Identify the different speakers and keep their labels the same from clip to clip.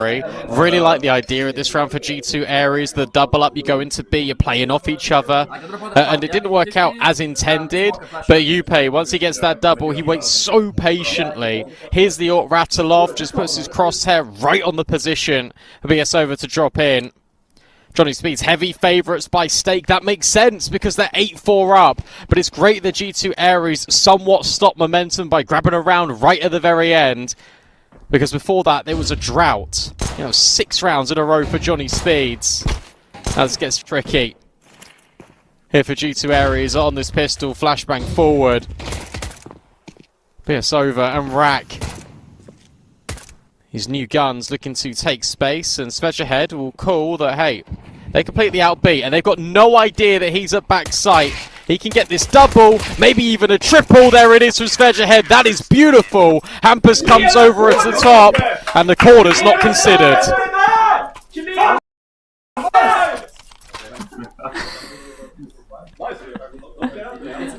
Speaker 1: Really like the idea of this round for G2 Ares. The double up, you go into B, you're playing off each other. And it didn't work out as intended. But Yupe, once he gets that double, he waits so patiently. Here's the ult rattle off, just puts his crosshair right on the position for BS over to drop in. Johnny Speed's heavy favourites by stake. That makes sense because they're 8-4 up. But it's great that G2 Ares somewhat stopped momentum by grabbing a round right at the very end. Because before that, there was a drought. 6 rounds in a row for Johnny Speeds. That gets tricky. Here for G2 Ares on this pistol. Flashbang forward. Pierce over and rack. His new guns looking to take space. And Svedge ahead will call that, hey, they completely outbeat. And they've got no idea that he's at back sight. He can get this double, maybe even a triple. There it is from Svedge ahead. That is beautiful. Hampus comes over at the top, and the corner's not considered.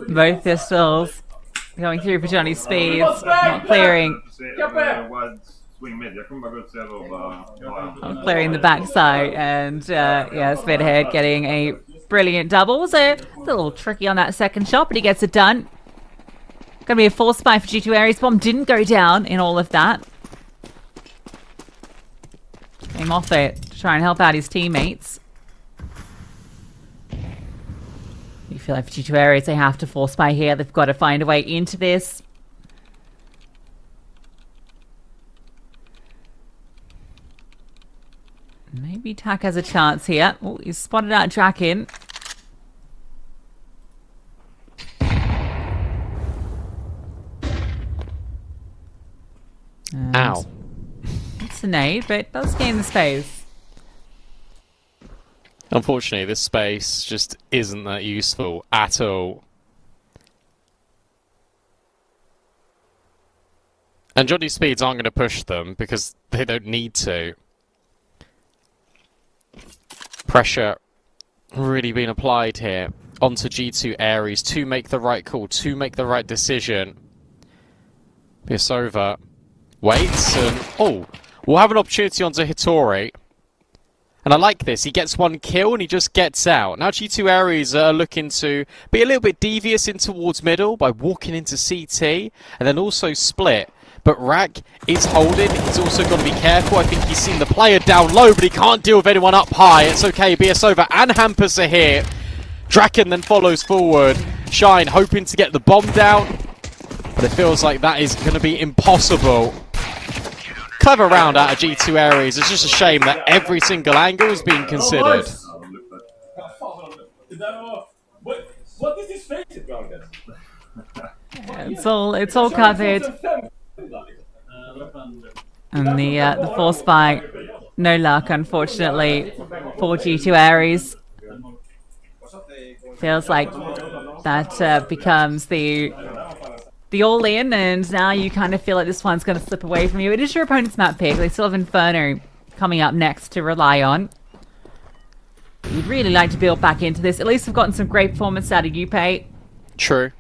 Speaker 2: Both pistols going through for Johnny Speeds, not clearing. Clearing the backside, and yeah, Svedge ahead getting a brilliant double. Was a little tricky on that second shot, but he gets it done. Gonna be a force spy for G2 Ares. Bomb didn't go down in all of that. Came off it to try and help out his teammates. You feel like for G2 Ares, they have to force spy here. They've got to find a way into this. Maybe Tak has a chance here. Oh, he's spotted out Draken.
Speaker 1: Ow.
Speaker 2: It's a nade, but it does gain the space.
Speaker 1: Unfortunately, this space just isn't that useful at all. And Johnny Speeds aren't going to push them because they don't need to. Pressure really being applied here onto G2 Ares to make the right call, to make the right decision. Pisova waits and, oh, we'll have an opportunity onto Hitori. And I like this. He gets one kill and he just gets out. Now G2 Ares are looking to be a little bit devious in towards middle by walking into CT and then also split. But Rack is holding. He's also got to be careful. I think he's seen the player down low, but he can't deal with anyone up high. It's okay. BS over and Hampus are here. Draken then follows forward. Shine hoping to get the bomb down. But it feels like that is going to be impossible. Clever round out of G2 Ares. It's just a shame that every single angle is being considered.
Speaker 3: What is this face about this?
Speaker 2: Yeah, it's all covered. And the force spike, no luck, unfortunately, for G2 Ares. Feels like that becomes the all-in, and now you kind of feel like this one's going to slip away from you. It is your opponent's map pick. They still have Inferno coming up next to rely on. You'd really like to build back into this. At least we've gotten some great performance out of Yupe.
Speaker 1: True.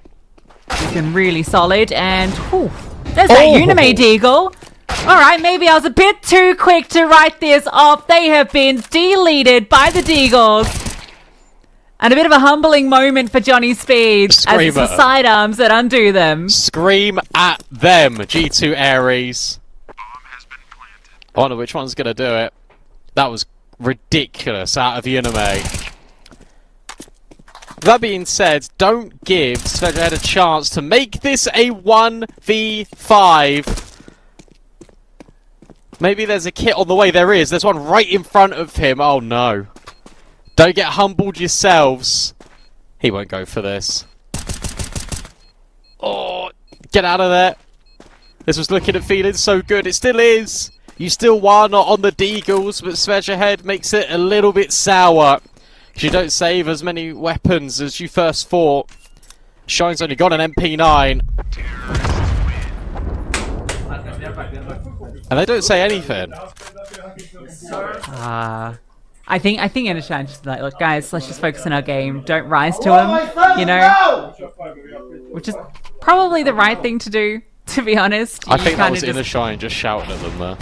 Speaker 2: He's been really solid, and whew, there's that Unime Deagle. Alright, maybe I was a bit too quick to write this off. They have been deleted by the Deagles. And a bit of a humbling moment for Johnny Speeds as it's the sidearms that undo them.
Speaker 1: Scream at them, G2 Ares. I wonder which one's going to do it. That was ridiculous out of Unime. That being said, don't give Svedge a chance to make this a 1v5. Maybe there's a kit on the way. There is. There's one right in front of him. Oh no. Don't get humbled yourselves. He won't go for this. Oh, get out of there. This was looking and feeling so good. It still is. You still won on the Deagles, but Svedge ahead makes it a little bit sour. You don't save as many weapons as you first thought. Shine's only got an MP9. And they don't say anything.
Speaker 2: I think Enershine's just like, look guys, let's just focus on our game. Don't rise to him, you know? Which is probably the right thing to do. to be honest.
Speaker 1: I
Speaker 2: You
Speaker 1: think that
Speaker 2: kinda
Speaker 1: was Inner Shine just shouting at them there.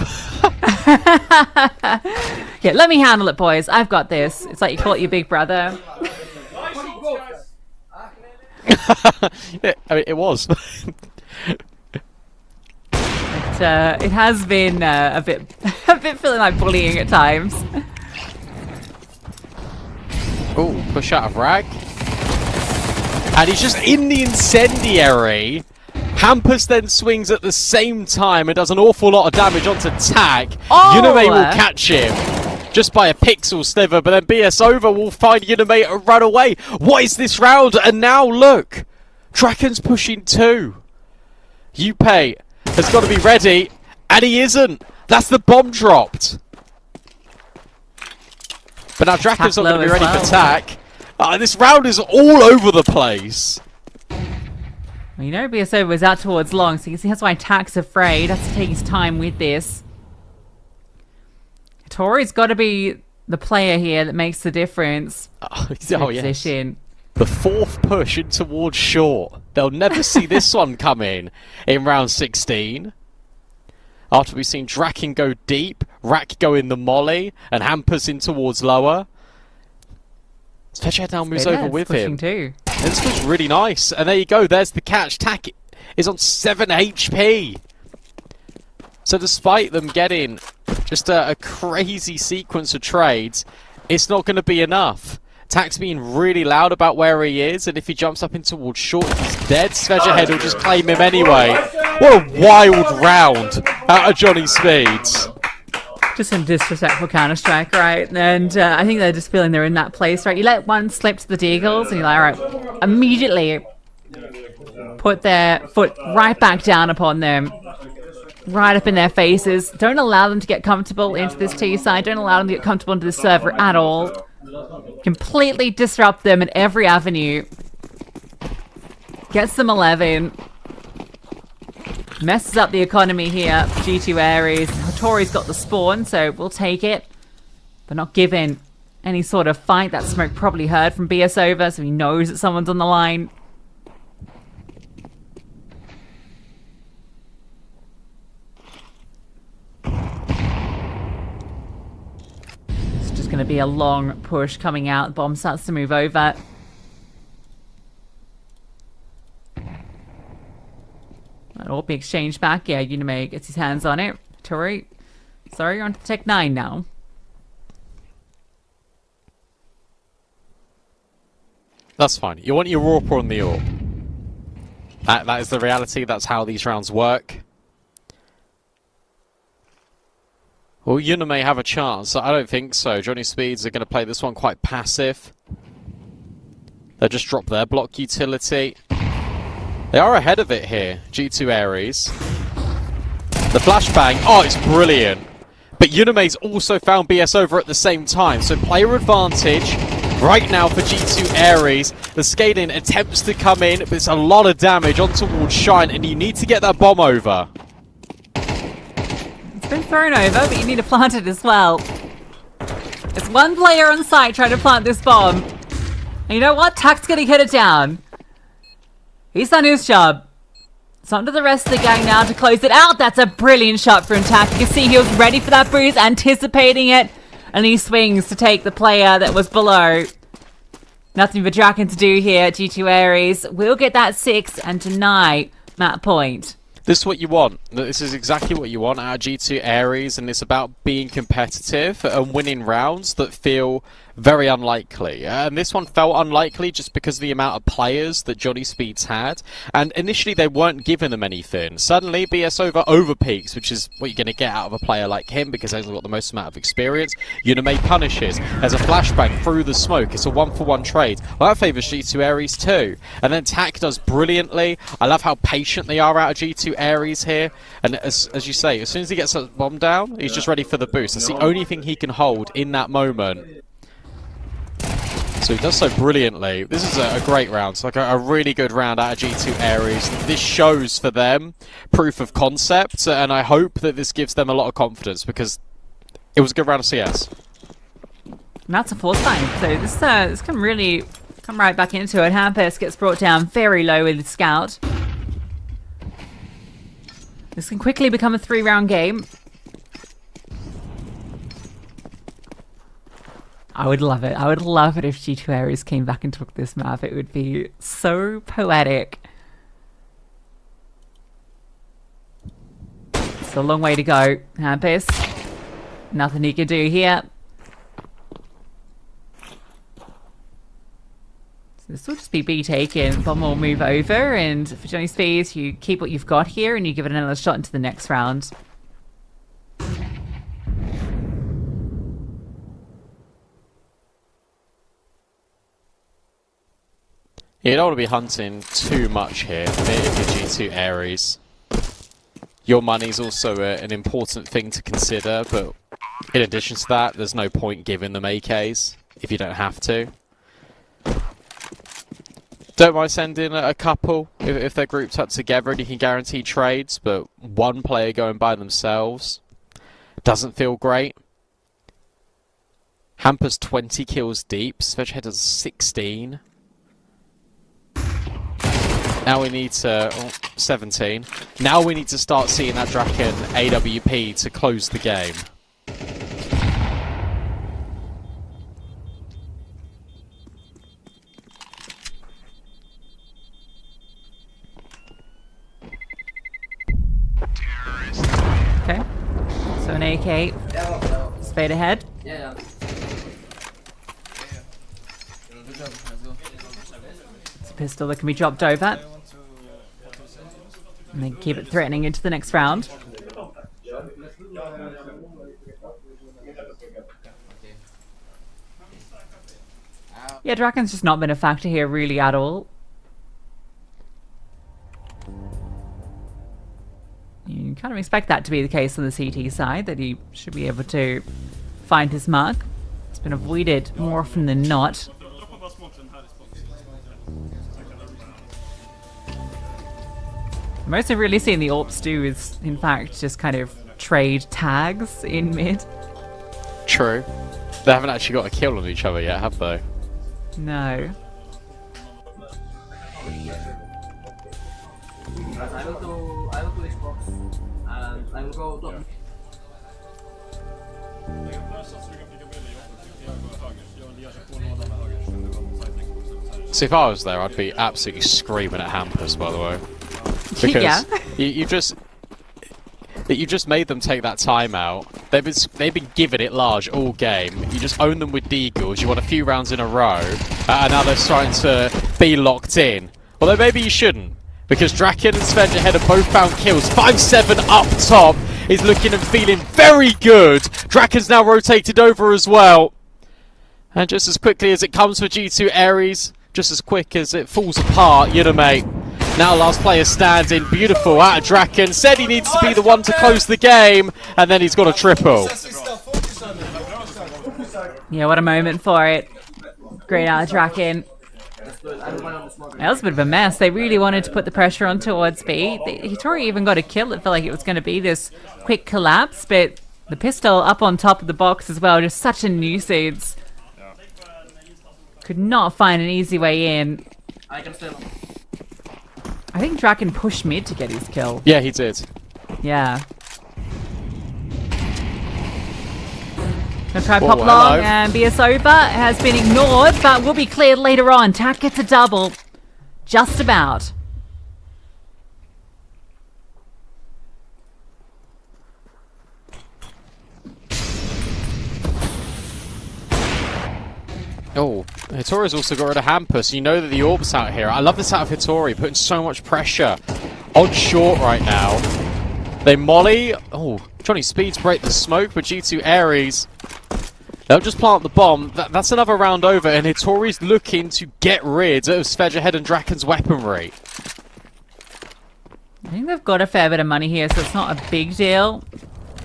Speaker 2: Yeah, let me handle it, boys. I've got this. It's like you call it your big brother.
Speaker 1: Yeah, I mean, it was.
Speaker 2: It has been a bit feeling like bullying at times.
Speaker 1: Oh, push out of Rag. And he's just in the incendiary. Hampus then swings at the same time and does an awful lot of damage onto Tack.
Speaker 2: Oh!
Speaker 1: Unime will catch him just by a pixel sliver, but then BS over will find Unime and run away. What is this round? And now look, Draken's pushing 2. Upay has got to be ready, and he isn't. That's the bomb dropped. But now Draken's not going to be ready for Tack. This round is all over the place.
Speaker 2: Well, you know BSO was out towards long, so you can see that's why Tack's afraid. Has to take his time with this. Tori's got to be the player here that makes the difference.
Speaker 1: Yes.
Speaker 2: Position.
Speaker 1: The 4th push in towards short. They'll never see this one coming in round 16. After we've seen Draken go deep, Rack go in the molly, and Hampus in towards lower. Svetlana now moves over with him.
Speaker 2: Too.
Speaker 1: This was really nice. And there you go, there's the catch. Tack is on 7 HP. So despite them getting just a crazy sequence of trades, it's not going to be enough. Tack's being really loud about where he is, and if he jumps up in towards short, he's dead. Svetlana will just claim him anyway. What a wild round out of Johnny Speeds.
Speaker 2: Just some disrespectful Counter-Strike, right? And I think they're just feeling they're in that place, right? You let one slip to the Deagles, and you're like, all right, immediately put their foot right back down upon them. Right up in their faces. Don't allow them to get comfortable into this T side. Don't allow them to get comfortable into the server at all. Completely disrupt them in every avenue. Gets them 11. Messes up the economy here for G2 Ares. Tori's got the spawn, so we'll take it. But not given any sort of fight. That smoke probably heard from BS over, so he knows that someone's on the line. Going to be a long push coming out. Bomb starts to move over. That'll be exchanged back. Yeah, Unime gets his hands on it. Tori, sorry, you're on to Tech 9 now.
Speaker 1: That's fine. You want your AWP on the AWP. That is the reality. That's how these rounds work. Will Unime have a chance? I don't think so. Johnny Speeds are going to play this one quite passive. They'll just drop their block utility. They are ahead of it here, G2 Ares. The flashbang, oh, it's brilliant. But Unime's also found BS over at the same time, so player advantage right now for G2 Ares. The scaling attempts to come in, but it's a lot of damage on towards Shine, and you need to get that bomb over.
Speaker 2: Been thrown over, but you need to plant it as well. There's one player on site trying to plant this bomb. And you know what? Tack's gonna hit it down. He's done his job. It's on to the rest of the gang now to close it out. That's a brilliant shot from Tack. You can see he was ready for that boost, anticipating it. And he swings to take the player that was below. Nothing for Draken to do here. G2 Ares will get that 6 and deny that point.
Speaker 1: This is what you want. This is exactly what you want out of G2 Ares, and it's about being competitive and winning rounds that feel very unlikely. And this one felt unlikely just because of the amount of players that Johnny Speeds had. And initially they weren't giving them anything. Suddenly BS over peaks, which is what you're going to get out of a player like him because he's got the most amount of experience. Unime punishes. There's a flashbang through the smoke. It's a 1-for-1 trade. Well, that favours G2 Ares too. And then Tack does brilliantly. I love how patient they are out of G2 Ares here. And as you say, as soon as he gets that bomb down, he's just ready for the boost. That's the only thing he can hold in that moment. So he does so brilliantly. This is a great round. It's like a really good round out of G2 Ares. This shows for them proof of concept, and I hope that this gives them a lot of confidence because it was a good round of CS.
Speaker 2: And that's a force time. So this can really come right back into it. Hampus gets brought down very low with the scout. This can quickly become a 3-round game. I would love it. I would love it if G2 Ares came back and took this map. It would be so poetic. It's a long way to go, Hampus. Nothing you can do here. So this will just be B taken. Bomb will move over, and for Johnny Spears, you keep what you've got here and you give it another shot into the next round.
Speaker 1: You don't want to be hunting too much here if you're G2 Ares. Your money's also an important thing to consider, but in addition to that, there's no point giving them AKs if you don't have to. Don't mind sending a couple if they're grouped up together and you can guarantee trades, but one player going by themselves doesn't feel great. Hampers 20 kills deep, Svedgehead has 16. Now we need to... 17. Now we need to start seeing that Draken AWP to close the game.
Speaker 2: Okay. So an AK. Spade ahead.
Speaker 4: Yeah.
Speaker 2: It's a pistol that can be dropped over. And then keep it threatening into the next round. Yeah, Draken's just not been a factor here really at all. You kind of expect that to be the case on the CT side, that he should be able to find his mark. It's been avoided more often than not. Most I've really seen the AWPs do is, in fact, just kind of trade tags in mid.
Speaker 1: True. They haven't actually got a kill on each other yet, have they?
Speaker 2: No.
Speaker 4: I will do Xbox and I will go top.
Speaker 1: See, if I was there, I'd be absolutely screaming at Hampus, by the way. Because
Speaker 2: Yeah.
Speaker 1: you just made them take that timeout. They've been giving it large all game. You just own them with deagles. You won a few rounds in a row, and now they're starting to be locked in. Although maybe you shouldn't, because Draken and Svedgehead have both found kills. 5-7 up top is looking and feeling very good. Draken's now rotated over as well, and just as quickly as it comes for G2 Ares, just as quick as it falls apart, mate. Now last player standing, beautiful out of Draken. Said he needs to be the one to close the game, and then he's got a triple.
Speaker 2: Yeah, what a moment for it. Great out of Draken. That was a bit of a mess. They really wanted to put the pressure on towards B. Hitori even got a kill. It felt like it was going to be this quick collapse, but the pistol up on top of the box as well, just such a nuisance. Could not find an easy way in.
Speaker 4: I can still.
Speaker 2: I think Draken pushed mid to get his kill.
Speaker 1: Yeah, he did.
Speaker 2: Yeah. Gonna try
Speaker 1: Oh,
Speaker 2: pop long
Speaker 1: hello.
Speaker 2: and BS over. Has been ignored, but will be cleared later on. Tak gets a double. Just about.
Speaker 1: Oh, Hitori's also got rid of Hampus. You know that the orb's out here. I love this out of Hitori, putting so much pressure on short right now. They molly. Oh, Johnny Speeds break the smoke, but G2 Ares, they'll just plant the bomb. That's another round over, and Hitori's looking to get rid of Svedgehead and Draken's weaponry.
Speaker 2: I think they've got a fair bit of money here, so it's not a big deal.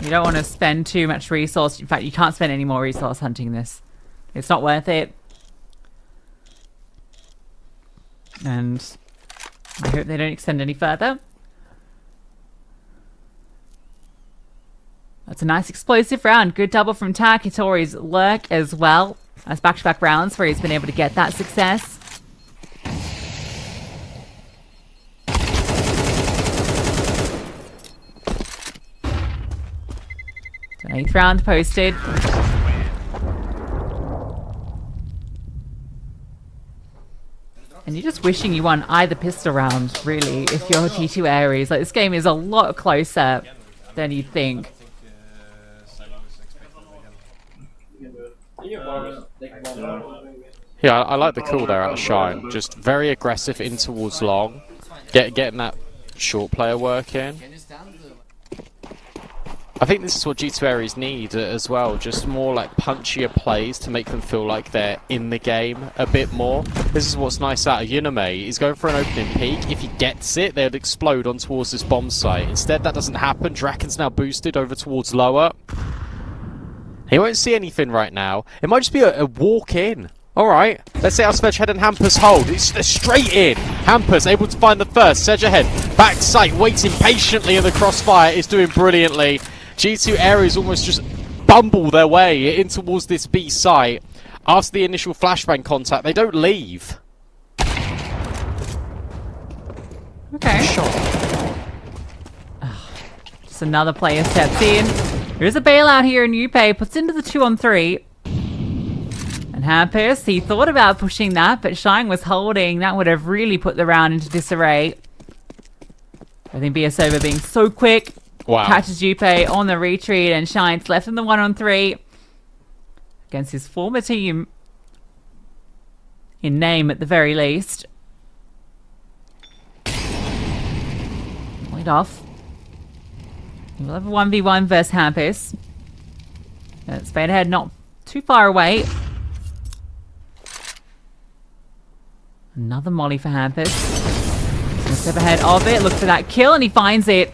Speaker 2: You don't want to spend too much resource. In fact, you can't spend any more resource hunting this. It's not worth it. And I hope they don't extend any further. That's a nice explosive round. Good double from Tak. Hitori's lurk as well. That's back-to-back rounds where he's been able to get that success. 8th round posted. And you're just wishing you won either pistol round, really, if you're G2 Ares. Like, this game is a lot closer than you'd think.
Speaker 1: Yeah, I like the call there out of Shine. Just very aggressive in towards long. Getting that short player work in. I think this is what G2 Ares need as well, just more like punchier plays to make them feel like they're in the game a bit more. This is what's nice out of Unime. He's going for an opening peak. If he gets it, they'll explode on towards this bomb site. Instead, that doesn't happen. Draken's now boosted over towards lower. He won't see anything right now. It might just be a walk in. Alright, let's see how Svedgehead and Hampus hold. It's straight in. Hampus able to find the first. Svedgehead back sight, waiting patiently in the crossfire, is doing brilliantly. G2 Ares almost just bumble their way in towards this B site. After the initial flashbang contact, they don't leave.
Speaker 2: Okay. Just another player steps in. There's a bailout here in Yupe, puts into the 2-on-3. And Hampus, he thought about pushing that, but Shine was holding. That would have really put the round into disarray. I think BSOver being so quick.
Speaker 1: Wow.
Speaker 2: Catches Yupe on the retreat, and Shine's left in the 1-on-3 against his former team. In name, at the very least. Wait off. We'll have a 1v1 versus Hampus. Spade ahead, not too far away. Another molly for Hampus. He's gonna step ahead of it, look for that kill, and he finds it.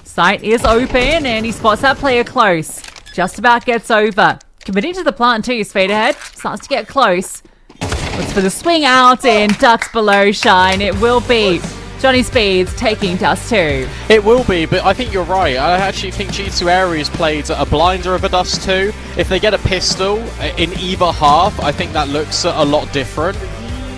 Speaker 2: Sight is open, and he spots that player close. Just about gets over. Committing to the plant too, Spade ahead. Starts to get close. Looks for the swing out and ducks below Shine. It will be Johnny Speeds taking Dust 2.
Speaker 1: It will be, but I think you're right. I actually think G2 Ares played a blinder of a Dust 2. If they get a pistol in either half, I think that looks a lot different.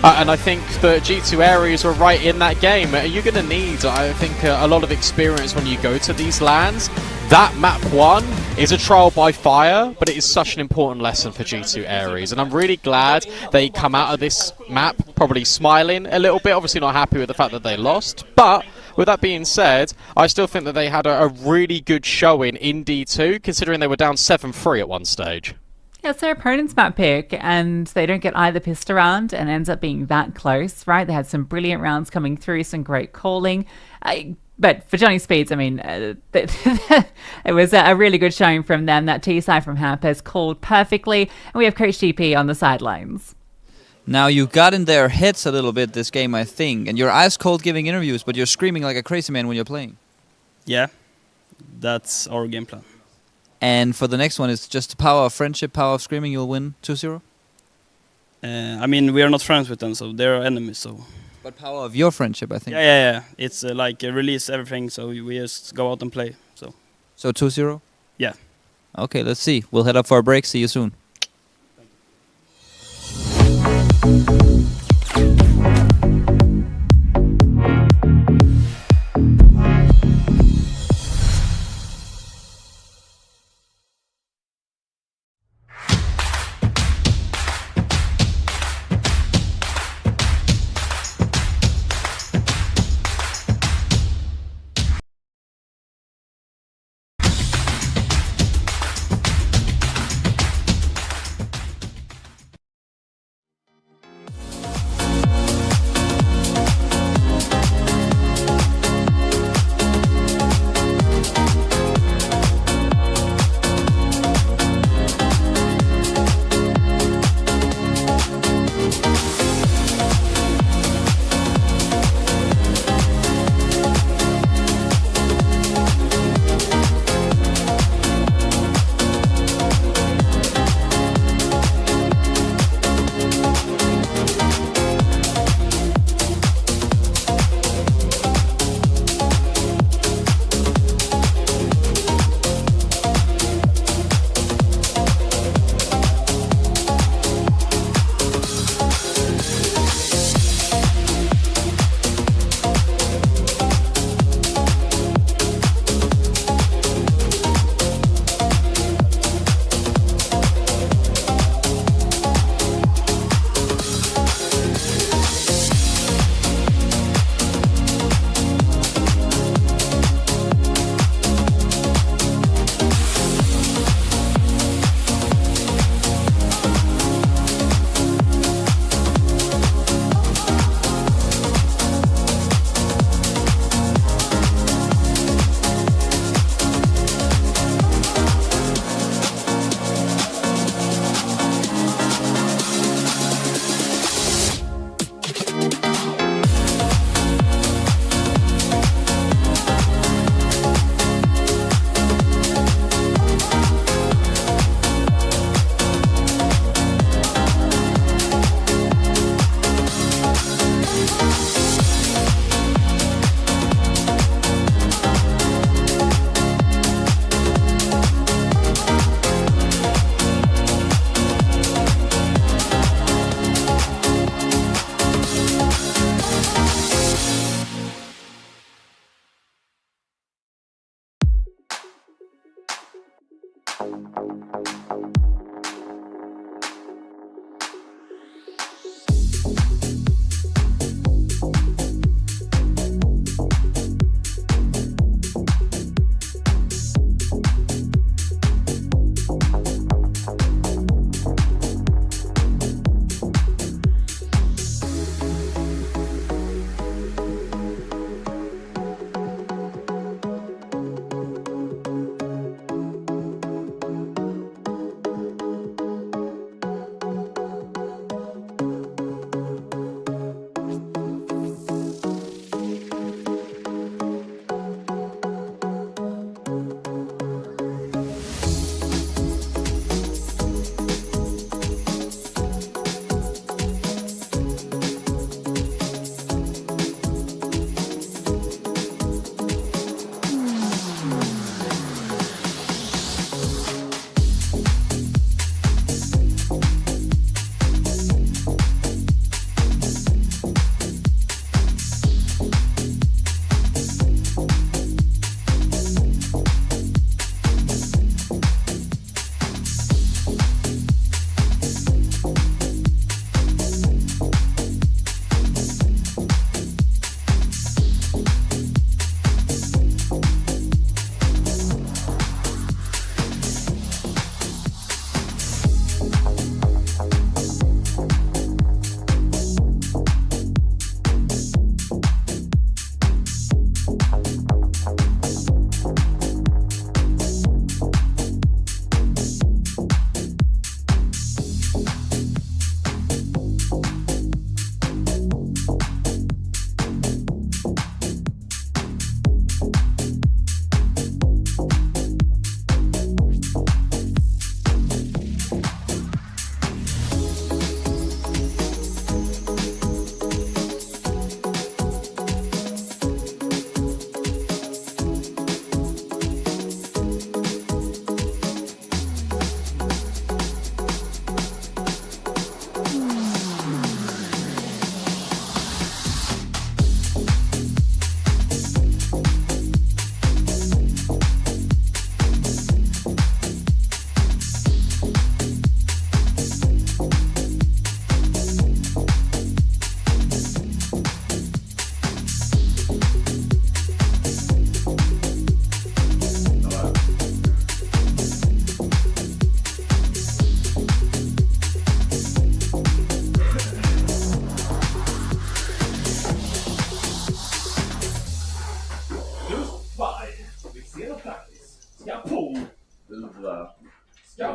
Speaker 1: And I think that G2 Ares were right in that game. You're going to need, I think, a lot of experience when you go to these lands. That map 1 is a trial by fire, but it is such an important lesson for G2 Ares. And I'm really glad they come out of this map probably smiling a little bit. Obviously not happy with the fact that they lost. But with that being said, I still think that they had a really good showing in D2, considering they were down 7-3 at one stage.
Speaker 2: Yeah, it's their opponent's map pick, and they don't get either pissed around and ends up being that close, right? They had some brilliant rounds coming through, some great calling. But for Johnny Speeds, I mean, it was a really good showing from them. That T-side from Hampus called perfectly, and we have Coach TP on the sidelines.
Speaker 5: Now, you got in their heads a little bit this game, I think, and you're ice cold giving interviews, but you're screaming like a crazy man when you're playing.
Speaker 6: Yeah, that's our game plan.
Speaker 5: And for the next one, it's just the power of friendship, power of screaming, you'll win 2-0?
Speaker 6: I mean, we are not friends with them, so they're enemies, so...
Speaker 5: But power of your friendship, I think.
Speaker 6: Yeah. It's like release everything, so we just go out and play, so...
Speaker 5: So 2-0?
Speaker 6: Yeah.
Speaker 5: Okay, let's see. We'll head up for a break. See you soon.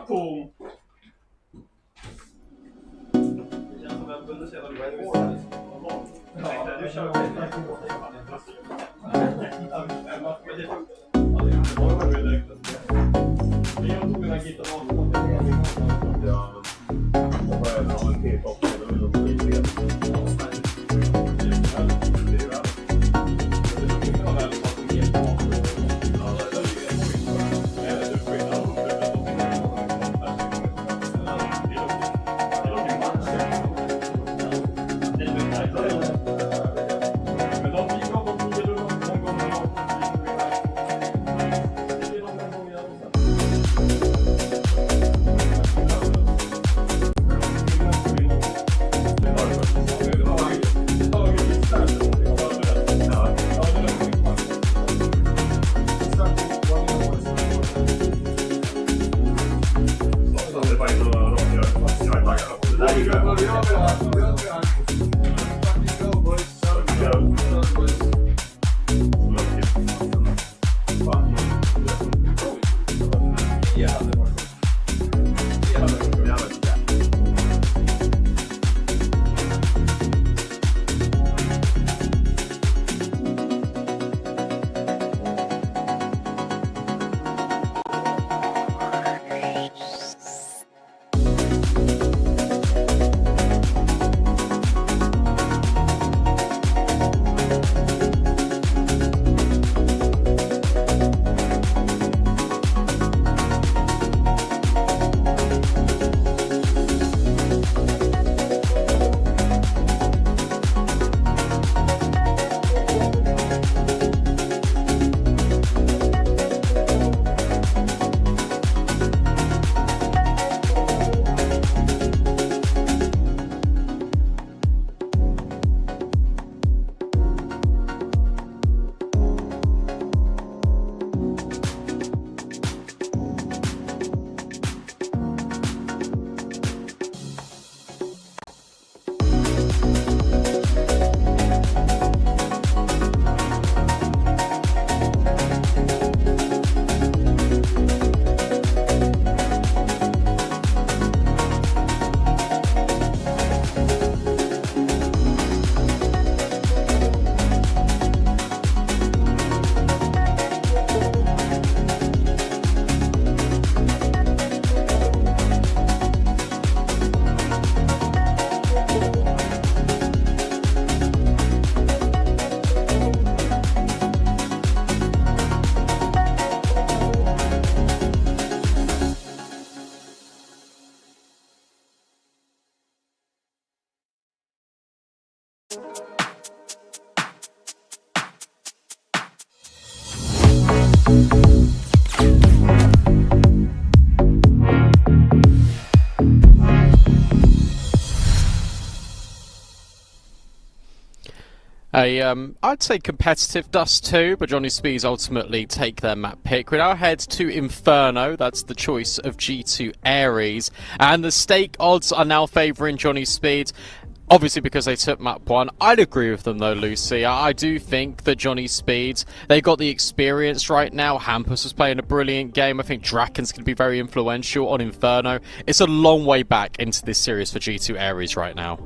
Speaker 3: tom.
Speaker 1: I'd say competitive Dust 2, but Johnny Speeds ultimately take their map pick. We now head to Inferno, that's the choice of G2 Ares, and the stake odds are now favouring Johnny Speeds. Obviously because they took map 1. I'd agree with them though, Lucy. I do think that Johnny Speeds, they've got the experience right now. Hampus was playing a brilliant game. I think Draken's going to be very influential on Inferno. It's a long way back into this series for G2 Ares right now.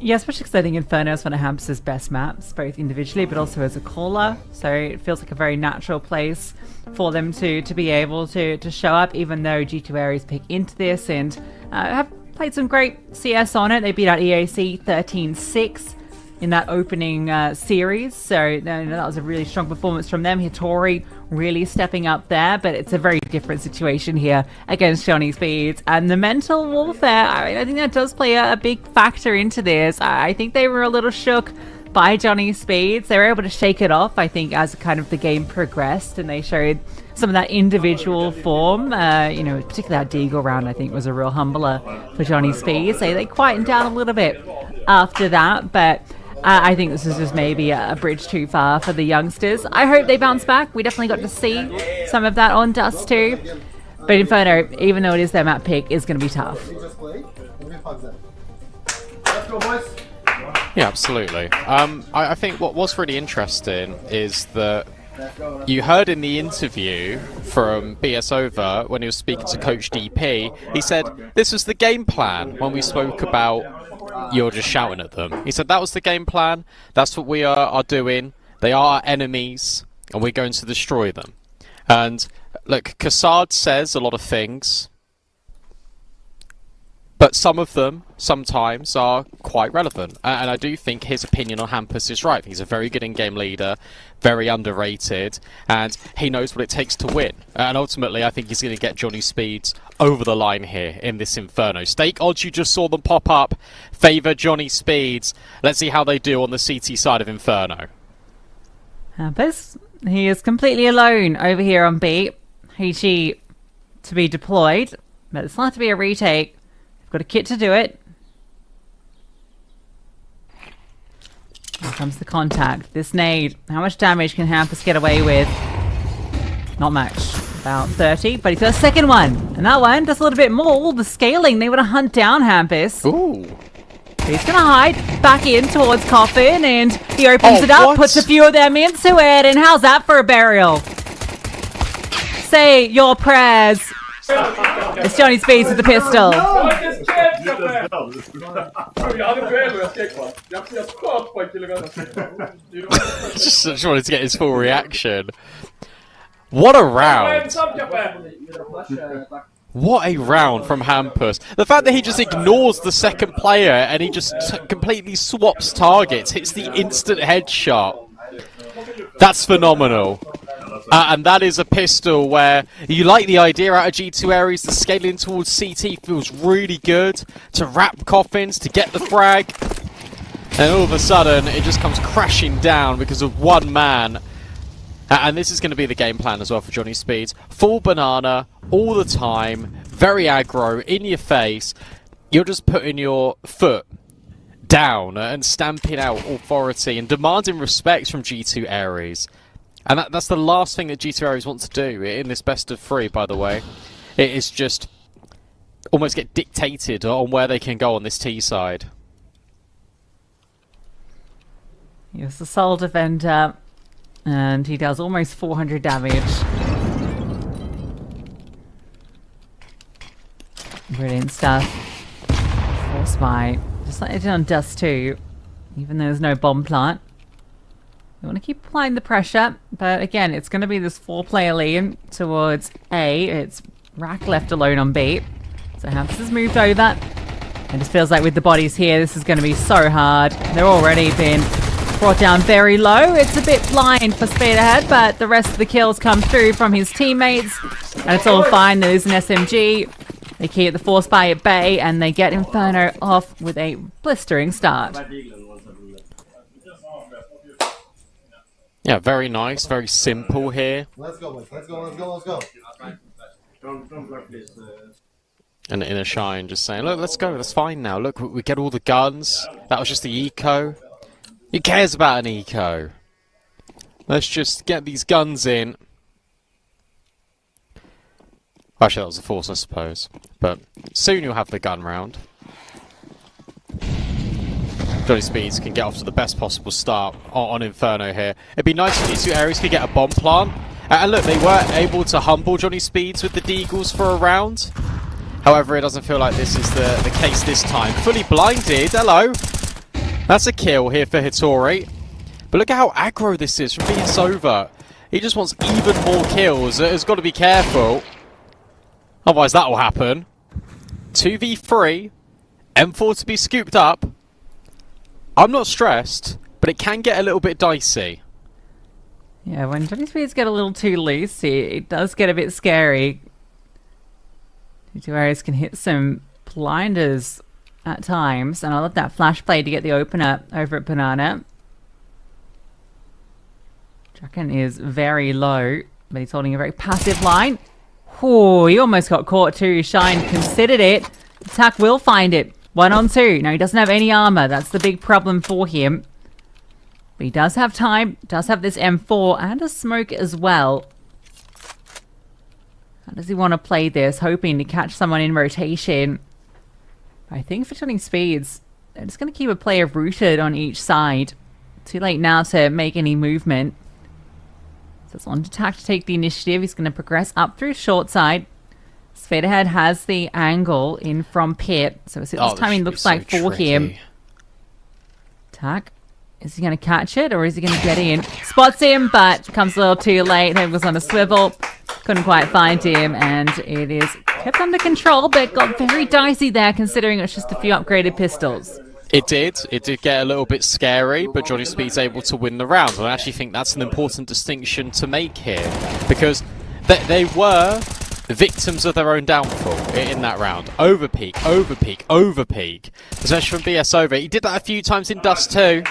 Speaker 2: Yeah, especially because I think Inferno is one of Hampus's best maps, both individually but also as a caller. So it feels like a very natural place for them to be able to show up, even though G2 Ares pick into this and have played some great CS on it. They beat out EAC 13-6 in that opening series. So that was a really strong performance from them. Hitori really stepping up there, but it's a very different situation here against Johnny Speeds. And the mental warfare, I think that does play a big factor into this. I think they were a little shook by Johnny Speeds. They were able to shake it off, I think, as kind of the game progressed, and they showed some of that individual form. Particularly that Deagle round, I think, was a real humbler for Johnny Speeds. They quietened down a little bit after that, but I think this is just maybe a bridge too far for the youngsters. I hope they bounce back. We definitely got to see some of that on Dust 2. But Inferno, even though it is their map pick, is going to be tough.
Speaker 3: Let's go, boys.
Speaker 1: Yeah, absolutely. I think what was really interesting is that you heard in the interview from BS Over when he was speaking to Coach DP, he said this was the game plan when we spoke about you're just shouting at them. He said that was the game plan, that's what we are doing, they are our enemies, and we're going to destroy them. And look, Cassard says a lot of things, but some of them, sometimes, are quite relevant. And I do think his opinion on Hampus is right. He's a very good in-game leader, very underrated, and he knows what it takes to win. And ultimately, I think he's going to get Johnny Speeds over the line here in this Inferno. Stake odds, you just saw them pop up, favour Johnny Speeds. Let's see how they do on the CT side of Inferno.
Speaker 2: Hampus, he is completely alone over here on B. HE to be deployed, but it's not to be a retake. Got a kit to do it. Here comes the contact. This nade. How much damage can Hampus get away with? Not much. About 30, but he's got a second one. And that one does a little bit more. The scaling, they want to hunt down Hampus.
Speaker 1: Ooh.
Speaker 2: He's going to hide back in towards Coffin, and he opens it up,
Speaker 1: what?
Speaker 2: puts a few of them into it, and how's that for a burial? Say your prayers. It's Johnny Speeds with the pistol.
Speaker 1: Just wanted to get his full reaction. What a round! What a round from Hampus. The fact that he just ignores the second player and he just completely swaps targets, hits the instant headshot. That's phenomenal. And that is a pistol where you like the idea out of G2 Ares. The scaling towards CT feels really good. To wrap coffins, to get the frag. And all of a sudden, it just comes crashing down because of one man. And this is going to be the game plan as well for Johnny Speeds. Full banana, all the time, very aggro, in your face. You're just putting your foot down and stamping out authority and demanding respect from G2 Ares. And that's the last thing that G2 Ares wants to do in this best of 3, by the way. It is just almost get dictated on where they can go on this T side.
Speaker 2: He's the sole defender, and he does almost 400 damage. Brilliant stuff. Force by. Just like they did on Dust 2, even though there's no bomb plant. We want to keep applying the pressure, but again, it's going to be this 4-player lead towards A. It's Rack left alone on B. So Hampus has moved over. It just feels like with the bodies here, this is going to be so hard. They're already been brought down very low. It's a bit blind for Speed ahead, but the rest of the kills come through from his teammates. And it's all fine. There's an SMG. They keep the force by at bay, and they get Inferno off with a blistering start.
Speaker 1: Yeah, very nice, very simple here.
Speaker 7: Let's go, let's go, let's go, let's go.
Speaker 1: And in a shine, just saying, look, let's go, that's fine now. Look, we get all the guns. That was just the eco. Who cares about an eco? Let's just get these guns in. Actually, that was a force, I suppose. But soon you'll have the gun round. Johnny Speeds can get off to the best possible start on Inferno here. It'd be nice if these two areas could get a bomb plant. And look, they were able to humble Johnny Speeds with the Deagles for a round. However, it doesn't feel like this is the case this time. Fully blinded, hello. That's a kill here for Hitori. But look at how aggro this is from BS Over. He just wants even more kills. He's got to be careful. Otherwise that will happen. 2v3. M4 to be scooped up. I'm not stressed, but it can get a little bit dicey.
Speaker 2: Yeah, when Johnny Speeds get a little too loose, it does get a bit scary. Two areas can hit some blinders at times, and I love that flash play to get the opener over at Banana. Draken is very low, but he's holding a very passive line. Oh, he almost got caught too. Shine considered it. Attack will find it. 1 on 2. No, he doesn't have any armor. That's the big problem for him. But he does have time. Does have this M4 and a smoke as well. How does he want to play this? Hoping to catch someone in rotation. I think for Johnny Speeds, they're just going to keep a player rooted on each side. Too late now to make any movement. So it's on attack to take the initiative. He's going to progress up through short side. Svaterhead has the angle in from pit. So this timing looks like for him. Attack. Is he going to catch it or is he going to get in? Spots him, but comes a little too late. Head was on a swivel. Couldn't quite find him, and it is kept under control, but got very dicey there considering it's just a few upgraded pistols.
Speaker 1: It did get a little bit scary, but Johnny Speed's able to win the round. And I actually think that's an important distinction to make here, because they were victims of their own downfall in that round. Overpeak, overpeak, overpeak. Especially from BS over. He did that a few times in Dust too.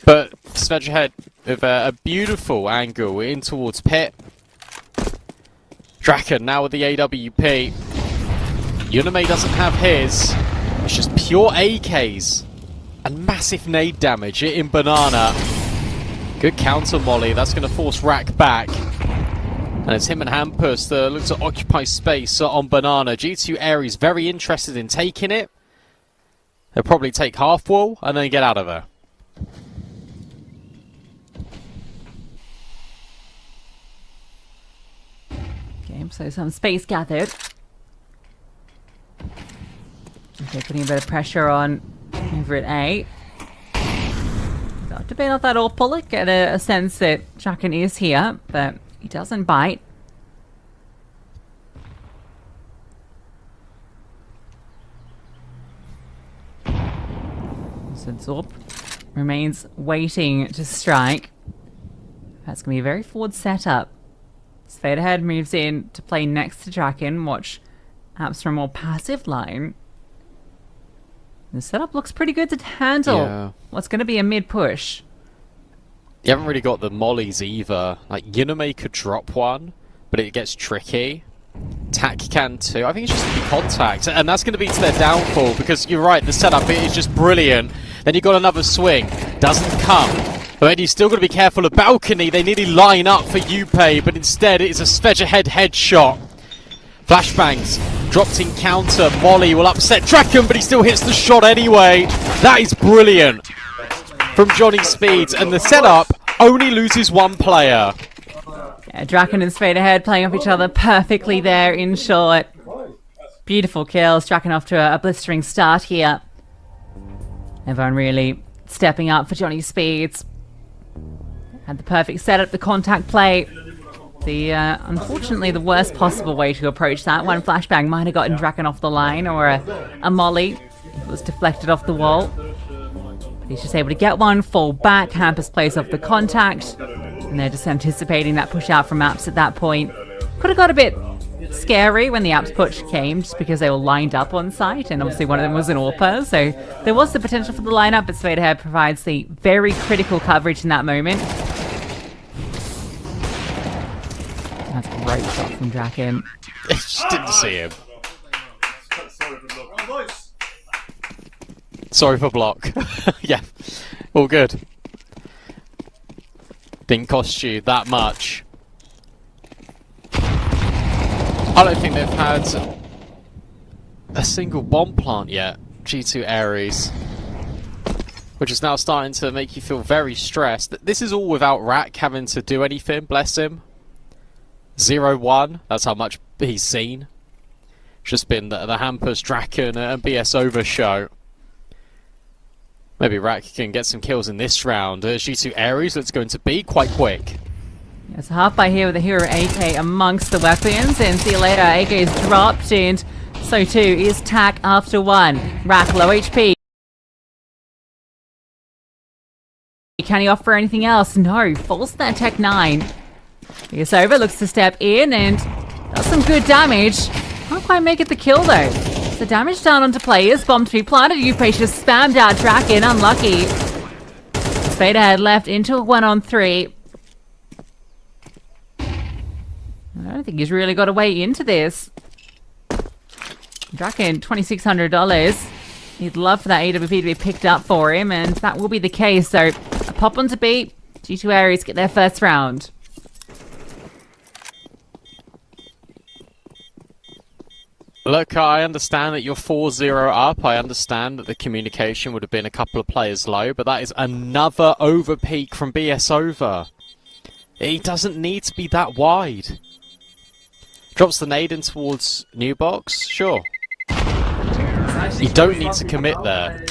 Speaker 1: But Svedgehead with a beautiful angle in towards pit. Draken now with the AWP. Unime doesn't have his. It's just pure AKs. And massive nade damage in Banana. Good counter molly. That's going to force Rack back. And it's him and Hampus that look to occupy space on Banana. G2 Ares very interested in taking it. They'll probably take half wall and then get out of there.
Speaker 2: So some space gathered. Okay, putting a bit of pressure on over at A. Not to be not that awful. Get a sense that Draken is here, but he doesn't bite. So Zorp remains waiting to strike. That's going to be a very forward setup. Svaterhead moves in to play next to Draken. Watch Apps from a more passive line. The setup looks pretty good to handle what's going to be a mid push.
Speaker 1: You haven't really got the mollies either. Like, Unime could drop one, but it gets tricky. Tack can too. I think it's just the contact, and that's going to be to their downfall, because you're right, the setup is just brilliant. Then you've got another swing. Doesn't come. But then you've still got to be careful of balcony. They nearly line up for Yupe, but instead it's a Svedgehead headshot. Flashbangs dropped in counter. Molly will upset Draken, but he still hits the shot anyway. That is brilliant from Johnny Speed, and the setup only loses one player.
Speaker 2: Yeah, Draken and Svaterhead playing off each other perfectly there in short. Beautiful kills. Draken off to a blistering start here. Everyone really stepping up for Johnny Speeds. Had the perfect setup, the contact play. The unfortunately the worst possible way to approach that. One flashbang might have gotten Draken off the line, or a molly if it was deflected off the wall. But he's just able to get one, fall back. Hampus plays off the contact, and they're just anticipating that push out from Apps at that point. Could have got a bit scary when the Apps push came, just because they were lined up on site, and obviously one of them was an AWPer, so there was the potential for the lineup, but Svaterhead provides the very critical coverage in that moment. That's a great shot from Draken.
Speaker 1: Just didn't see him. Sorry for block. Yeah, all good. Didn't cost you that much. I don't think they've had a single bomb plant yet, G2 Ares, which is now starting to make you feel very stressed. This is all without Rack having to do anything, bless him. 0-1, that's how much he's seen. It's just been the Hampus, Draken and BS over show. Maybe Rack can get some kills in this round. G2 Ares, that's going to be quite quick.
Speaker 2: It's a half by here with the hero AK amongst the weapons, and see you later, AK is dropped, and so too is Tack after one. Rack low HP. Can he offer anything else? No, falls that Tech 9. It's over, looks to step in and does some good damage. Can't quite make it the kill though. So damage down onto players, bomb to be planted, Upace just spammed out Draken, unlucky. Svaterhead left into a 1-on-3. I don't think he's really got a way into this. Draken, $2,600. He'd love for that AWP to be picked up for him, and that will be the case. So, a pop onto B. G2 Ares get their first round.
Speaker 1: Look, I understand that you're 4-0 up. I understand that the communication would have been a couple of players low, but that is another overpeak from BS over. He doesn't need to be that wide. Drops the nade in towards new box, sure. You don't need to commit there.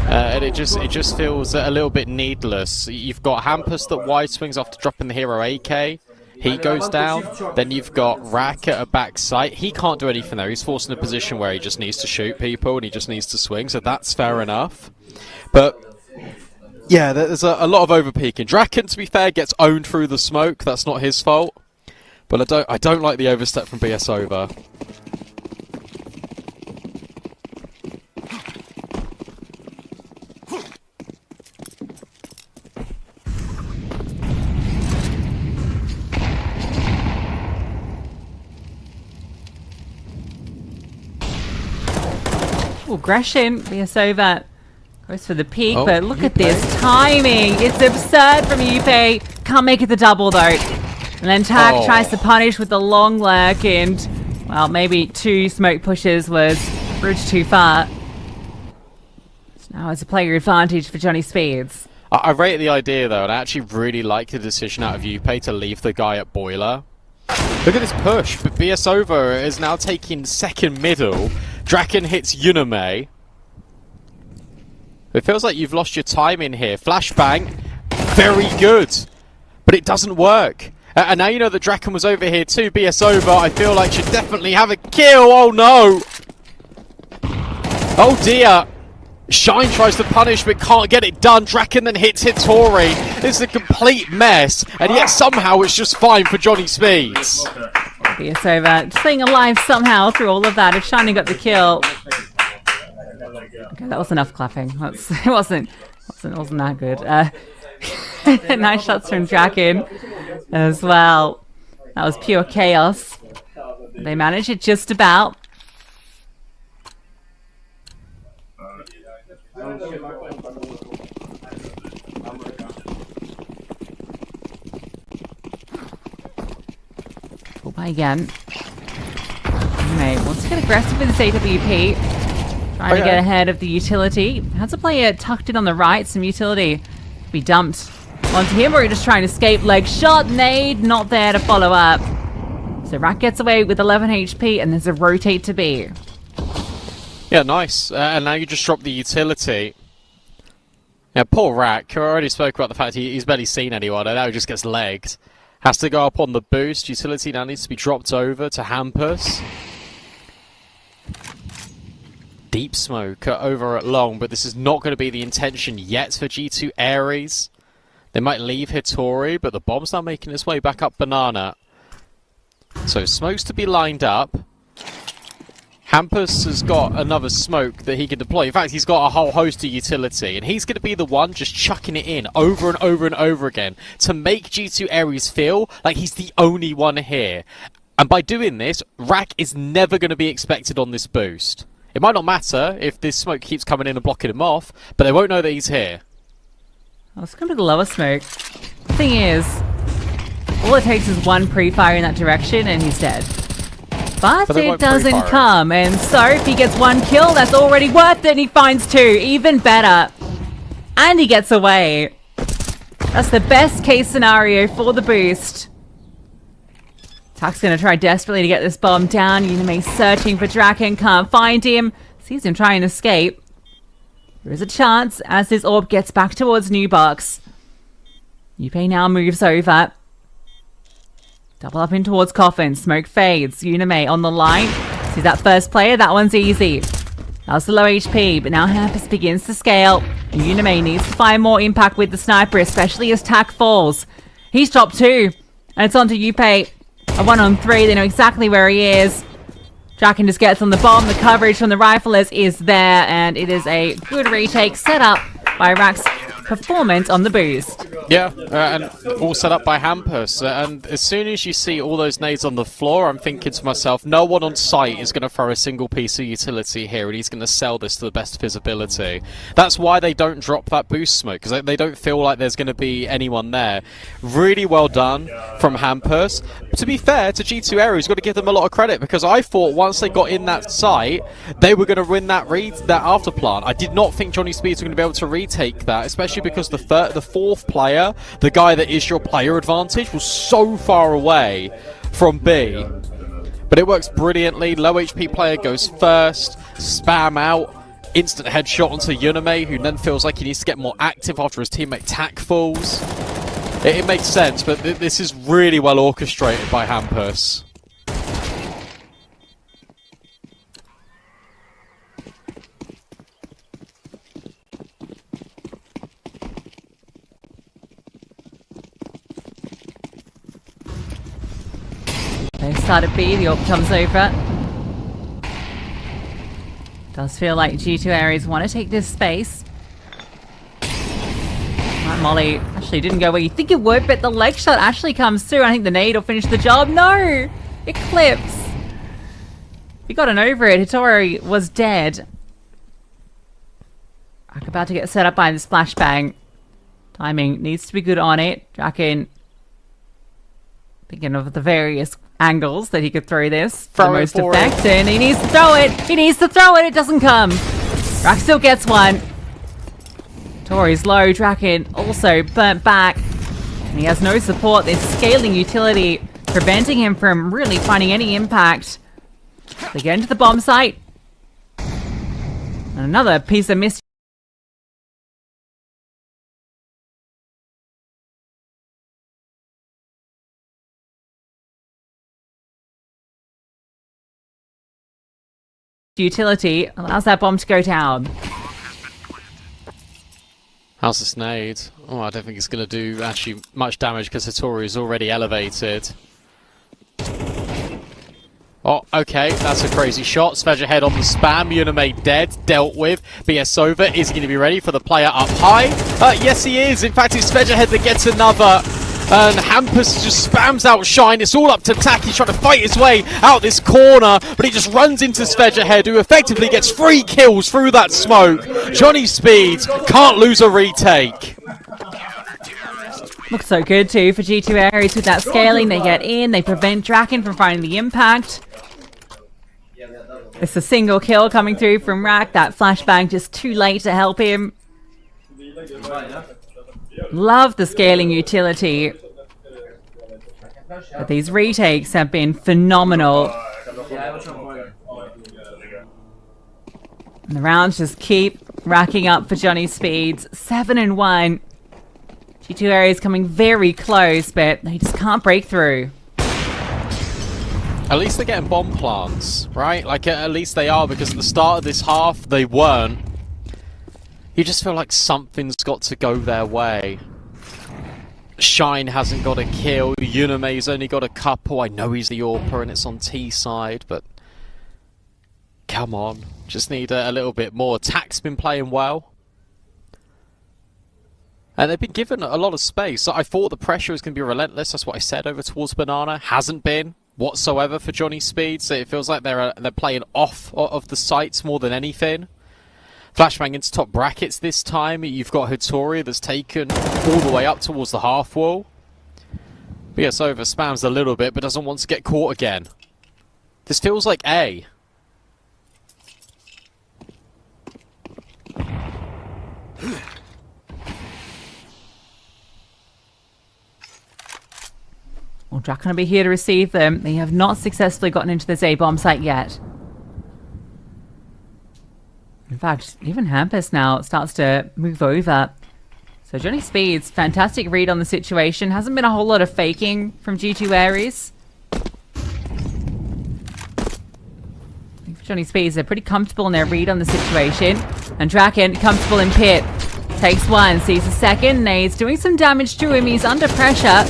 Speaker 1: And it just feels a little bit needless. You've got Hampus that wide swings after dropping the hero AK. He goes down. Then you've got Rack at a back site. He can't do anything there. He's forced in a position where he just needs to shoot people and he just needs to swing. So that's fair enough. But yeah, there's a lot of overpeaking. Draken, to be fair, gets owned through the smoke. That's not his fault. But I don't like the overstep from BS over.
Speaker 2: Oh, Gresham, BS over. Goes for the peak, but look at this timing. It's absurd from Yupe. Can't make it the double, though. And then Tag tries to punish with the long lurk, and, well, maybe 2 smoke pushes was a bridge too far. So now it's a player advantage for Johnny Speeds.
Speaker 1: I rate the idea, though, and I actually really like the decision out of Yupe to leave the guy at Boiler. Look at this push, but BS over is now taking second middle. Draken hits Yuname. It feels like you've lost your time in here. Flashbang, very good, but it doesn't work. And now you know that Draken was over here too. BS over, I feel like should definitely have a kill. Oh no! Oh dear! Shine tries to punish but can't get it done. Draken then hits Hitori. This is a complete mess, and yet somehow it's just fine for Johnny Speeds.
Speaker 2: BS over, staying alive somehow through all of that. If Shiny got the kill. Okay, that was enough clapping. It wasn't that good. Nice shots from Draken as well. That was pure chaos. They managed it just about. Pull by again. Anyway, wants to get aggressive with this AWP. Trying to get ahead of the utility. Has a player tucked in on the right. Some utility to be dumped onto him, or he just trying to escape. Leg shot, nade, not there to follow up. So Rack gets away with 11 HP, and there's a rotate to B.
Speaker 1: Yeah, nice. And now you just drop the utility. Yeah, poor Rack. I already spoke about the fact he's barely seen anyone, and now he just gets legged. Has to go up on the boost. Utility now needs to be dropped over to Hampus. Deep smoke over at long, but this is not going to be the intention yet for G2 Ares. They might leave Hitori, but the bomb's now making its way back up Banana. So smokes to be lined up. Hampus has got another smoke that he can deploy. In fact, he's got a whole host of utility, and he's going to be the one just chucking it in over and over and over again to make G2 Ares feel like he's the only one here. And by doing this, Rack is never going to be expected on this boost. It might not matter if this smoke keeps coming in and blocking him off, but they won't know that he's here.
Speaker 2: Oh, it's going to be the lower smoke. The thing is, all it takes is one pre-fire in that direction and he's dead. But it doesn't come, and so if he gets 1 kill, that's already worth it, and he finds 2. Even better. And he gets away. That's the best case scenario for the boost. Tak's going to try desperately to get this bomb down. Yuname searching for Draken, can't find him. Sees him try and escape. There is a chance as this orb gets back towards New Box. Yupe now moves over. Double up in towards Coffin. Smoke fades. Yuname on the line. See that first player? That one's easy. That was the low HP, but now Hampus begins to scale. And Yuname needs to find more impact with the sniper, especially as Tak falls. He's dropped 2. And it's on to Yupe. A 1-on-3, they know exactly where he is. Draken just gets on the bomb. The coverage from the riflers is there, and it is a good retake set up by Rack's performance on the boost.
Speaker 1: Yeah, and all set up by Hampus. And as soon as you see all those nades on the floor, I'm thinking to myself, no one on site is going to throw a single piece of utility here, and he's going to sell this to the best of his ability. That's why they don't drop that boost smoke, because they don't feel like there's going to be anyone there. Really well done from Hampus. To be fair to G2 Aero, he's got to give them a lot of credit, because I thought once they got in that site, they were going to win that after plant. I did not think Johnny Speeds were going to be able to retake that, especially especially because the fourth player, the guy that is your player advantage, was so far away from B. But it works brilliantly. Low HP player goes first, spam out, instant headshot onto Yuname, who then feels like he needs to get more active after his teammate tack falls. It makes sense, but this is really well orchestrated by Hampus.
Speaker 2: They start at B, the AWP comes over. Does feel like G2 Ares want to take this space. That molly actually didn't go where you think it would, but the leg shot actually comes through. I think the nade will finish the job. No! It clips. He got an over it. Hitori was dead. Rack about to get set up by this flashbang. Timing needs to be good on it. Draken thinking of the various angles that he could throw this for the most effect, and he needs to throw it. He needs to throw it. It doesn't come. Rack still gets one. Tori's low. Draken also burnt back, and he has no support. This scaling utility preventing him from really finding any impact. They get into the bomb site, and another piece of missed utility allows that bomb to go down.
Speaker 1: How's this nade? Oh, I don't think it's going to do actually much damage because Hitori is already elevated. Oh, okay, that's a crazy shot. Svedja head on the spam. Yuname dead, dealt with. BS over. Is he going to be ready for the player up high? Yes, he is. In fact, it's Svedja head that gets another. And Hampus just spams out Shine. It's all up to Tack. He's trying to fight his way out this corner, but he just runs into Svedja head, who effectively gets 3 kills through that smoke. Johnny Speeds can't lose a retake.
Speaker 2: Looks so good too for G2 Ares with that scaling. They get in, they prevent Draken from finding the impact. It's a single kill coming through from Rack. That flashbang just too late to help him. Love the scaling utility. But these retakes have been phenomenal. And the rounds just keep racking up for Johnny Speeds. 7-1. G2 Ares coming very close, but they just can't break through.
Speaker 1: At least they're getting bomb plants, right? Like, at least they are, because at the start of this half, they weren't. You just feel like something's got to go their way. Shine hasn't got a kill. Yuname's only got a couple. I know he's the AWPer and it's on T side, but come on. Just need a little bit more. Tack's been playing well. And they've been given a lot of space. So I thought the pressure was going to be relentless. That's what I said over towards Banana. Hasn't been whatsoever for Johnny Speed. So it feels like they're playing off of the sights more than anything. Flashbang into top brackets this time. You've got Hitori that's taken all the way up towards the half wall. BS over spams a little bit, but doesn't want to get caught again. This feels like A.
Speaker 2: Well, Draken will be here to receive them. They have not successfully gotten into this A bomb site yet. In fact, even Hampus now starts to move over. So Johnny Speeds, fantastic read on the situation. Hasn't been a whole lot of faking from G2 Ares. I think for Johnny Speeds, they're pretty comfortable in their read on the situation. And Draken, comfortable in pit. Takes one, sees the second. Nade's doing some damage to him. He's under pressure.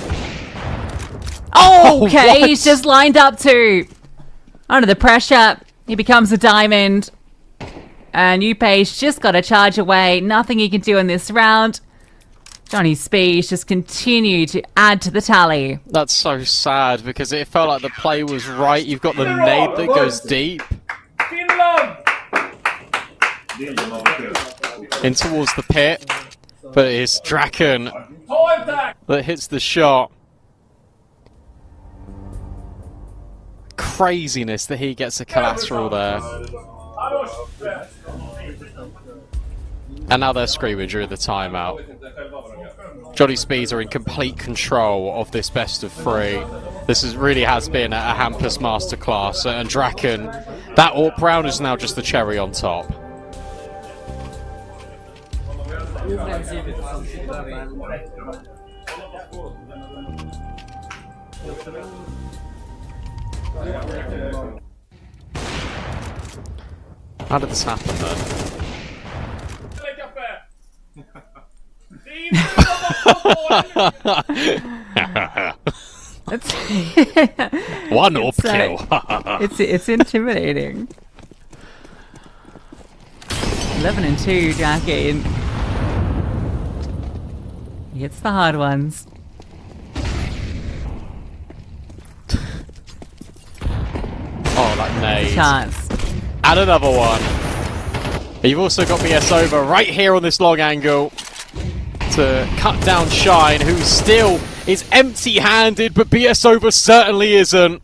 Speaker 2: Oh, okay,
Speaker 1: what?
Speaker 2: He's just lined up too. Under the pressure, he becomes a diamond. And Upei's just got to charge away. Nothing he can do in this round. Johnny Speeds just continue to add to the tally.
Speaker 1: That's so sad because it felt like the play was right. You've got the nade that goes deep. In towards the pit. But it's Draken that hits the shot. Craziness that he gets a collateral there. And now they're screaming during the timeout. Johnny Speeds are in complete control of this best of 3. This really has been a Hampus masterclass, and Draken, that AWP round is now just the cherry on top. How did this happen then? One AWP kill.
Speaker 2: It's intimidating. 11-2, Draken. He hits the hard ones.
Speaker 1: Oh, that nade.
Speaker 2: Chance.
Speaker 1: And another one. You've also got BS over right here on this long angle to cut down Shine, who still is empty-handed, but BS over certainly isn't.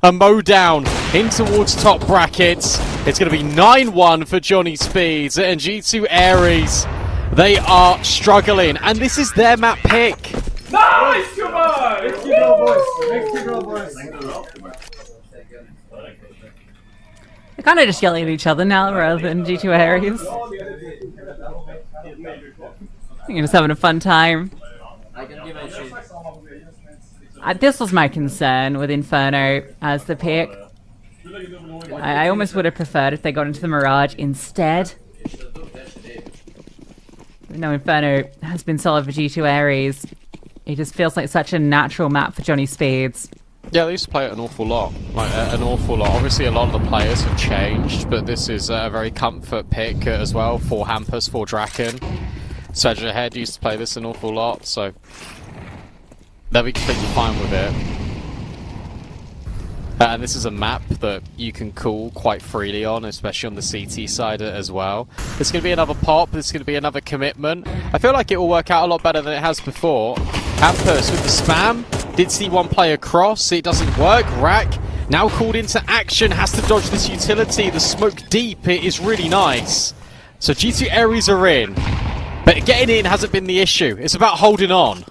Speaker 1: A mow down in towards top brackets. It's going to be 9-1 for Johnny Speeds, and G2 Ares, they are struggling, and this is their map pick.
Speaker 3: Nice, come on!
Speaker 7: Let's keep going, boys. Let's keep going, boys.
Speaker 2: They're kind of just yelling at each other now rather than G2 Ares. I think you're just having a fun time.
Speaker 4: I can give a shit.
Speaker 2: This was my concern with Inferno as the pick. I almost would have preferred if they got into the Mirage instead. No, Inferno has been solid for G2 Ares. It just feels like such a natural map for Johnny Speeds.
Speaker 1: Yeah, they used to play it an awful lot. An awful lot. Obviously, a lot of the players have changed, but this is a very comfort pick as well for Hampus, for Draken. Sedge Ahead used to play this an awful lot, so they'll be completely fine with it. And this is a map that you can call quite freely on, especially on the CT side as well. There's going to be another pop, there's going to be another commitment. I feel like it will work out a lot better than it has before. Hampus with the spam, did see one player cross, it doesn't work. Rack now called into action, has to dodge this utility. The smoke deep, it is really nice. So G2 Ares are in, but getting in hasn't been the issue. It's about holding on.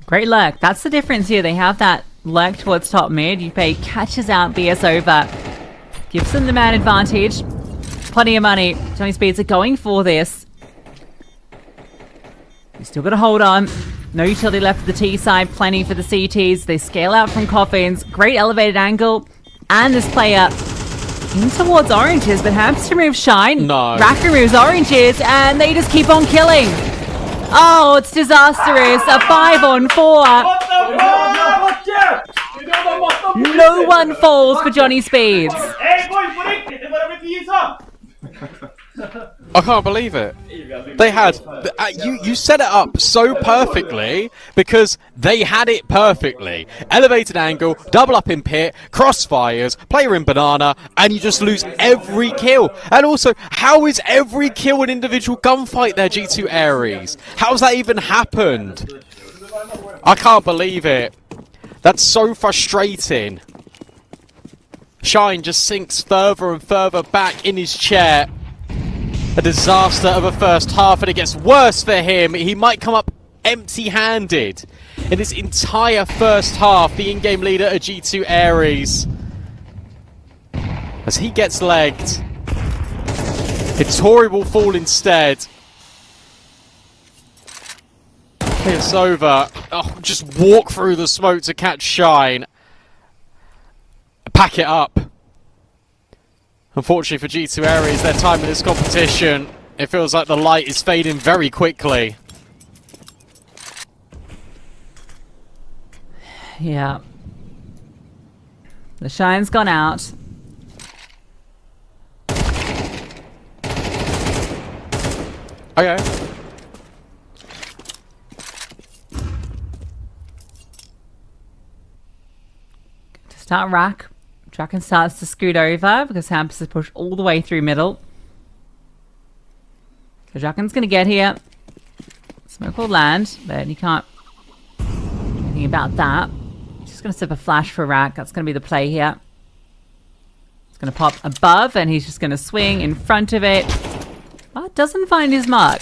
Speaker 2: Great lurk. That's the difference here. They have that lurk towards top mid. Yupei catches out BS over. Gives them the man advantage. Plenty of money. Johnny Speeds are going for this. You still got to hold on. No utility left for the T side. Plenty for the CTs. They scale out from coffins. Great elevated angle. And this player in towards oranges, but has to remove Shine.
Speaker 1: No.
Speaker 2: Rack removes oranges, and they just keep on killing. Oh, it's disastrous. A 5-on-4. No one falls for Johnny Speeds.
Speaker 3: Hey, boys, whatever it is up.
Speaker 1: I can't believe it. They had you set it up so perfectly because they had it perfectly. Elevated angle, double up in pit, crossfires, player in banana, and you just lose every kill. And also, how is every kill an individual gunfight there, G2 Ares? How's that even happened? I can't believe it. That's so frustrating. Shine just sinks further and further back in his chair. A disaster of a first half, and it gets worse for him. He might come up empty-handed in this entire first half. The in-game leader of G2 Ares, as he gets legged. Hitori will fall instead. It's over. Oh, just walk through the smoke to catch Shine. Pack it up. Unfortunately for G2 Ares, their time in this competition, it feels like the light is fading very quickly.
Speaker 2: Yeah. The Shine's gone out.
Speaker 1: Okay.
Speaker 2: To start Rack. Draken starts to scoot over because Hampus is pushed all the way through middle. So Draken's going to get here. Smoke will land, but he can't do anything about that. He's just going to sip a flash for Rack. That's going to be the play here. It's going to pop above, and he's just going to swing in front of it. but doesn't find his mark.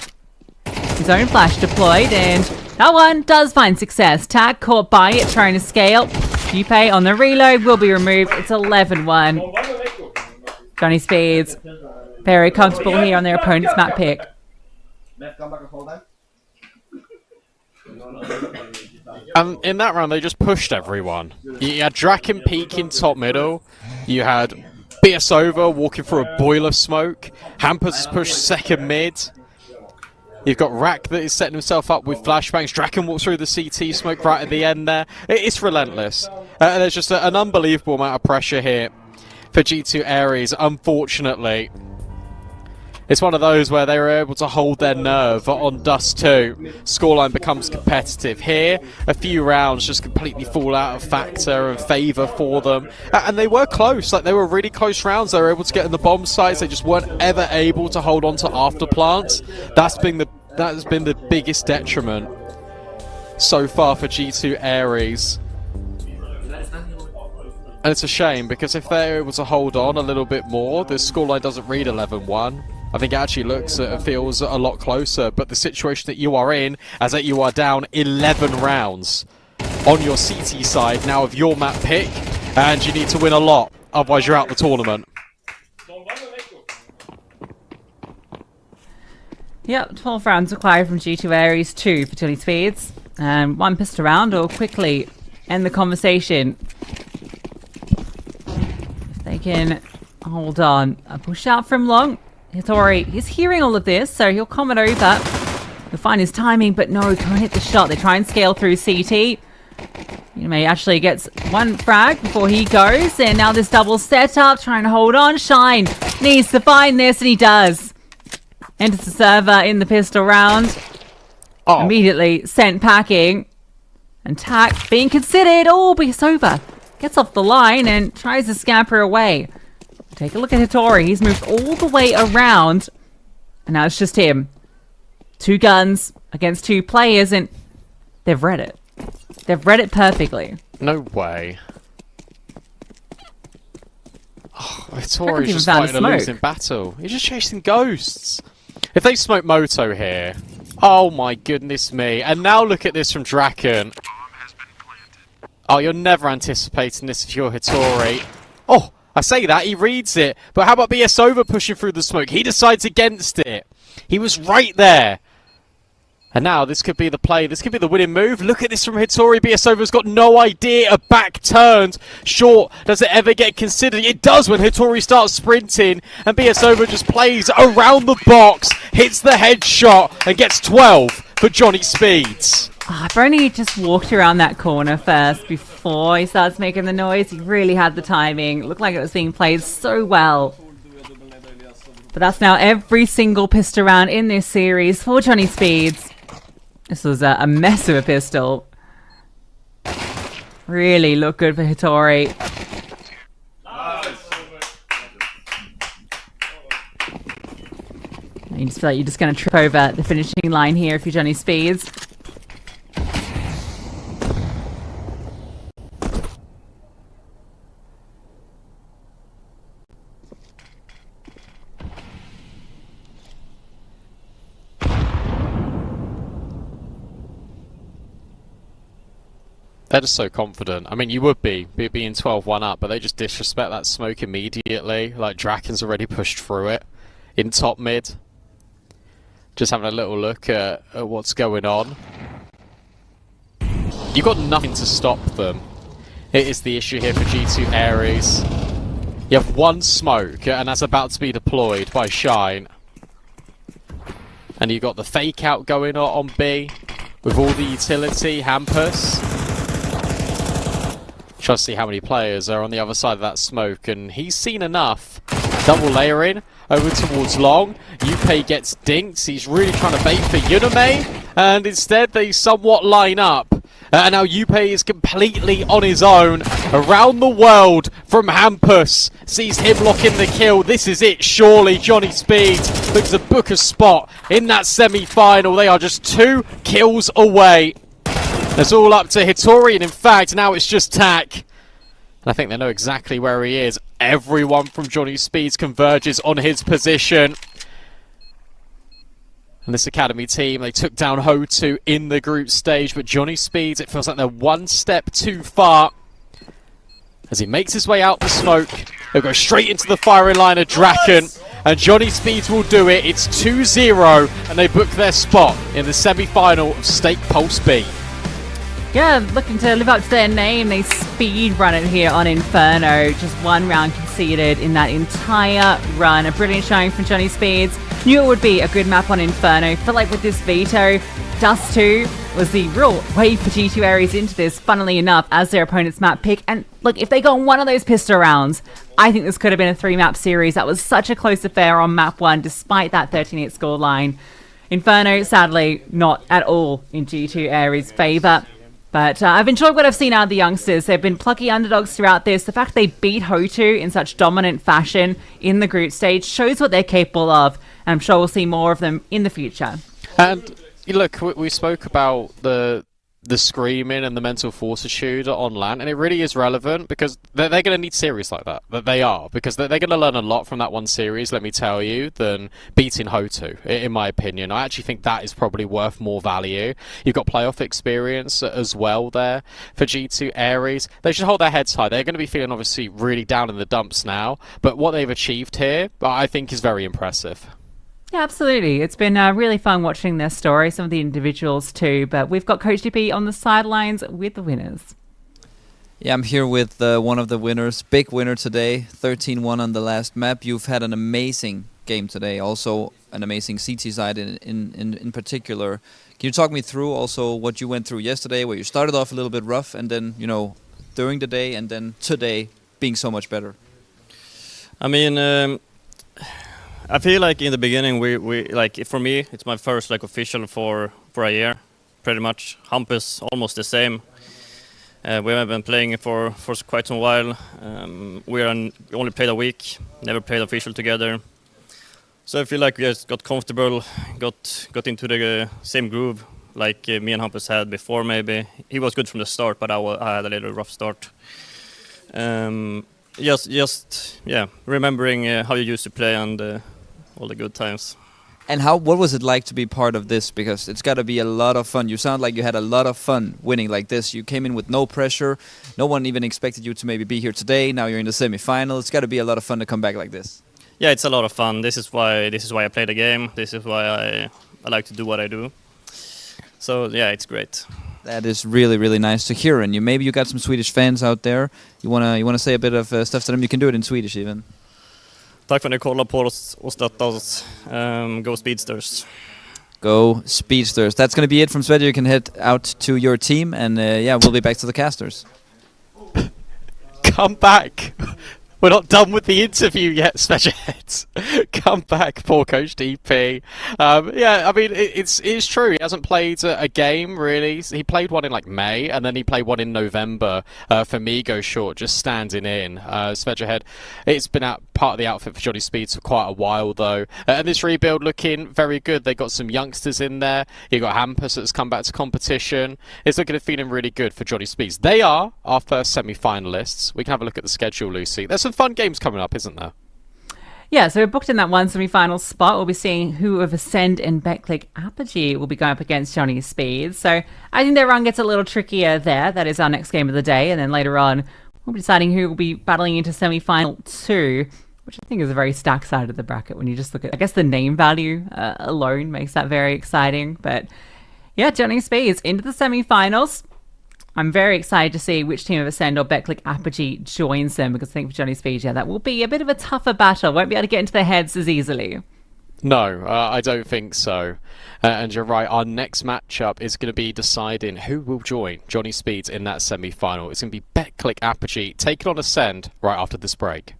Speaker 2: His own flash deployed, and that one does find success. Tack caught by it, trying to scale. Yupe on the reload will be removed. It's 11-1. Johnny Speeds, very comfortable here on their opponent's map pick.
Speaker 1: In that round, they just pushed everyone. You had Draken peeking top middle. You had BSOVA walking through a boiler smoke. Hampers has pushed second mid. You've got Rack that is setting himself up with flashbangs. Draken walks through the CT smoke right at the end there. It's relentless. There's just an unbelievable amount of pressure here for G2 Ares, unfortunately. It's one of those where they were able to hold their nerve on Dust 2. Scoreline becomes competitive. Here, a few rounds just completely fall out of factor and favour for them. And they were close. Like, they were really close rounds. They were able to get in the bomb sites. They just weren't ever able to hold on to afterplants. That has been the biggest detriment so far for G2 Ares. And it's a shame, because if they're able to hold on a little bit more, the scoreline doesn't read 11-1. I think it actually looks and feels a lot closer, but the situation that you are in, as that you are down 11 rounds on your CT side now of your map pick, and you need to win a lot, otherwise you're out the tournament.
Speaker 2: Yep, 12 rounds required from G2 Ares, 2 for Johnny Speeds. And one pissed around will quickly end the conversation. If they can hold on. A push out from long. Hitori, he's hearing all of this, so he'll comment over. He'll find his timing, but no, can't hit the shot. They try and scale through CT. May actually gets one frag before he goes, and now this double setup, trying to hold on. Shine needs to find this, and he does. Enters the server in the pistol round.
Speaker 1: Oh.
Speaker 2: Immediately sent packing. And Tack being considered. Oh, but it's over. Gets off the line and tries to scamper away. Take a look at Hitori. He's moved all the way around. And now it's just him. 2 guns against 2 players, and they've read it. They've read it perfectly.
Speaker 1: No way. Oh, Hitori's just fighting a losing battle. He's just chasing ghosts. If they smoke Moto here, oh my goodness me. And now look at this from Draken. Oh, you're never anticipating this if you're Hitori. Oh, I say that, he reads it. But how about BSOVA pushing through the smoke? He decides against it. He was right there. And now this could be the play. This could be the winning move. Look at this from Hitori. BSOVA's got no idea. A back turned. Short. Does it ever get considered? It does when Hitori starts sprinting. And BSOVA just plays around the box. Hits the headshot. And gets 12 for Johnny Speeds.
Speaker 2: Oh, if only he just walked around that corner first before he starts making the noise. He really had the timing. It looked like it was being played so well. But that's now every single pistol round in this series for Johnny Speeds. This was a mess of a pistol. Really looked good for Hitori. You just feel like you're just going to trip over the finishing line here if you're Johnny Speeds.
Speaker 1: They're just so confident. I mean, you would be being 12-1 up, but they just disrespect that smoke immediately. Like, Draken's already pushed through it in top mid. Just having a little look at what's going on. You've got nothing to stop them. It is the issue here for G2 Ares. You have one smoke, and that's about to be deployed by Shine. And you've got the fake out going on B with all the utility, Hampus. Try to see how many players are on the other side of that smoke, and he's seen enough. Double layering over towards long. Yupe gets dinked. He's really trying to bait for Yuname, and instead they somewhat line up. And now Yupe is completely on his own around the world from Hampus. Sees him lock in the kill. This is it, surely. Johnny Speeds looks to book a spot in that semi-final. They are just 2 kills away. It's all up to Hitori, and in fact, now it's just Tack. And I think they know exactly where he is. Everyone from Johnny Speeds converges on his position. And this Academy team, they took down Ho2 in the group stage, but Johnny Speeds, it feels like they're one step too far. As he makes his way out the smoke, he'll go straight into the firing line of Draken, and Johnny Speeds will do it. It's 2-0, and they book their spot in the semi-final of State Pulse B.
Speaker 2: Yeah, looking to live up to their name. They speed run it here on Inferno. Just one round conceded in that entire run. A brilliant showing from Johnny Speeds. Knew it would be a good map on Inferno. Felt like with this veto, Dust 2 was the real way for G2 Aries into this, funnily enough, as their opponent's map pick. And look, if they got one of those pistol rounds, I think this could have been a 3-map series. That was such a close affair on map 1, despite that 13-8 scoreline. Inferno, sadly, not at all in G2 Aries' favour. But I've enjoyed what I've seen out of the youngsters. They've been plucky underdogs throughout this. The fact they beat Ho2 in such dominant fashion in the group stage shows what they're capable of. And I'm sure we'll see more of them in the future.
Speaker 1: And look, we spoke about the screaming and the mental fortitude on LAN, and it really is relevant because they're going to need series like that. They are, because they're going to learn a lot from that one series, let me tell you, than beating Ho2, in my opinion. I actually think that is probably worth more value. You've got playoff experience as well there for G2 Aries. They should hold their heads high. They're going to be feeling obviously really down in the dumps now, but what they've achieved here, I think, is very impressive.
Speaker 2: Yeah, absolutely. It's been really fun watching their story, some of the individuals too, but we've got Coach DP on the sidelines with the winners.
Speaker 5: Yeah, I'm here with one of the winners, big winner today, 13-1 on the last map. You've had an amazing game today, also an amazing CT side in particular. Can you talk me through also what you went through yesterday, where you started off a little bit rough and then, you know, during the day and then today being so much better?
Speaker 6: I mean, I feel like in the beginning we like, for me it's my first like official for a year, pretty much. Hump is almost the same. We have been playing for quite some while. We only played a week, never played official together. So I feel like we just got comfortable, got into the same groove like me and Hampus had before. Maybe he was good from the start, but I had a little rough start. Just remembering how you used to play and all the good times.
Speaker 5: And what was it like to be part of this? Because it's got to be a lot of fun. You sound like you had a lot of fun winning like this. You came in with no pressure. No one even expected you to maybe be here today. Now you're in the semi-final. It's got to be a lot of fun to come back like this.
Speaker 6: Yeah, it's a lot of fun. This is why I play the game. This is why I like to do what I do. So yeah, it's great.
Speaker 5: That is really, really nice to hear. And maybe you got some Swedish fans out there. You wanna say a bit of stuff to them. You can do it in Swedish even.
Speaker 6: Tack för att ni kollar på oss och stöttar oss. Go Speedsters.
Speaker 5: Go Speedsters. That's going to be it from Svedja. You can head out to your team, and we'll be back to the casters.
Speaker 1: Come back! We're not done with the interview yet, Special Heads. Come back, poor Coach DP. Yeah, I mean, it's true. He hasn't played a game, really. He played one in, like, May, and then he played one in November for Migo Short, just standing in. Special Head, it's been part of the outfit for Johnny Speeds for quite a while, though. And this rebuild looking very good. They got some youngsters in there. You got Hampus that's come back to competition. It's looking and feeling really good for Johnny Speeds. They are our first semi-finalists. We can have a look at the schedule, Lucy. There's some fun games coming up, isn't there?
Speaker 2: Yeah, so we're booked in that one semi-final spot. We'll be seeing who of Ascend and Betclic Apogee will be going up against Johnny Speeds. So I think their run gets a little trickier there. That is our next game of the day. And then later on, we'll be deciding who will be battling into semi-final 2, which I think is a very stacked side of the bracket when you just look at, I guess the name value alone makes that very exciting. But yeah, Johnny Speeds into the semi-finals. I'm very excited to see which team of Ascend or Betclic Apogee joins them, because I think for Johnny Speeds, that will be a bit of a tougher battle. Won't be able to get into their heads as easily.
Speaker 1: No, I don't think so. And you're right, our next matchup is going to be deciding who will join Johnny Speeds in that semi-final. It's going to be Betclic Apogee taking on Ascend right after this break.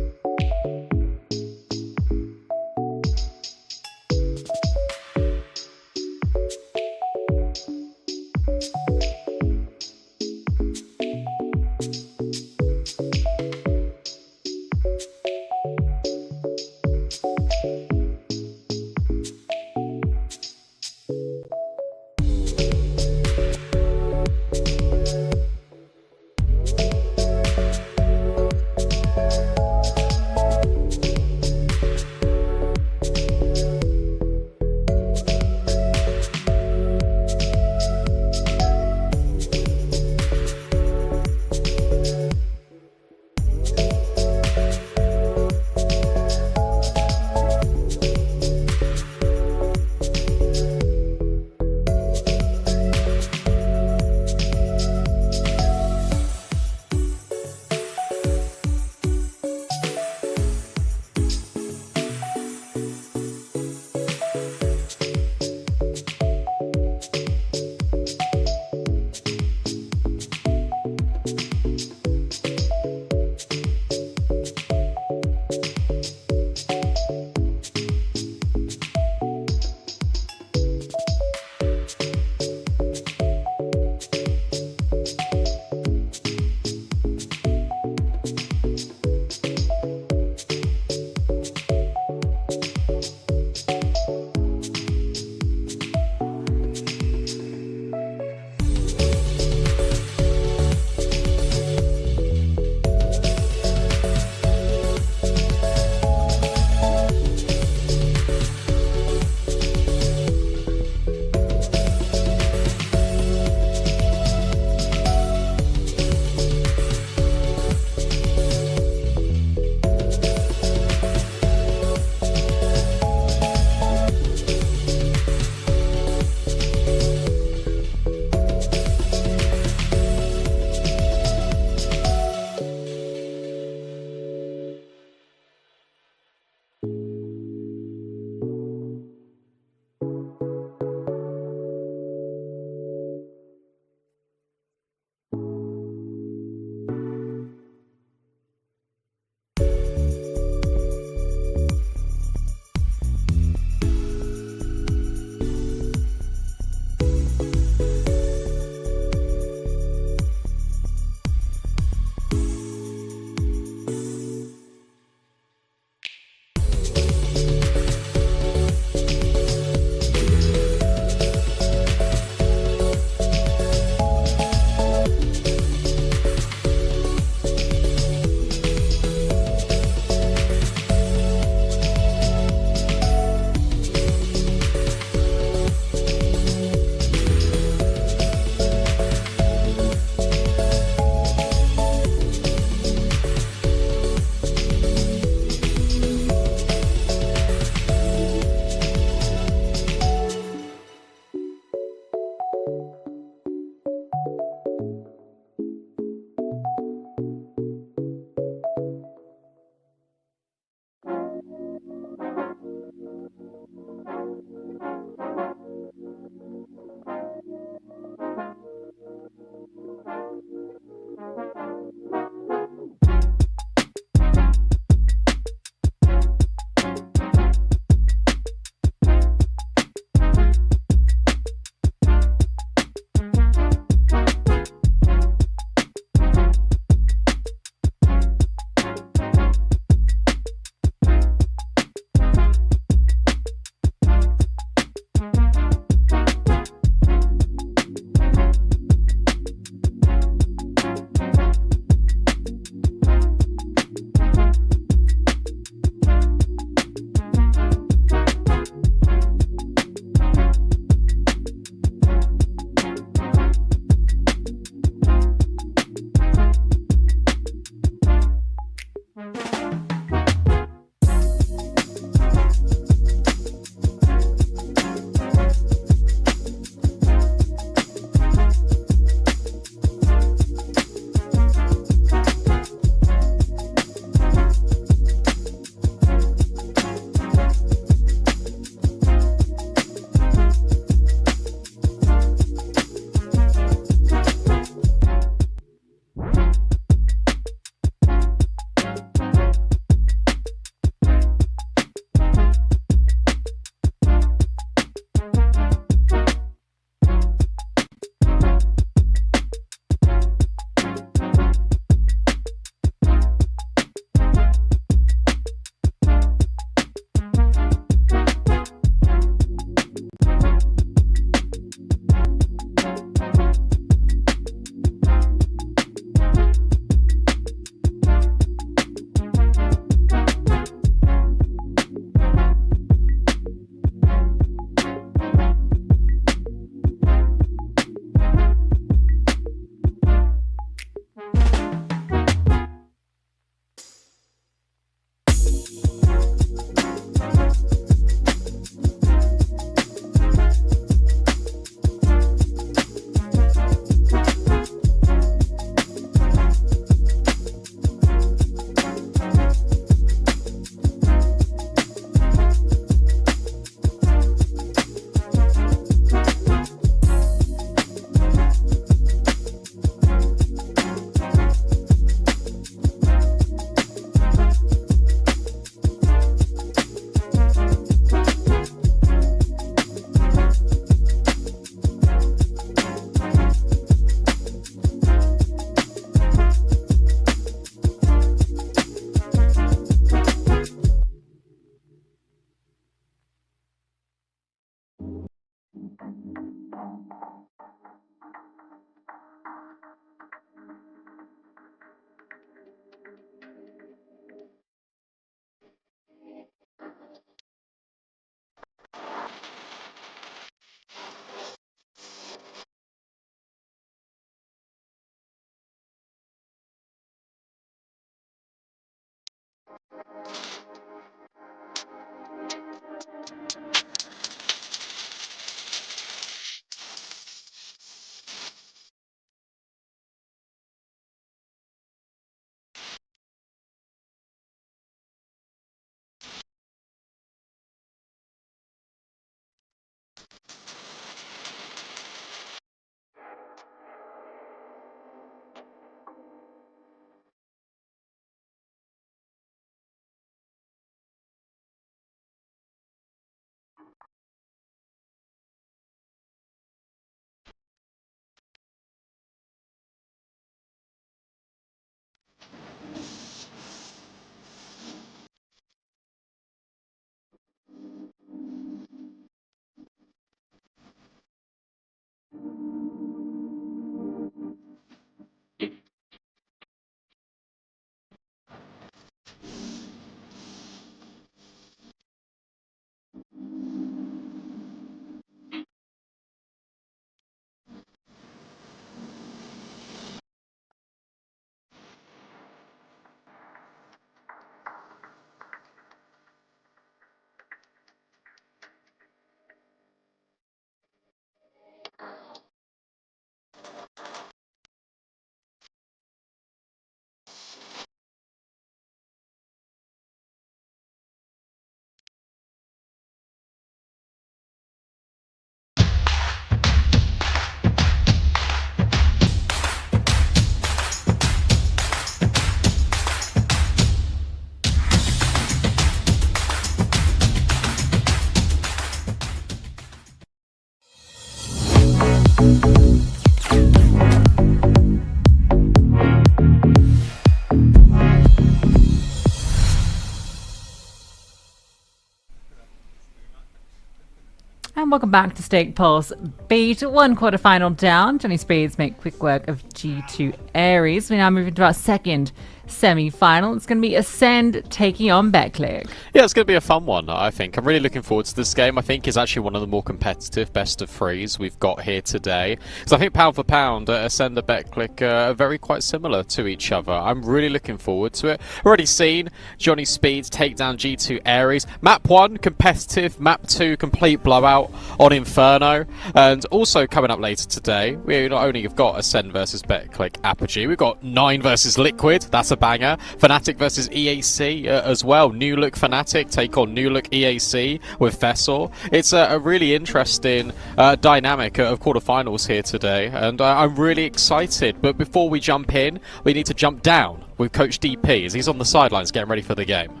Speaker 2: And welcome back to Stake Pulse Beat. One quarterfinal down. Johnny Speeds make quick work of G2 Aries. We now move into our second semi-final. It's going to be Ascend taking on Betclic.
Speaker 1: Yeah, it's going to be a fun one, I think. I'm really looking forward to this game. I think it's actually one of the more competitive best of threes we've got here today. So I think pound for pound, Ascend and Betclic are very quite similar to each other. I'm really looking forward to it. Already seen Johnny Speeds take down G2 Aries. Map 1, competitive. Map 2, complete blowout on Inferno. And also coming up later today, we not only have got Ascend versus Betclic Apogee, we've got 9 versus Liquid. That's a banger. FNATIC versus EAC as well. New look FNATIC take on new look EAC with Fessor. It's a really interesting dynamic of quarterfinals here today, and I'm really excited. But before we jump in, we need to jump down with Coach DP as he's on the sidelines getting ready for the game.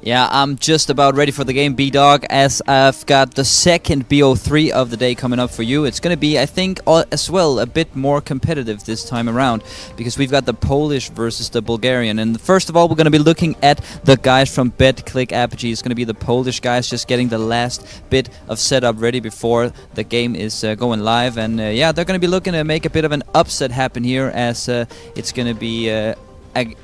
Speaker 5: Yeah, I'm just about ready for the game, B-Dog, as I've got the second BO3 of the day coming up for you. It's going to be, I think, as well, a bit more competitive this time around, because we've got the Polish versus the Bulgarian. And first of all, we're going to be looking at the guys from Betclic Apogee. It's going to be the Polish guys just getting the last bit of setup ready before the game is going live. And yeah, they're going to be looking to make a bit of an upset happen here, as it's going to be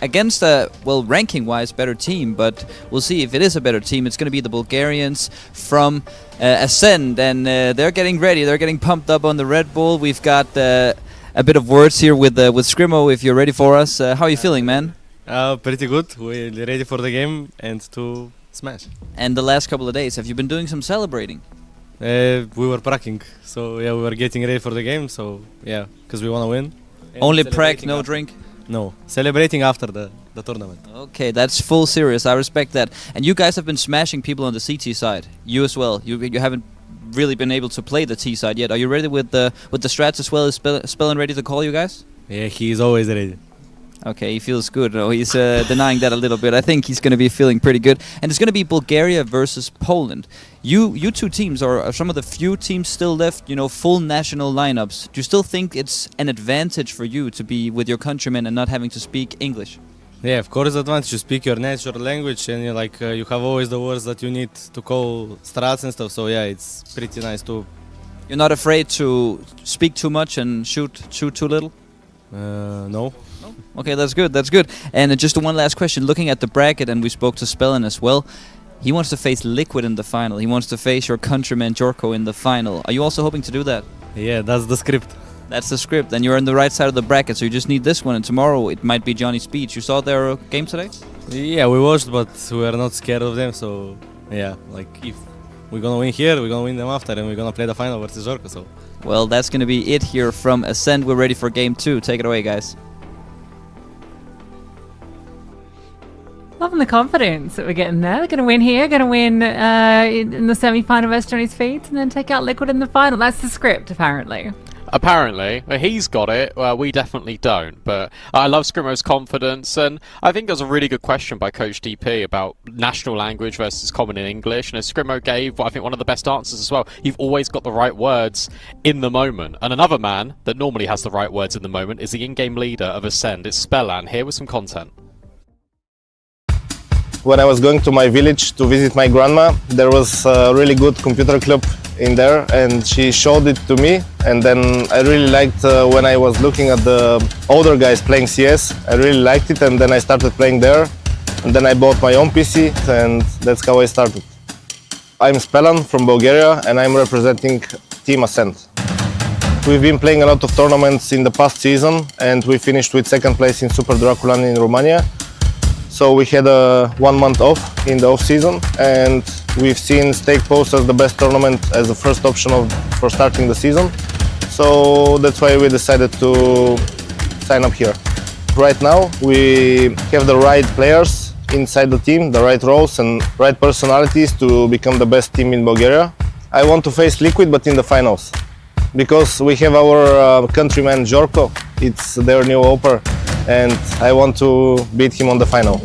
Speaker 5: against a, well, ranking-wise better team, but we'll see if it is a better team. It's going to be the Bulgarians from Ascend, and they're getting ready. They're getting pumped up on the Red Bull. We've got a bit of words here with Scrimo, if you're ready for us. How are you feeling, man?
Speaker 8: Pretty good. We're ready for the game and to smash.
Speaker 5: And the last couple of days, have you been doing some celebrating?
Speaker 8: We were practicing, so yeah, we were getting ready for the game, so yeah, because we want to win. And
Speaker 5: Only prac,
Speaker 8: celebrating
Speaker 5: no
Speaker 8: after.
Speaker 5: drink?
Speaker 8: No, celebrating after the tournament.
Speaker 5: Okay, that's full serious. I respect that. And you guys have been smashing people on the CT side. You as well. You haven't really been able to play the T side yet. Are you ready with the strats as well? Is Spellin ready to call you guys?
Speaker 8: Yeah, he is always ready.
Speaker 5: Okay, he feels good. No, he's denying that a little bit. I think he's going to be feeling pretty good. And it's going to be Bulgaria versus Poland. You two teams are some of the few teams still left, you know, full national lineups. Do you still think it's an advantage for you to be with your countrymen and not having to speak English?
Speaker 8: Yeah, of course, advantage. You speak your natural language, and you have always the words that you need to call strats and stuff. So yeah, it's pretty nice too.
Speaker 5: You're not afraid to speak too much and shoot too little?
Speaker 8: No.
Speaker 5: Okay, that's good. That's good. And just one last question. Looking at the bracket, and we spoke to Spellin as well. He wants to face Liquid in the final. He wants to face your countryman Jorko in the final. Are you also hoping to do that?
Speaker 8: Yeah, that's the script.
Speaker 5: That's the script. And you're on the right side of the bracket, so you just need this one. And tomorrow it might be Johnny Speech. You saw their game today?
Speaker 8: Yeah, we watched, but we are not scared of them. So yeah, like if we're gonna win here, we're gonna win them after, and we're gonna play the final versus Jorko. So.
Speaker 5: Well, that's gonna be it here from Ascend. We're ready for game 2. Take it away, guys.
Speaker 2: Loving the confidence that we're getting there. They're going to win here, going to win in the semi-final versus Johnny's Feet, and then take out Liquid in the final. That's the script, apparently.
Speaker 1: Apparently. He's got it. We definitely don't. But I love Scrimo's confidence, and I think there's a really good question by Coach DP about national language versus common in English. And as Scrimo gave, I think, one of the best answers as well. You've always got the right words in the moment. And another man that normally has the right words in the moment is the in-game leader of Ascend. It's Spellan, here with some content.
Speaker 9: When I was going to my village to visit my grandma, there was a really good computer club in there, and she showed it to me. And then I really liked when I was looking at the older guys playing CS. I really liked it, and then I started playing there. And then I bought my own PC, and that's how I started. I'm Spellan from Bulgaria, and I'm representing Team Ascent. We've been playing a lot of tournaments in the past season, and we finished with second place in Super Draculan in Romania. So we had a 1 month off in the off season, and we've seen Stake Pulse as the best tournament as the first option for starting the season. So that's why we decided to sign up here. Right now we have the right players inside the team, the right roles and right personalities to become the best team in Bulgaria. I want to face Liquid, but in the finals, because we have our countryman Jorko. It's their new oper, and I want to beat him on the final.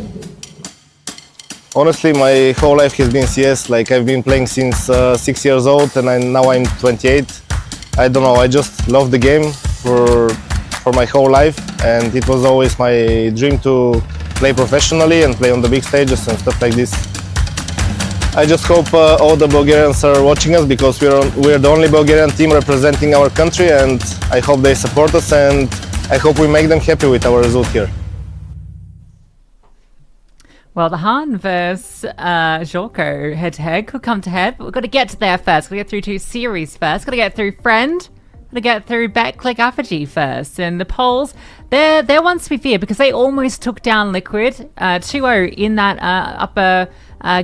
Speaker 9: Honestly, my whole life has been CS. Like, I've been playing since 6 years old, and now I'm 28. I don't know, I just love the game for my whole life, and it was always my dream to play professionally and play on the big stages and stuff like this. I just hope all the Bulgarians are watching us because we're the only Bulgarian team representing our country, and I hope they support us, and I hope we make them happy with our result here.
Speaker 2: Well, the Han versus Jorko head-to-head could come to head, but we've got to get to there first. We've got to get through 2 series first. Got to get through Friend. Got to get through BetClick Apogee first. And the Poles, they're ones to be feared because they almost took down Liquid 2-0 in that upper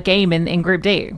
Speaker 2: game in Group D.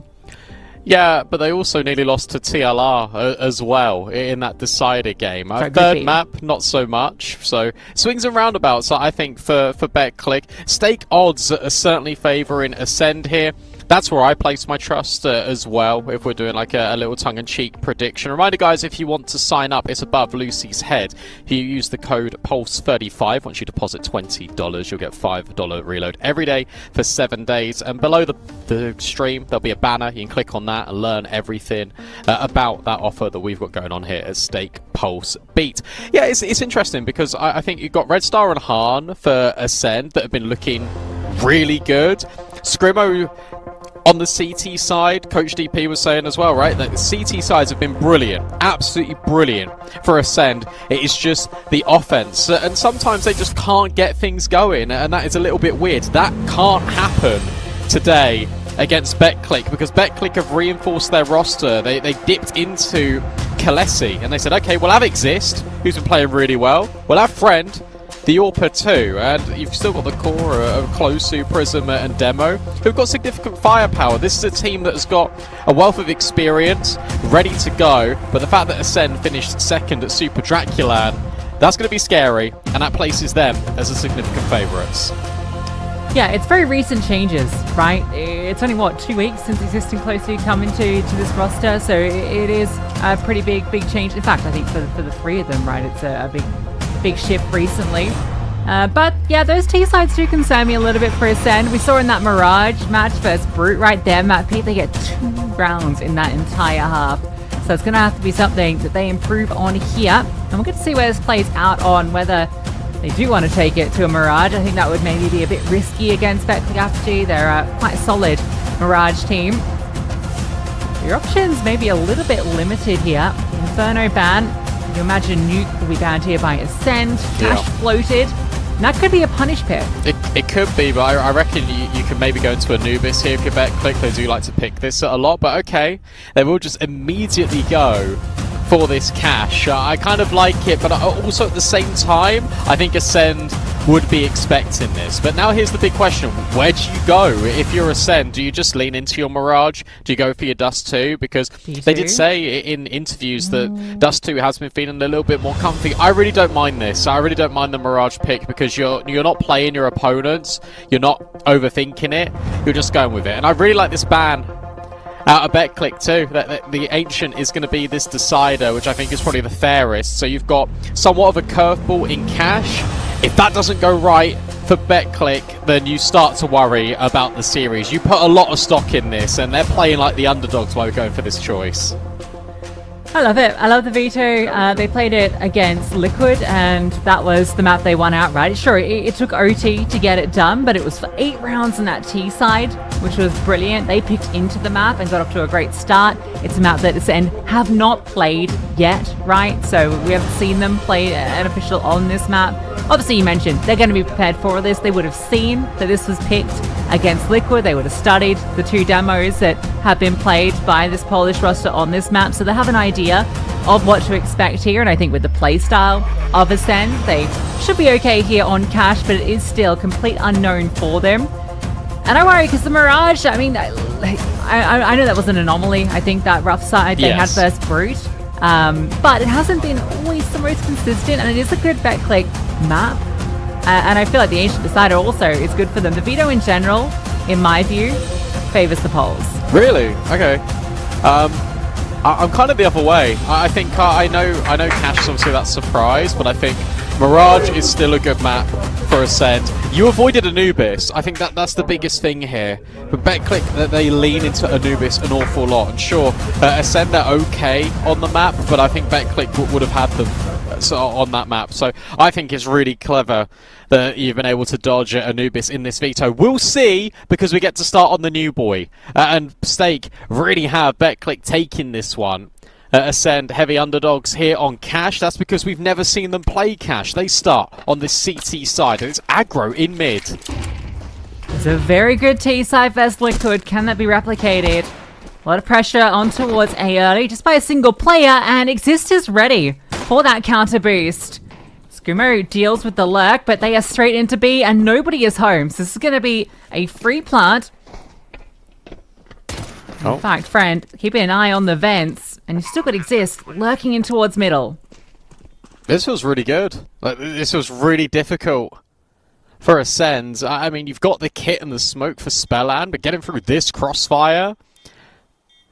Speaker 1: Yeah, but they also nearly lost to TLR as well in that decider game.
Speaker 2: Sorry,
Speaker 1: Third map, not so much. So swings and roundabouts, I think, for BetClick. Stake odds are certainly favouring Ascend here. That's where I place my trust as well, if we're doing like a little tongue-in-cheek prediction. Reminder, guys, if you want to sign up, it's above Lucy's head. If you use the code PULSE35, once you deposit $20, you'll get $5 reload every day for 7 days. And below the stream, there'll be a banner. You can click on that and learn everything about that offer that we've got going on here at Stake Pulse Beat. Yeah, it's interesting because I think you've got Red Star and Han for Ascend that have been looking really good. Scrimo on the CT side, Coach DP was saying as well, right? That the CT sides have been brilliant, absolutely brilliant for Ascend. It is just the offense, and sometimes they just can't get things going, and that is a little bit weird. That can't happen today against BetClick because BetClick have reinforced their roster. They dipped into Kalesi, and they said, okay, we'll have Exist, who's been playing really well. We'll have Friend, the Orpa too, and you've still got the core of Closu, Prism and Demo, who've got significant firepower. This is a team that has got a wealth of experience, ready to go, but the fact that Ascend finished second at Super Draculan, that's going to be scary, and that places them as a significant favourites.
Speaker 2: Yeah, it's very recent changes, right? It's only, 2 weeks since existing Closu come into this roster, so it is a pretty big change. In fact, I think for the 3 of them, right, it's a big shift recently. But yeah, those T-sides do concern me a little bit for Ascend. We saw in that Mirage match versus Brute right there, Matt Pete, they get 2 rounds in that entire half. So it's going to have to be something that they improve on here. And we'll get to see where this plays out on whether they do want to take it to a Mirage. I think that would maybe be a bit risky against BetClick Apogee. They're quite a solid Mirage team. Your options may be a little bit limited here. Inferno ban. You imagine Nuke will be banned here by Ascend. Cash floated. And that could be a punish pick.
Speaker 1: It could be, but I reckon you can maybe go into Anubis here if you BetClick. They do like to pick this a lot, but okay. They will just immediately go for this cash. I kind of like it, but also at the same time, I think Ascend would be expecting this. But now here's the big question. Where do you go? If you're Ascend, do you just lean into your Mirage? Do you go for your Dust 2? Because they did say in interviews that Dust 2 has been feeling a little bit more comfy. I really don't mind this. I really don't mind the Mirage pick because you're not playing your opponents. You're not overthinking it. You're just going with it. And I really like this ban out of BetClick too. That the Ancient is going to be this decider, which I think is probably the fairest. So you've got somewhat of a curveball in cash. If that doesn't go right for BetClick, then you start to worry about the series. You put a lot of stock in this, and they're playing like the underdogs while we're going for this choice.
Speaker 2: I love it. I love the veto. They played it against Liquid, and that was the map they won outright. Sure, it took OT to get it done, but it was for 8 rounds on that T side, which was brilliant. They picked into the map and got off to a great start. It's a map that Ascend have not played yet, right? So we haven't seen them play an official on this map. Obviously, you mentioned they're going to be prepared for this. They would have seen that this was picked against Liquid. They would have studied the 2 demos that have been played by this Polish roster on this map. So they have an idea of what to expect here. And I think with the playstyle of Ascend, they should be okay here on cash, but it is still complete unknown for them. And I worry because the Mirage, I mean, I know that was an anomaly. I think that rough side they had first Brute. But it hasn't been always the most consistent, and it is a good BetClick map. And I feel like the Ancient Decider also is good for them. The veto in general, in my view, favors the Poles.
Speaker 1: Really? Okay. I'm kind of the other way. I think I know Cash is obviously that surprise, but I think Mirage is still a good map for Ascend. You avoided Anubis. I think that's the biggest thing here. But BetClick, they lean into Anubis an awful lot. And sure, Ascend are okay on the map, but I think BetClick would have had them on that map. So I think it's really clever that you've been able to dodge Anubis in this veto. We'll see, because we get to start on the new boy. And Stake really have BetClick taking this one. Ascend heavy underdogs here on Cash. That's because we've never seen them play Cash. They start on the CT side, and it's aggro in mid.
Speaker 2: It's a very good T side versus Liquid. Can that be replicated? A lot of pressure on towards A early, just by a single player, and Exist is ready for that counter boost. Skumo deals with the lurk, but they are straight into B, and nobody is home. So this is going to be a free plant.
Speaker 1: Oh.
Speaker 2: In fact, friend, keeping an eye on the vents, and you still got Exist lurking in towards middle.
Speaker 1: This feels really good. Like, this was really difficult for Ascend. I mean, you've got the kit and the smoke for Spellan, but getting through this crossfire,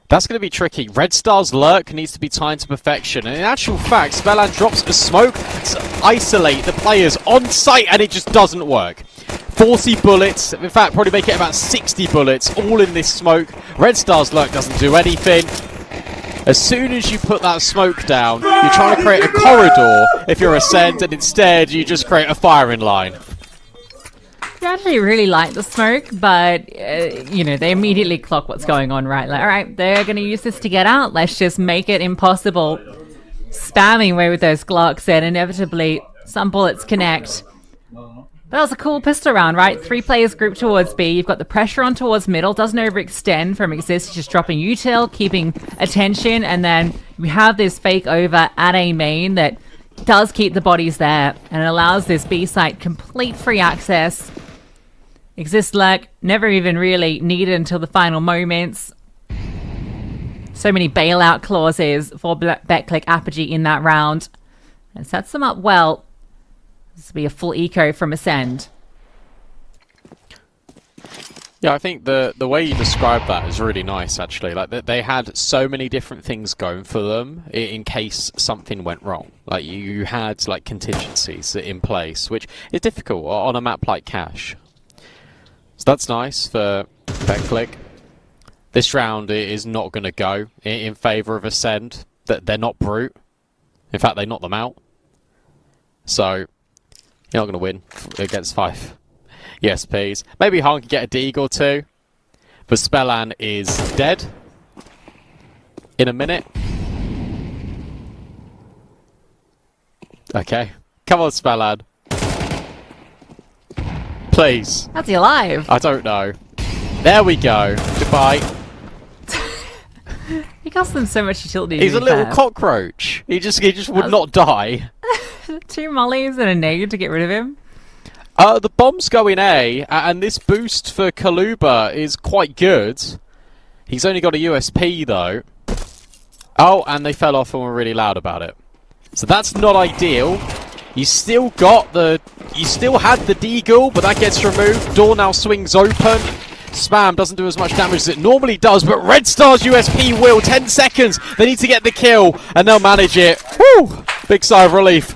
Speaker 1: that's going to be tricky. Red Star's lurk needs to be timed to perfection. And in actual fact, Spellan drops a smoke to isolate the players on site, and it just doesn't work. 40 bullets, in fact, probably make it about 60 bullets, all in this smoke. Red Star's lurk doesn't do anything. As soon as you put that smoke down, you're trying to create a corridor if you're Ascend, and instead you just create a firing line.
Speaker 2: You actually really like the smoke, but, you know, they immediately clock what's going on, right? Like, all right, they're going to use this to get out. Let's just make it impossible. Spamming away with those Glocks, and inevitably some bullets connect. But that was a cool pistol round, right? 3 players grouped towards B. You've got the pressure on towards middle. Doesn't overextend from Exist. Just dropping util, keeping attention. And then we have this fake over at A main that does keep the bodies there. And it allows this B site complete free access. Exist lurk never even really needed until the final moments. So many bailout clauses for BetClick Apogee in that round. And sets them up well. This will be a full eco from Ascend.
Speaker 1: Yeah, I think the way you describe that is really nice, actually. Like, they had so many different things going for them in case something went wrong. Like, you had, like, contingencies in place, which is difficult on a map like Cash. So that's nice for BetClick. This round is not going to go in favour of Ascend. They're not brute. In fact, they knock them out. So, you're not going to win against 5 ESPs. Maybe Han can get a dig or 2. But Spellan is dead in a minute. Okay. Come on, Spellan. Please.
Speaker 2: How's he alive?
Speaker 1: I don't know. There we go. Goodbye.
Speaker 2: He costs them so much utility.
Speaker 1: He's a little cockroach. He just would not die.
Speaker 2: 2 mollies and a nade to get rid of him.
Speaker 1: The bomb's going A, and this boost for Kaluba is quite good. He's only got a USP though. Oh, and they fell off and were really loud about it. So that's not ideal. You still had the deagle, but that gets removed. Door now swings open. Spam doesn't do as much damage as it normally does, but Red Star's USP will. 10 seconds. They need to get the kill, and they'll manage it. Woo! Big sigh of relief.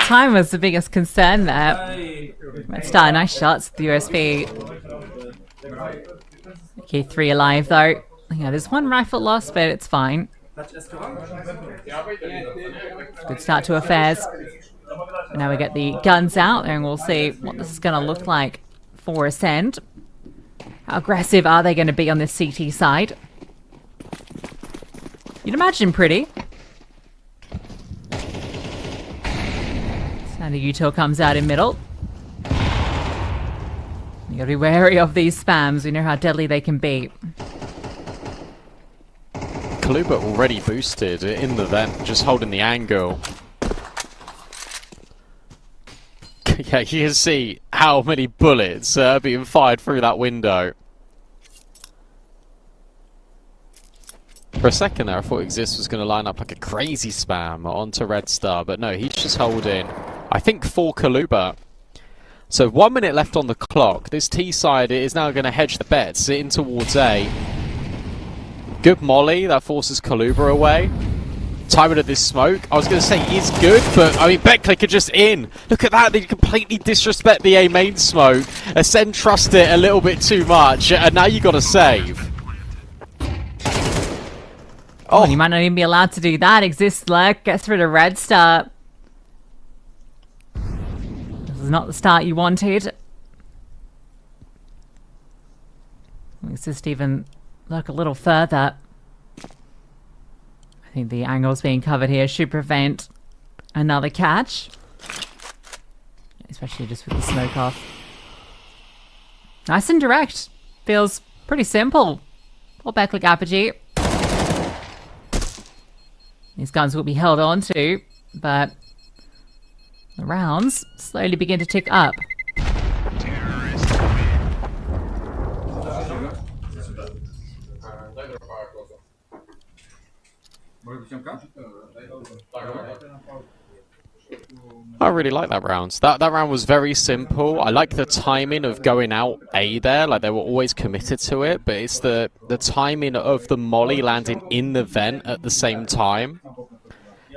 Speaker 2: Time was the biggest concern there. Red Star, nice shots with the USP. Okay, 3 alive though. Yeah, there's 1 rifle lost, but it's fine. Good start to affairs. Now we get the guns out, and we'll see what this is going to look like for Ascend. How aggressive are they going to be on this CT side? You'd imagine pretty. And the util comes out in middle. You gotta be wary of these spams. We know how deadly they can be.
Speaker 1: Kaluba already boosted in the vent, just holding the angle. Yeah, you can see how many bullets are being fired through that window. For a second there, I thought Exist was going to line up like a crazy spam onto Red Star, but no, he's just holding, I think, 4 Kaluba. So 1 minute left on the clock. This T side is now going to hedge the bets in towards A. Good molly, that forces Kaluba away. Timing of this smoke, I was going to say is good, but I mean, BetClick are just in. Look at that, they completely disrespect the A main smoke. Ascend trust it a little bit too much, and now you got to save.
Speaker 2: Oh, you might not even be allowed to do that. Exists lurk, gets rid of red start. This is not the start you wanted. Let's just even look a little further. I think the angles being covered here should prevent another catch. Especially just with the smoke off. Nice and direct. Feels pretty simple. Or backlick apogee. These guns will be held on to, but the rounds slowly begin to tick up.
Speaker 1: I really like that round. That round was very simple. I like the timing of going out A there, like they were always committed to it, but it's the timing of the molly landing in the vent at the same time.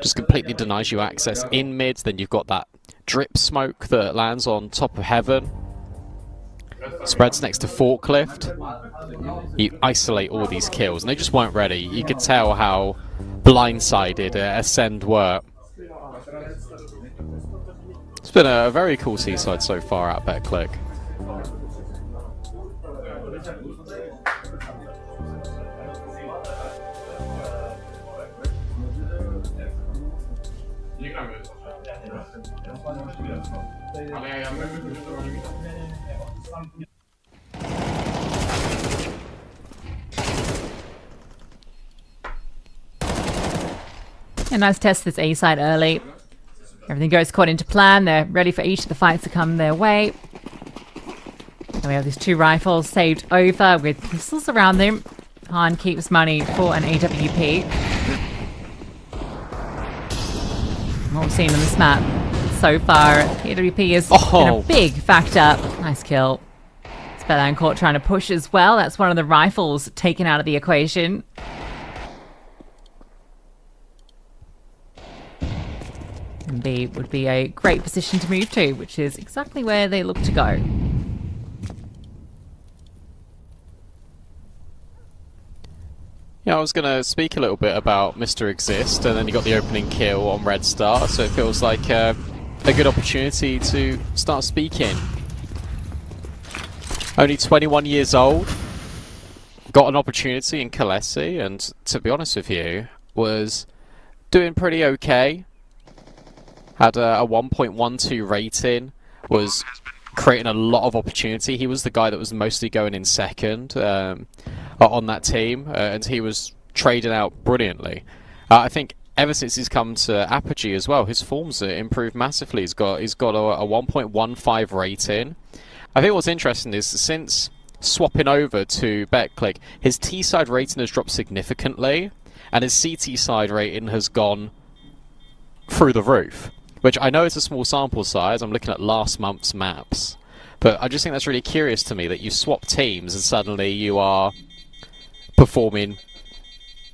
Speaker 1: Just completely denies you access in mid, then you've got that drip smoke that lands on top of heaven. Spreads next to forklift. You isolate all these kills, and they just weren't ready. You could tell how blindsided Ascend were. It's been a very cool seaside so far at BetClick.
Speaker 2: A nice test this A side early. Everything goes according to plan. They're ready for each of the fights to come their way. And we have these 2 rifles saved over with pistols around them. Han keeps money for an AWP. What we've seen on this map so far, AWP has been a big factor. Nice kill. Spellan caught trying to push as well. That's one of the rifles taken out of the equation. And B would be a great position to move to, which is exactly where they look to go.
Speaker 1: Yeah, I was going to speak a little bit about Mr. Exist, and then you got the opening kill on Red Star, so it feels like a good opportunity to start speaking. Only 21 years old, got an opportunity in Kalesi, and to be honest with you, was doing pretty okay. Had a 1.12 rating, was creating a lot of opportunity. He was the guy that was mostly going in second on that team, and he was trading out brilliantly. I think ever since he's come to Apogee as well, his forms improved massively. He's got a 1.15 rating. I think what's interesting is since swapping over to BetClick, his T side rating has dropped significantly, and his CT side rating has gone through the roof. Which I know it's a small sample size, I'm looking at last month's maps. But I just think that's really curious to me that you swap teams and suddenly you are performing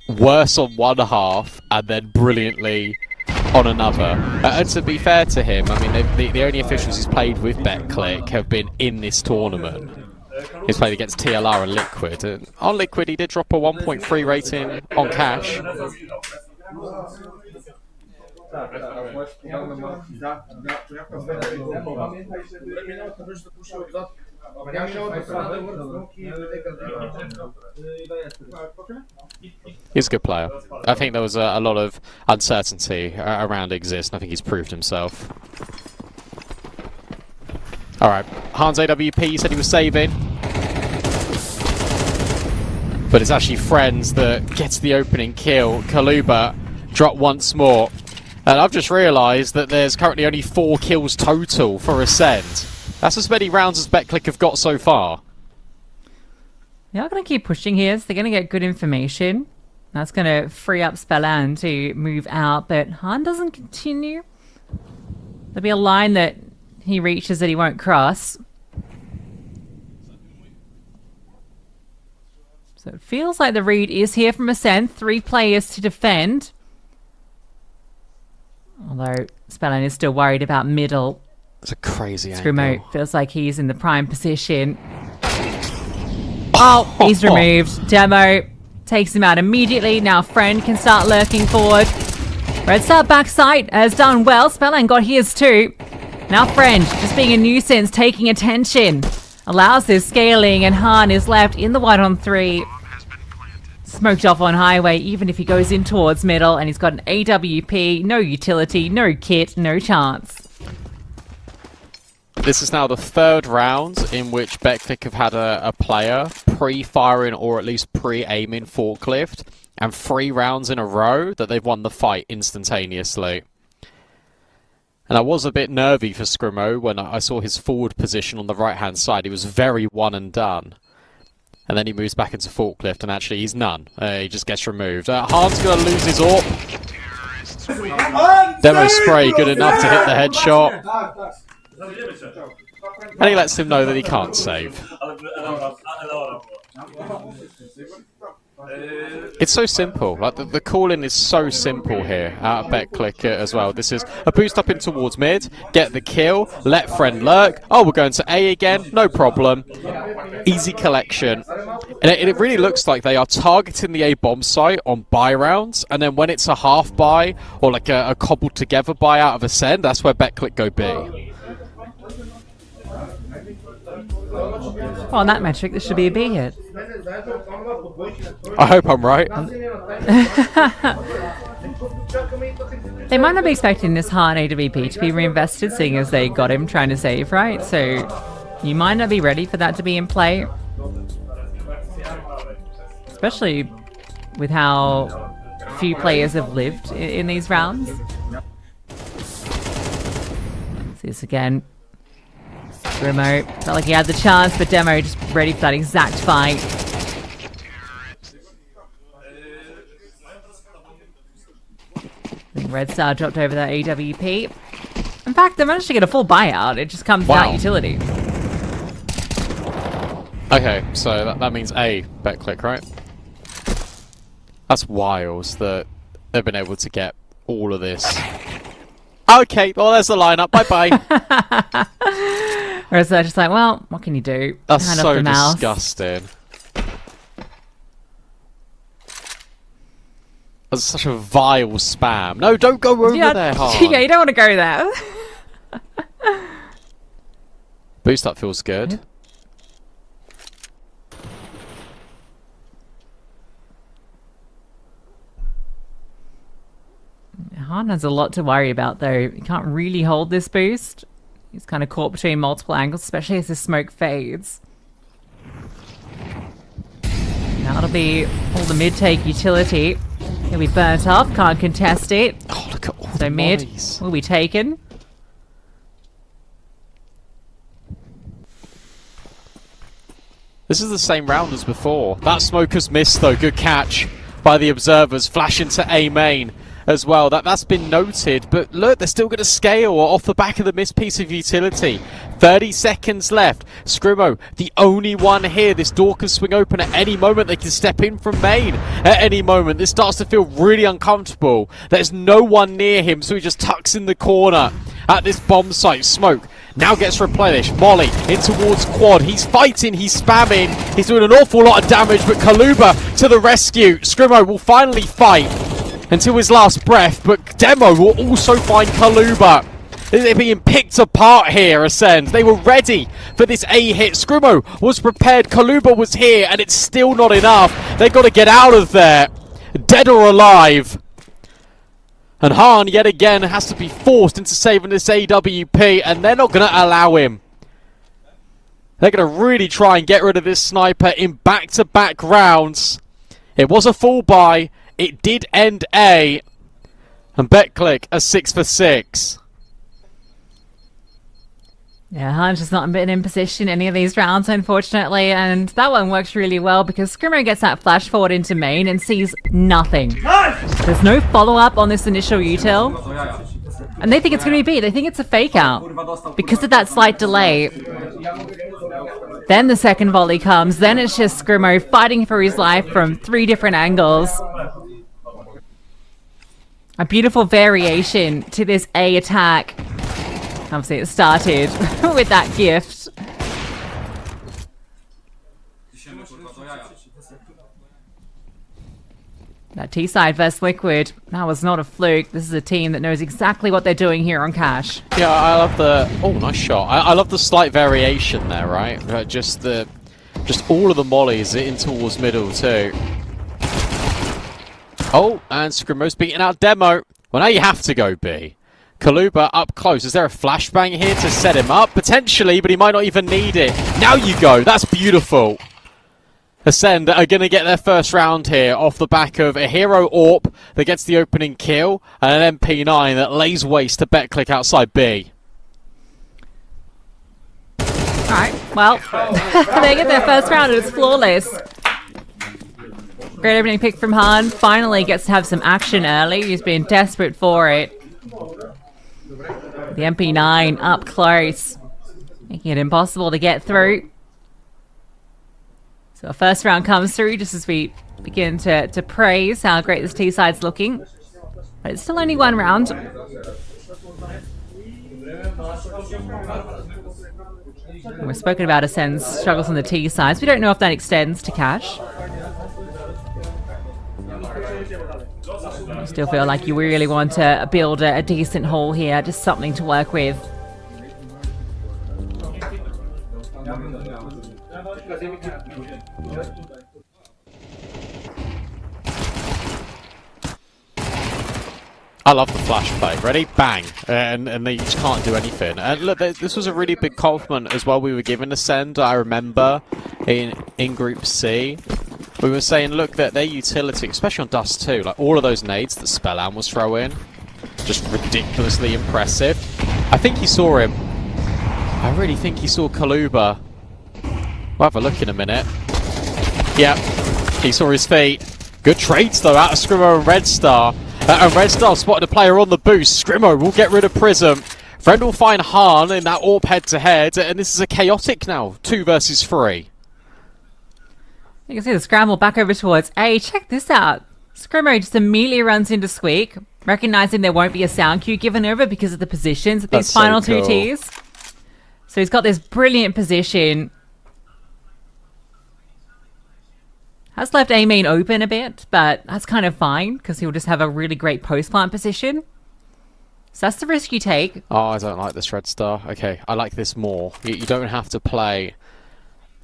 Speaker 1: worse on one half and then brilliantly on another. And to be fair to him, I mean, the only officials he's played with BetClick have been in this tournament. He's played against TLR and Liquid. And on Liquid he did drop a 1.3 rating on cash. He's a good player. I think there was a lot of uncertainty around Exist, and I think he's proved himself. Alright, Hans AWP said he was saving. But it's actually Friends that gets the opening kill. Kaluba dropped once more. And I've just realised that there's currently only 4 kills total for Ascend. That's as many rounds as BetClick have got so far.
Speaker 2: They are going to keep pushing here, so they're going to get good information. That's going to free up Spellan to move out, but Han doesn't continue. There'll be a line that he reaches that he won't cross. So it feels like the read is here from Ascend. 3 players to defend. Although Spellan is still worried about middle.
Speaker 1: It's a crazy
Speaker 2: Screamo
Speaker 1: angle.
Speaker 2: feels like he's in the prime position. Oh, he's removed. Demo Takes him out immediately. Now Friend can start lurking forward. Red Star backside has done well. Spellman got his too. Now Friend just being a nuisance, taking attention. Allows this scaling, and Han is left in the 1-on-3. Smoked off on highway, even if he goes in towards middle, and he's got an AWP, no utility, no kit, no chance.
Speaker 1: This is now the third round in which Betclic have had a player pre-firing or at least pre-aiming forklift, and 3 rounds in a row that they've won the fight instantaneously. And I was a bit nervy for Scrimo when I saw his forward position on the right-hand side. He was very one and done. And then he moves back into forklift, and actually he's none. He just gets removed. Han's going to lose his AWP. Demo spray good enough to hit the headshot. And he lets him know that he can't save. It's so simple. Like the call-in is so simple here out of Betclic as well. This is a boost up in towards mid, get the kill, let Friend lurk. Oh, we're going to A again, no problem. Easy collection. And it really looks like they are targeting the A bomb site on buy rounds, and then when it's a half buy or like a cobbled together buy out of Ascend, that's where Betclic go B.
Speaker 2: Well, on that metric, this should be a B hit.
Speaker 1: I hope I'm right.
Speaker 2: They might not be expecting this Han AWP to be reinvested, seeing as they got him trying to save, right? So you might not be ready for that to be in play. Especially with how few players have lived in these rounds. See this again. Remo felt like he had the chance, but Demo just ready for that exact fight. And Red Star dropped over that AWP. In fact, they managed to get a full buyout. It just comes without utility.
Speaker 1: Okay, so that means A, Betclic, right? That's wild that they've been able to get all of this. Okay, well, there's the lineup. Bye-bye.
Speaker 2: Whereas they're just like, well, what can you do?
Speaker 1: That's
Speaker 2: Hand off
Speaker 1: so
Speaker 2: the mouse.
Speaker 1: disgusting. That's such a vile spam. No, don't go over there, Han.
Speaker 2: Yeah, you don't want to go there.
Speaker 1: Boost up feels good.
Speaker 2: Han has a lot to worry about, though. He can't really hold this boost. He's kind of caught between multiple angles, especially as the smoke fades. Now it'll be all the mid-take utility. He'll be burnt off, can't contest it.
Speaker 1: Oh, look at all
Speaker 2: So
Speaker 1: the
Speaker 2: mid
Speaker 1: mollies.
Speaker 2: will be taken.
Speaker 1: This is the same round as before. That smoker's missed, though. Good catch by the observers. Flash into A main as well. That's been noted, but look, they're still going to scale off the back of the missed piece of utility. 30 seconds left. Scrimo, the only one here. This door can swing open at any moment. They can step in from main at any moment. This starts to feel really uncomfortable. There's no one near him, so he just tucks in the corner at this bomb site. Smoke now gets replenished. Molly in towards quad. He's fighting, he's spamming. He's doing an awful lot of damage, but Kaluba to the rescue. Scrimo will finally fight until his last breath, but Demo will also find Kaluba. They're being picked apart here, Ascend. They were ready for this A hit. Scrimo was prepared. Kaluba was here, and it's still not enough. They've got to get out of there, dead or alive. And Han, yet again, has to be forced into saving this AWP, and they're not going to allow him. They're going to really try and get rid of this sniper in back-to-back rounds. It was a full buy. It did end A. And Betclic a 6 for 6.
Speaker 2: Yeah, Han's just not been in position any of these rounds, unfortunately, and that one works really well because Scrimo gets that flash forward into main and sees nothing. There's no follow-up on this initial util, and they think it's going to be B. They think it's a fake out because of that slight delay. Then the second volley comes, then it's just Scrimo fighting for his life from 3 different angles. A beautiful variation to this A attack. Obviously, it started with that gift. That T-side versus Liquid, that was not a fluke. This is a team that knows exactly what they're doing here on Cash.
Speaker 1: Yeah, I love the... Oh, nice shot. I love the slight variation there, right? Just all of the mollies in towards middle, too. Oh, and Scrimmo's beating out Demo. Well, now you have to go B. Kaluba up close. Is there a flashbang here to set him up? Potentially, but he might not even need it. Now you go. That's beautiful. Ascend are going to get their first round here off the back of a hero AWP that gets the opening kill and an MP9 that lays waste to BetClick outside B.
Speaker 2: Alright, well, they get their first round and it's flawless. Great opening pick from Han. Finally gets to have some action early. He's been desperate for it. The MP9 up close, making it impossible to get through. So our first round comes through just as we begin to praise how great this T-side's looking. But it's still only one round. We've spoken about Ascend's struggles on the T-sides. We don't know if that extends to Cash. I still feel like you really want to build a decent haul here, just something to work with.
Speaker 1: I love the flash play. Ready? Bang. And they just can't do anything. And look, this was a really big compliment as well we were given Ascend. I remember in Group C, we were saying, look, that their utility, especially on Dust 2, like all of those nades that Spellan was throwing, just ridiculously impressive. I think he saw him. I really think he saw Kaluba. We'll have a look in a minute. Yep, he saw his feet. Good trades though out of Scrimmo and Red Star. And Red Star spotted a player on the boost. Scrimmo will get rid of Prism. Friend will find Han in that AWP head-to-head. And this is a chaotic now. 2 versus 3.
Speaker 2: You can see the scramble back over towards A. Check this out. Scrimmo just immediately runs into Squeak, recognizing there won't be a sound cue given over because of the positions of these final two Ts. So he's got this brilliant position. Has left A main open a bit, but that's kind of fine because he'll just have a really great post-plant position. So that's the risk you take.
Speaker 1: Oh, I don't like this Red Star. Okay, I like this more. You don't have to play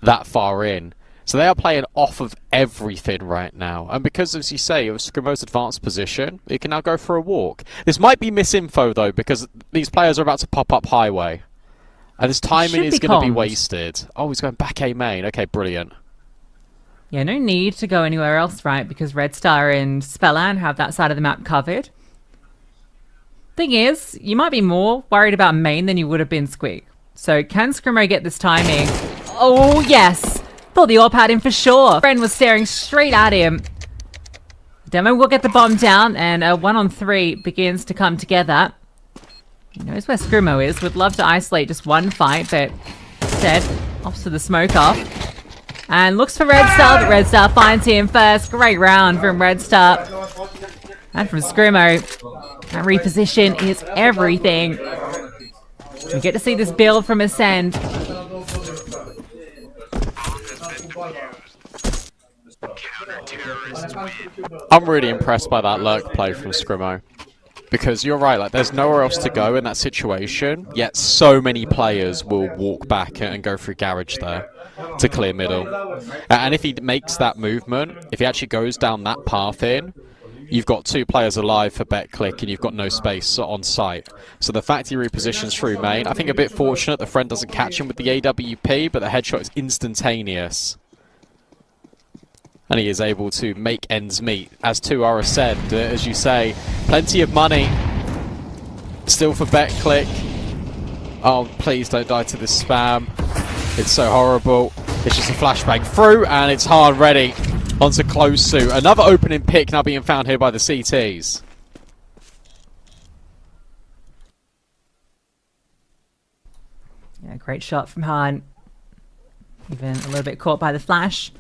Speaker 1: that far in. So they are playing off of everything right now. And because, as you say, it was Scrimmo's advanced position, it can now go for a walk. This might be misinfo, though, because these players are about to pop up highway. And this timing is going to be wasted. Oh, he's going back A main. Okay, brilliant.
Speaker 2: Yeah, no need to go anywhere else, right? Because Red Star and Spellan have that side of the map covered. Thing is, you might be more worried about main than you would have been Squeak. So can Scrimmo get this timing? Oh, yes! Thought the AWP had him for sure. Friend was staring straight at him. Demo will get the bomb down, and a 1-on-3 begins to come together. He knows where Scrimmo is. Would love to isolate just one fight, but instead opts for the smoke off. And looks for Red Star, but Red Star finds him first. Great round from Red Star. And from Scrimmo. That reposition is everything. We get to see this build from Ascend.
Speaker 1: I'm really impressed by that lurk play from Scrimmo. Because you're right, like there's nowhere else to go in that situation, yet so many players will walk back and go through garage there to clear middle. And if he makes that movement, if he actually goes down that path in, you've got 2 players alive for BetClick and you've got no space on site. So the fact he repositions through main, I think a bit fortunate the friend doesn't catch him with the AWP, but the headshot is instantaneous. And he is able to make ends meet, as to are Ascend, as you say. Plenty of money still for BetClick. Oh, please don't die to this spam. It's so horrible. It's just a flashbang through, and it's hard ready onto close suit. Another opening pick now being found here by the CTs.
Speaker 2: Yeah, great shot from Han. Even a little bit caught by the flash.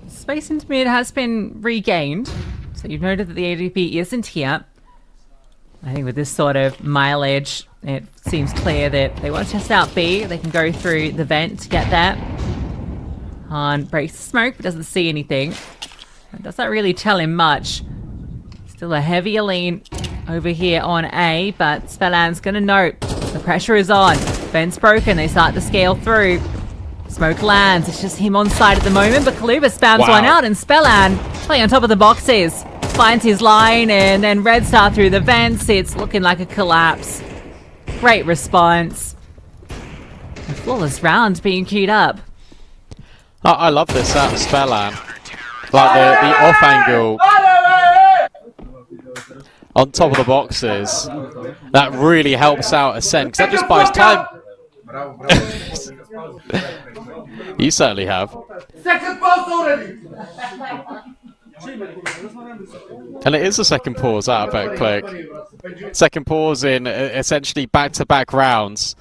Speaker 2: Space into mid has been regained, so you've noted that the ADP isn't here. I think with this sort of mileage, it seems clear that they want to test out B. They can go through the vent to get there. Han breaks the smoke, but doesn't see anything. That doesn't really tell him much. Still a heavier lean over here on A, but Spellan's gonna note the pressure is on. Vent's broken, they start to scale through. Smoke lands, it's just him on side at the moment, but Kaluba spams one out, and Spellan, playing on top of the boxes, finds his line, and then Red Star through the vents. It's looking like a collapse. Great response. A flawless round being queued up.
Speaker 1: I love this out of Spellan. Like the off angle on top of the boxes. That really helps out Ascend, because that just buys time. You certainly have.
Speaker 7: Second pause already.
Speaker 1: And it is a second pause out of BetClick. Second pause in essentially back-to-back rounds.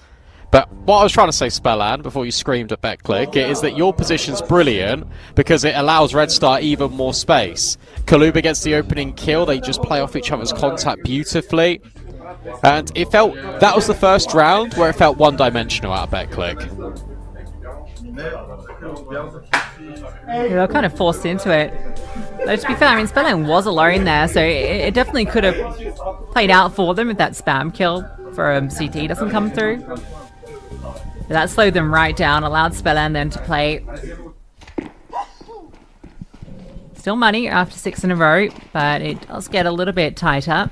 Speaker 1: But what I was trying to say, Spellan, before you screamed at BetClick, is that your position's brilliant because it allows Red Star even more space. Kaluba gets the opening kill. They just play off each other's contact beautifully. And it felt, that was the first round where it felt one-dimensional out of BetClick.
Speaker 2: They were kind of forced into it. Though to be fair, I mean, Spellan was alone there, so it definitely could have played out for them if that spam kill for CT doesn't come through. But that slowed them right down, allowed Spellan then to play. Still money after 6 in a row, but it does get a little bit tighter.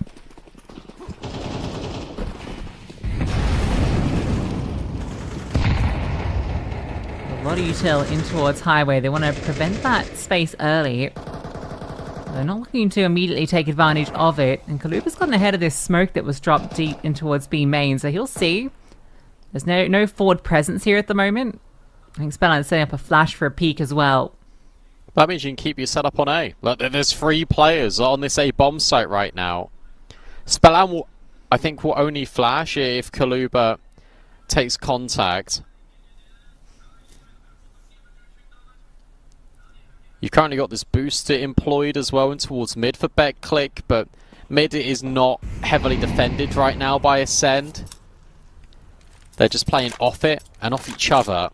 Speaker 2: A lot of util in towards highway. They want to prevent that space early. They're not looking to immediately take advantage of it. And Kaluba's gotten ahead of this smoke that was dropped deep in towards B main, so he'll see. There's no forward presence here at the moment. I think Spellan's setting up a flash for a peek as well.
Speaker 1: That means you can keep your setup on A. Look, there's 3 players on this A bomb site right now. Spellan will, I think, will only flash if Kaluba takes contact. You've currently got this booster employed as well in towards mid for BetClick, but mid is not heavily defended right now by Ascend. They're just playing off it and off each other.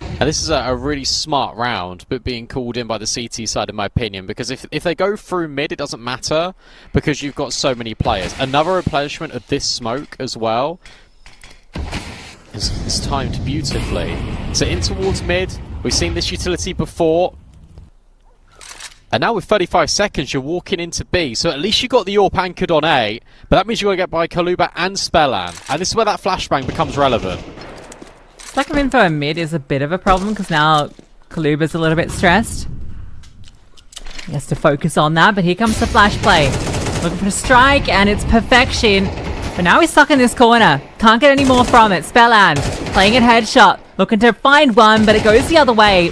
Speaker 1: And this is a really smart round, but being called in by the CT side, in my opinion, because if they go through mid, it doesn't matter, because you've got so many players. Another replenishment of this smoke as well is timed beautifully. So in towards mid, we've seen this utility before. And now with 35 seconds, you're walking into B. So at least you got the AWP anchored on A. But that means you've got to get by Kaluba and Spellan. And this is where that flashbang becomes relevant.
Speaker 2: Lack of info in mid is a bit of a problem because now Kaluba's a little bit stressed. He has to focus on that, but here comes the flash play. Looking for a strike, and it's perfection. But now he's stuck in this corner. Can't get any more from it. Spellan playing it headshot. Looking to find one, but it goes the other way.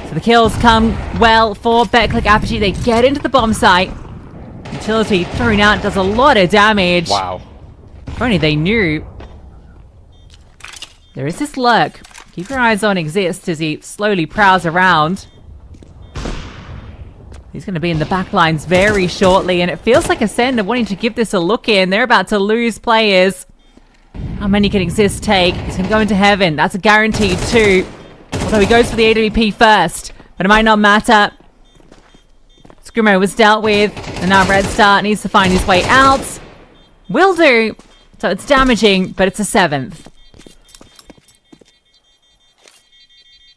Speaker 2: So the kills come well for BetClick Apogee. They get into the bomb site. Utility thrown out, does a lot of damage.
Speaker 1: Wow.
Speaker 2: If only they knew. There is this lurk. Keep your eyes on Exist as he slowly prowls around. He's going to be in the back lines very shortly, and it feels like Ascend are wanting to give this a look in. They're about to lose players. How many can Exist take? He's going to go into heaven. That's a guaranteed 2. Although he goes for the AWP first, but it might not matter. Scrimmo was dealt with, and now Red Star needs to find his way out. Will do. So it's damaging, but it's a 7th.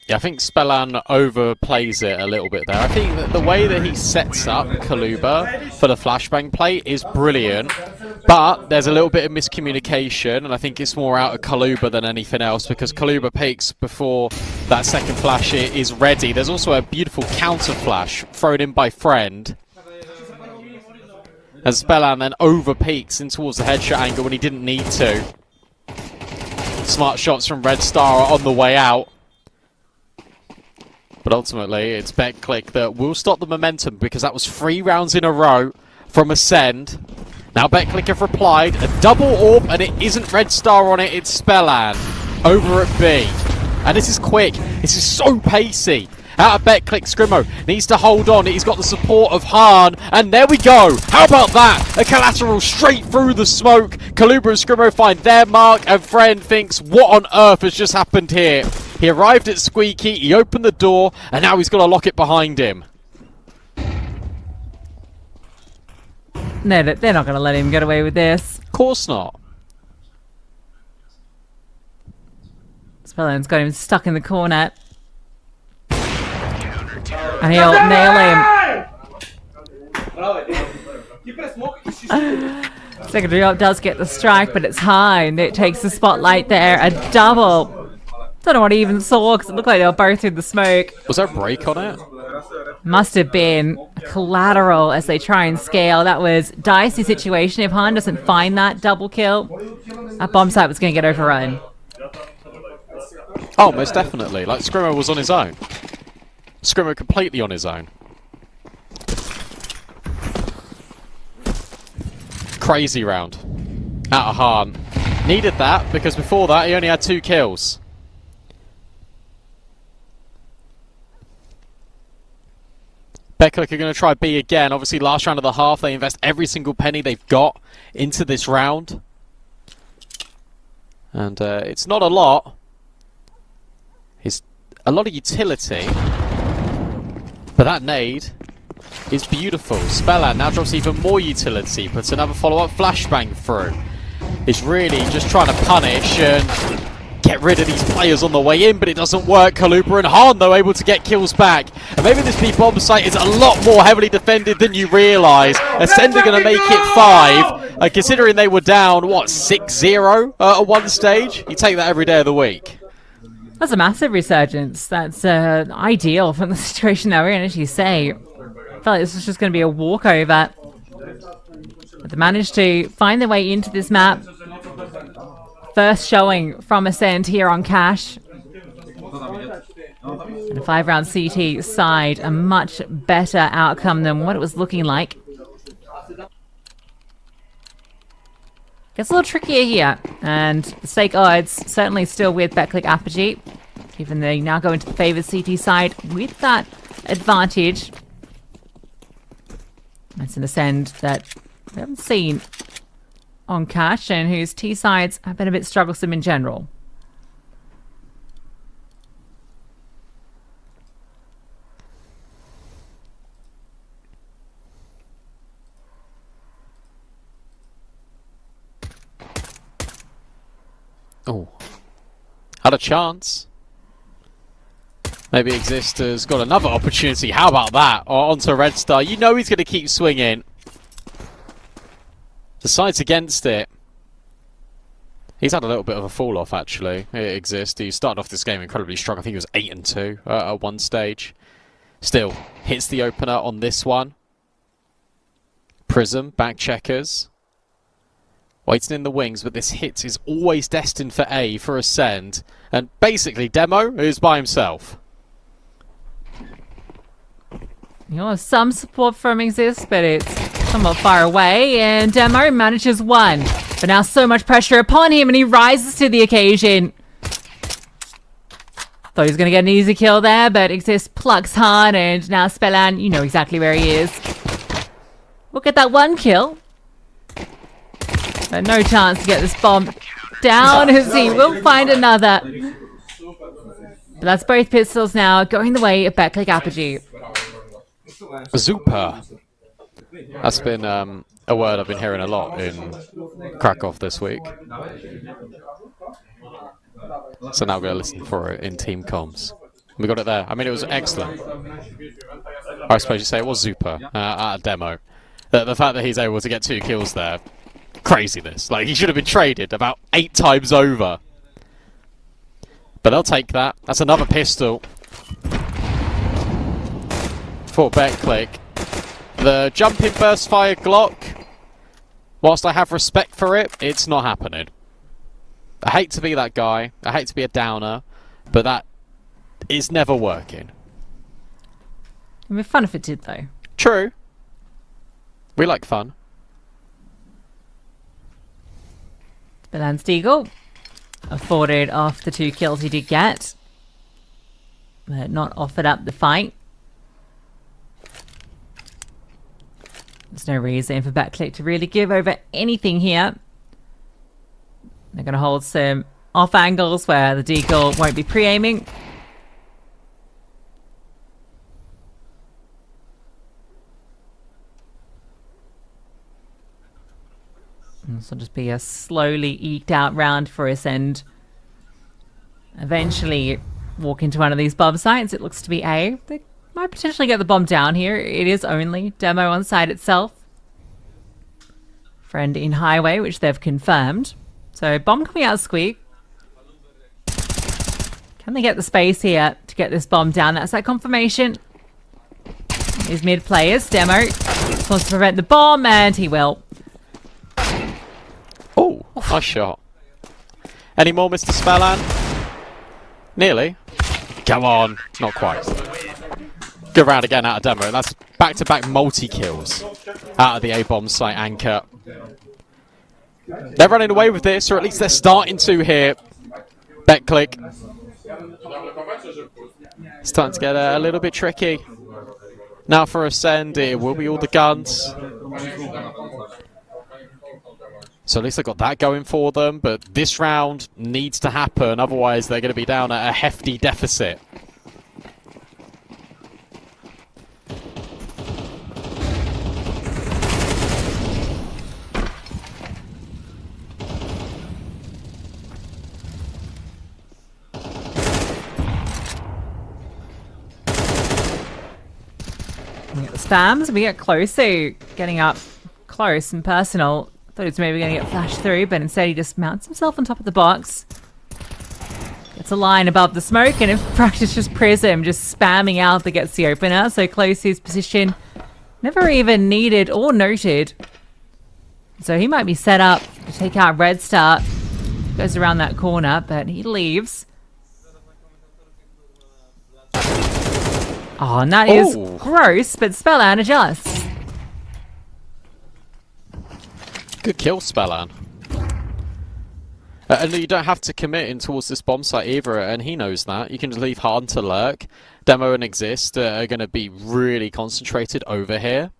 Speaker 1: Yeah, I think Spellan overplays it a little bit there. I think that the way that he sets up Kaluba for the flashbang play is brilliant, but there's a little bit of miscommunication, and I think it's more out of Kaluba than anything else, because Kaluba peeks before that second flash is ready. There's also a beautiful counter flash thrown in by Friend. And Spellan then over-peeks in towards the headshot angle when he didn't need to. Smart shots from Red Star on the way out. But ultimately, it's BetClick that will stop the momentum, because that was 3 rounds in a row from Ascend. Now BetClick have replied, a double AWP, and it isn't Red Star on it, it's Spellan over at B. And this is quick, this is so pacey. Out of BetClick, Scrimmo needs to hold on. He's got the support of Hahn, and there we go. How about that? A collateral straight through the smoke. Kaluba and Scrimmo find their mark, and Friend thinks, what on earth has just happened here? He arrived at Squeaky, he opened the door, and now he's got to lock it behind him.
Speaker 2: No, they're not going to let him get away with this.
Speaker 1: Of course not.
Speaker 2: Spelland's got him stuck in the corner. And he'll nail him. Secondary up does get the strike, but it's high, and it takes the spotlight there. A double. Don't know what he even saw, because it looked like they were both in the smoke.
Speaker 1: Was there a break on it?
Speaker 2: Must have been collateral as they try and scale. That was dicey situation. If Han doesn't find that double kill, that bomb site was going to get overrun.
Speaker 1: Oh, most definitely. Like, Scrimmo was on his own. Scrimmo completely on his own. Crazy round. Out of Hahn. Needed that, because before that he only had 2 kills. BetClick are going to try B again. Obviously, last round of the half, they invest every single penny they've got into this round. And it's not a lot. It's a lot of utility. But that nade is beautiful. Spelland now drops even more utility. Puts another follow-up flashbang through. Is really just trying to punish and get rid of these players on the way in, but it doesn't work. Kaluba and Hahn, though, able to get kills back. And maybe this B-bomb site is a lot more heavily defended than you realise. Ascender going to make it 5. Considering they were down, what, 6-0 at one stage? You take that every day of the week.
Speaker 2: That's a massive resurgence. That's ideal from the situation that we're in, as you say. I felt like this was just going to be a walkover. But they managed to find their way into this map. First showing from Ascend here on Cash. And a 5-round CT side, a much better outcome than what it was looking like. Gets a little trickier here, and the stake odds certainly still with BetClick Apogee, even they now go into the favoured CT side with that advantage. That's an Ascend that we haven't seen on Cash, and whose T sides have been a bit strugglesome in general.
Speaker 1: Oh, had a chance. Maybe Exist has got another opportunity. How about that? Or onto Red Star. You know he's going to keep swinging. The side's against it. He's had a little bit of a fall off, actually. It Exist. He started off this game incredibly strong. I think he was 8-2 at one stage. Still hits the opener on this one. Prism, back checkers. Waiting in the wings, but this hit is always destined for A for Ascend. And basically, Demo is by himself.
Speaker 2: You'll have some support from Exist, but it's somewhat far away. And Demo manages 1. But now so much pressure upon him, and he rises to the occasion. Thought he was going to get an easy kill there, but Exist plucks hard, and now Spelland, you know exactly where he is. Look at that 1 kill. But no chance to get this bomb down, as he will find another. But that's both pistols now going the way of BetClick Apogee.
Speaker 1: Super. That's been a word I've been hearing a lot in Krakow this week. So now we're going to listen for it in team comms. We got it there. I mean, it was excellent. I suppose you say it was super at a demo. The fact that he's able to get 2 kills there, craziness. Like, he should have been traded about 8 times over. But they'll take that. That's another pistol for BetClick. The jumping burst fire Glock, whilst I have respect for it, it's not happening. I hate to be that guy. I hate to be a downer, but that is never working.
Speaker 2: It'd be fun if it did, though.
Speaker 1: True. We like fun.
Speaker 2: Spelland's Deagle afforded off the 2 kills he did get. but not offered up the fight. There's no reason for Backclick to really give over anything here. They're going to hold some off angles where the deagle won't be pre-aiming. This will just be a slowly eked out round for us, and eventually walk into one of these bomb sites. It looks to be A. They might potentially get the bomb down here. It is only demo on site itself. Friend in highway, which they've confirmed. So bomb coming out Squeak. Can they get the space here to get this bomb down? That's that confirmation. These mid players. Demo wants to prevent the bomb, and he will.
Speaker 1: Oh, nice shot. Any more, Mr. Spellan? Nearly. Come on. Not quite. Good round again out of Demo. That's back-to-back multi-kills out of the A-bomb site anchor. They're running away with this, or at least they're starting to here. Backclick. Starting to get a little bit tricky. Now for Ascend, it will be all the guns. So at least they got that going for them, but this round needs to happen, otherwise they're going to be down at a hefty deficit.
Speaker 2: We get the spams, we get close, so getting up close and personal. Thought he was maybe going to get flashed through, but instead he just mounts himself on top of the box. Gets a line above the smoke, and in practice just Prism just spamming out that gets the opener. So close his position. Never even needed or noted. So he might be set up to take out Red Star. Goes around that corner, but he leaves. Oh, and that is gross, but Spellan adjusts.
Speaker 1: Good kill, Spellan. And you don't have to commit in towards this bomb site either, and he knows that. You can just leave Hard to lurk. Demo and Exist are going to be really concentrated over here.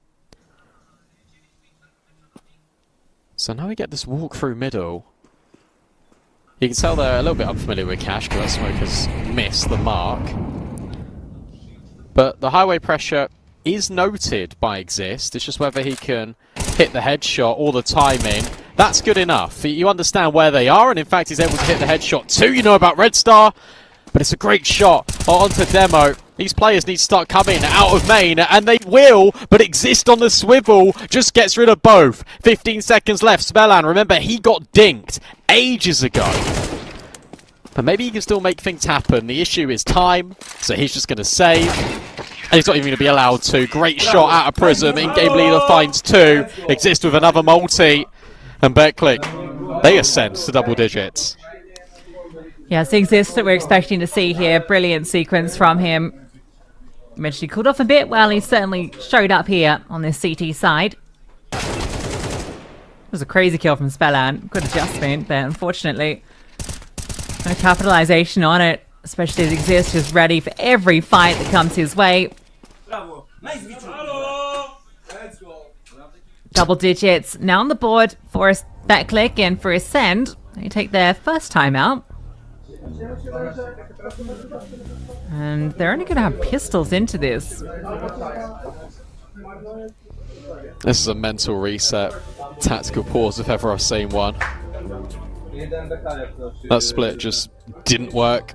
Speaker 1: So now we get this walk through middle. You can tell they're a little bit unfamiliar with Cash because that smoke has missed the mark. But the highway pressure is noted by Exist. It's just whether he can hit the headshot or the timing. That's good enough. You understand where they are, and in fact he's able to hit the headshot too. You know about Red Star, but it's a great shot onto Demo. These players need to start coming out of main, and they will, but Exist on the swivel just gets rid of both. 15 seconds left. Spellan, remember, he got dinked ages ago. But maybe he can still make things happen. The issue is time, so he's just going to save. And he's not even going to be allowed to. Great shot out of Prism. In-game leader finds two. Exist with another multi. And Backclick, they ascend to double digits.
Speaker 2: Yeah, it's the Exist that we're expecting to see here. Brilliant sequence from him. You mentioned he cooled off a bit. Well, he certainly showed up here on this CT side. It was a crazy kill from Spellan. Good adjustment, but unfortunately, no capitalization on it. Especially as Exist is ready for every fight that comes his way. Double digits now on the board for a Backclick and for Ascend. They take their first time out. And they're only going to have pistols into this.
Speaker 1: This is a mental reset. Tactical pause if ever I've seen one. That split just didn't work.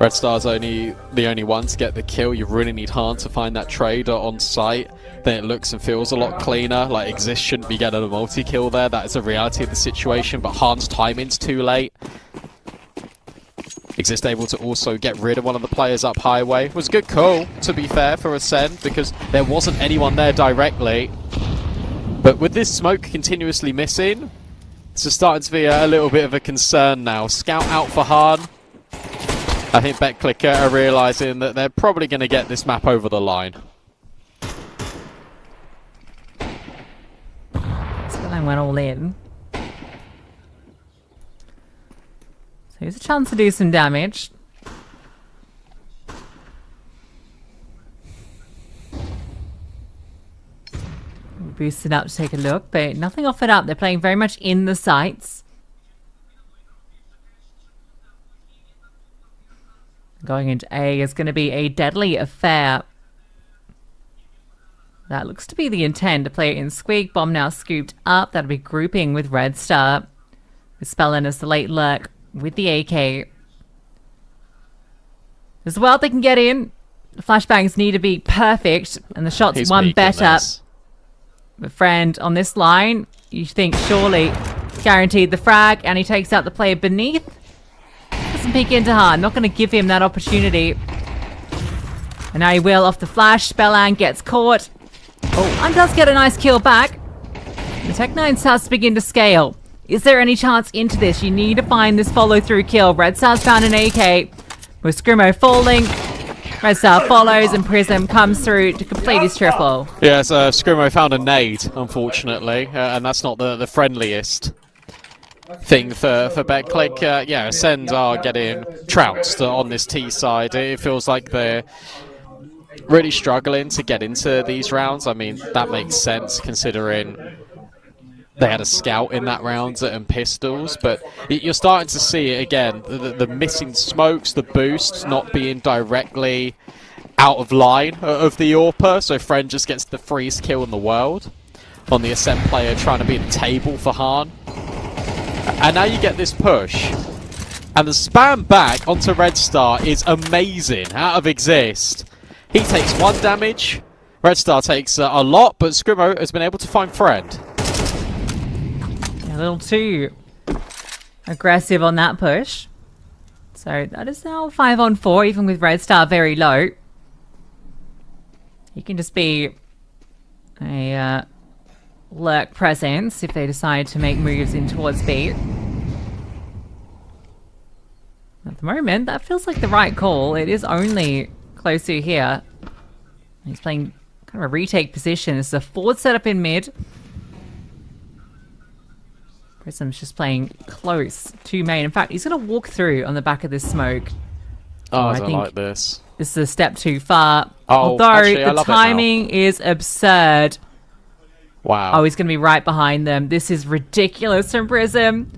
Speaker 1: Red Star's the only one to get the kill. You really need Hahn to find that trader on site. Then it looks and feels a lot cleaner. Like Exist shouldn't be getting a multi-kill there. That is a reality of the situation, but Hahn's timing's too late. Exist able to also get rid of one of the players up highway. It was a good call, to be fair, for Ascend, because there wasn't anyone there directly. But with this smoke continuously missing, this is starting to be a little bit of a concern now. Scout out for Hahn. I think Backclick are realising that they're probably going to get this map over the line.
Speaker 2: Spellan went all in. So here's a chance to do some damage. boosted up to take a look, but nothing offered up. They're playing very much in the sights. Going into A is going to be a deadly affair. That looks to be the intent to play it in Squeak. Bomb now scooped up. That'll be grouping with Red Star. With Spellin as the late lurk with the AK. As well, they can get in. The flashbangs need to be perfect, and the shots
Speaker 1: He's
Speaker 2: one
Speaker 1: peeking
Speaker 2: better.
Speaker 1: this.
Speaker 2: But friend, on this line, you think surely guaranteed the frag, and he takes out the player beneath. Doesn't peek into hard. Not going to give him that opportunity. And now he will off the flash. Spellan gets caught. Oh, and does get a nice kill back. The Tech-9 starts to begin to scale. Is there any chance into this? You need to find this follow-through kill. Red Star's found an AK. With Scrimmo falling. Red Star follows and Prism comes through to complete his triple.
Speaker 1: Yes, Scrimmo found a nade, unfortunately, and that's not the friendliest thing for BetClick. Yeah, Ascend are getting trounced on this T side. It feels like they're really struggling to get into these rounds. I mean, that makes sense considering they had a scout in that round and pistols, but you're starting to see it again, the missing smokes, the boosts not being directly out of line of the AWPer, so Friend just gets the freest kill in the world on the Ascent player trying to be the table for Han. And now you get this push, and the spam back onto Red Star is amazing out of Exist. He takes 1 damage, Red Star takes a lot, but Scrimmo has been able to find Friend.
Speaker 2: A little too aggressive on that push. So that is now 5-on-4, even with Red Star very low. He can just be a lurk presence if they decide to make moves in towards B. At the moment, that feels like the right call. It is only close to here. He's playing kind of a retake position. It's a forward setup in mid. Prism's just playing close to main. In fact, he's going to walk through on the back of this smoke.
Speaker 1: Oh, I
Speaker 2: think
Speaker 1: don't like this.
Speaker 2: This is a step too far.
Speaker 1: Oh,
Speaker 2: although
Speaker 1: actually, I
Speaker 2: the
Speaker 1: love it now.
Speaker 2: timing is absurd.
Speaker 1: Wow.
Speaker 2: Oh, he's going to be right behind them. This is ridiculous from Prism.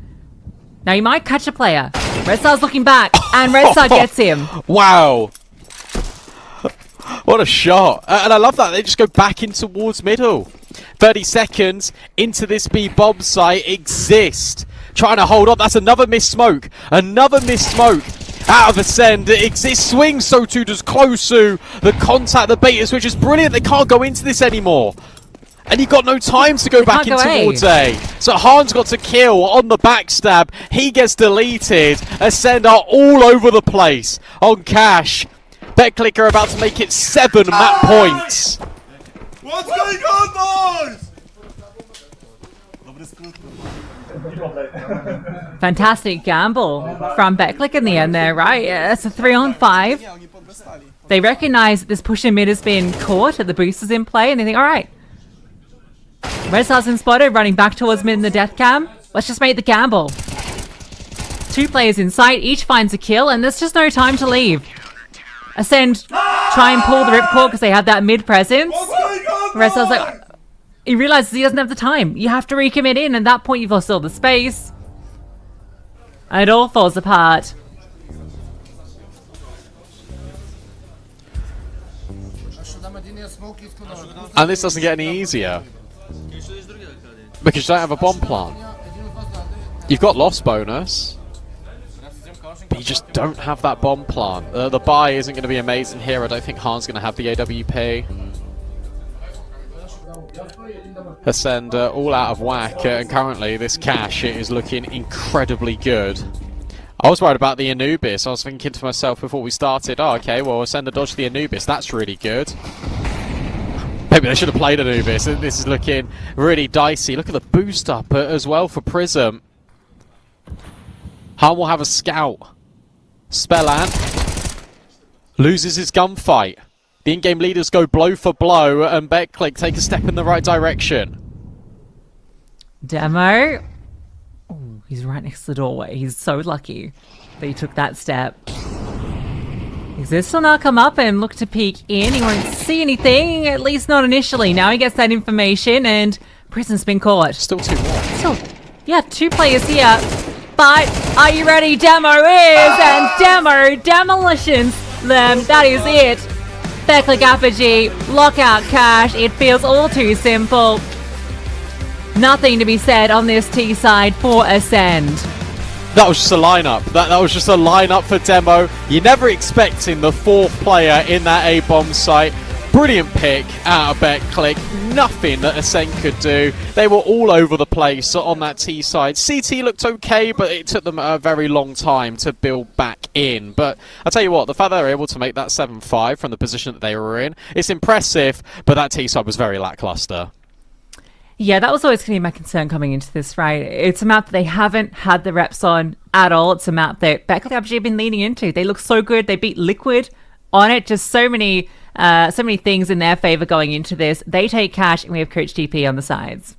Speaker 2: Now, he might catch a player. Red Star's looking back, and Red Star gets him.
Speaker 1: Wow. What a shot. And I love that. They just go back in towards middle. 30 seconds into this B bomb site. Exist. Trying to hold up. That's another missed smoke. Another missed smoke. Out of Ascend. Exist swings. So too does Closu. The contact, the beta switch is brilliant. They can't go into this anymore. And he got no time to go back in towards A. So Han's got to kill on the backstab. He gets deleted. Ascend are all over the place on cash. BetClick are about to make it 7 map points.
Speaker 7: What's going on, boys?
Speaker 2: Fantastic gamble from BetClick in the end there, right? Yeah, it's a 3-on-5. They recognize this push in mid has been caught at the boosters in play, and they think, all right, Red Star's been spotted, running back towards mid in the death cam. Let's just make the gamble. 2 players in sight, each finds a kill, and there's just no time to leave. Ascend try and pull the ripcord because they have that mid presence. Red Star's like, he realizes he doesn't have the time. You have to recommit in, and at that point you've lost all the space. And it all falls apart.
Speaker 1: And this doesn't get any easier. Because you don't have a bomb plant. You've got loss bonus. But you just don't have that bomb plant. The buy isn't going to be amazing here. I don't think Han's going to have the AWP. Ascend all out of whack, and currently this cash is looking incredibly good. I was worried about the Anubis. I was thinking to myself before we started, oh, okay, well, Ascend dodge the Anubis. That's really good. Maybe they should have played Anubis. This is looking really dicey. Look at the boost up as well for Prism. Han will have a scout. Spellan loses his gunfight. The in-game leaders go blow for blow, and BetClick take a step in the right direction.
Speaker 2: Demo. Oh, he's right next to the doorway. He's so lucky that he took that step. Exist will now come up and look to peek in. He won't see anything, at least not initially. Now he gets that information and Prison's been caught.
Speaker 1: Still 2 more.
Speaker 2: Still, yeah, 2 players here. But are you ready? Demo is, and Demo demolitions them. That is it. Backlick Apogee, lockout cash. It feels all too simple. Nothing to be said on this T side for Ascend.
Speaker 1: That was just a lineup. That was just a lineup for Demo. You're never expecting the 4th player in that A-bomb site. Brilliant pick out of Backlick. Nothing that Ascend could do. They were all over the place on that T side. CT looked okay, but it took them a very long time to build back in. But I'll tell you what, the fact that they were able to make that 7-5 from the position that they were in, it's impressive, but that T side was very lackluster.
Speaker 2: Yeah, that was always going to be my concern coming into this, right? It's a map that they haven't had the reps on at all. It's a map that Backlick RPG have been leaning into. They look so good. They beat Liquid on it. Just so many things in their favor going into this. They take cash, and we have Coach TP on the sides.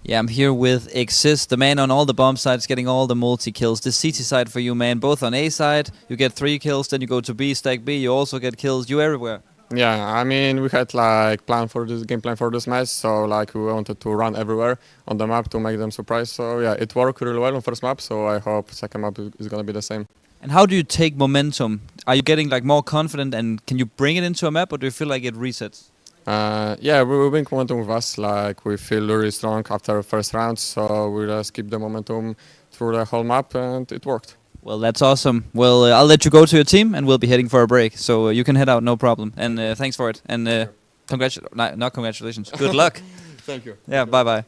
Speaker 5: Yeah, I'm here with Exist, the man on all the bomb sides, getting all the multi-kills. The CT side for you, man. Both on A side, you get 3 kills, then you go to B, stack B, you also get kills. You everywhere.
Speaker 10: Yeah, I mean, we had like game plan for this match, so like we wanted to run everywhere on the map to make them surprised. So yeah, it worked really well on first map, so I hope second map is gonna be the same.
Speaker 5: And how do you take momentum? Are you getting like more confident, and can you bring it into a map, or do you feel like it resets?
Speaker 10: Yeah, we bring momentum with us. Like we feel really strong after first round, so we just keep the momentum through the whole map, and it worked.
Speaker 5: Well, that's awesome. Well, I'll let you go to your team, and we'll be heading for a break. So you can head out, no problem. And thanks for it. And not congratulations. Good luck.
Speaker 10: Thank you.
Speaker 5: Yeah, bye-bye.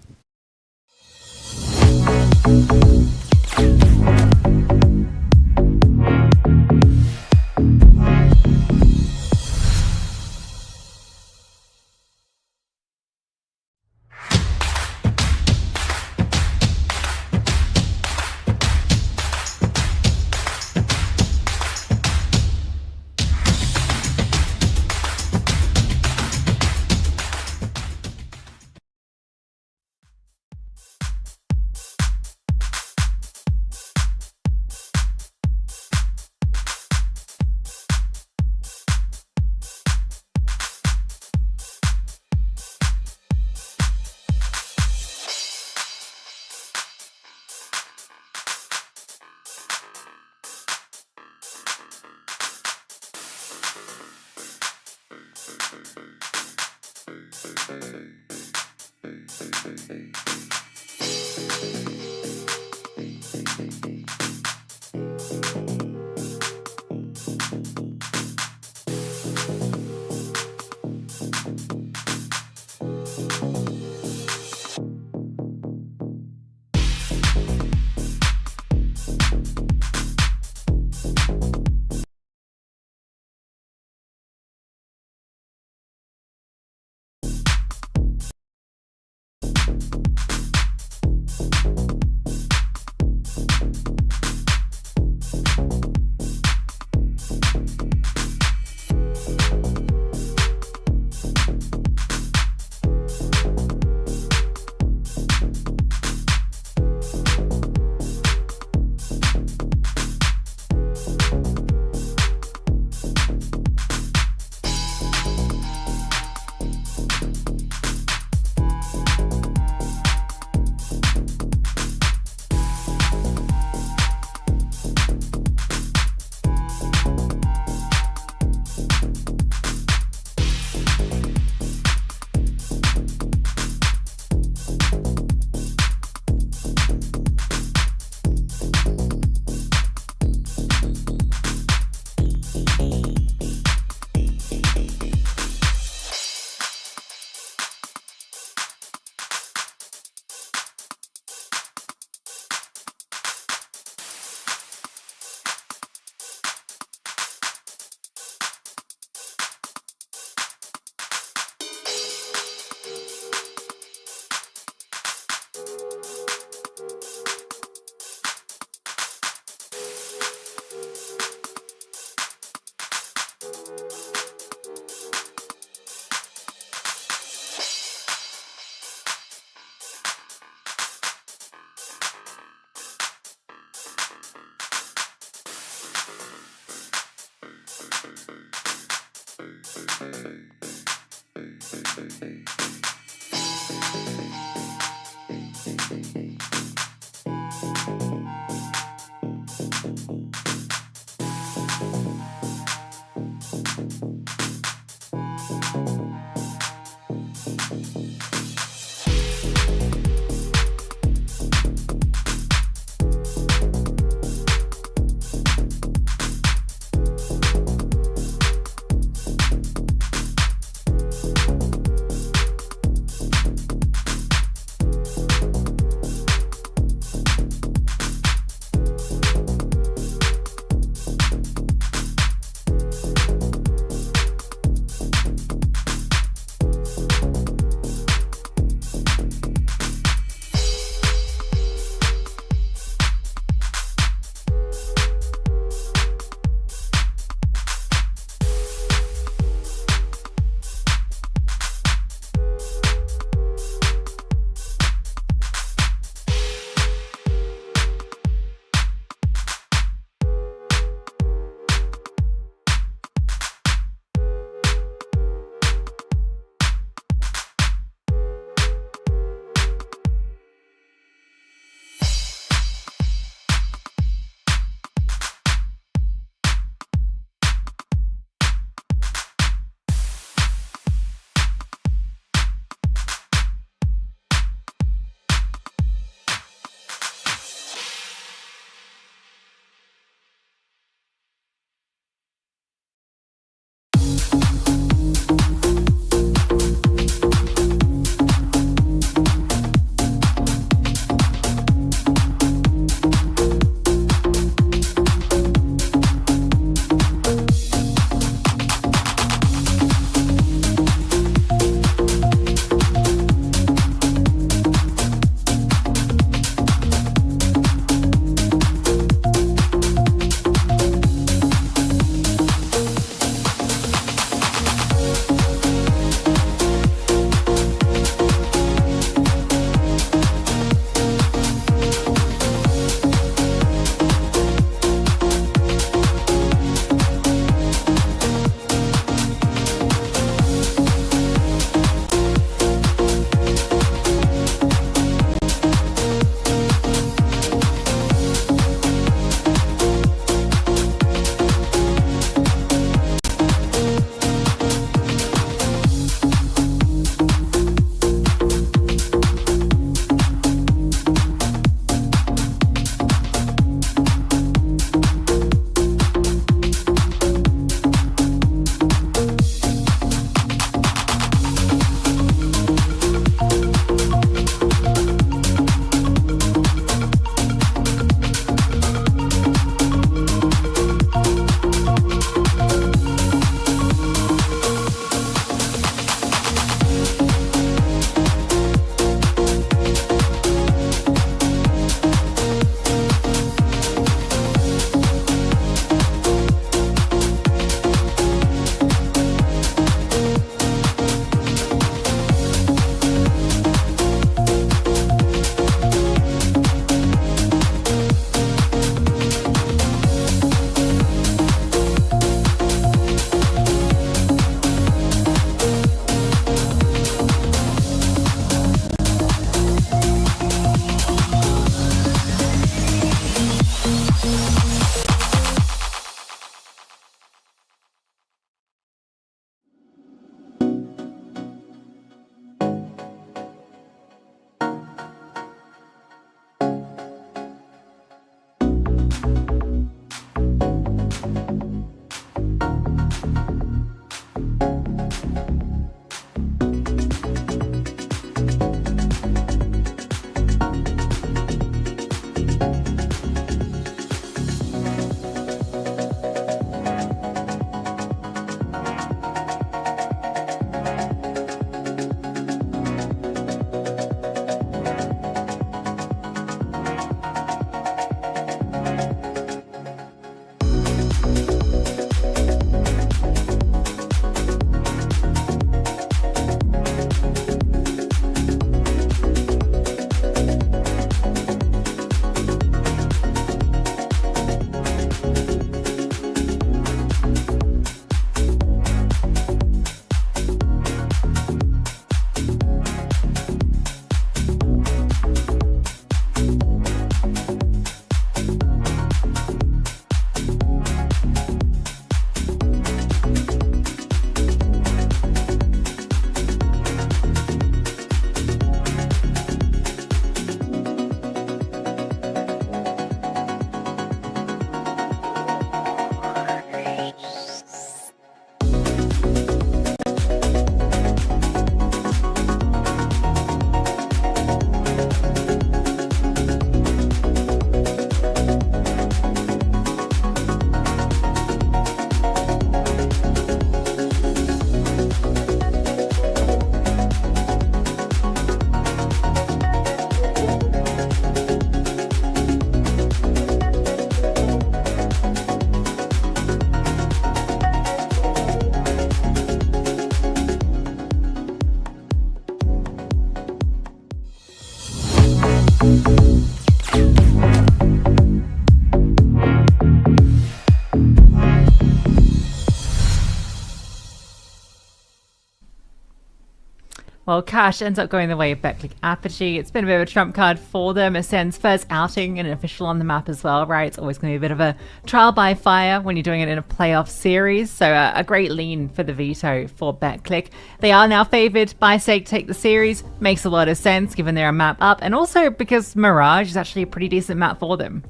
Speaker 2: Well, Cash ends up going the way of Betclic Apogee. It's been a bit of a trump card for them. Ascend's first outing and an official on the map as well, right? It's always going to be a bit of a trial by fire when you're doing it in a playoff series. So a great lean for the veto for Betclic. They are now favoured by Stake to take the series. Makes a lot of sense given they're a map up. And also because Mirage is actually a pretty decent map for them.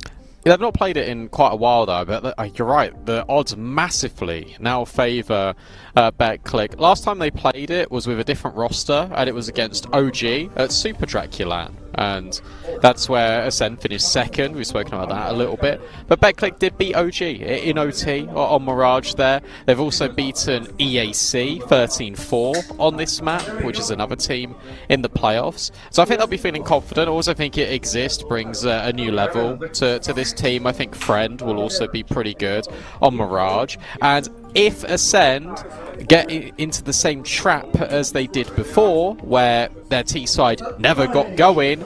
Speaker 1: They've not played it in quite a while though, but you're right, the odds massively now favour Betclic. Last time they played it was with a different roster, and it was against OG at Super Draculan, and that's where Ascend finished second. We've spoken about that a little bit, but Betclic did beat OG in OT on Mirage there. They've also beaten EAC 13-4 on this map, which is another team in the playoffs. So I think they'll be feeling confident. I also think it exists brings a new level to this team. I think Friend will also be pretty good on Mirage, and if Ascend get into the same trap as they did before, where their T-side never got going,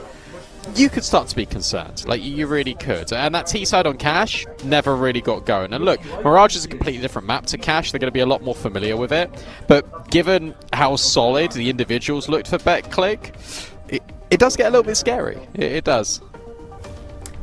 Speaker 1: you could start to be concerned. Like, you really could. And that T-side on Cash never really got going. And look, Mirage is a completely different map to Cash. They're going to be a lot more familiar with it. But given how solid the individuals looked for Betclic, it does get a little bit scary. It does.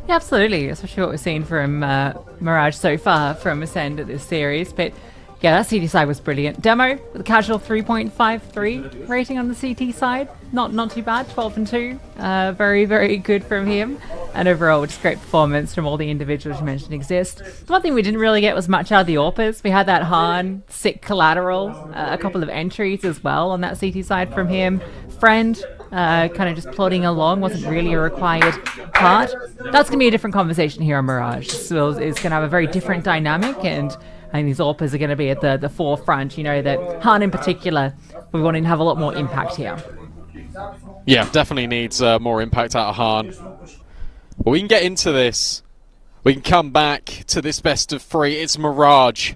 Speaker 2: Yeah, absolutely. Especially what we've seen from Mirage so far from Ascend at this series. But yeah, that CT side was brilliant. Demo with a casual 3.53 rating on the CT side. Not too bad. 12-2. Very, very good from him. And overall, just great performance from all the individuals you mentioned exist. The one thing we didn't really get was much out of the AWPers. We had that Han, sick collateral, a couple of entries as well on that CT side from him. Friend, kind of just plodding along, wasn't really a required part. That's going to be a different conversation here on Mirage. So it's going to have a very different dynamic, and I think these AWPers are going to be at the forefront. You know that Han in particular, we want to have a lot more impact here.
Speaker 1: Yeah, definitely needs more impact out of Han. But we can get into this. We can come back to this best of three. It's Mirage.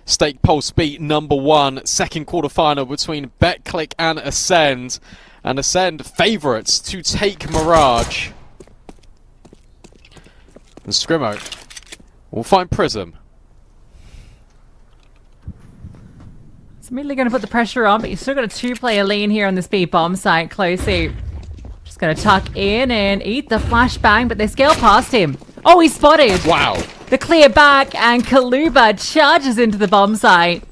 Speaker 1: Stake Pulse beat #1, second quarterfinal between Betclic and Ascend. And Ascend favourites to take Mirage. And Scrimmo will find Prism.
Speaker 2: It's immediately going to put the pressure on, but you've still got a two-player lean here on this B bomb site. Closey just going to tuck in and eat the flashbang, but they scale past him. Oh, he's spotted.
Speaker 1: Wow.
Speaker 2: The clear back, and Kaluba charges into the bomb site.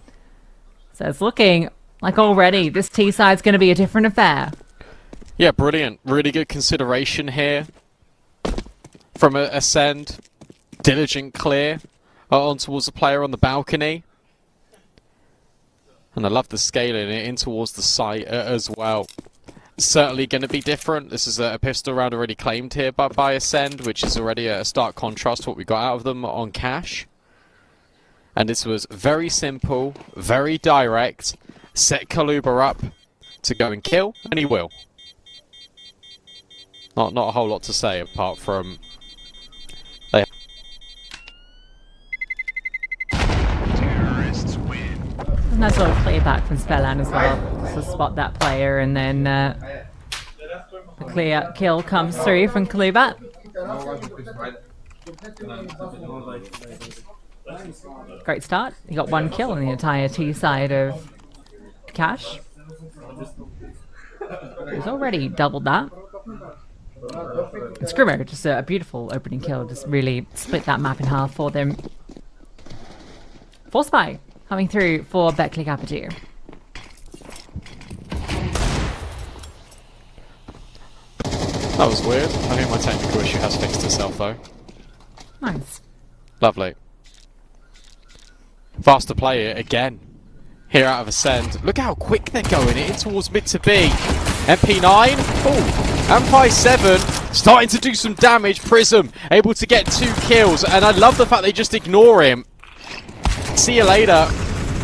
Speaker 2: So it's looking like already this T-side's going to be a different affair.
Speaker 1: Yeah, brilliant. Really good consideration here from Ascend. Diligent clear on towards the player on the balcony. And I love the scaling it in towards the site as well. Certainly going to be different. This is a pistol round already claimed here by Ascend, which is already a stark contrast to what we got out of them on Cash. And this was very simple, very direct. Set Kaluba up to go and kill, and he will. Not a whole lot to say apart from
Speaker 2: Nice little clear back from Spellan as well, just to spot that player, and then the clear kill comes through from Kaluba. Great start. He got one kill on the entire T side of Cash. He's already doubled that. And Scrimmo, just a beautiful opening kill, just really split that map in half for them. Force Spy coming through for Betclic Apogee.
Speaker 1: That was weird. I think my technical issue has fixed itself though.
Speaker 2: Nice.
Speaker 1: Lovely. Faster play it again. Here out of Ascend. Look how quick they're going in towards mid to B. MP9. Oh, and 5-7 starting to do some damage. Prism able to get 2 kills, and I love the fact they just ignore him. See you later.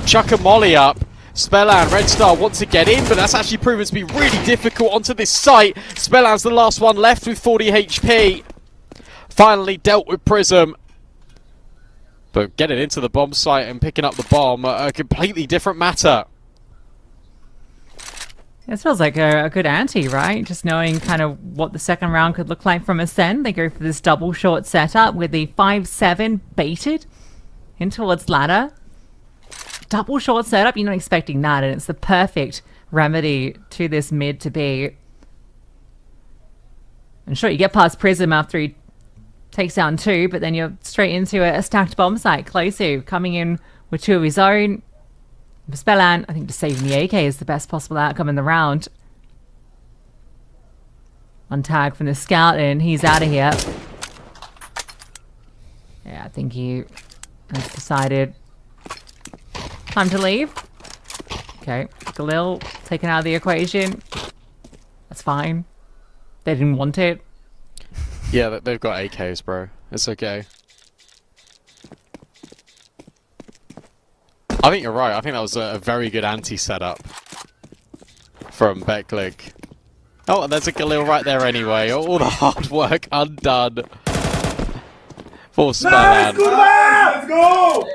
Speaker 1: Chuck a molly up. Spellan, Red Star want to get in, but that's actually proven to be really difficult onto this site. Spellan's the last one left with 40 HP. Finally dealt with Prism. But getting into the bomb site and picking up the bomb, a completely different matter.
Speaker 2: This feels like a good ante, right? Just knowing kind of what the second round could look like from Ascend. They go for this double short setup with the 5-7 baited in towards ladder. Double short setup, you're not expecting that, and it's the perfect remedy to this mid to be. And sure, you get past Prism after he takes down 2, but then you're straight into a stacked bomb site. Closu coming in with 2 of his own. For Spellan, I think just saving the AK is the best possible outcome in the round. On tag from the scout, and he's out of here. Yeah, I think he has decided time to leave. Okay, Galil taken out of the equation. That's fine. They didn't want it.
Speaker 1: Yeah, they've got AKs, bro. It's okay. I think you're right. I think that was a very good anti-setup from Beklik. Oh, and there's a Galil right there anyway. All the hard work undone for Spellan.
Speaker 3: Let's go!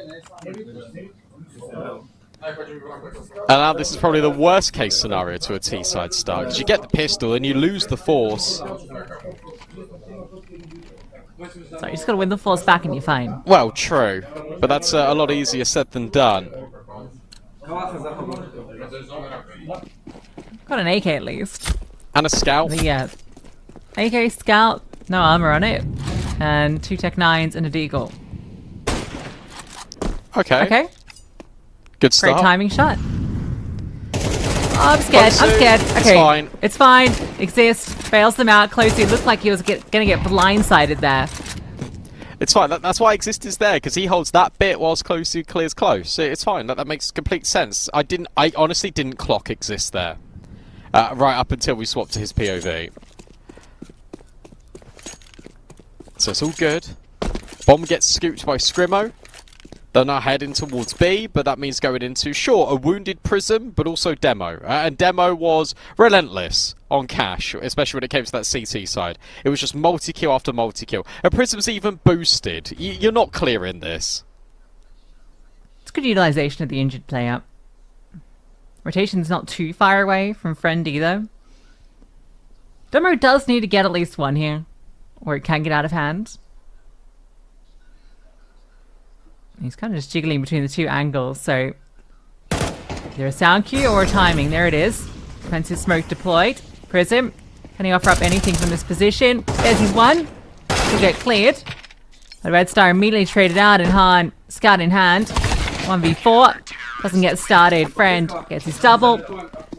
Speaker 1: And now this is probably the worst case scenario to a T-side start, because you get the pistol and you lose the force.
Speaker 2: So you just gotta win the force back and you're fine.
Speaker 1: Well, true, but that's a lot easier said than done.
Speaker 2: Got an AK at least.
Speaker 1: And a scout.
Speaker 2: Yeah. AK scout, no armor on it. And 2 Tech 9s and a deagle.
Speaker 1: Okay.
Speaker 2: Okay.
Speaker 1: Good start.
Speaker 2: Great timing shot. Oh, I'm scared. I'm scared. Okay.
Speaker 1: It's fine.
Speaker 2: It's fine. Exists. Bails them out. Close. It looked like he was gonna get blindsided there.
Speaker 1: It's fine. That's why Exist is there, because he holds that bit whilst Close clears close. It's fine. That makes complete sense. I honestly didn't clock Exist there. Right up until we swapped to his POV. So it's all good. Bomb gets scooped by Scrimmo. They're now heading towards B, but that means going into, sure, a wounded Prism, but also Demo. And Demo was relentless on cash, especially when it came to that CT side. It was just multi-kill after multi-kill. And Prism's even boosted. You're not clearing this.
Speaker 2: It's good utilization of the injured player. Rotation's not too far away from Friend either. Demo does need to get at least one here, or it can get out of hand. He's kind of just jiggling between the 2 angles, so either a sound cue or a timing. There it is. Defensive smoke deployed. Prism, can he offer up anything from this position? There's his one. He'll get cleared. The Red Star immediately traded out, and Han, scout in hand. 1v4. Doesn't get started. Friend gets his double.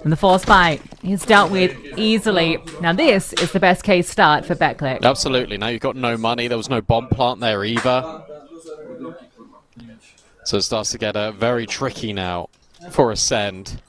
Speaker 2: And the force fight is dealt with easily. Now this is the best case start for Beklik.
Speaker 1: Absolutely. Now you've got no money. There was no bomb plant there either. So it starts to get very tricky now for Ascend.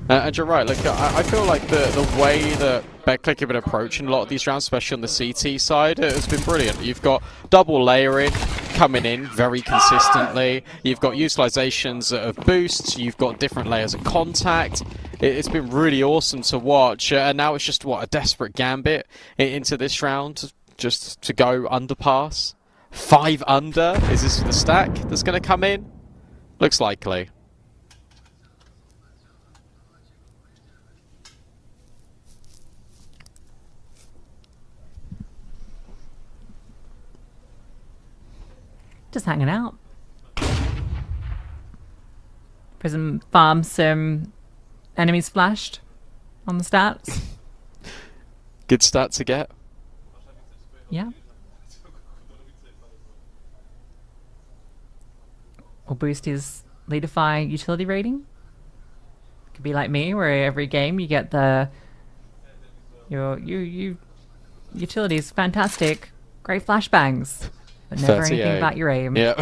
Speaker 1: And you're right, look, I feel like the way that Beklik have been approaching a lot of these rounds, especially on the CT side, has been brilliant. You've got double layering coming in very consistently. You've got utilizations of boosts. You've got different layers of contact. It's been really awesome to watch. And now it's just, what, a desperate gambit into this round just to go underpass. 5 under? Is this the stack that's going to come in? Looks likely.
Speaker 2: Just hanging out. Prism farms some enemies flashed on the stats.
Speaker 1: Good stat to get.
Speaker 2: Yeah. Or boost his Leadify utility rating. Could be like me, where every game you get your utility is fantastic, great flashbangs, but never
Speaker 1: 38.
Speaker 2: anything about your aim.
Speaker 1: Yeah.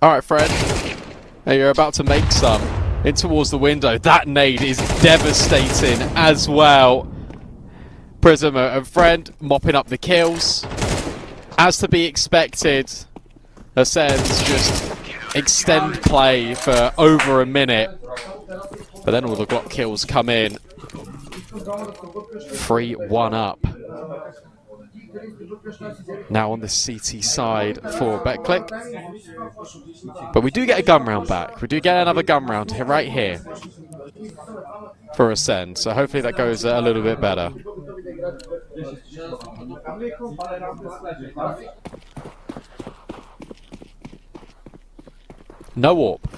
Speaker 1: Alright, Fred. Now you're about to make some. In towards the window. That nade is devastating as well. Prism and Friend mopping up the kills. As to be expected, Ascend's just extend play for over a minute. But then all the Glock kills come in. 3-1 up. Now on the CT side for BetClick. But we do get a gun round back. We do get another gun round here, right here for Ascend. So hopefully that goes a little bit better. No warp.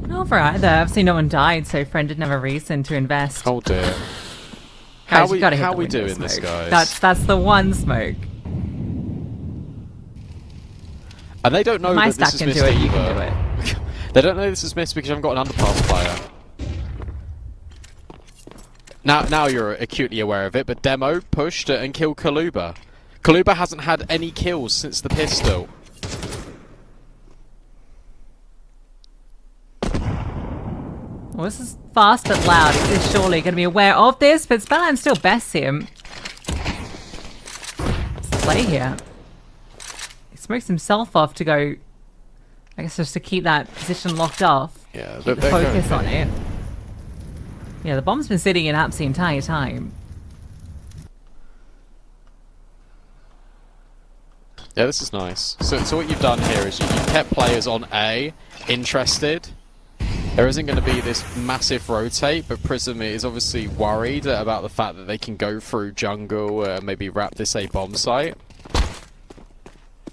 Speaker 2: All right, though. Obviously, no one died, so Friend didn't have a reason to invest.
Speaker 1: Oh dear.
Speaker 2: Guys,
Speaker 1: How we doing this, guys?
Speaker 2: That's the one smoke.
Speaker 1: And they don't know
Speaker 2: My
Speaker 1: that this
Speaker 2: stack
Speaker 1: is
Speaker 2: can
Speaker 1: missed
Speaker 2: do it, you
Speaker 1: either.
Speaker 2: can do it.
Speaker 1: They don't know this is missed because you haven't got an underpass player. Now you're acutely aware of it, but Demo pushed and killed Kaluba. Kaluba hasn't had any kills since the pistol.
Speaker 2: Well, this is fast but loud. He's surely going to be aware of this, but Spellland still bests him. Let's play here. He smokes himself off to go, I guess, just to keep that position locked off.
Speaker 1: Yeah,
Speaker 2: keep the focus on it. Yeah, the bomb's been sitting in apps the entire time.
Speaker 1: Yeah, this is nice. So what you've done here is you've kept players on A, interested. There isn't going to be this massive rotate, but Prism is obviously worried about the fact that they can go through jungle, maybe wrap this A bomb site.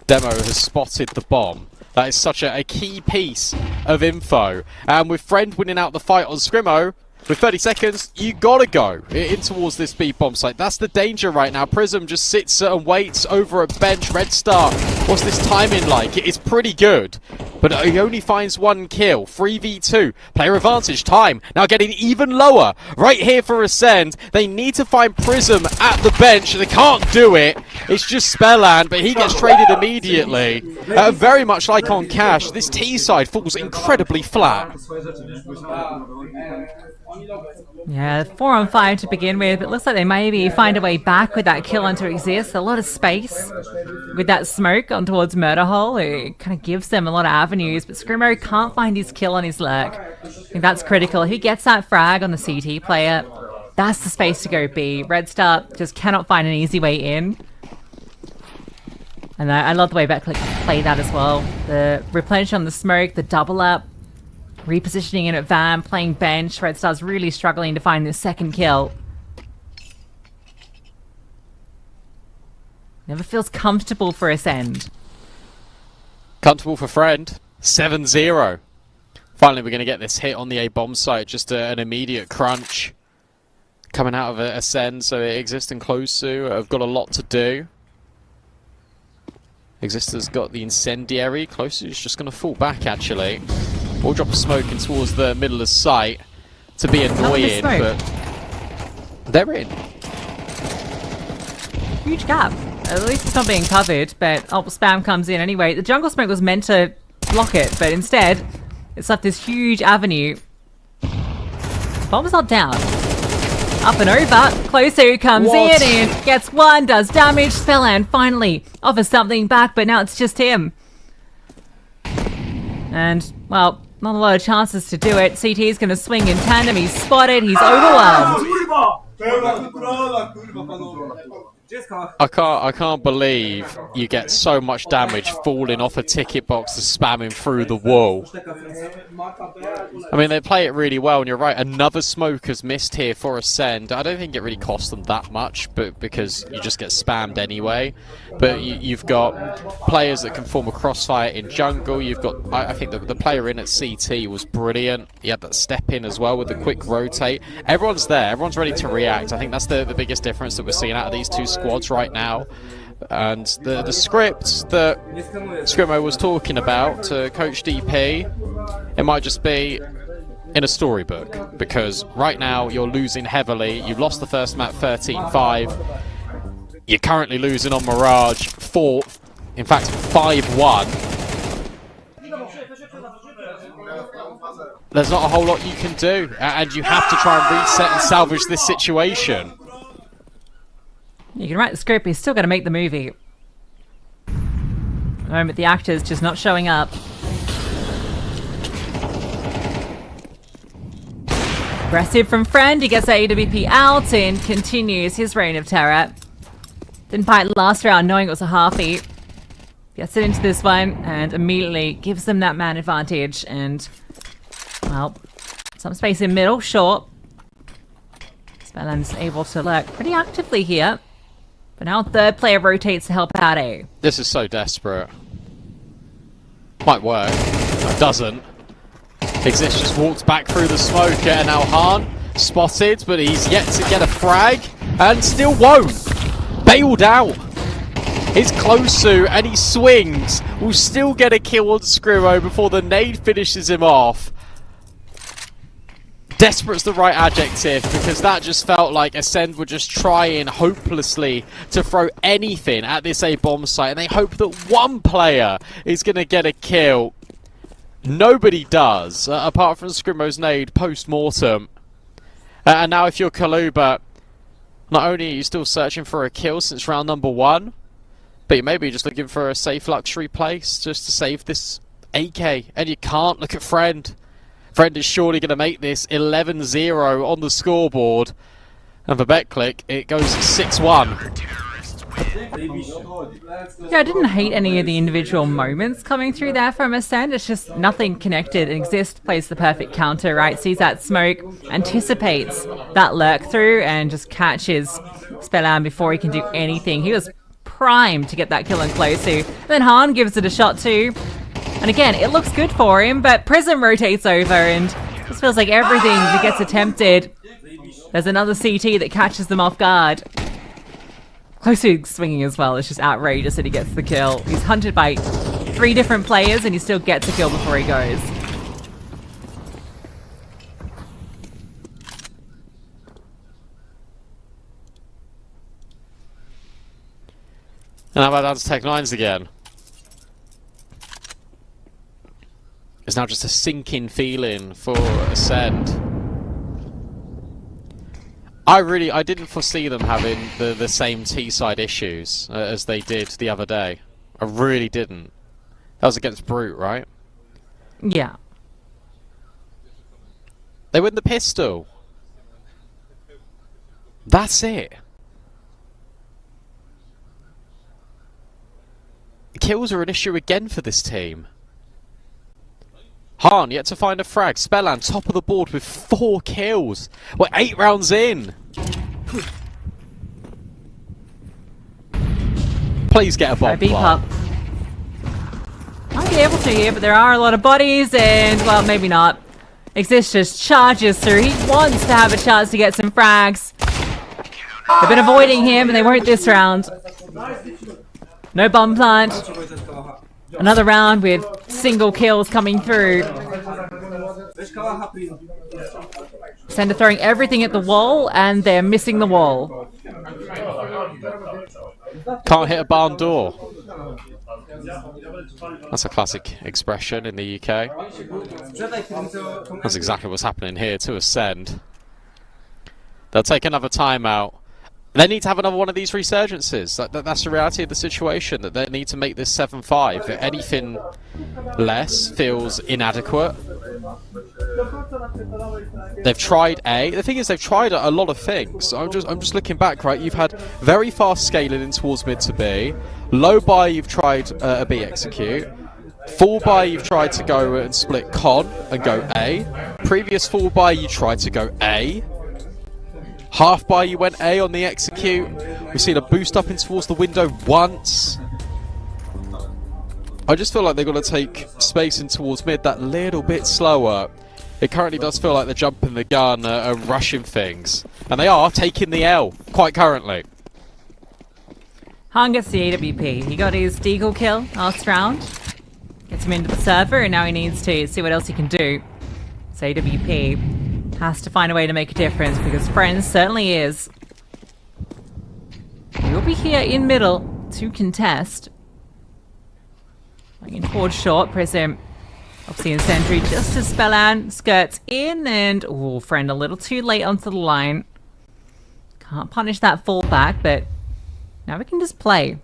Speaker 1: Demo has spotted the bomb. That is such a key piece of info. And with Friend winning out the fight on Scrimmo, with 30 seconds, you gotta go in towards this B bomb site. That's the danger right now. Prism just sits and waits over a bench. Red Star, what's this timing like? It's pretty good, but he only finds one kill. 3v2, player advantage, time now getting even lower. Right here for Ascend, they need to find Prism at the bench. They can't do it. It's just Spellland, but he gets traded immediately. Very much like on Cash, this T side falls incredibly flat.
Speaker 2: Yeah, 4 on 5 to begin with. It looks like they maybe find a way back with that kill onto Exist. A lot of space with that smoke on towards Murder Hole. It kind of gives them a lot of avenues, but Scrimmo can't find his kill on his lurk. I think that's critical. If he gets that frag on the CT player, that's the space to go B. Red Star just cannot find an easy way in. And I love the way BetClick play that as well. The replenish on the smoke, the double up. Repositioning in at Van, playing bench. Red Star's really struggling to find this second kill. Never feels comfortable for Ascend.
Speaker 1: Comfortable for Friend. 7-0. Finally, we're going to get this hit on the A bomb site. Just an immediate crunch coming out of Ascend. So Exist and Closu have got a lot to do. Exist has got the incendiary. Closu's just going to fall back, actually. We'll drop a smoke in towards the middle of the site to be annoying, but they're in.
Speaker 2: Huge gap. At least it's not being covered, but spam comes in anyway. The jungle smoke was meant to block it, but instead it's left this huge avenue. Bomb's not down. Up and over. Closer comes in and gets one, does damage. Spellland finally offers something back, but now it's just him. And, well, not a lot of chances to do it. CT is going to swing in tandem. He's spotted. He's overwhelmed.
Speaker 1: I can't believe you get so much damage falling off a ticket box and spamming through the wall. I mean, they play it really well, and you're right. Another smoke has missed here for Ascend. I don't think it really costs them that much, but because you just get spammed anyway. But you've got players that can form a crossfire in jungle. You've got, I think the player in at CT was brilliant. He had that step in as well with the quick rotate. Everyone's there. Everyone's ready to react. I think that's the biggest difference that we're seeing out of these two squads right now. And the script that Scrimmo was talking about to Coach DP, it might just be in a storybook, because right now you're losing heavily. You've lost the first map 13-5. You're currently losing on Mirage 4, in fact 5-1. There's not a whole lot you can do, and you have to try and reset and salvage this situation.
Speaker 2: You can write the script, but he's still got to make the movie. At the moment, the actor's just not showing up. Aggressive from Friend. He gets AWP out and continues his reign of terror. Didn't bite last round knowing it was a halfie. Gets it into this one and immediately gives them that man advantage. And, well, some space in middle, short. Spelland's able to lurk pretty actively here. But now third player rotates to help out A.
Speaker 1: This is so desperate. Might work. It doesn't. Exist just walked back through the smoke, and now Han spotted, but he's yet to get a frag, and still won't. Bailed out. He's close to, and he swings. Will still get a kill on Scrivo before the nade finishes him off. Desperate's the right adjective, because that just felt like Ascend were just trying hopelessly to throw anything at this A bomb site, and they hope that one player is going to get a kill. Nobody does, apart from Scrimo's nade post-mortem. And now if you're Kaluba, not only are you still searching for a kill since round number 1, but you may be just looking for a safe luxury place just to save this AK. And you can't look at Friend. Friend is surely going to make this 11-0 on the scoreboard. And for BetClick, it goes 6-1.
Speaker 2: Yeah, I didn't hate any of the individual moments coming through there from Ascend. It's just nothing connected. Exist plays the perfect counter, right? Sees that smoke, anticipates that lurk through, and just catches Spelland before he can do anything. He was primed to get that kill on Closu. Then Han gives it a shot too. And again, it looks good for him, but Prism rotates over, and this feels like everything that gets attempted. There's another CT that catches them off guard. Closu swinging as well. It's just outrageous that he gets the kill. He's hunted by 3 different players, and he still gets a kill before he goes.
Speaker 1: And how about down to Tech 9s again? It's now just a sinking feeling for Ascend. I didn't foresee them having the same T-side issues as they did the other day. I really didn't. That was against Brute, right?
Speaker 2: Yeah.
Speaker 1: They win the pistol. That's it. Kills are an issue again for this team. Han yet to find a frag. Spelland top of the board with 4 kills. We're 8 rounds in. Please get a bomb.
Speaker 2: Pop. Might be able to here, but there are a lot of bodies, and well, maybe not. Exist just charges through. He wants to have a chance to get some frags. They've been avoiding him, and they won't this round. No bomb plant. Another round with single kills coming through. Sender throwing everything at the wall, and they're missing the wall.
Speaker 1: Can't hit a barn door. That's a classic expression in the UK. That's exactly what's happening here to Ascend. They'll take another timeout. They need to have another one of these resurgences. That's the reality of the situation, that they need to make this 7-5. Anything less feels inadequate. They've tried A. The thing is, they've tried a lot of things. I'm just looking back, right? You've had very fast scaling in towards mid to B. Low buy, you've tried a B execute. Full buy, you've tried to go and split con and go A. Previous full buy, you tried to go A. Half buy, you went A on the execute. We've seen a boost up in towards the window once. I just feel like they've got to take space in towards mid that little bit slower. It currently does feel like they're jumping the gun and rushing things. And they are taking the L, quite currently.
Speaker 2: Han gets the AWP. He got his Deagle kill last round. Gets him into the server, and now he needs to see what else he can do. So AWP has to find a way to make a difference, because Friends certainly is. He'll be here in middle to contest. Going towards short, Prism. Obviously in sentry, just as Spelland skirts in, and ooh, Friend a little too late onto the line. Can't punish that fallback, but now we can just play.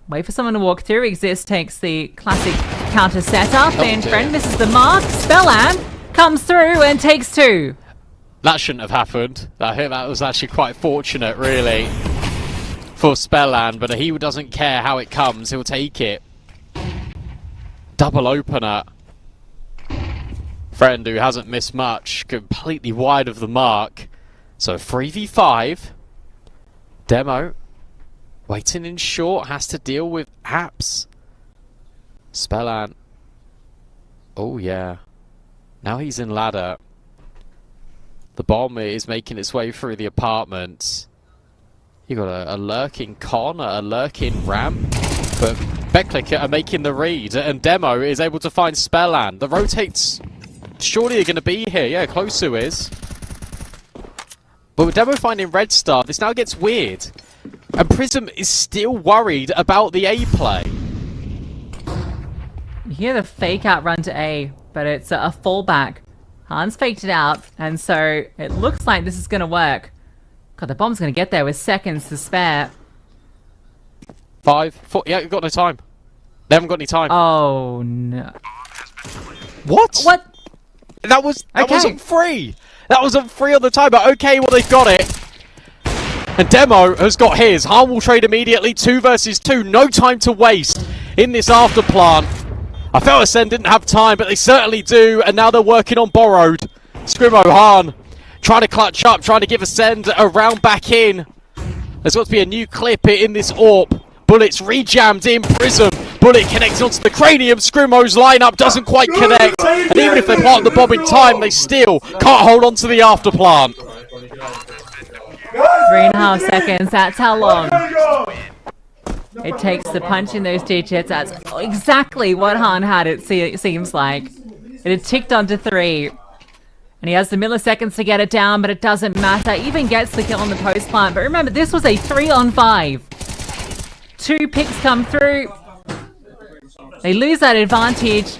Speaker 2: Wait for someone to walk through. Exist takes the classic counter setup, and Friend misses the mark. Spelland comes through and takes 2.
Speaker 1: That shouldn't have happened. I think that was actually quite fortunate, really. for Spelland, but he doesn't care how it comes. He'll take it. Double opener. Friend who hasn't missed much, completely wide of the mark. So 3v5. Demo. Waiting in short, has to deal with apps. Spelland. Oh yeah. Now he's in ladder. The bomb is making its way through the apartment. You got a lurking con, a lurking ramp, but Beckklicker are making the read, and Demo is able to find Spelland. The rotates surely are going to be here. Yeah, Closu is. But with Demo finding Red Star, this now gets weird. And Prism is still worried about the A play.
Speaker 2: You hear the fake out run to A, but it's a fallback. Hans faked it out, and so it looks like this is going to work. God, the bomb's going to get there with seconds to spare.
Speaker 1: 5, 4, yeah, you've got no time. They haven't got any time.
Speaker 2: Oh, no.
Speaker 1: What?
Speaker 2: What?
Speaker 1: That wasn't free. That wasn't free on the time, but okay, well, they've got it. And Demo has got his. Han will trade immediately, 2 versus 2. No time to waste in this after plant. I felt Ascend didn't have time, but they certainly do, and now they're working on Borrowed. Scrimo, Han, trying to clutch up, trying to give Ascend a round back in. There's got to be a new clip in this AWP. Bullets rejammed in Prism. Bullet connects onto the cranium. Scrimo's lineup doesn't quite connect. And even if they plant the bomb in time, they still can't hold on to the after plant.
Speaker 2: 3.5 seconds, that's how long it takes to punch in those digits. That's exactly what Han had, it seems like. It had ticked onto 3. And he has the milliseconds to get it down, but it doesn't matter. Even gets the kill on the post plant. But remember, this was a 3-on-5. 2 picks come through. They lose that advantage.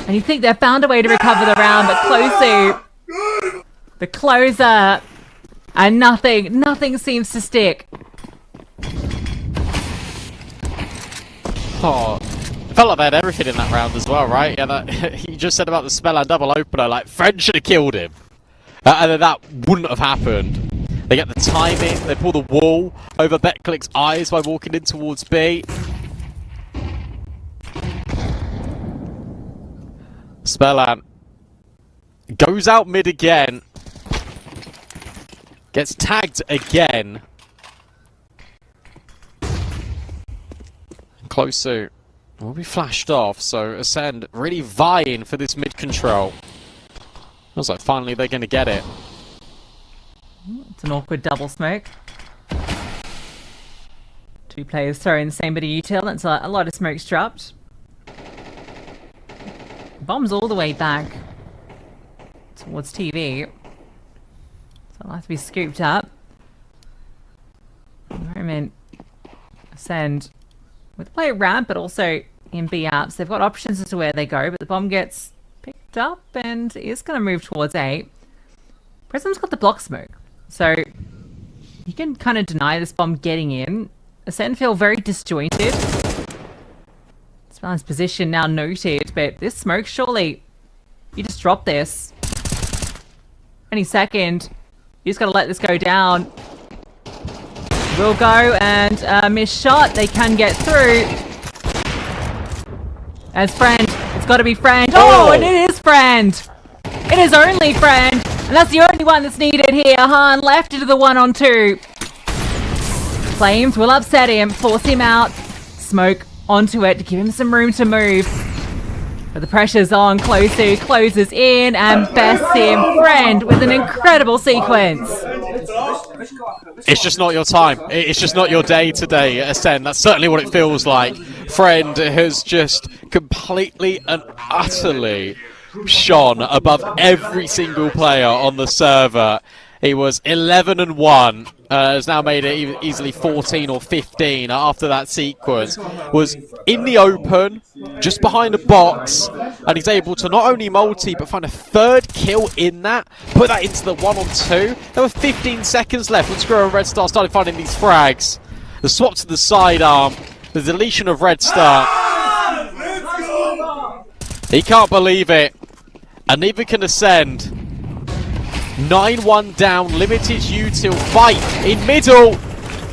Speaker 2: And you think they've found a way to recover the round, but Closu, the closer, and nothing seems to stick.
Speaker 1: Oh, felt like they had everything in that round as well, right? Yeah, that, he just said about the Spelland double opener, like, Fred should have killed him. And then that wouldn't have happened. They get the timing, they pull the wall over Beckklick's eyes by walking in towards B. Spelland goes out mid again. Gets tagged again. Closu will be flashed off, so Ascend really vying for this mid control. Looks like finally they're going to get it.
Speaker 2: It's an awkward double smoke. 2 players throwing the same bit of util. That's a lot of smokes dropped. Bomb's all the way back towards TV. So it'll have to be scooped up. At the moment, Ascend with the play ramp, but also in B apps. They've got options as to where they go, but the bomb gets picked up and is going to move towards A. Prism's got the block smoke, so you can kind of deny this bomb getting in. Ascend feel very disjointed. Spelland's position now noted, but this smoke, surely you just drop this. Any second, you just got to let this go down. Will go, and missed shot. They can get through. As Friend, it's got to be Friend. Oh, and it is Friend. It is only Friend, and that's the only one that's needed here. Han left into the 1-on-2. Flames will upset him, force him out. Smoke onto it to give him some room to move. But the pressure's on. Closu closes in and bests him. Friend with an incredible sequence.
Speaker 1: It's just not your time. It's just not your day today, Ascend. That's certainly what it feels like. Friend has just completely and utterly shone above every single player on the server. He was 11-1, has now made it easily 14 or 15 after that sequence. Was in the open, just behind a box, and he's able to not only multi, but find a 3rd kill in that, put that into the 1-on-2. There were 15 seconds left when Squirrel and Red Star started finding these frags. The swap to the sidearm, the deletion of Red Star. He can't believe it, and neither can Ascend. 9-1 down, limited util fight in middle.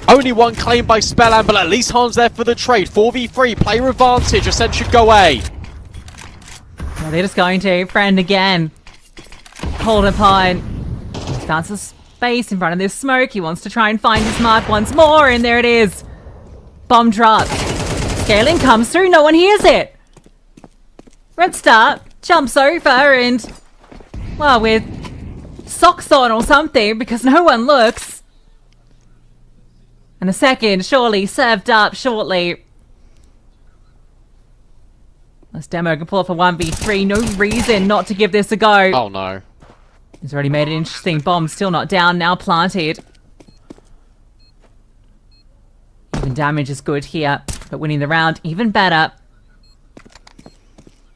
Speaker 1: Only one claim by Spellan, but at least Han's there for the trade. 4v3, player advantage. Ascend should go A.
Speaker 2: Well, they're just going to. Friend again. Hold upon. He starts a space in front of this smoke. He wants to try and find his mark once more, and there it is. Bomb dropped. Scaling comes through. No one hears it. Red Star jumps over and, well, with socks on or something, because no one looks. And a second, surely, served up shortly. This Demo can pull off a 1v3. No reason not to give this a go.
Speaker 1: Oh, no.
Speaker 2: He's already made an interesting bomb. Still not down, now planted. Even damage is good here, but winning the round even better.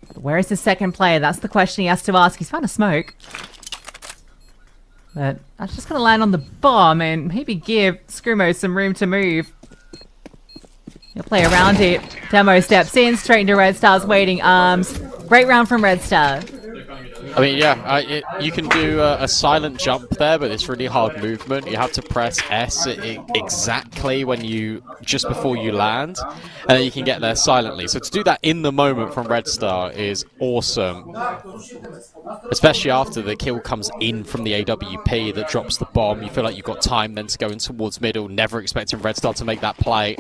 Speaker 2: But where is the second player? That's the question he has to ask. He's found a smoke. But I'm just going to land on the bomb and maybe give Screamo some room to move. He'll play around it. Demo steps in, straight into Red Star's waiting arms. Great round from Red Star.
Speaker 1: I mean, yeah, you can do a silent jump there, but it's really hard movement. You have to press S exactly when just before you land, and then you can get there silently. So to do that in the moment from Red Star is awesome, especially after the kill comes in from the AWP that drops the bomb. You feel like you've got time then to go in towards middle, never expecting Red Star to make that play.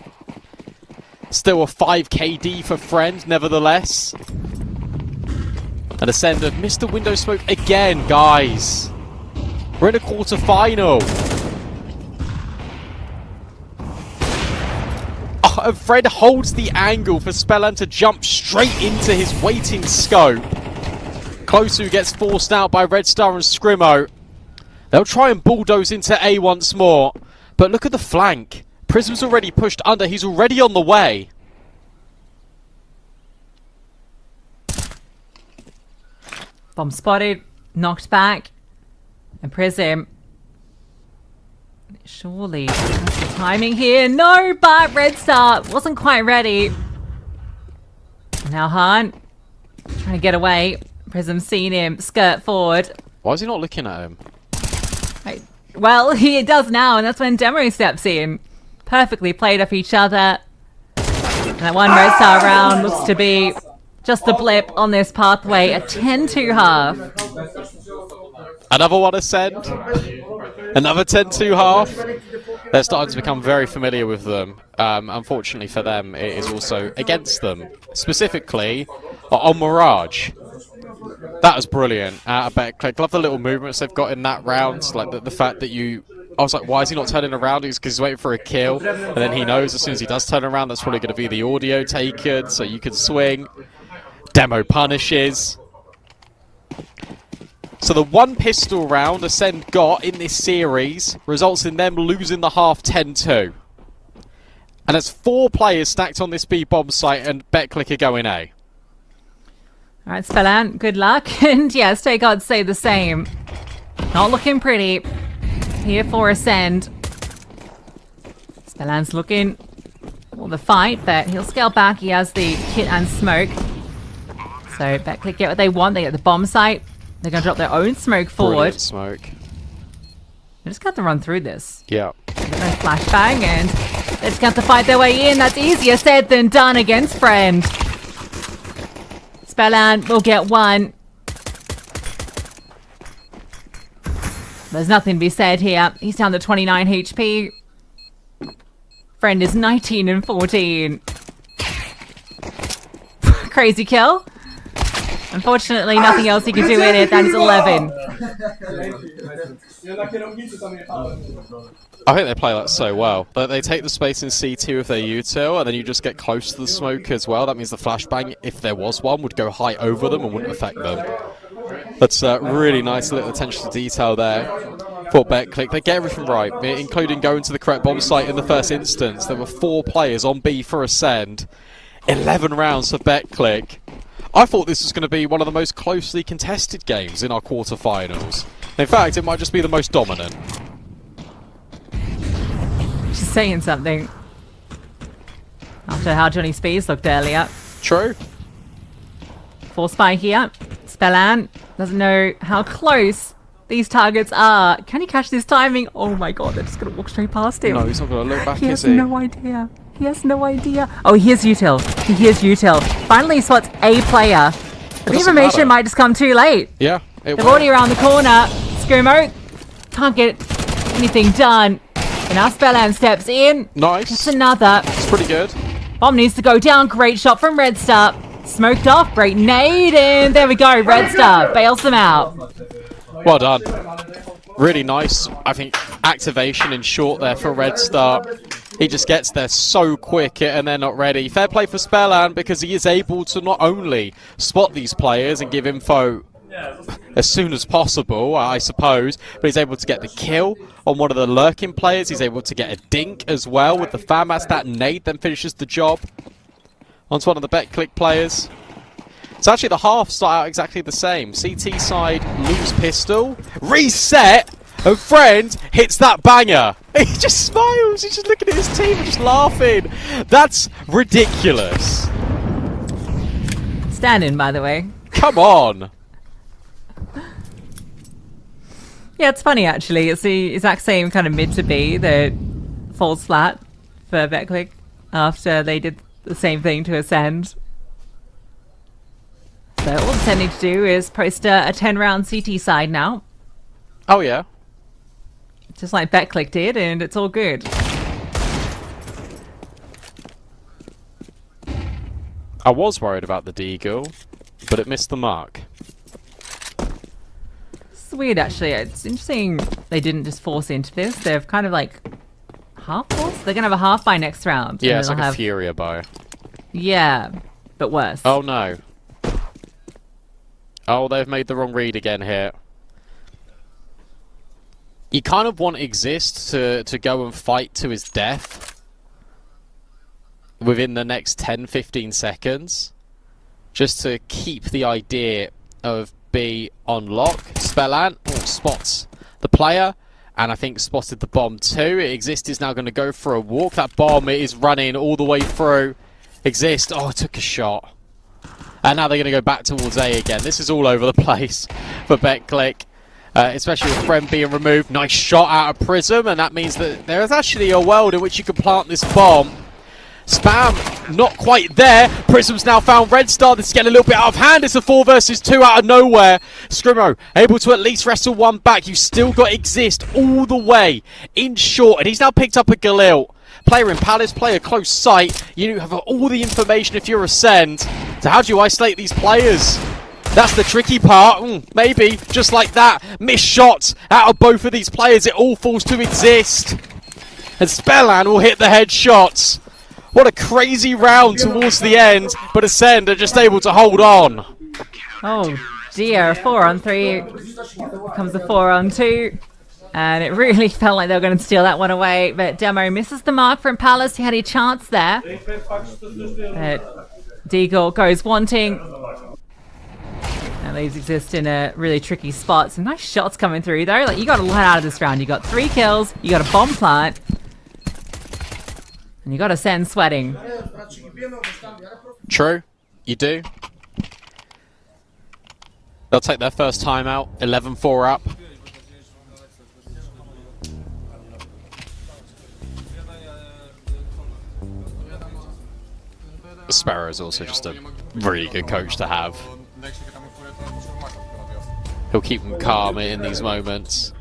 Speaker 1: Still a 5 KD for Friend, nevertheless. And Ascend have missed the window smoke again, guys. We're in a quarter-final. Oh, and Fred holds the angle for Spellan to jump straight into his waiting scope. Closu gets forced out by Red Star and Screamo. They'll try and bulldoze into A once more. But look at the flank. Prism's already pushed under. He's already on the way.
Speaker 2: Bomb spotted, knocked back, and Prism. Surely, that's the timing here. No, but Red Star wasn't quite ready. Now Han, trying to get away. Prism's seen him skirt forward.
Speaker 1: Why is he not looking at him?
Speaker 2: Well, he does now, and that's when Demo steps in. Perfectly played off each other. And that one Red Star round looks to be just a blip on this pathway. A 10-2 half.
Speaker 1: Another one Ascend. Another 10-2 half. They're starting to become very familiar with them. Unfortunately for them, it is also against them. Specifically, on Mirage. That was brilliant. I love the little movements they've got in that round. Like the fact that I was like, why is he not turning around? It's because he's waiting for a kill. And then he knows as soon as he does turn around, that's probably going to be the audio taken. So you can swing. Demo punishes. So the one pistol round Ascend got in this series results in them losing the half 10-2. And there's 4 players stacked on this B bomb site and BetClick are going A.
Speaker 2: Alright, Spellan, good luck. And yeah, Stay Gods say the same. Not looking pretty. Here for Ascend. Spellan's looking for the fight, but he'll scale back. He has the kit and smoke. So BetClick get what they want. They get the bomb site. They're going to drop their own smoke forward.
Speaker 1: Brilliant smoke.
Speaker 2: They just got to run through this.
Speaker 1: Yeah.
Speaker 2: No flashbang, and they just got to fight their way in. That's easier said than done against Friend. Spellan will get one. There's nothing to be said here. He's down to 29 HP. Friend is 19 and 14. Crazy kill. Unfortunately, nothing else he can do in it. That is 11.
Speaker 1: I think they play that so well. But they take the space in C2 if they're util, and then you just get close to the smoke as well. That means the flashbang, if there was one, would go high over them and wouldn't affect them. That's really nice little attention to detail there for BetClick. They get everything right, including going to the correct bomb site in the first instance. There were 4 players on B for Ascend. 11 rounds for BetClick. I thought this was going to be one of the most closely contested games in our quarterfinals. In fact, it might just be the most dominant.
Speaker 2: She's saying something. After how Johnny Spears looked earlier.
Speaker 1: True.
Speaker 2: 4 spy here. Spellan doesn't know how close these targets are. Can he catch this timing? Oh my god, they're just gonna walk straight past him.
Speaker 1: No, he's not going to look back,
Speaker 2: He
Speaker 1: is
Speaker 2: has
Speaker 1: he?
Speaker 2: no idea. He has no idea. Oh, he hears util. He hears util. Finally, he spots a player. But the
Speaker 1: doesn't
Speaker 2: information
Speaker 1: matter.
Speaker 2: might just come too late.
Speaker 1: Yeah, it
Speaker 2: They're
Speaker 1: will.
Speaker 2: already around the corner. Screamo can't get anything done. And now Spellan steps in.
Speaker 1: Nice.
Speaker 2: It's another.
Speaker 1: It's pretty good.
Speaker 2: Bomb needs to go down. Great shot from Red Star. Smoked off. Great nade. And there we go. Red Star bails them out.
Speaker 1: Well done. Really nice, I think, activation in short there for Red Star. He just gets there so quick and they're not ready. Fair play for Spellan because he is able to not only spot these players and give info as soon as possible, I suppose, but he's able to get the kill on one of the lurking players. He's able to get a dink as well with the FAMAS. That nade then finishes the job onto one of the BetClick players. So actually the halves start out exactly the same. CT side lose pistol, reset, and Friend hits that banger. He just smiles, he's just looking at his team and just laughing. That's ridiculous.
Speaker 2: Stand in, by the way.
Speaker 1: Come on.
Speaker 2: Yeah, it's funny actually. It's the exact same kind of mid to B that falls flat for BetClick after they did the same thing to Ascend. So all Ascend need to do is post a 10-round CT side now,
Speaker 1: Oh yeah.
Speaker 2: just like BetClick did, and it's all good.
Speaker 1: I was worried about the Deagle, but it missed the mark.
Speaker 2: It's weird actually. It's interesting they didn't just force into this. They've kind of like half force. They're gonna have a half by next round.
Speaker 1: Yeah,
Speaker 2: and
Speaker 1: it's
Speaker 2: then
Speaker 1: like
Speaker 2: they'll
Speaker 1: a Furia buy.
Speaker 2: Yeah, but worse.
Speaker 1: Oh no. Oh, they've made the wrong read again here. You kind of want Exist to go and fight to his death within the next 10-15 seconds, just to keep the idea of B on lock. Spellan spots the player, and I think spotted the bomb too. Exist is now going to go for a walk. That bomb is running all the way through. Exist, oh, took a shot. And now they're going to go back towards A again. This is all over the place for BetClick, especially with Friend being removed. Nice shot out of Prism, and that means that there is actually a world in which you can plant this bomb. Spam, not quite there. Prism's now found Red Star. This is getting a little bit out of hand. It's a 4 versus 2 out of nowhere. Scrimmo able to at least wrestle one back. You've still got Exist all the way in short, and he's now picked up a Galil. Player in Palace, player close sight. You have all the information if you're Ascend. So how do you isolate these players? That's the tricky part. Maybe, just like that. Missed shots out of both of these players. It all falls to Exist. And Spellan will hit the headshots. What a crazy round towards the end. But Ascend are just able to hold on.
Speaker 2: Oh dear, 4-on-3 becomes a 4-on-2. And it really felt like they were going to steal that one away. But Demo misses the mark from Palace. He had a chance there. But Deagle goes wanting. And leaves Exist in a really tricky spot. Some nice shots coming through though. Like, you got a lot out of this round. You got 3 kills. You got a bomb plant. And you got Ascend sweating.
Speaker 1: True, you do. They'll take their first time out. 11-4 up. Sparrow is also just a really good coach to have. He'll keep them calm in these moments.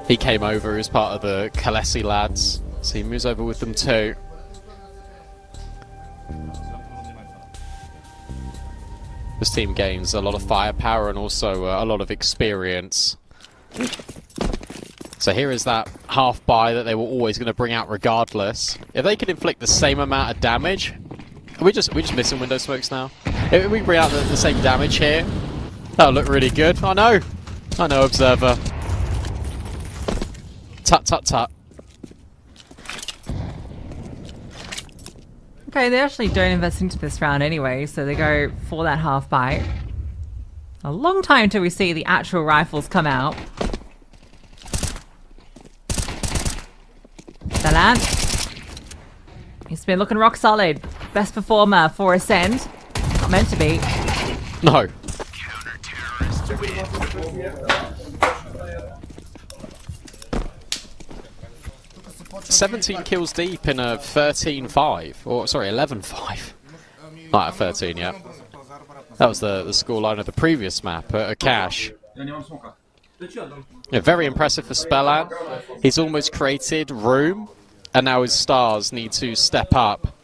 Speaker 1: He came over as part of the Kalesi lads, so he moves over with them too. This team gains a lot of firepower and also a lot of experience. So here is that half buy that they were always going to bring out regardless. If they could inflict the same amount of damage, are we just missing window smokes now? If we bring out the same damage here, that'll look really good. I know, Observer. Tut tut tut.
Speaker 2: Okay, they actually don't invest into this round anyway, so they go for that half bite. A long time till we see the actual rifles come out. Spellan. He's been looking rock solid. Best performer for Ascend. Not meant to be.
Speaker 1: No. "17 kills deep in a 13-5, or sorry, 11-5. Not at 13, yeah. That was the scoreline of the previous map at Cash. Yeah, very impressive for Spellan. He's almost created room, and now his stars need to step up.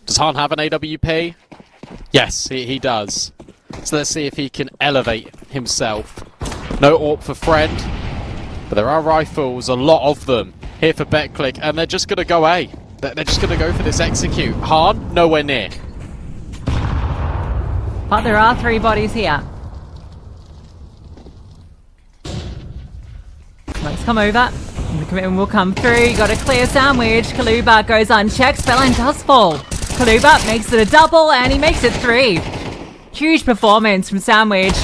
Speaker 1: Does Han have an AWP? Yes, he does. So let's see if he can elevate himself. No AWP for Friend, but there are rifles, a lot of them, here for BetClick, and they're just going to go A. They're just going to go for this execute. Han, nowhere near.
Speaker 2: But there are 3 bodies here. Let's come over. The commitment will come through. You got a clear sandwich. Kaluba goes unchecked. Spellan does fall. Kaluba makes it a double, and he makes it 3. Huge performance from Sandwich.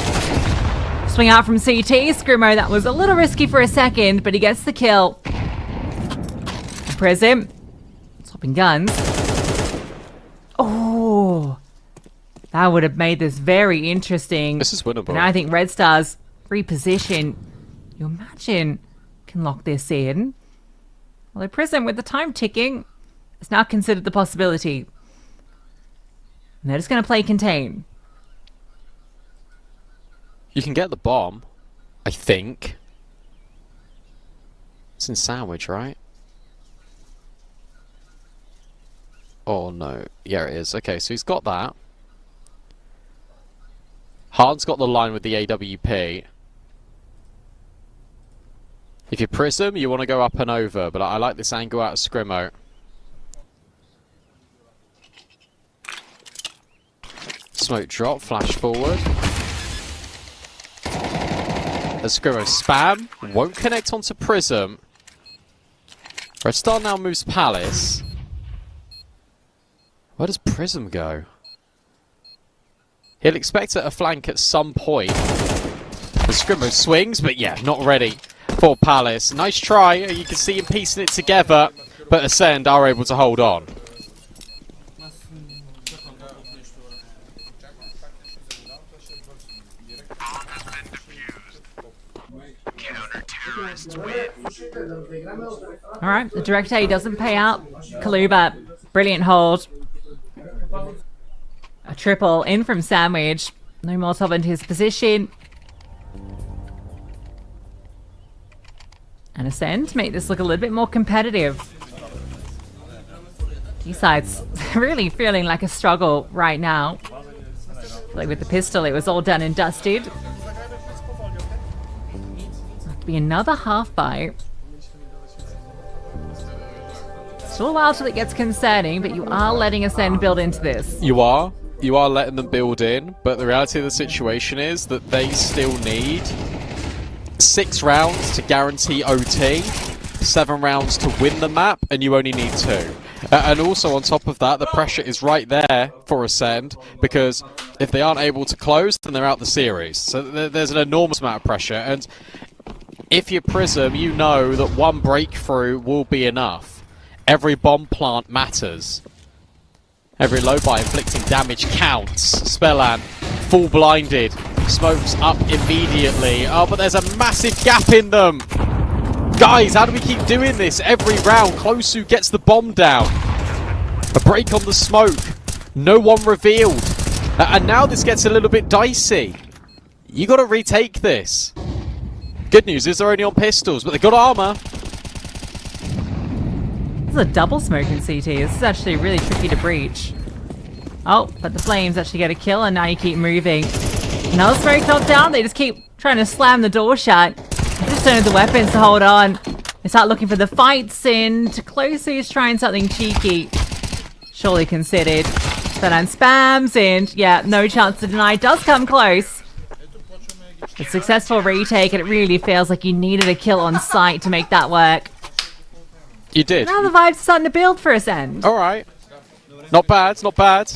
Speaker 2: Swing out from CT. Scrimmo, that was a little risky for a second, but he gets the kill. Prism. Swapping guns. Oh. That would have made this very interesting.
Speaker 1: This is winnable.
Speaker 2: And I think Red Stars reposition. You imagine can lock this in. Although Prism, with the time ticking, is now considered the possibility. And they're just going to play contain.
Speaker 1: You can get the bomb, I think. It's in Sandwich, right? Oh no, yeah it is. Okay, so he's got that. Han's got the line with the AWP. If you're Prism, you want to go up and over, but I like this angle out of Scrimmo. Smoke drop, flash forward. As Scrimmo spam, won't connect onto Prism. Red Star now moves Palace. Where does Prism go? He'll expect a flank at some point. The Scrimmo swings, but yeah, not ready for Palace. Nice try, you can see him piecing it together, but Ascend are able to hold on.
Speaker 2: Alright, the direct A doesn't pay out. Kaluba, brilliant hold. A triple in from Sandwich. No Molotov into his position. And Ascend to make this look a little bit more competitive. D-side's really feeling like a struggle right now. Like with the pistol, it was all done and dusted. That'll be another half bite. Still a while till it gets concerning, but you are letting Ascend build into this.
Speaker 1: You are letting them build in, but the reality of the situation is that they still need 6 rounds to guarantee OT, 7 rounds to win the map, and you only need 2. And also on top of that, the pressure is right there for Ascend, because if they aren't able to close, then they're out the series. So there's an enormous amount of pressure, and if you're Prism, you know that one breakthrough will be enough. Every bomb plant matters. Every low buy inflicting damage counts. Spellan, full blinded. Smokes up immediately. Oh, but there's a massive gap in them. Guys, how do we keep doing this? Every round, Closu gets the bomb down. A break on the smoke. No one revealed. And now this gets a little bit dicey. You got to retake this. Good news is they're only on pistols, but they've got armor.
Speaker 2: This is a double smoke in CT. This is actually really tricky to breach. Oh, but the Flames actually get a kill, and now you keep moving. Another smoke knocked down. They just keep trying to slam the door shut. They just don't have the weapons to hold on. They start looking for the fights, and Closu's trying something cheeky. Surely considered. Spellan spams, and yeah, no chance to deny. Does come close. A successful retake, and it really feels like you needed a kill on sight to make that work.
Speaker 1: You did.
Speaker 2: Now the vibe's starting to build for Ascend.
Speaker 1: Alright. Not bad, not bad.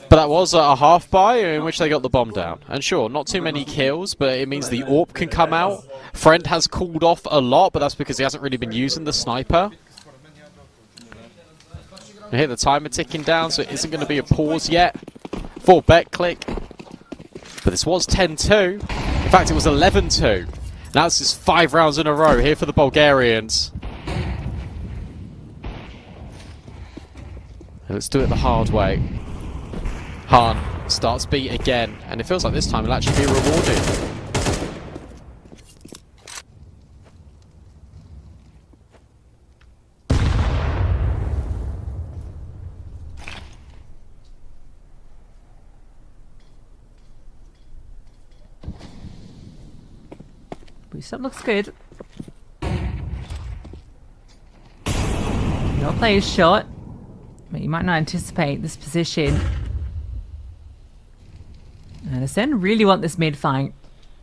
Speaker 1: But that was a half buy in which they got the bomb down. And sure, not too many kills, but it means the AWP can come out. Friend has cooled off a lot, but that's because he hasn't really been using the sniper. And here the timer ticking down, so it isn't going to be a pause yet for BetClick. But this was 10-2. In fact, it was 11-2. Now this is 5 rounds in a row here for the Bulgarians. And let's do it the hard way. Han starts beat again, and it feels like this time he'll actually be rewarded.
Speaker 2: Boost up looks good. Your player's shot, but you might not anticipate this position. And Ascend really want this mid fight.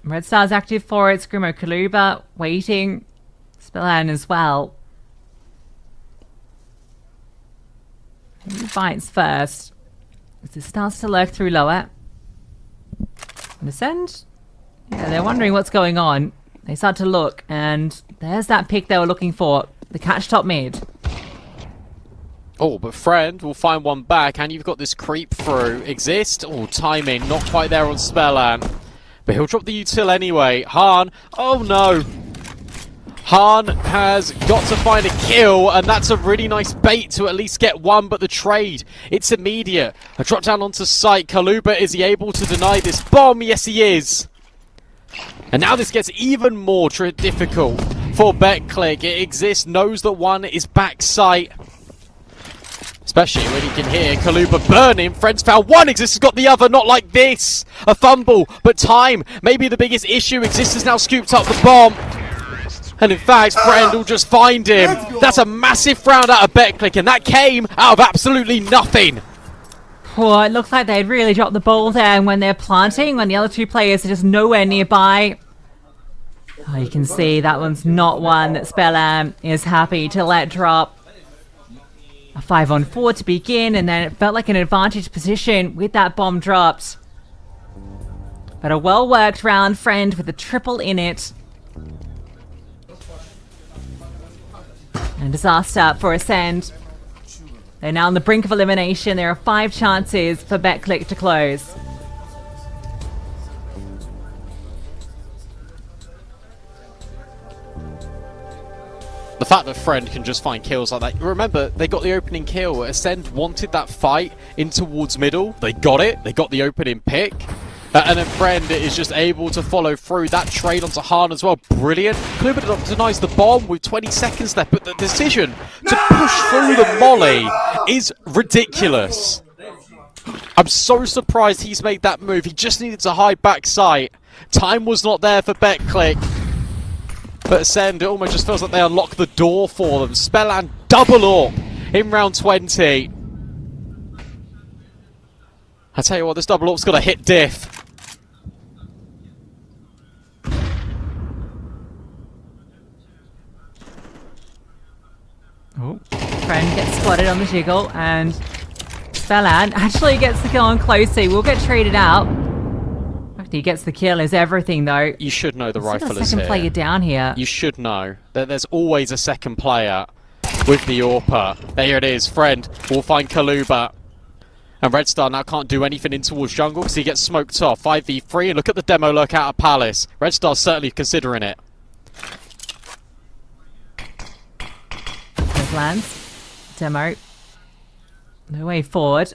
Speaker 2: Red Star's active for it. Screamo Kaluba waiting. Spellan as well. Who fights first? As it starts to lurk through lower. And Ascend, yeah, they're wondering what's going on. They start to look, and there's that pick they were looking for. The catch top mid.
Speaker 1: Oh, but Friend will find one back, and you've got this creep through. Exist. Oh, timing. Not quite there on Spellan. But he'll drop the util anyway. Han. Oh, no. Han has got to find a kill, and that's a really nice bait to at least get one, but the trade, it's immediate. A drop down onto site. Kaluba, is he able to deny this bomb? Yes, he is. And now this gets even more difficult for BetClick. It exists, knows that one is back site. Especially when he can hear Kaluba burning. Friends found one, Exist has got the other, not like this. A fumble, but time, maybe the biggest issue. Exist has now scooped up the bomb. And in fact, Friend will just find him. That's a massive round out of BetClick, and that came out of absolutely nothing.
Speaker 2: Oh, it looks like they'd really dropped the ball there when they're planting, when the other two players are just nowhere nearby. Oh, you can see that one's not one that Spellan is happy to let drop. A 5-on-4 to begin, and then it felt like an advantage position with that bomb dropped. But a well-worked round, Friend, with a triple in it. And disaster for Ascend. They're now on the brink of elimination. There are 5 chances for BetClick to close.
Speaker 1: The fact that Friend can just find kills like that. Remember, they got the opening kill. Ascend wanted that fight in towards middle. They got it. They got the opening pick. And then Friend is just able to follow through that trade onto Han as well. Brilliant. Kluber denies the bomb with 20 seconds left, but the decision to push through the molly is ridiculous. I'm so surprised he's made that move. He just needed to hide back sight. Time was not there for BetClick. But Ascend, it almost just feels like they unlock the door for them. Spellan double up in round 20. I tell you what, this double up's got to hit diff.
Speaker 2: Oh, Friend gets spotted on the jiggle, and Spellan actually gets the kill on Closey. We'll get traded out. After he gets the kill is everything, though.
Speaker 1: You should know the rifle is here.
Speaker 2: Second player down here.
Speaker 1: You should know that there's always a second player with the AWP. There it is. Friend will find Kaluba. And Red Star now can't do anything in towards jungle because he gets smoked off. 5v3, and look at the demo lurk out of Palace. Red Star's certainly considering it.
Speaker 2: There's lands. Demo. No way forward.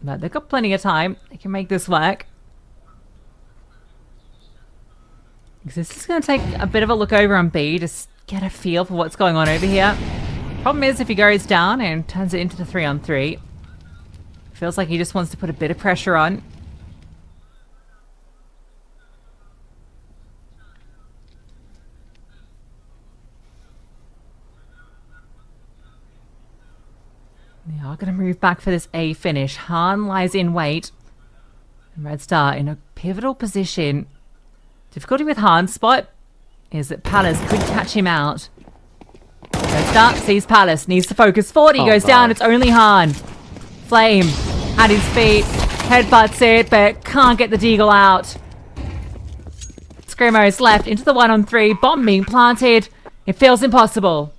Speaker 2: But they've got plenty of time. They can make this work. This is going to take a bit of a look over on B to get a feel for what's going on over here. Problem is, if he goes down and turns it into the 3-on-3, feels like he just wants to put a bit of pressure on. They are going to move back for this A finish. Han lies in wait. And Red Star in a pivotal position. Difficulty with Han's spot is that Palace could catch him out. Red Star sees Palace, needs to focus forward. He goes down, it's only Han. Flame at his feet, headbutts it, but can't get the deagle out. Screamo is left into the 1-on-3, bomb being planted. It feels impossible.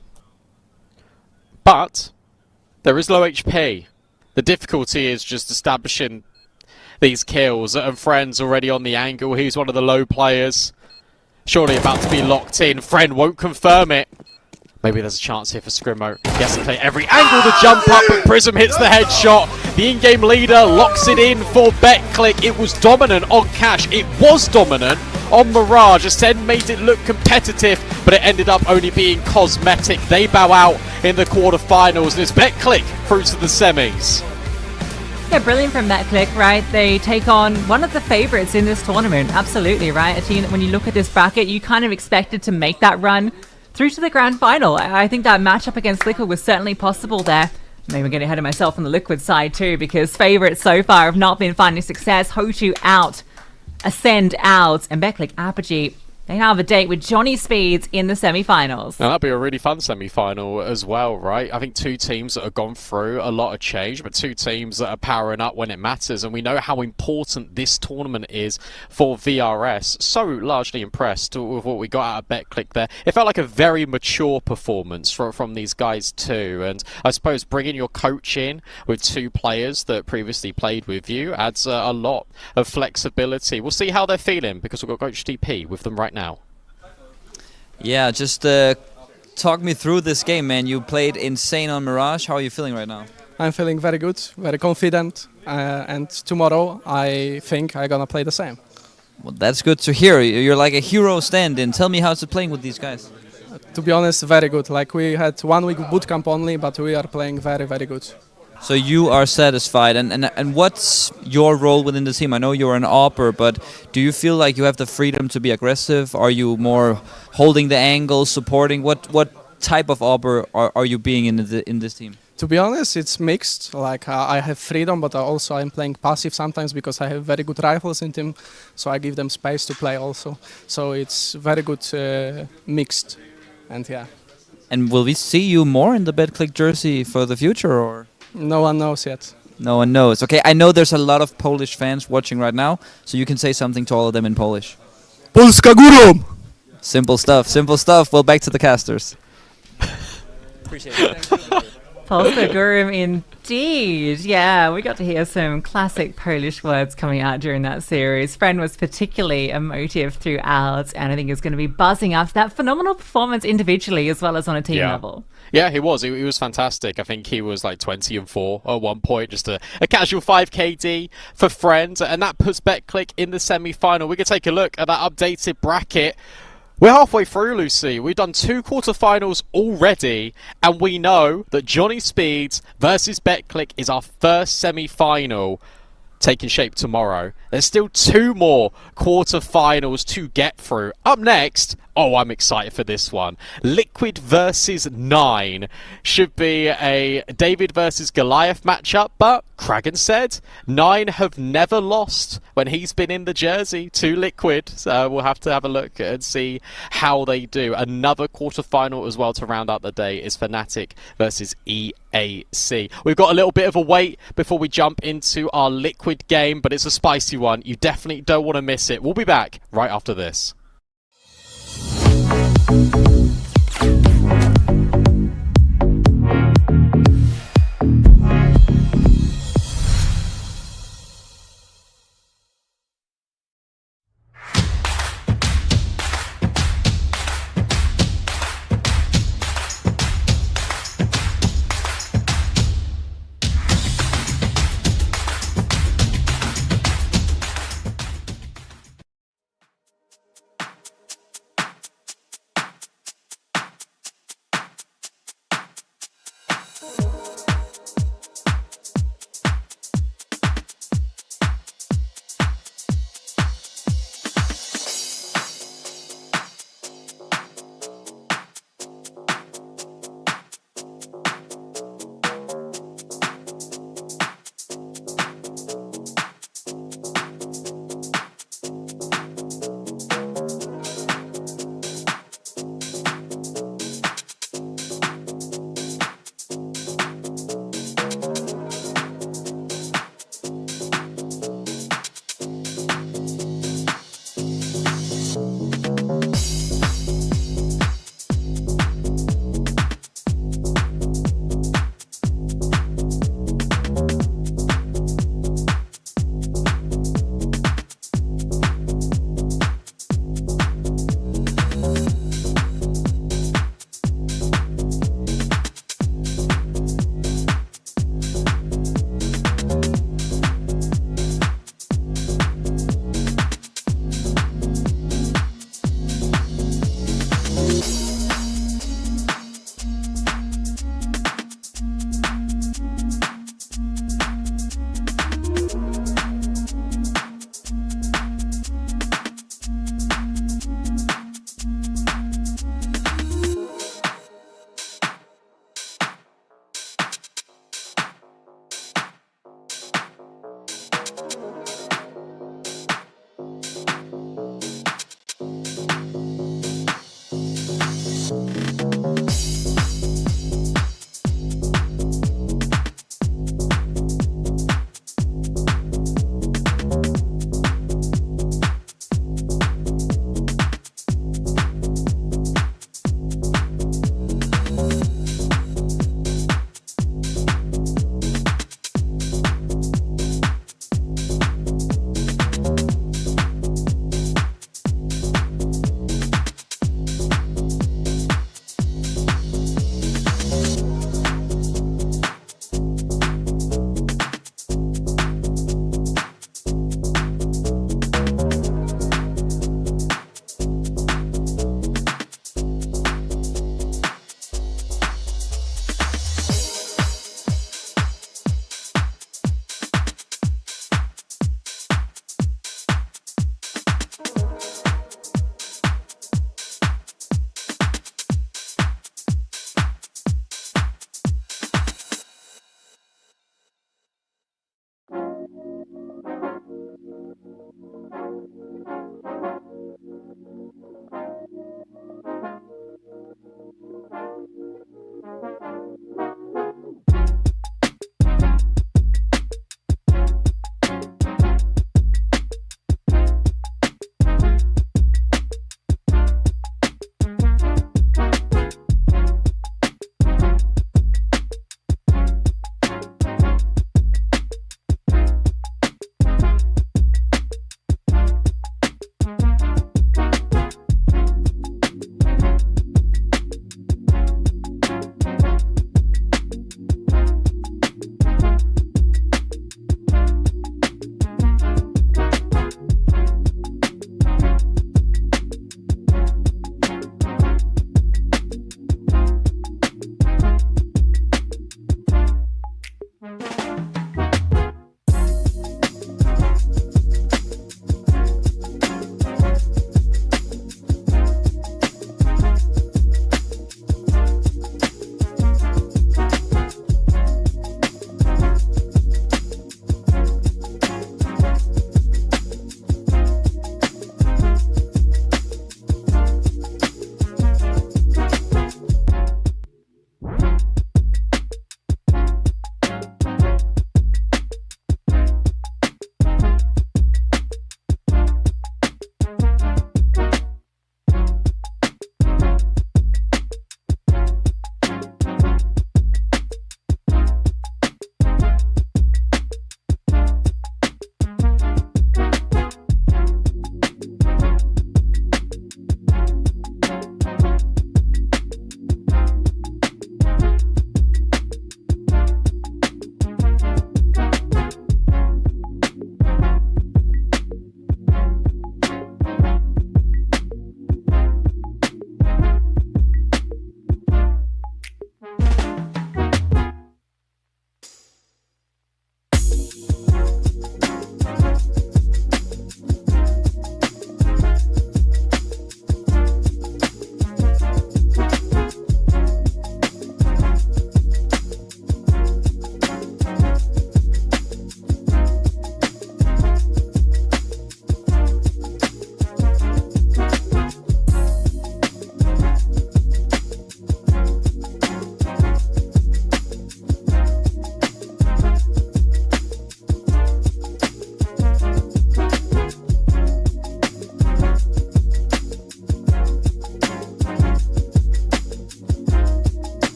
Speaker 1: But there is low HP. The difficulty is just establishing these kills. And Friend's already on the angle. He's one of the low players. Surely about to be locked in. Friend won't confirm it. Maybe there's a chance here for Scrimmo. Gets to play every angle to jump up, but Prism hits the headshot. The in-game leader locks it in for BetClick. It was dominant on Cash. It was dominant on Mirage. Ascend made it look competitive, but it ended up only being cosmetic. They bow out in the quarterfinals, and it's BetClick through to the semis.
Speaker 2: Yeah, brilliant from BetClick, right? They take on one of the favorites in this tournament. Absolutely, right? A team that when you look at this bracket, you kind of expected to make that run through to the grand final. I think that matchup against Liquid was certainly possible there. Maybe I'm getting ahead of myself on the Liquid side too, because favorites so far have not been finding success. Hotu out, Ascend out, and BetClick Apogee, they have a date with Johnny Speeds in the semi-finals.
Speaker 1: Now, that'd be a really fun semi-final as well, right? I think two teams that have gone through a lot of change, but two teams that are powering up when it matters. And we know how important this tournament is for VRS. So largely impressed with what we got out of BetClick there. It felt like a very mature performance from these guys too. And I suppose bringing your coach in with two players that previously played with you adds a lot of flexibility. We'll see how they're feeling, because we've got Coach TP with them right now.
Speaker 5: Yeah, just talk me through this game, man. You played insane on Mirage. How are you feeling right now?
Speaker 11: I'm feeling very good, very confident, and tomorrow I think I'm gonna play the same.
Speaker 5: Well, that's good to hear. You're like a hero stand-in. Tell me, how's it playing with these guys?
Speaker 11: To be honest, very good. Like, we had 1 week bootcamp only, but we are playing very, very good.
Speaker 5: So you are satisfied, and what's your role within the team? I know you're an AWPer, but do you feel like you have the freedom to be aggressive? Are you more holding the angle, supporting? What type of AWPer are you being in this team?
Speaker 11: To be honest, it's mixed. Like, I have freedom, but also I'm playing passive sometimes because I have very good rifles in team, so I give them space to play also. So it's very good mixed, and yeah.
Speaker 5: And will we see you more in the BetClick jersey for the future, or?
Speaker 11: No one knows yet.
Speaker 5: No one knows. Okay, I know there's a lot of Polish fans watching right now, so you can say something to all of them in Polish.
Speaker 11: Polska górą!
Speaker 5: Simple stuff, simple stuff. Well, back to the casters. Appreciate it.
Speaker 2: Polska Gurum indeed. Yeah, we got to hear some classic Polish words coming out during that series. Friend was particularly emotive throughout, and I think he's going to be buzzing after that phenomenal performance individually as well as on a team level.
Speaker 1: Yeah, he was. He was fantastic. I think he was like 20-4 at one point. Just a casual 5 KD for Friend, and that puts BetClick in the semi-final. We can take a look at that updated bracket. We're halfway through, Lucy. We've done 2 quarterfinals already, and we know that Johnny Speeds versus BetClick is our first semi-final taking shape tomorrow. There's still 2 more quarterfinals to get through. Up next, oh, I'm excited for this one. Liquid versus 9 should be a David versus Goliath matchup, but Kragan said 9 have never lost when he's been in the jersey to Liquid. So we'll have to have a look and see how they do. Another quarterfinal as well to round out the day is FNATIC versus EAC. We've got a little bit of a wait before we jump into our Liquid game, but it's a spicy one. You definitely don't want to miss it. We'll be back right after this.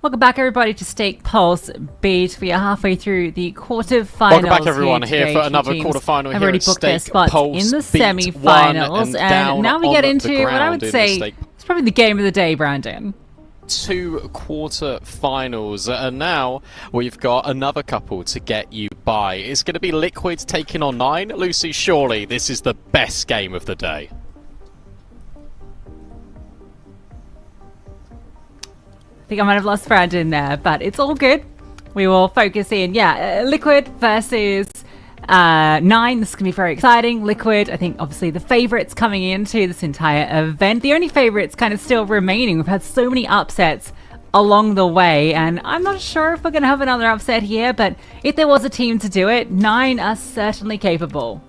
Speaker 2: Welcome back, everybody, to Stake Pulse Beat. We are halfway through the quarterfinals.
Speaker 1: Welcome back, everyone, here for another quarterfinal.
Speaker 2: I've already booked their spots in the semi-finals, and now we get into what I would say is probably the game of the day, Brandon.
Speaker 1: 2 quarterfinals, and now we've got another couple to get you by. It's going to be Liquid taking on 9. Lucy, surely this is the best game of the day.
Speaker 2: I think I might have lost Brandon there, but it's all good. We will focus in. Yeah, Liquid versus 9. This is going to be very exciting. Liquid, I think, obviously the favourites coming into this entire event. The only favourites kind of still remaining. We've had so many upsets along the way, and I'm not sure if we're going to have another upset here, but if there was a team to do it, 9 are certainly capable.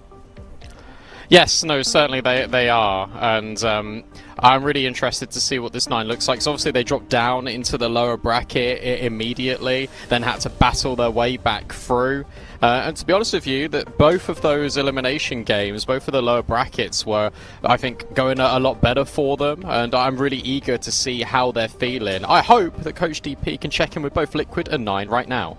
Speaker 1: Yes, no, certainly they are, and I'm really interested to see what this 9 looks like. So obviously they dropped down into the lower bracket immediately, then had to battle their way back through. And to be honest with you, that both of those elimination games, both of the lower brackets were, I think, going a lot better for them, and I'm really eager to see how they're feeling. I hope that Coach DP can check in with both Liquid and 9 right now.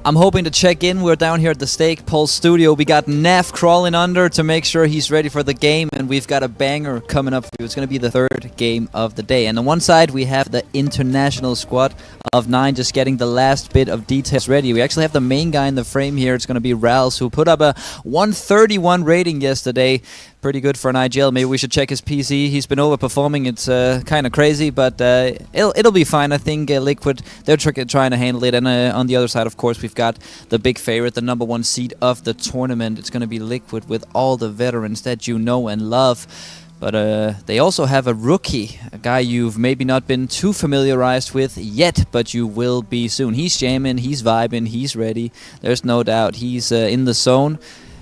Speaker 5: I'm hoping to check in. We're down here at the Steak Pulse studio. We got Neff crawling under to make sure he's ready for the game, and we've got a banger coming up for you. It's going to be the 3rd game of the day. And on one side, we have the international squad of 9 just getting the last bit of details ready. We actually have the main guy in the frame here. It's going to be Rals, who put up a 131 rating yesterday. Pretty good for an IGL. Maybe we should check his PC. He's been overperforming. It's kind of crazy, but it'll be fine. I think Liquid, they're trying to handle it. And on the other side, of course, we've got the big favorite, the #1 seed of the tournament. It's going to be Liquid with all the veterans that you know and love. But they also have a rookie, a guy you've maybe not been too familiarized with yet, but you will be soon. He's jamming, he's vibing, he's ready. There's no doubt he's in the zone.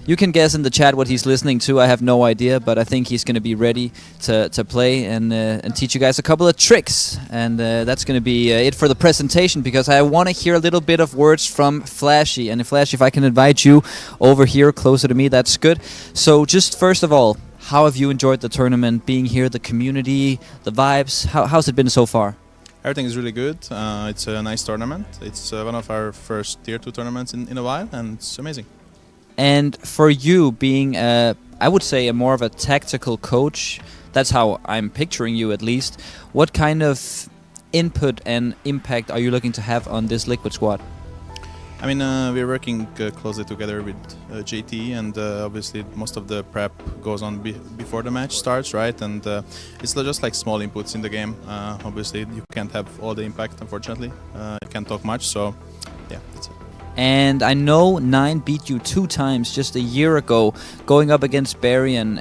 Speaker 5: You can guess in the chat what he's listening to. I have no idea, but I think he's going to be ready to play and teach you guys a couple of tricks. And that's going to be it for the presentation, because I want to hear a little bit of words from Flashy. And Flashy, if I can invite you over here closer to me, that's good. So just first of all, how have you enjoyed the tournament, being here, the community, the vibes? How's it been so far?
Speaker 12: Everything is really good. It's a nice tournament. It's one of our first Tier 2 tournaments in a while, and it's amazing.
Speaker 5: And for you, being, I would say, a more of a tactical coach, that's how I'm picturing you at least, what kind of input and impact are you looking to have on this Liquid squad?
Speaker 12: I mean, we're working closely together with JT, and obviously most of the prep goes on before the match starts, right? And it's just like small inputs in the game. Obviously, you can't have all the impact, unfortunately. You can't talk much, so yeah, that's it.
Speaker 5: And I know 9 beat you 2 times just a year ago, going up against Barry and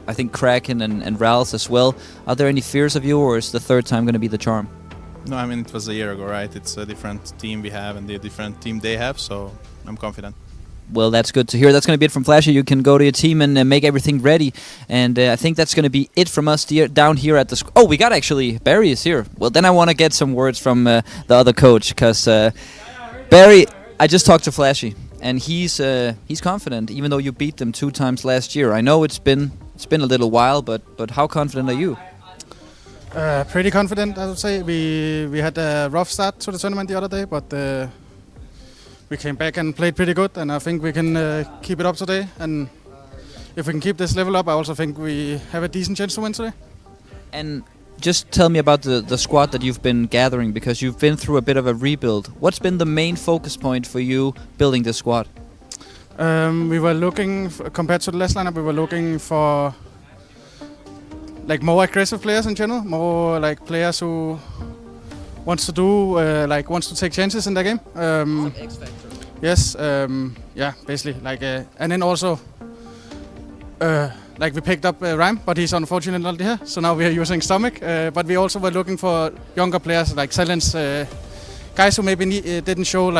Speaker 5: I think Kraken and Rals as well. Are there any fears of you, or is the 3rd time going to be the charm?
Speaker 12: No, I mean, it was a year ago, right? It's a different team we have and a different team they have, so I'm confident.
Speaker 5: Well, that's good to hear. That's going to be it from Flashy. You can go to your team and make everything ready. And I think that's going to be it from us down here at the... Oh, we got actually... Barry is here. Well, then I want to get some words from the other coach, because Barry... I just talked to Flashy, and he's confident, even though you beat them 2 times last year. I know it's been a little while, but how confident are you?
Speaker 11: Pretty confident, I would say. We had a rough start to the tournament the other day, but we came back and played pretty good, and I think we can keep it up today. And if we can keep this level up, I also think we have a decent chance to win today.
Speaker 5: And just tell me about the squad that you've been gathering, because you've been through a bit of a rebuild. What's been the main focus point for you building this squad?
Speaker 11: We were looking, compared to the last lineup, we were looking for like more aggressive players in general, more like players who wants to do, wants to take chances in the game. Yes, yeah, basically, and then also. We picked up Rhyme, but he's unfortunately not here, so now we are using Stomach. But we also were looking for younger players, like Silence, guys who maybe didn't show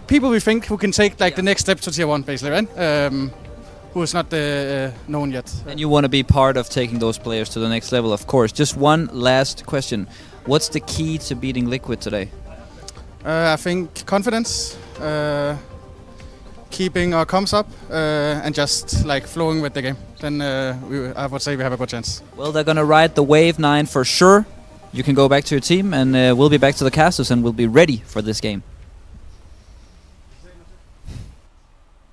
Speaker 11: people we think who can take the next step to Tier 1, basically, right? Who is not known yet.
Speaker 5: And you want to be part of taking those players to the next level, of course. Just one last question. What's the key to beating Liquid today?
Speaker 11: I think confidence. Keeping our comms up and just flowing with the game, then I would say we have a good chance.
Speaker 5: Well, they're gonna ride the wave 9 for sure. You can go back to your team, and we'll be back to the casters, and we'll be ready for this game.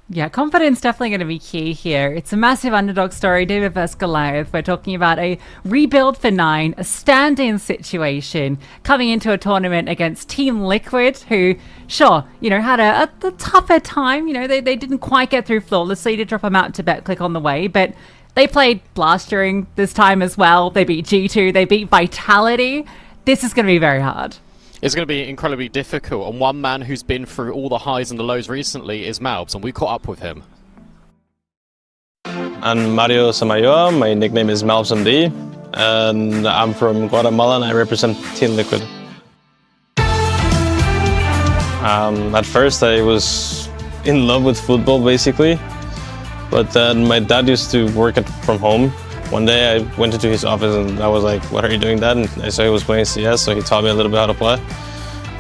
Speaker 2: Yeah, confidence definitely going to be key here. It's a massive underdog story, David versus Goliath. We're talking about a rebuild for 9, a stand-in situation, coming into a tournament against Team Liquid, who, sure, had a tougher time. They didn't quite get through flawlessly to drop them out to BetClick on the way, but they played Blast during this time as well. They beat G2, they beat Vitality. This is going to be very hard.
Speaker 1: It's going to be incredibly difficult, and one man who's been through all the highs and the lows recently is Malbs, and we caught up with him.
Speaker 13: I'm Mario Samayoa, my nickname is Malbs MD, and I'm from Guatemala and I represent Team Liquid. At first I was in love with football basically. But then my dad used to work from home. One day I went into his office and I was like, "What are you doing, Dad?" And I saw he was playing CS, so he taught me a little bit how to play.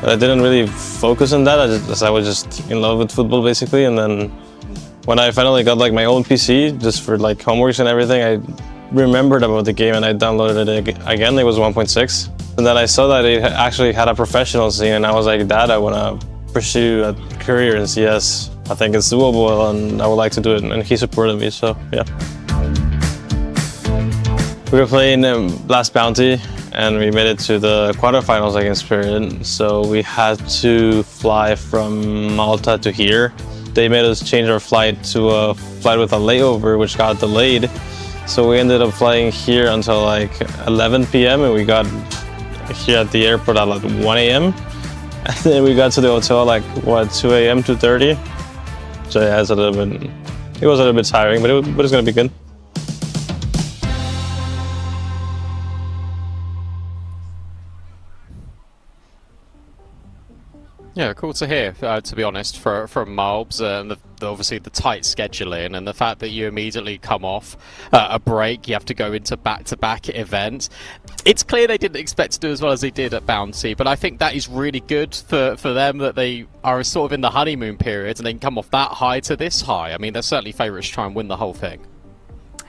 Speaker 13: But I didn't really focus on that. I was just in love with football basically. And then when I finally got like my own PC, just for like homeworks and everything, I remembered about the game and I downloaded it again. It was 1.6. And then I saw that it actually had a professional scene, and I was like, "Dad, I want to pursue a career in CS. I think it's doable and I would like to do it." And he supported me, so yeah. We were playing Last Bounty and we made it to the quarterfinals against Spirit. So we had to fly from Malta to here. They made us change our flight to a flight with a layover, which got delayed. So we ended up flying here until like 11 p.m. and we got here at the airport at like 1 a.m. And then we got to the hotel like, what, 2 a.m., 2:30? So yeah, it was a little bit tiring, but it's gonna be good.
Speaker 1: Yeah, cool to hear, to be honest, from Malbs, and obviously the tight scheduling and the fact that you immediately come off a break, you have to go into back-to-back events. It's clear they didn't expect to do as well as they did at Bounty, but I think that is really good for them, that they are sort of in the honeymoon period and they can come off that high to this high. I mean, they're certainly favourites to try and win the whole thing.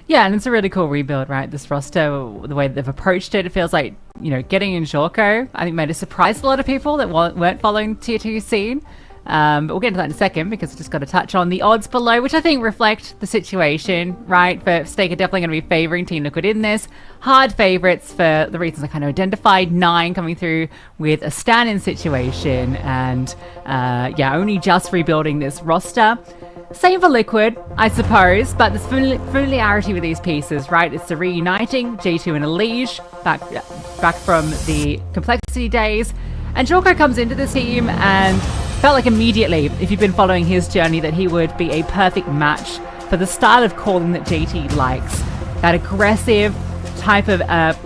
Speaker 2: Yeah, and it's a really cool rebuild, right? This roster, the way that they've approached it, it feels like, you know, getting in Jorko, I think, made a surprise a lot of people that weren't following Tier 2 scene. But we'll get into that in a second, because we've just got to touch on the odds below, which I think reflect the situation, right? But Stake are definitely going to be favouring Team Liquid in this. Hard favourites for the reasons I kind of identified. 9 coming through with a stand-in situation, and yeah, only just rebuilding this roster. Same for Liquid, I suppose, but there's familiarity with these pieces, right? It's the reuniting, G2 and Elige, back from the Complexity days. And Jorko comes into this team and felt like immediately, if you've been following his journey, that he would be a perfect match for the style of calling that GT likes. That aggressive type of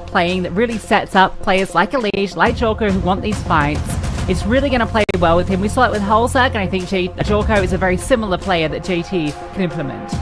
Speaker 2: playing that really sets up players like Elige, like Jorko, who want these fights. It's really going to play well with him. We saw it with Holzak, and I think Jorko is a very similar player that JT can implement.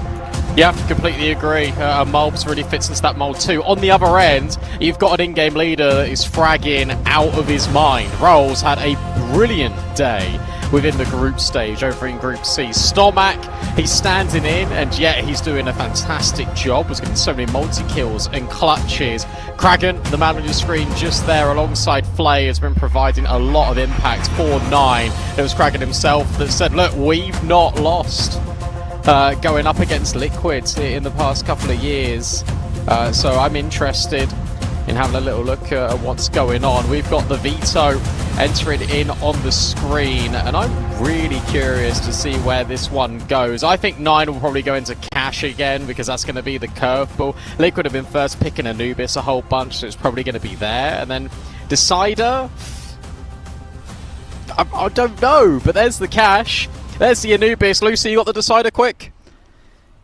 Speaker 1: Yeah, completely agree. Malbs really fits into that mold too. On the other end, you've got an in-game leader that is fragging out of his mind. Rolls had a brilliant day within the group stage over in Group C. Stomac, he's standing in, and yet he's doing a fantastic job. Was getting so many multi-kills and clutches. Kragan, the man on your screen just there alongside Flay, has been providing a lot of impact for 9. It was Kragan himself that said, look, we've not lost going up against Liquid in the past couple of years. So I'm interested in having a little look at what's going on. We've got the Veto entering in on the screen, and I'm really curious to see where this one goes. I think 9 will probably go into Cash again, because that's going to be the curveball. Liquid have been first picking Anubis a whole bunch, so it's probably going to be there. And then Decider, I don't know, but there's the Cash. There's the Anubis. Lucy, you got the Decider quick?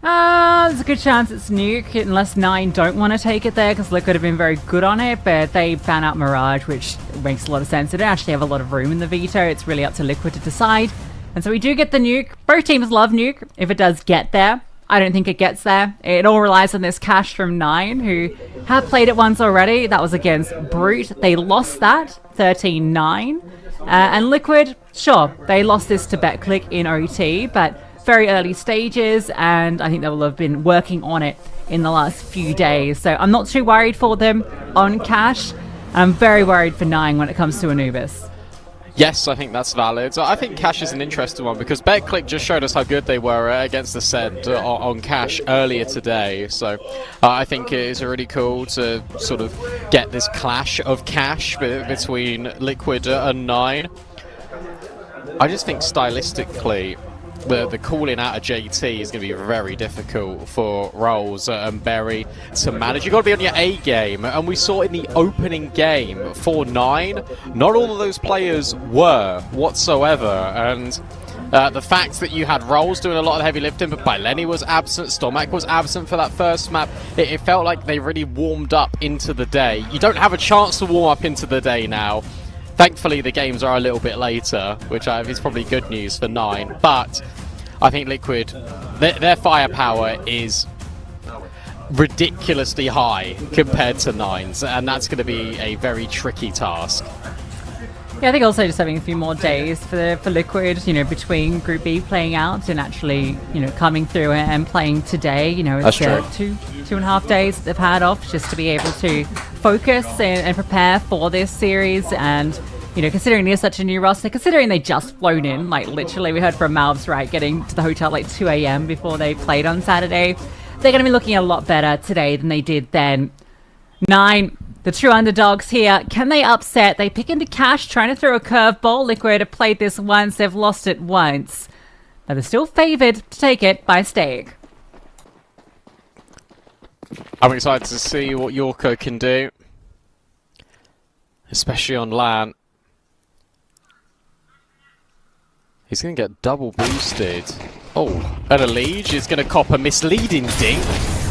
Speaker 2: There's a good chance it's Nuke, unless 9 don't want to take it there, because Liquid have been very good on it, but they ban out Mirage, which makes a lot of sense. They don't actually have a lot of room in the veto. It's really up to Liquid to decide. And so we do get the Nuke. Both teams love Nuke, if it does get there. I don't think it gets there. It all relies on this Cash from 9, who have played it once already. That was against Brute. They lost that, 13-9. And Liquid, sure, they lost this to BetClick in OT, but very early stages, and I think they will have been working on it in the last few days. So I'm not too worried for them on Cash. I'm very worried for 9 when it comes to Anubis.
Speaker 1: Yes, I think that's valid. I think Cash is an interesting one, because BetClick just showed us how good they were against the Sed on Cash earlier today. So I think it is really cool to sort of get this clash of Cash between Liquid and 9. I just think stylistically, the calling out of JT is going to be very difficult for Rolls and Berry to manage. You've got to be on your A game, and we saw in the opening game for 9, not all of those players were whatsoever, and the fact that you had Rolls doing a lot of the heavy lifting, but Byleni was absent, Stomac was absent for that first map, it felt like they really warmed up into the day. You don't have a chance to warm up into the day now. Thankfully, the games are a little bit later, which is probably good news for 9. But I think Liquid, their firepower is ridiculously high compared to Nine's, and that's going to be a very tricky task.
Speaker 2: Yeah, I think also just having a few more days for Liquid, you know, between Group B playing out and actually, you know, coming through and playing today, you know, it's two and a half days they've had off just to be able to focus and prepare for this series. And, you know, considering there's such a new roster, considering they just flown in, like literally we heard from Malvs, right, getting to the hotel like 2 a.m. before they played on Saturday, they're going to be looking a lot better today than they did then. 9. The true underdogs here. Can they upset? They pick into cash, trying to throw a curveball. Liquid have played this once. They've lost it once. But they're still favoured to take it by stake.
Speaker 1: I'm excited to see what Yorko can do. Especially on LAN. He's going to get double boosted. Oh, and Elige is going to cop a misleading dink.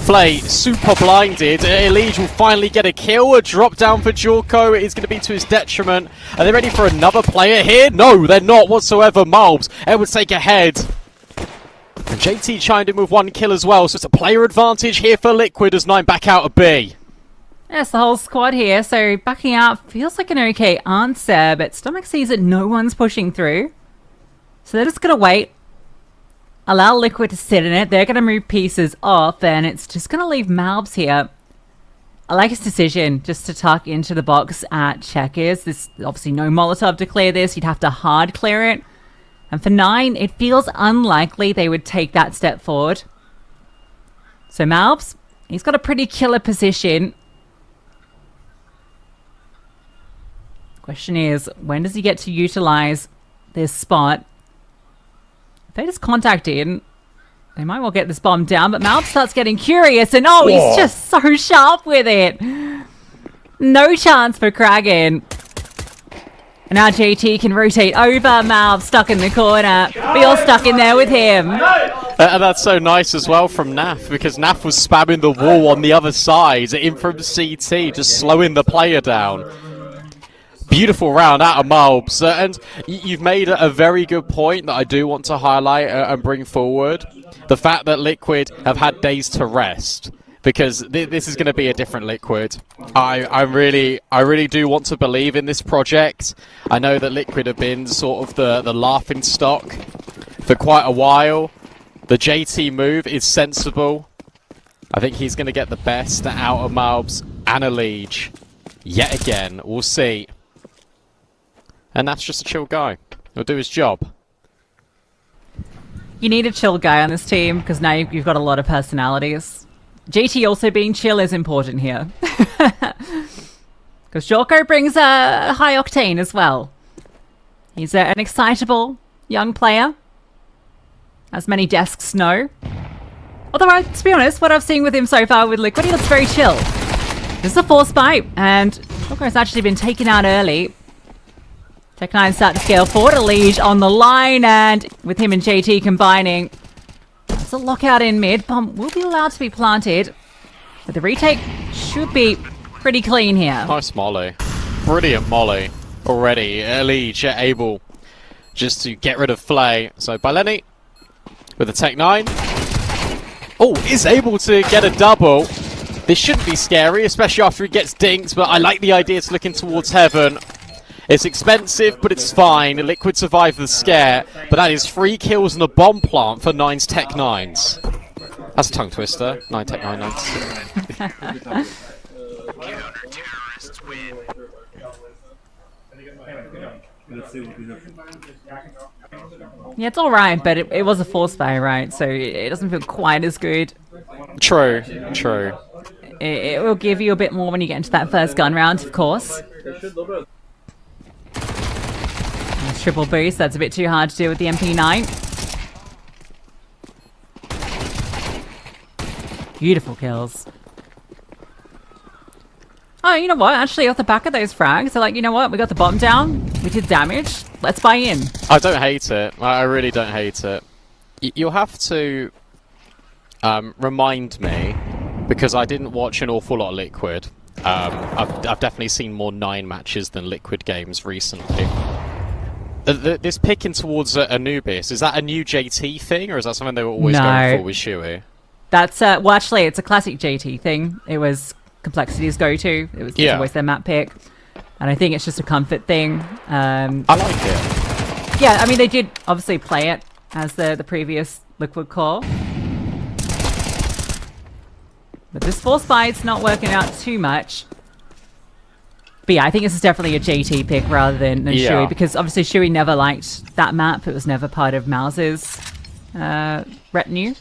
Speaker 1: Flay super blinded. Elige will finally get a kill. A drop down for Jorko. It is going to be to his detriment. Are they ready for another player here? No, they're not whatsoever. Malbs, Edwards take ahead. And JT chimed in with 1 kill as well, so it's a player advantage here for Liquid as 9 back out of B.
Speaker 2: Yes, the whole squad here, so backing out feels like an okay answer, but Stomach sees that no one's pushing through. So they're just going to wait. Allow Liquid to sit in it. They're going to move pieces off, and it's just going to leave Malbs here. I like his decision just to tuck into the box at Checkers. There's obviously no Molotov to clear this. You'd have to hard clear it. And for 9, it feels unlikely they would take that step forward. So Malbs, he's got a pretty killer position. Question is, when does he get to utilize this spot? If they just contact in, they might well get this bomb down, but Malbs starts getting curious, and oh, he's just so sharp with it. No chance for Kragan. And now JT can rotate over. Malbs stuck in the corner. We all stuck in there with him.
Speaker 1: And that's so nice as well from Naf, because Naf was spamming the wall on the other side, in from CT, just slowing the player down. Beautiful round out of Malbs, and you've made a very good point that I do want to highlight and bring forward. The fact that Liquid have had days to rest, because this is going to be a different Liquid. I really do want to believe in this project. I know that Liquid have been sort of the laughing stock for quite a while. The JT move is sensible. I think he's going to get the best out of Malbs and Elige. Yet again, we'll see. And that's just a chill guy. He'll do his job.
Speaker 2: You need a chill guy on this team, because now you've got a lot of personalities. JT also being chill is important here. Because Jorko brings a high octane as well. He's an excitable young player, as many desks know. Although, to be honest, what I've seen with him so far with Liquid, he looks very chill. This is a force fight, and Jorko's actually been taken out early. Tech9 start to scale forward. Elige on the line, and with him and JT combining, there's a lockout in mid. Bomb will be allowed to be planted, but the retake should be pretty clean here.
Speaker 1: Nice molly. Brilliant molly already. Elige able just to get rid of Flay. So Baleni with the Tech9. Oh, is able to get a double. This shouldn't be scary, especially after he gets dinked, but I like the idea to looking towards heaven. It's expensive, but it's fine. Liquid survived the scare, but that is 3 kills and a bomb plant for 9's Tech9s. That's a tongue twister. 9 Tech9.
Speaker 2: Yeah, it's alright, but it was a force fire, right? So it doesn't feel quite as good.
Speaker 1: True, true.
Speaker 2: It will give you a bit more when you get into that first gun round, of course. Triple boost, that's a bit too hard to do with the MP9. Beautiful kills. Oh, you know what? Actually, off the back of those frags, they're like, you know what? We got the bomb down. We did damage. Let's buy in.
Speaker 1: I don't hate it. I really don't hate it. You'll have to remind me, because I didn't watch an awful lot of Liquid. I've definitely seen more 9 matches than Liquid games recently. This picking towards Anubis, is that a new JT thing, or is that something they were always going for with Shuey?
Speaker 2: That's well, actually, it's a classic JT thing. It was Complexity's go-to. It was always their map pick, and I think it's just a comfort thing.
Speaker 1: I like it.
Speaker 2: Yeah, I mean, they did obviously play it as the previous Liquid core, but this Force Bite's not working out too much. But yeah, I think this is definitely a JT pick rather than Shuey, because obviously Shuey never liked that map. It was never part of Mouse's retinue.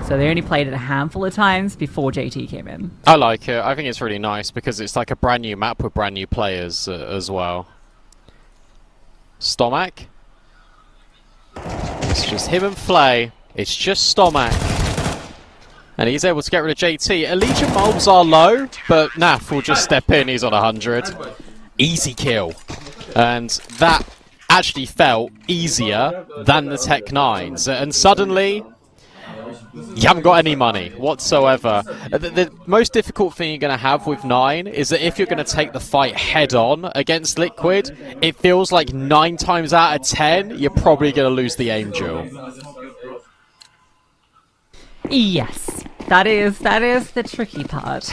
Speaker 2: So they only played it a handful of times before JT came in.
Speaker 1: I like it. I think it's really nice because it's like a brand new map with brand new players as well. Stomac. It's just him and Flay. It's just Stomac. And he's able to get rid of JT. Allegiant mobs are low, but Naf will just step in. He's on 100. Easy kill. And that actually felt easier than the Tech 9s. And suddenly, you haven't got any money whatsoever. The most difficult thing you're going to have with 9 is that if you're going to take the fight head-on against Liquid, it feels like 9 times out of 10, you're probably going to lose the aim duel.
Speaker 2: Yes, that is the tricky part.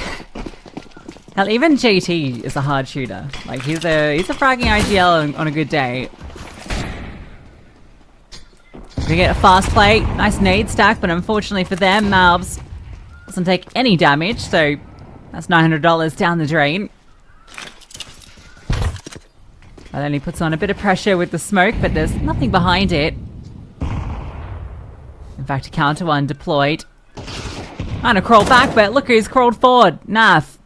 Speaker 2: Hell, even JT is a hard shooter. Like he's a fragging IGL on a good day. We get a fast play, nice nade stack, but unfortunately for them, Malbs doesn't take any damage, so that's $900 down the drain. That only puts on a bit of pressure with the smoke, but there's nothing behind it. In fact, a counter one deployed. Trying to crawl back, but look who's crawled forward. Naf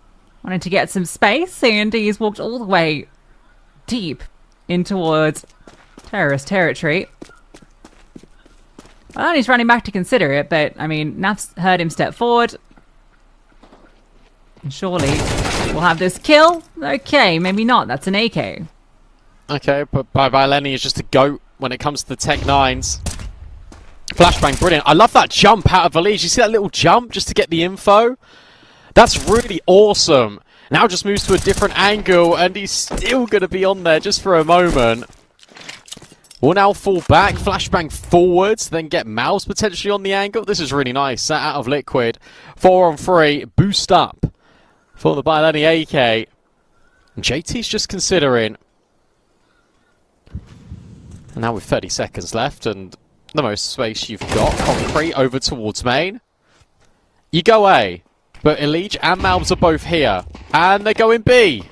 Speaker 2: wanted to get some space, and he's walked all the way deep in towards terrorist territory. Well, he's running back to consider it, but, I mean, Naf's heard him step forward. And surely we'll have this kill. Okay, maybe not. That's an AK.
Speaker 1: Okay, but Lenny is just a goat when it comes to the Tech 9s. Flashbang, brilliant. I love that jump out of Valise. You see that little jump just to get the info? That's really awesome. Now just moves to a different angle, and he's still going to be on there just for a moment. Will now fall back, flashbang forwards, then get Mouse potentially on the angle. This is really nice. Out of Liquid. 4 on 3. Boost up for the Lenny AK. And JT's just considering. And now with 30 seconds left and the most space you've got, Concrete over towards main. You go A, but Elige and Malbs are both here. And they're going B.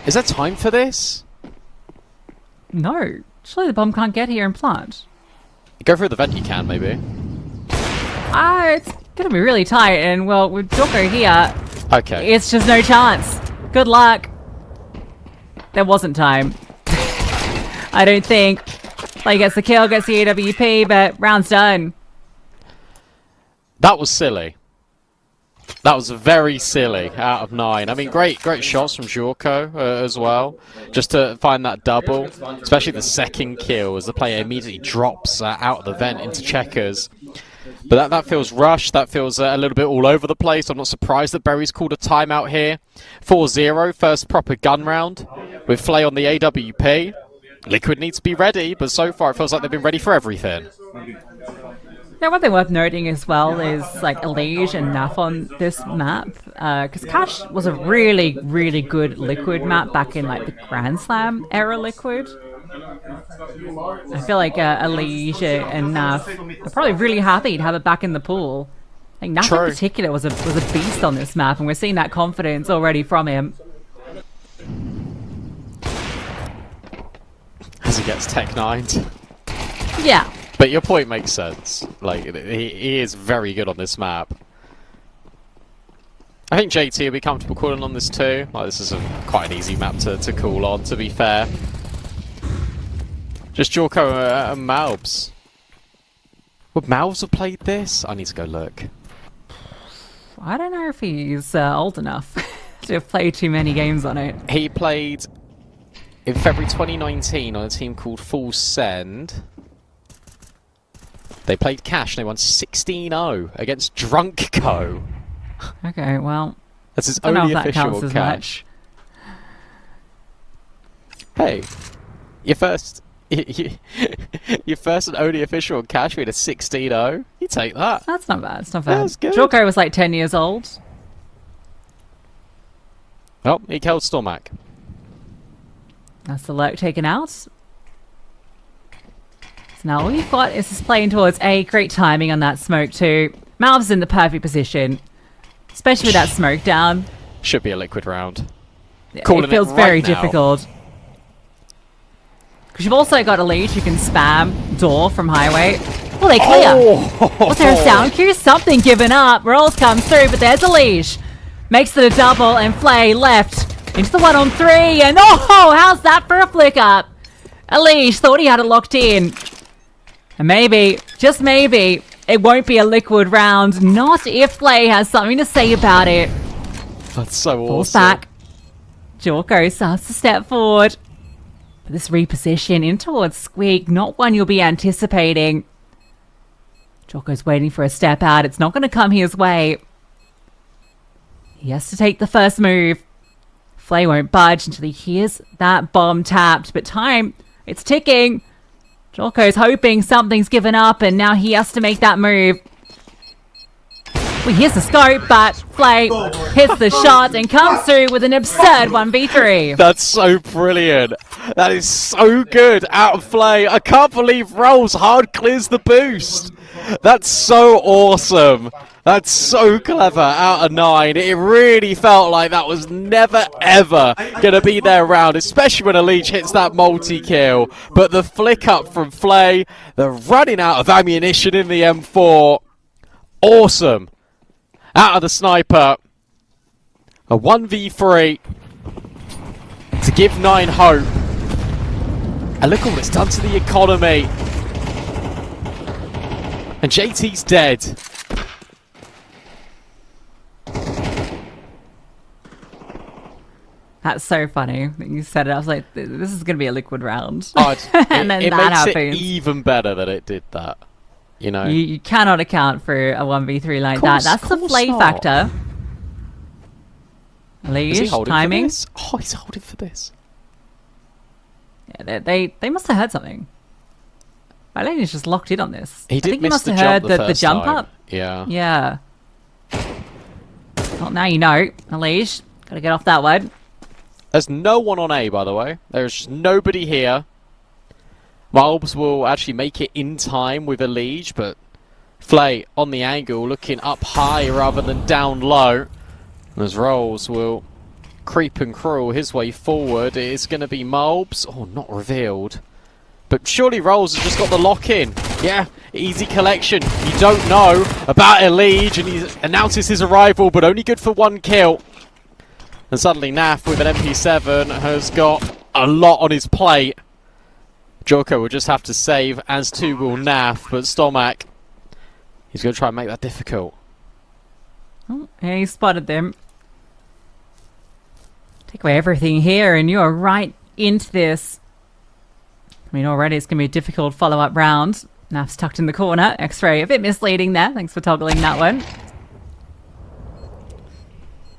Speaker 1: Is there time for this?
Speaker 2: No. Surely the bomb can't get here and plant.
Speaker 1: Go through the vent you can, maybe.
Speaker 2: It's gonna be really tight, and well, with Joko here,
Speaker 1: okay,
Speaker 2: it's just no chance. Good luck. There wasn't time. I don't think. Like, gets the kill, gets the AWP, but round's done.
Speaker 1: That was silly. That was very silly out of 9. I mean, great shots from Jurko as well. Just to find that double, especially the second kill as the player immediately drops out of the vent into checkers. But that feels rushed. That feels a little bit all over the place. I'm not surprised that Berry's called a timeout here. 4-0, first proper gun round with Flay on the AWP. Liquid needs to be ready, but so far it feels like they've been ready for everything.
Speaker 2: Now, one thing worth noting as well is like Elige and Naf on this map, because Cash was a really, really good Liquid map back in like the Grand Slam era Liquid. I feel like Elige and Naf are probably really happy to have it back in the pool. Like Naf in particular was a beast on this map, and we're seeing that confidence already from him.
Speaker 1: As he gets Tech 9'd.
Speaker 2: Yeah.
Speaker 1: But your point makes sense. Like, he is very good on this map. I think JT will be comfortable calling on this too. Like, this is quite an easy map to call on, to be fair. Just Jorko and Malbs. Would Malbs have played this? I need to go look.
Speaker 2: I don't know if he's old enough to have played too many games on it.
Speaker 1: He played in February 2019 on a team called Full Send. They played Cash and they won 16-0 against Drunk Co.
Speaker 2: Okay, well,
Speaker 1: that's his only official Cash. Hey, your first Your first and only official on cash with a 16-0. You take that.
Speaker 2: That's not bad. It's not bad.
Speaker 1: That's good.
Speaker 2: Jorko was like 10 years old.
Speaker 1: Oh, he killed Stormak.
Speaker 2: That's the lurk taken out. So now all you've got is this playing towards A. Great timing on that smoke too. Malv's in the perfect position. Especially with that smoke down.
Speaker 1: Should be a liquid round.
Speaker 2: Yeah,
Speaker 1: Calling
Speaker 2: it feels
Speaker 1: right
Speaker 2: very
Speaker 1: now.
Speaker 2: difficult. Because you've also got a lead who can spam door from highway. Well, they clear. Was there a sound cue? Something given up. Rolls comes through, but there's a leash. Makes it a double, and Flay left into the 1-on-3. And oh, how's that for a flick up? Alish thought he had it locked in. And maybe, just maybe, it won't be a liquid round. Not if Flay has something to say about it.
Speaker 1: That's so
Speaker 2: Falls
Speaker 1: awesome.
Speaker 2: back. Jorko starts to step forward. But this reposition in towards Squeak, not one you'll be anticipating. Jorko's waiting for a step out. It's not going to come his way. He has to take the first move. Flay won't budge until he hears that bomb tapped. But time, it's ticking. Jorko's hoping something's given up, and now he has to make that move. Well, here's the scope, but Flay hits the shot and comes through with an absurd 1v3.
Speaker 1: That's so brilliant. That is so good out of Flay. I can't believe Rolls hard clears the boost. That's so awesome. That's so clever out of 9. It really felt like that was never ever going to be their round, especially when a leech hits that multi-kill. But the flick up from Flay, the running out of ammunition in the M4. Awesome. Out of the sniper. A 1v3 to give 9 hope. And look at what it's done to the economy. And JT's dead.
Speaker 2: That's so funny that you said it. I was like, this is going to be a liquid round.
Speaker 1: Oh,
Speaker 2: and then
Speaker 1: it
Speaker 2: that
Speaker 1: makes
Speaker 2: happens.
Speaker 1: it even better that it did that. You know?
Speaker 2: You cannot account for a 1v3 like
Speaker 1: Course-
Speaker 2: that. That's the
Speaker 1: course
Speaker 2: Flay
Speaker 1: not.
Speaker 2: factor.
Speaker 1: Is he
Speaker 2: Leash,
Speaker 1: holding
Speaker 2: timing.
Speaker 1: for this? Oh, he's holding for this.
Speaker 2: Yeah, they must have heard something. Valeni's just locked in on this.
Speaker 1: He
Speaker 2: I
Speaker 1: did
Speaker 2: think he
Speaker 1: miss
Speaker 2: must
Speaker 1: the
Speaker 2: have
Speaker 1: jump
Speaker 2: heard
Speaker 1: the
Speaker 2: the
Speaker 1: first
Speaker 2: jump
Speaker 1: time.
Speaker 2: up.
Speaker 1: Yeah.
Speaker 2: Yeah. Well, now you know. Leash, gotta get off that one.
Speaker 1: There's no one on A, by the way. There's nobody here. Malbs will actually make it in time with a lead, but Flay on the angle, looking up high rather than down low. And as Rolls will creep and crawl his way forward, it is going to be Malbs. Oh, not revealed. But surely Rolls has just got the lock in. Yeah, easy collection. You don't know about Elige, and he announces his arrival, but only good for 1 kill. And suddenly Naf with an MP7 has got a lot on his plate. Jorko will just have to save, as too will Naf, but Stomak, he's going to try and make that difficult.
Speaker 2: Oh, yeah, he spotted them. Take away everything here, and you're right into this. I mean, already it's going to be a difficult follow-up round. Naf's tucked in the corner. X-ray a bit misleading there. Thanks for toggling that one.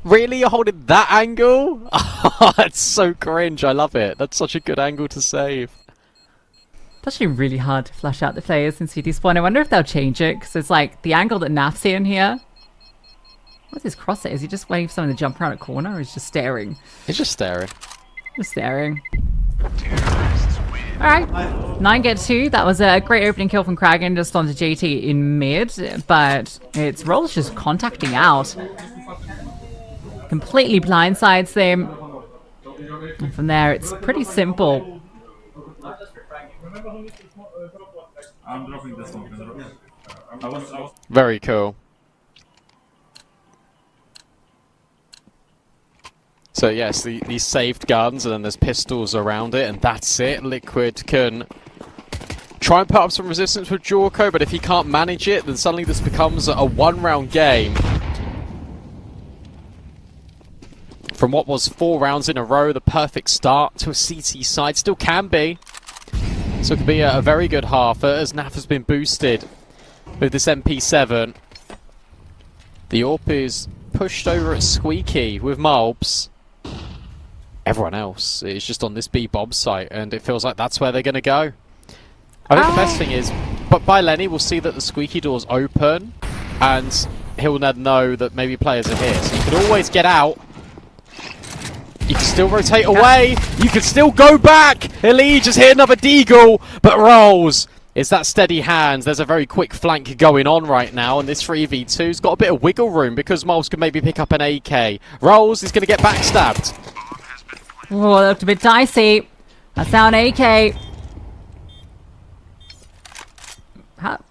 Speaker 1: Really? You're holding that angle? Oh, that's so cringe. I love it. That's such a good angle to save.
Speaker 2: It's actually really hard to flush out the players in CD Spawn. I wonder if they'll change it, because it's like the angle that Naf's in here. What's his crosshair? Is he just waiting for someone to jump around a corner, or he's just staring?
Speaker 1: He's just staring.
Speaker 2: Just staring. Alright, 9 get 2. That was a great opening kill from Kragan just onto GT in mid, but it's Rolls just contacting out. Completely blindsides them. And from there, it's pretty simple.
Speaker 3: I'm dropping this one.
Speaker 1: Very cool. So yes, these saved guns, and then there's pistols around it, and that's it. Liquid can try and put up some resistance with Jorko, but if he can't manage it, then suddenly this becomes a 1-round game. From what was 4 rounds in a row, the perfect start to a CT side, still can be. So it could be a very good half, as Naf has been boosted with this MP7. The AWP is pushed over at Squeaky with Malbs. everyone else is just on this B bomb site, and it feels like that's where they're going to go. I think the best thing is, but by Lenny, we'll see that the squeaky door's open, and he'll then know that maybe players are here. So you can always get out. You can still rotate away. You can still go back. Elite just hit another deagle, but rolls. It's that steady hands. There's a very quick flank going on right now, and this 3v2's got a bit of wiggle room because Moles can maybe pick up an AK. Rolls is going to get backstabbed.
Speaker 2: Oh, that looked a bit dicey. That's now an AK. How?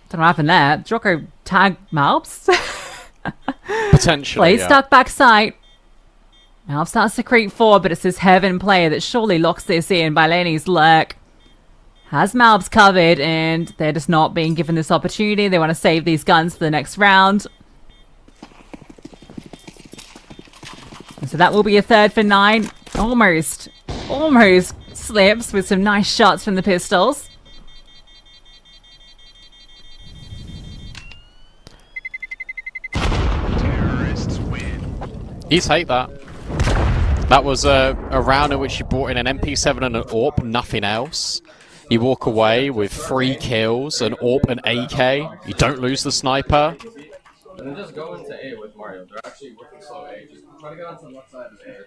Speaker 2: Don't know what happened there. Jocko tagged Malps.
Speaker 1: Potentially,
Speaker 2: Play stuck backside. Malps starts to creep forward, but it's this Heaven player that surely locks this in by Lenny's lurk. Has Malps covered, and they're just not being given this opportunity. They want to save these guns for the next round. And so that will be a third for 9. Almost slips with some nice shots from the pistols.
Speaker 1: He's hate that. That was a round in which you brought in an MP7 and an AWP, nothing else. You walk away with 3 kills, an AWP and AK. You don't lose the sniper.
Speaker 4: And then just go into A with Mario. They're actually working slow A. Just try to get onto the left side of A.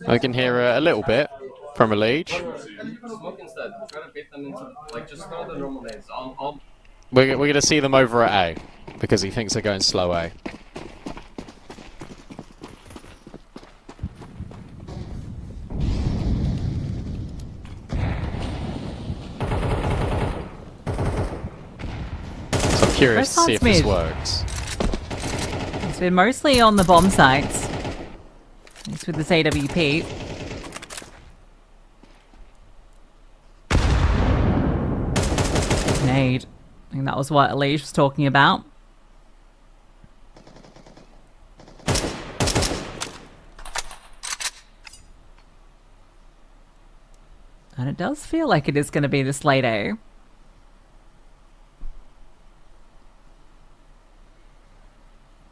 Speaker 1: I can hear a little bit from Elite.
Speaker 4: Smoke instead. Try to bait them into, like, just throw the normal nades.
Speaker 1: We're going to see them over at A because he thinks they're going slow A. So I'm curious to see if this works.
Speaker 2: It's been mostly on the bomb sites. At least with this AWP. Nade. I think that was what Elise was talking about. And it does feel like it is going to be this late A.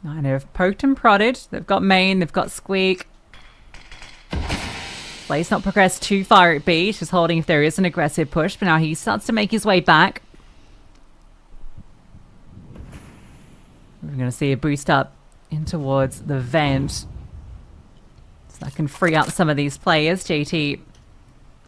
Speaker 2: Nine have poked and prodded. They've got main, they've got squeak. Blaze not progressed too far at B, just holding if there is an aggressive push, but now he starts to make his way back. We're going to see a boost up in towards the vent. So that can free up some of these players. JT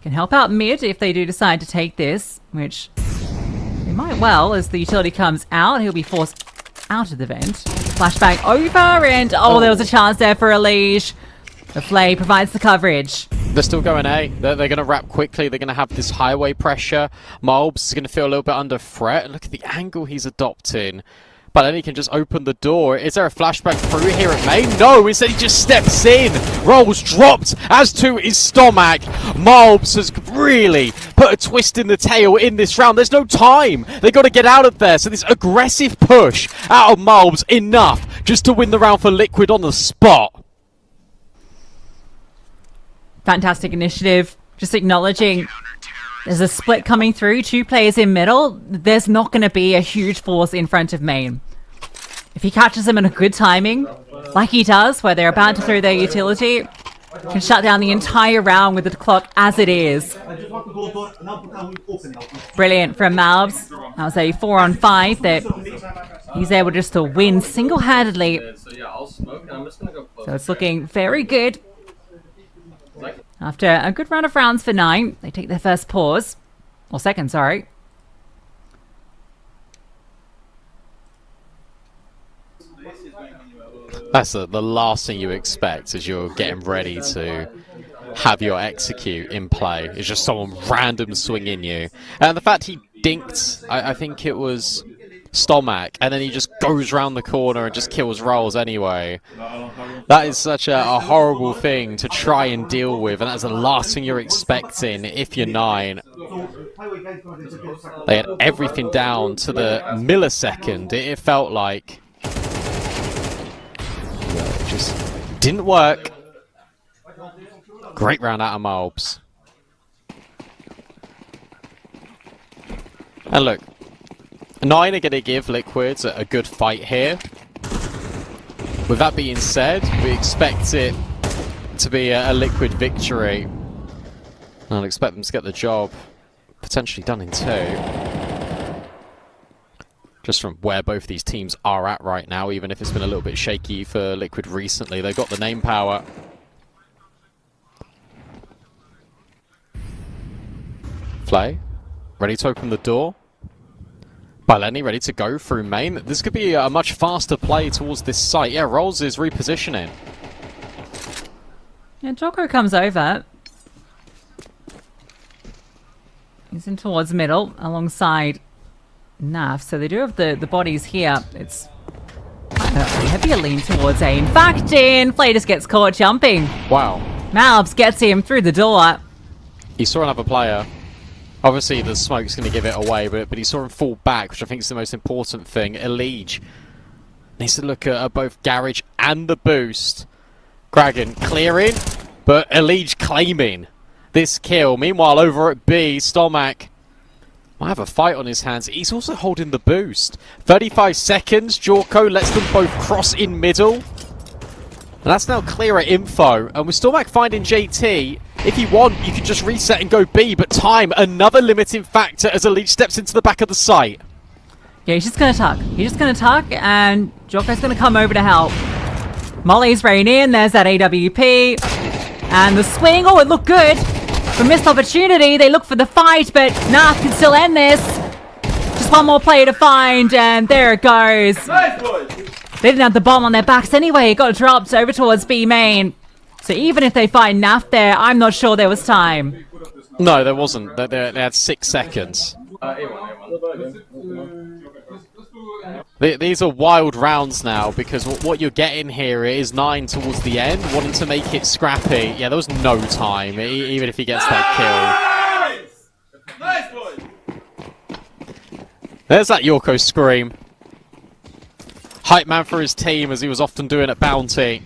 Speaker 2: can help out mid if they do decide to take this, which they might well. As the utility comes out, he'll be forced out of the vent. Flashbang over, and oh, there was a chance there for Elige. The Flay provides the coverage.
Speaker 1: They're still going A. They're going to wrap quickly. They're going to have this highway pressure. Mulbs is going to feel a little bit under threat. Look at the angle he's adopting. But then he can just open the door. Is there a flashback through here at main? No, instead he just steps in. Rolls dropped, as to his stomach. Mulbs has really put a twist in the tail in this round. There's no time. They got to get out of there. So this aggressive push out of Mulbs, enough just to win the round for Liquid on the spot.
Speaker 2: Fantastic initiative. Just acknowledging there's a split coming through. 2 players in middle. There's not going to be a huge force in front of main. If he catches them in a good timing, like he does, where they're about to throw their utility, can shut down the entire round with the clock as it is. Brilliant from Malbs. That was a 4-on-5 that he's able just to win single-handedly. So it's looking very good. After a good run of rounds for 9, they take their first pause. Or second, sorry.
Speaker 1: That's the last thing you expect as you're getting ready to have your execute in play. It's just someone random swinging you. And the fact he dinked, I think it was Stomach, and then he just goes round the corner and just kills Rolls anyway. That is such a horrible thing to try and deal with, and that's the last thing you're expecting if you're 9. They had everything down to the millisecond. It felt like it just didn't work. Great round out of Malbs. And look, 9 are going to give Liquids a good fight here. With that being said, we expect it to be a Liquid victory. I'll expect them to get the job potentially done in 2. Just from where both these teams are at right now, even if it's been a little bit shaky for Liquid recently. They've got the name power. Flay, ready to open the door. Lenny ready to go through main. This could be a much faster play towards this site. Yeah, Rolls is repositioning.
Speaker 2: Yeah, Joko comes over. He's in towards middle alongside Naf. So they do have the bodies here. It's quite a heavier lean towards A. In fact, Flay just gets caught jumping.
Speaker 1: Wow.
Speaker 2: Malbs gets him through the door.
Speaker 1: He saw another player. Obviously, the smoke's going to give it away, but he saw him fall back, which I think is the most important thing. Elige needs to look at both Garage and the boost. Kragan clearing, but Elige claiming this kill. Meanwhile, over at B, Stomac might have a fight on his hands. He's also holding the boost. 35 seconds. Jorko lets them both cross in middle. And that's now clearer info. And with Stormak finding JT, if you want, you can just reset and go B. But time, another limiting factor as Elige steps into the back of the site.
Speaker 2: Yeah, he's just going to tuck. He's just going to tuck, and Jorko's going to come over to help. Molly's raining in. There's that AWP. And the swing. Oh, it looked good. For missed opportunity, they look for the fight, but Naf can still end this. Just one more player to find, and there it goes.
Speaker 7: Nice, boys.
Speaker 2: They didn't have the bomb on their backs anyway. It got dropped over towards B main. So even if they find Naf there, I'm not sure there was time.
Speaker 1: No, there wasn't. They had 6 seconds. These are wild rounds now, because what you're getting here is 9 towards the end, wanting to make it scrappy. Yeah, there was no time, even if he gets that kill.
Speaker 7: Nice, boys.
Speaker 1: There's that Yorko scream. Hype man for his team, as he was often doing at Bounty.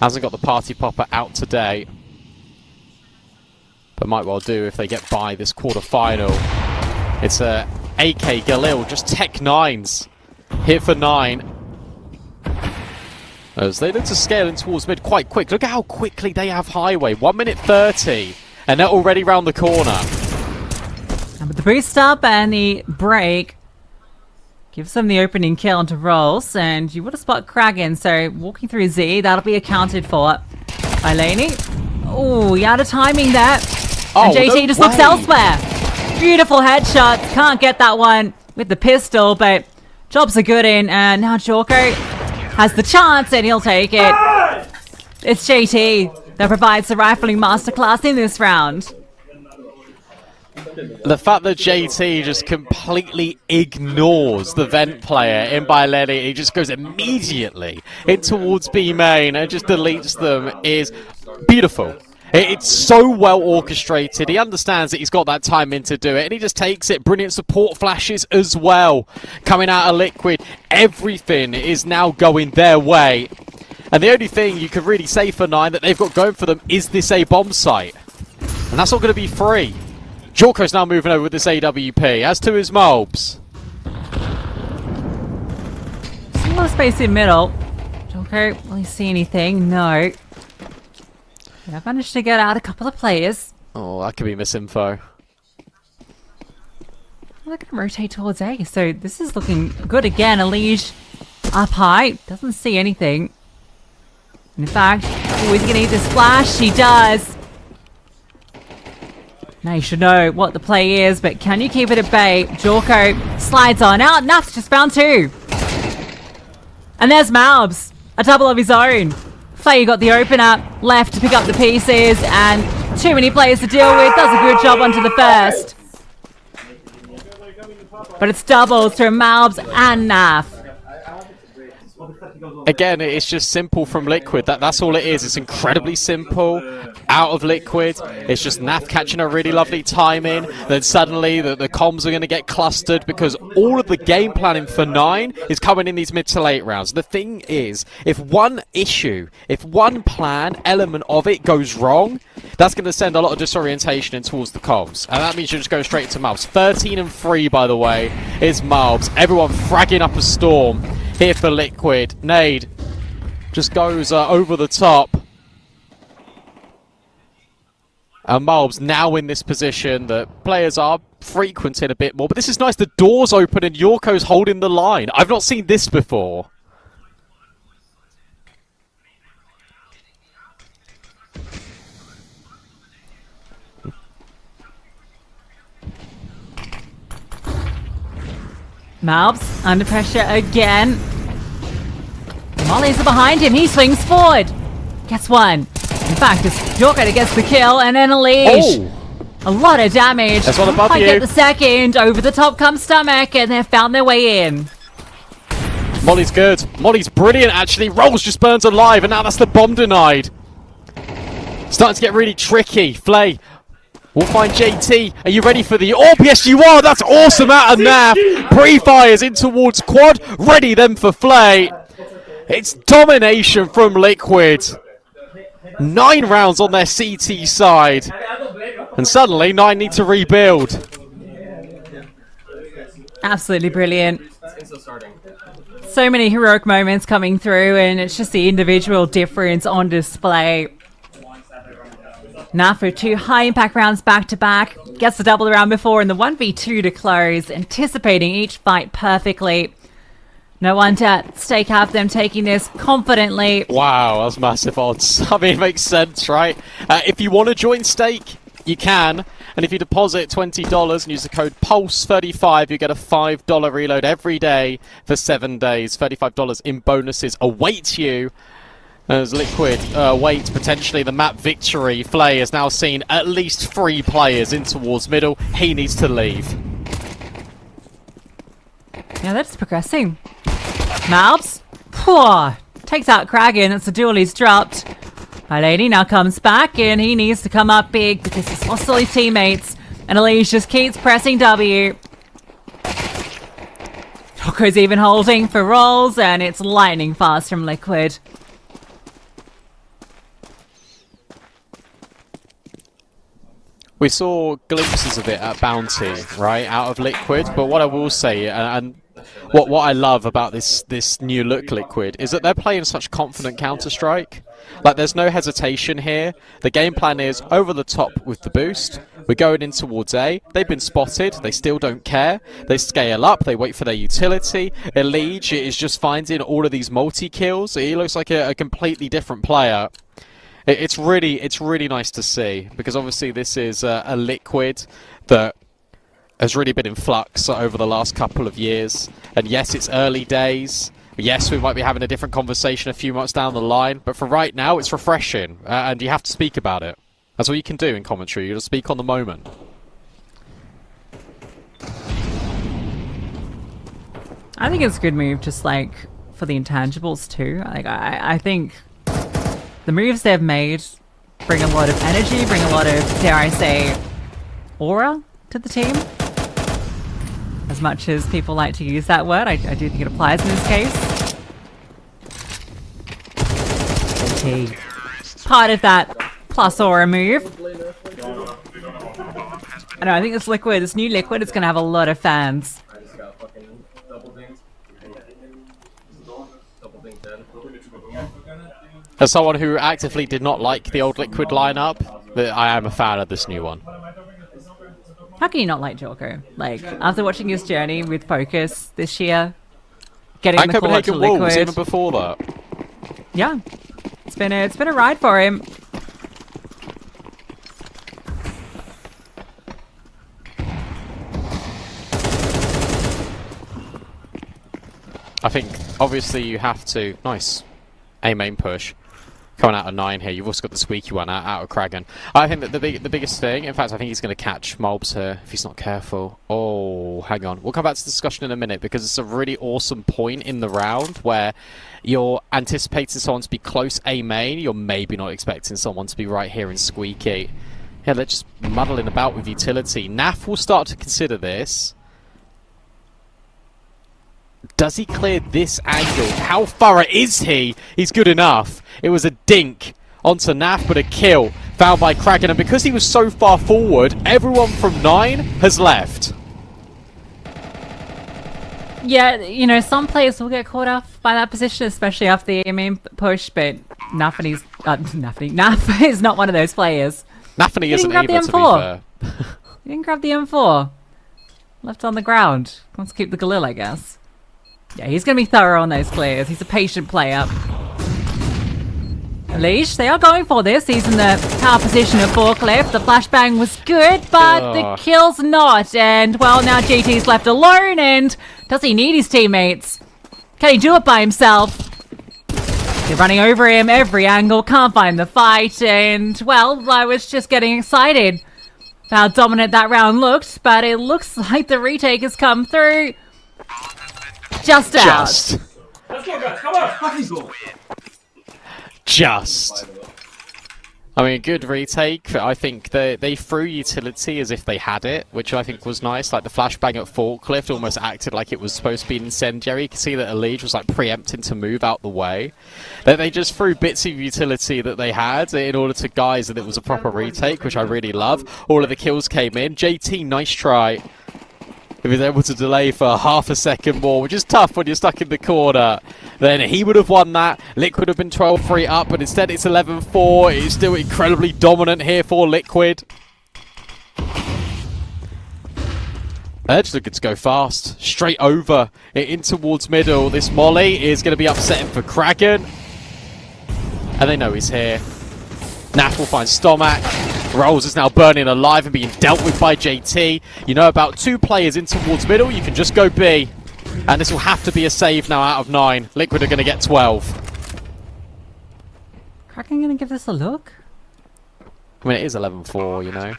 Speaker 1: Hasn't got the party popper out today, but might well do if they get by this quarter-final. It's a AK Galil, just Tech 9s. Hit for 9. As they look to scale in towards mid quite quick. Look at how quickly they have highway. 1 minute 30. And they're already round the corner.
Speaker 2: And with the boost up and the break, gives them the opening kill onto Rolls. And you would have spot Kragan. So walking through Z, that'll be accounted for by Laney. Oh, you out of timing there. And JT just looks elsewhere. Beautiful headshots. Can't get that one with the pistol, but jobs are good in. And now Jorko has the chance and he'll take it. It's JT that provides the rifling masterclass in this round.
Speaker 1: The fact that JT just completely ignores the vent player in by Lenny, he just goes immediately in towards B main and just deletes them is beautiful. It's so well orchestrated. He understands that he's got that time in to do it, and he just takes it. Brilliant support flashes as well coming out of Liquid. Everything is now going their way. And the only thing you could really say for 9 that they've got going for them is this A bomb site. And that's not going to be free. Jorko's now moving over with this AWP, as to his mobs.
Speaker 2: Some more space in middle. Jorko, will he see anything? No. I've managed to get out a couple of players.
Speaker 1: Oh, that could be misinfo.
Speaker 2: They're going to rotate towards A, so this is looking good again. Elige up high, doesn't see anything. In fact, he's going to need this flash. He does. Now you should know what the play is, but can you keep it at bay? Jorko slides on out. Naf's just found 2. And there's Malbs, a double of his own. Flay got the opener, left to pick up the pieces, and too many players to deal with. Does a good job onto the first. But it's doubles to Malbs and Naf.
Speaker 1: Again, it's just simple from Liquid. That's all it is. It's incredibly simple. Out of Liquid, it's just Naf catching a really lovely timing. Then suddenly the comms are going to get clustered because all of the game planning for 9 is coming in these mid to late rounds. The thing is, if one plan element of it goes wrong, that's going to send a lot of disorientation in towards the comms. And that means you just go straight to Malbs. 13 and 3, by the way, is Malbs. Everyone fragging up a storm here for Liquid. Nade just goes over the top. And Malb's now in this position that players are frequenting a bit more. But this is nice. The door's open and Yorko's holding the line. I've not seen this before.
Speaker 2: Malb's under pressure again. Mollies are behind him. He swings forward. Gets one. In fact, it's Yorko that gets the kill and then a leash.
Speaker 1: Oh.
Speaker 2: A lot of damage.
Speaker 1: That's one above
Speaker 2: I
Speaker 1: you.
Speaker 2: get the second. Over the top comes Stomach and they've found their way in.
Speaker 1: Molly's good. Molly's brilliant, actually. Rolls just burns alive, and now that's the bomb denied. Starting to get really tricky. Flay will find JT. Are you ready for the orb? Yes, you are. That's awesome out of NAF. Pre-fires in towards Quad. Ready then for Flay. It's domination from Liquid. 9 rounds on their CT side. And suddenly, 9 need to rebuild.
Speaker 2: Absolutely brilliant. So many heroic moments coming through, and it's just the individual difference on display. NAF for 2 high-impact rounds back-to-back. Gets the double the round before and the 1v2 to close, anticipating each fight perfectly. No wonder Stake have them taking this confidently.
Speaker 1: Wow, that's massive odds. I mean, it makes sense, right? If you want to join Stake, you can. And if you deposit $20 and use the code PULSE35, you get a $5 reload every day for 7 days. $35 in bonuses await you. As Liquid wait potentially the map victory. Flay has now seen at least 3 players in towards middle. He needs to leave.
Speaker 2: Yeah, that's progressing. Malbs takes out Kragan. It's a duel he's dropped. My lady now comes back and he needs to come up big because he's lost all his teammates. And Elise just keeps pressing W. Toko's even holding for rolls and it's lightning fast from Liquid.
Speaker 1: We saw glimpses of it at Bounty, right, out of Liquid. But what I will say, and what I love about this new look Liquid, is that they're playing such confident Counter-Strike. Like, there's no hesitation here. The game plan is over the top with the boost. We're going in towards A. They've been spotted. They still don't care. They scale up. They wait for their utility. Elige is just finding all of these multi-kills. He looks like a completely different player. It's really nice to see, because obviously this is a Liquid that has really been in flux over the last couple of years. And yes, it's early days. Yes, we might be having a different conversation a few months down the line, but for right now, it's refreshing, and you have to speak about it. That's all you can do in commentary. You just speak on the moment.
Speaker 2: I think it's a good move, just like for the intangibles too. Like I think the moves they've made bring a lot of energy, bring a lot of, dare I say, aura to the team. As much as people like to use that word, I do think it applies in this case. Okay. Part of that plus aura move. I know, I think this Liquid, this new Liquid, is going to have a lot of fans.
Speaker 1: As someone who actively did not like the old Liquid lineup, I am a fan of this new one.
Speaker 2: How can you not like Jorko? Like, after watching his journey with Focus this year, getting
Speaker 1: and
Speaker 2: the call up to
Speaker 1: Copenhagen Wolves,
Speaker 2: Liquid.
Speaker 1: even before that.
Speaker 2: Yeah, it's been a ride for him.
Speaker 1: I think obviously you have to A main push. Coming out of 9 here, you've also got the squeaky one out of Kragan. I think that the biggest thing, in fact, I think he's going to catch Malbs here if he's not careful. Oh, hang on. We'll come back to the discussion in a minute because it's a really awesome point in the round where you're anticipating someone to be close A main. You're maybe not expecting someone to be right here in squeaky. Yeah, they're just muddling about with utility. NAF will start to consider this. Does he clear this angle? How thorough is he? He's good enough. It was a dink onto NAF, but a kill found by Kraken. And because he was so far forward, everyone from 9 has left.
Speaker 2: Yeah, you know, some players will get caught off by that position, especially after the main push, but Naf is not one of those players.
Speaker 1: Nafany isn't
Speaker 2: grab the
Speaker 1: either, to be
Speaker 2: M4.
Speaker 1: fair.
Speaker 2: He didn't grab the M4. Left on the ground. Wants to keep the Galil, I guess. Yeah, he's going to be thorough on those clears. He's a patient player. Leash, they are going for this. He's in the power position of Forklift. The flashbang was good, but the kill's not. And, well, now GT's left alone, and does he need his teammates? Can he do it by himself? They're running over him every angle, can't find the fight, and, well, I was just getting excited for how dominant that round looked, but it looks like the retake has come through. Just out.
Speaker 3: Let's go, guys. Come on. Fucking go.
Speaker 1: Just. I mean, good retake. I think they threw utility as if they had it, which I think was nice. Like the flashbang at Forklift almost acted like it was supposed to be incendiary. You can see that Elige was like preempting to move out the way. They just threw bits of utility that they had in order to guise that it was a proper retake, which I really love. All of the kills came in. JT, nice try. If he was able to delay for half a second more, which is tough when you're stuck in the corner, then he would have won that. Liquid would have been 12-3 up, but instead it's 11-4. It's still incredibly dominant here for Liquid. They're just looking to go fast. Straight over in towards middle. This Molly is going to be upsetting for Kraken. And they know he's here. Naf will find Stomac. Rolls is now burning alive and being dealt with by JT. You know, about 2 players in towards middle, you can just go B. And this will have to be a save now out of 9. Liquid are going to get 12.
Speaker 2: Kraken going to give this a look?
Speaker 1: I mean, it is 11-4, you know.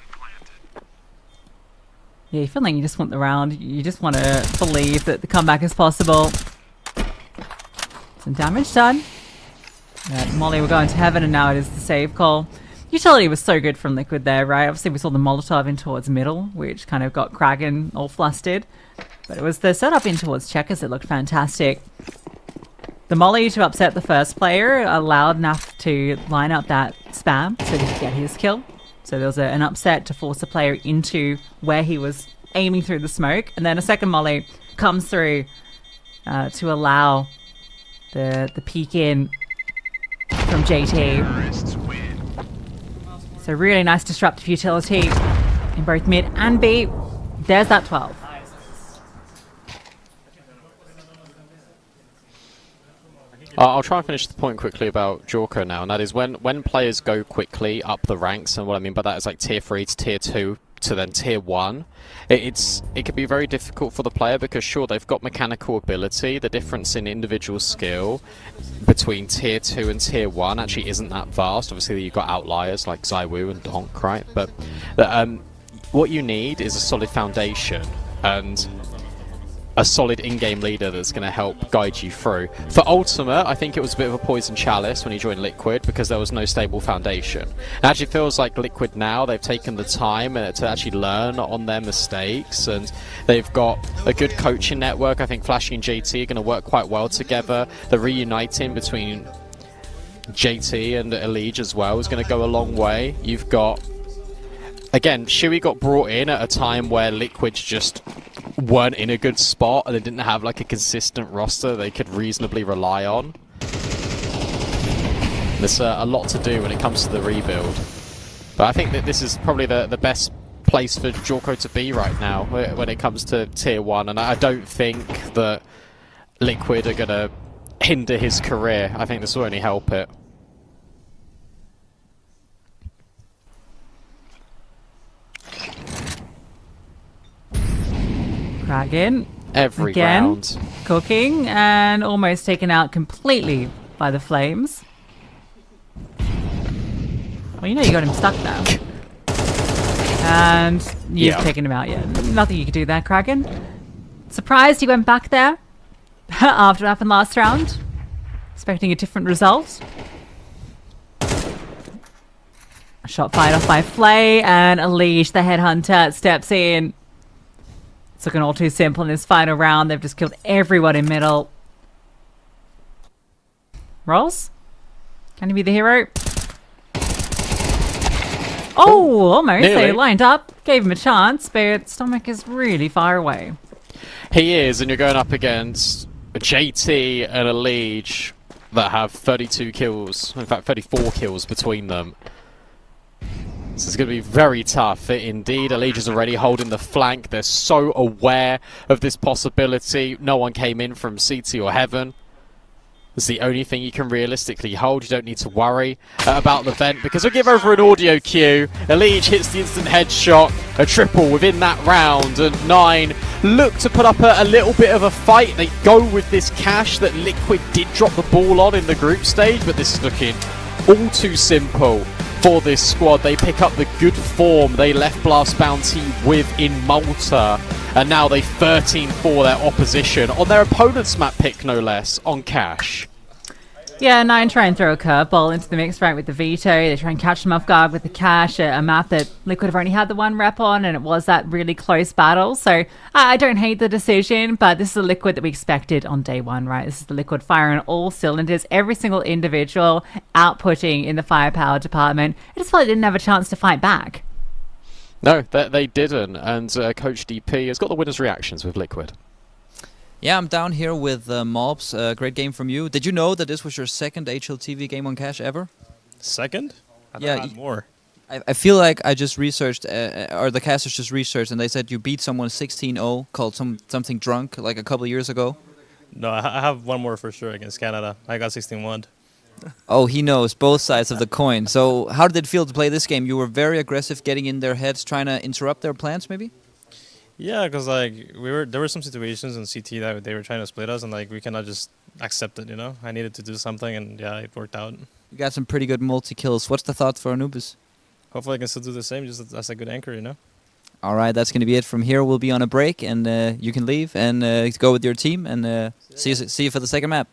Speaker 2: Yeah, you feel like you just want the round. You just want to believe that the comeback is possible. Some damage done. Molly, we're going to heaven, and now it is the save call. Utility was so good from Liquid there, right? Obviously, we saw the Molotov in towards middle, which kind of got Kraken all flustered. But it was the setup in towards Checkers that looked fantastic. The Molly to upset the first player allowed Naf to line up that spam so he could get his kill. So there was an upset to force the player into where he was aiming through the smoke. And then a second Molly comes through to allow the peek in from JT. So really nice disruptive utility in both mid and B. There's that 12.
Speaker 1: I'll try and finish the point quickly about Jorko now, and that is when players go quickly up the ranks, and what I mean by that is like tier 3 to tier 2 to then tier 1, it can be very difficult for the player because sure, they've got mechanical ability, the difference in individual skill between tier 2 and tier 1 actually isn't that vast. Obviously you've got outliers like Zaiwu and Donk, right? But what you need is a solid foundation and a solid in-game leader that's going to help guide you through. For Ultimate, I think it was a bit of a poison chalice when he joined Liquid because there was no stable foundation. It actually feels like Liquid now, they've taken the time to actually learn on their mistakes, and they've got a good coaching network. I think Flashy and JT are going to work quite well together. The reuniting between JT and Elige as well is going to go a long way. You've got, again, Shui got brought in at a time where Liquid just weren't in a good spot and they didn't have like a consistent roster they could reasonably rely on. There's a lot to do when it comes to the rebuild. But I think that this is probably the best place for Jorko to be right now when it comes to tier 1, and I don't think that Liquid are going to hinder his career. I think this will only help it.
Speaker 2: Kraken.
Speaker 1: Every
Speaker 2: again,
Speaker 1: round.
Speaker 2: Cooking and almost taken out completely by the flames. Well, you know you got him stuck now. And you've taken him out, yeah. Nothing you could do there, Kraken. Surprised he went back there after what happened last round. Expecting a different result. A shot fired off by Flay, and Elige, the headhunter, steps in. It's looking all too simple in this final round. They've just killed everyone in middle. Rolls? Can he be the hero? Oh, almost.
Speaker 1: Nearly.
Speaker 2: They lined up, gave him a chance, but Stomach is really far away.
Speaker 1: He is, and you're going up against a JT and a Liege that have 32 kills, in fact 34 kills between them. So it's going to be very tough indeed. Liege is already holding the flank. They're so aware of this possibility. No one came in from CT or Heaven. It's the only thing you can realistically hold. You don't need to worry about the vent, because we'll give over an audio cue. Liege hits the instant headshot, a triple within that round, and 9 look to put up a little bit of a fight. They go with this cash that Liquid did drop the ball on in the group stage, but this is looking all too simple for this squad. They pick up the good form they left Blast Bounty with in Malta, and now they 13-4 their opposition on their opponent's map pick, no less, on cash.
Speaker 2: Yeah, 9 try and throw a curveball into the mix, right, with the veto. They try and catch them off guard with the cash, a map that Liquid have only had the 1 rep on, and it was that really close battle. So I don't hate the decision, but this is a Liquid that we expected on day 1, right? This is the Liquid firing all cylinders, every single individual outputting in the firepower department. It just felt like they didn't have a chance to fight back.
Speaker 1: No, they didn't, and Coach DP has got the winner's reactions with Liquid.
Speaker 5: Yeah, I'm down here with Mobs. Great game from you. Did you know that this was your second HLTV game on cash ever?
Speaker 13: Second? I
Speaker 5: Yeah,
Speaker 13: thought I had more.
Speaker 5: I feel like I just researched, or the casters just researched, and they said you beat someone 16-0, called something drunk, like a couple years ago.
Speaker 13: No, I have one more for sure against Canada. I got 16-1.
Speaker 5: Oh, he knows both sides of the coin. So how did it feel to play this game? You were very aggressive, getting in their heads, trying to interrupt their plans, maybe?
Speaker 13: Yeah, because like there were some situations in CT that they were trying to split us, and like we cannot just accept it, you know. I needed to do something, and yeah, it worked out.
Speaker 5: You got some pretty good multi-kills. What's the thought for Anubis?
Speaker 13: Hopefully, I can still do the same, just as a good anchor, you know.
Speaker 5: All right, that's going to be it. From here, we'll be on a break, and you can leave and go with your team, and see you for the second map.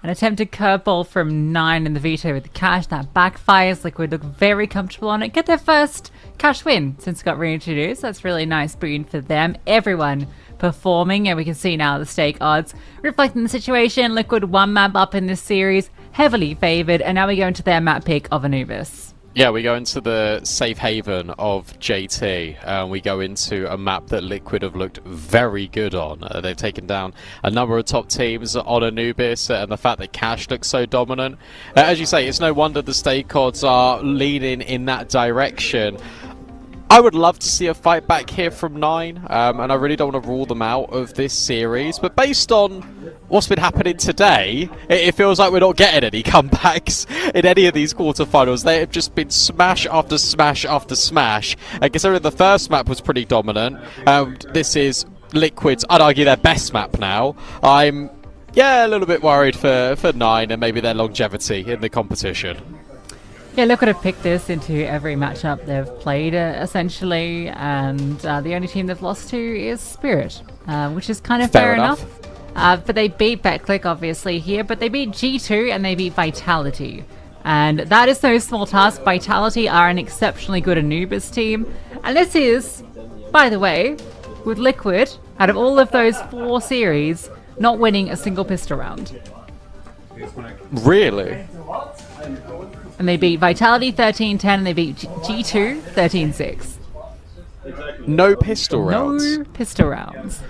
Speaker 2: An attempted curveball from 9 in the veto with the cash. That backfires. Liquid look very comfortable on it. Get their first cash win since it got reintroduced. That's really nice boon for them. Everyone performing, and we can see now the stake odds reflecting the situation. Liquid one map up in this series, heavily favoured, and now we go into their map pick of Anubis.
Speaker 1: Yeah, we go into the safe haven of JT. We go into a map that Liquid have looked very good on. They've taken down a number of top teams on Anubis, and the fact that Cash looks so dominant. As you say, it's no wonder the stake odds are leaning in that direction. I would love to see a fight back here from 9, and I really don't want to rule them out of this series, but based on what's been happening today, it feels like we're not getting any comebacks in any of these quarterfinals. They have just been smash after smash after smash. Considering the first map was pretty dominant, this is Liquid's, I'd argue, their best map now. I'm, a little bit worried for 9 and maybe their longevity in the competition.
Speaker 2: Yeah, Liquid have picked this into every matchup they've played, essentially, and the only team they've lost to is Spirit, which is kind of fair enough. But they beat BetClick, obviously, here, but they beat G2 and they beat Vitality. And that is no small task. Vitality are an exceptionally good Anubis team, and this is, by the way, with Liquid, out of all of those 4 series, not winning a single pistol round.
Speaker 1: Really?
Speaker 2: And they beat Vitality 13-10 and they beat G2 13-6.
Speaker 1: No pistol rounds?
Speaker 2: No pistol rounds.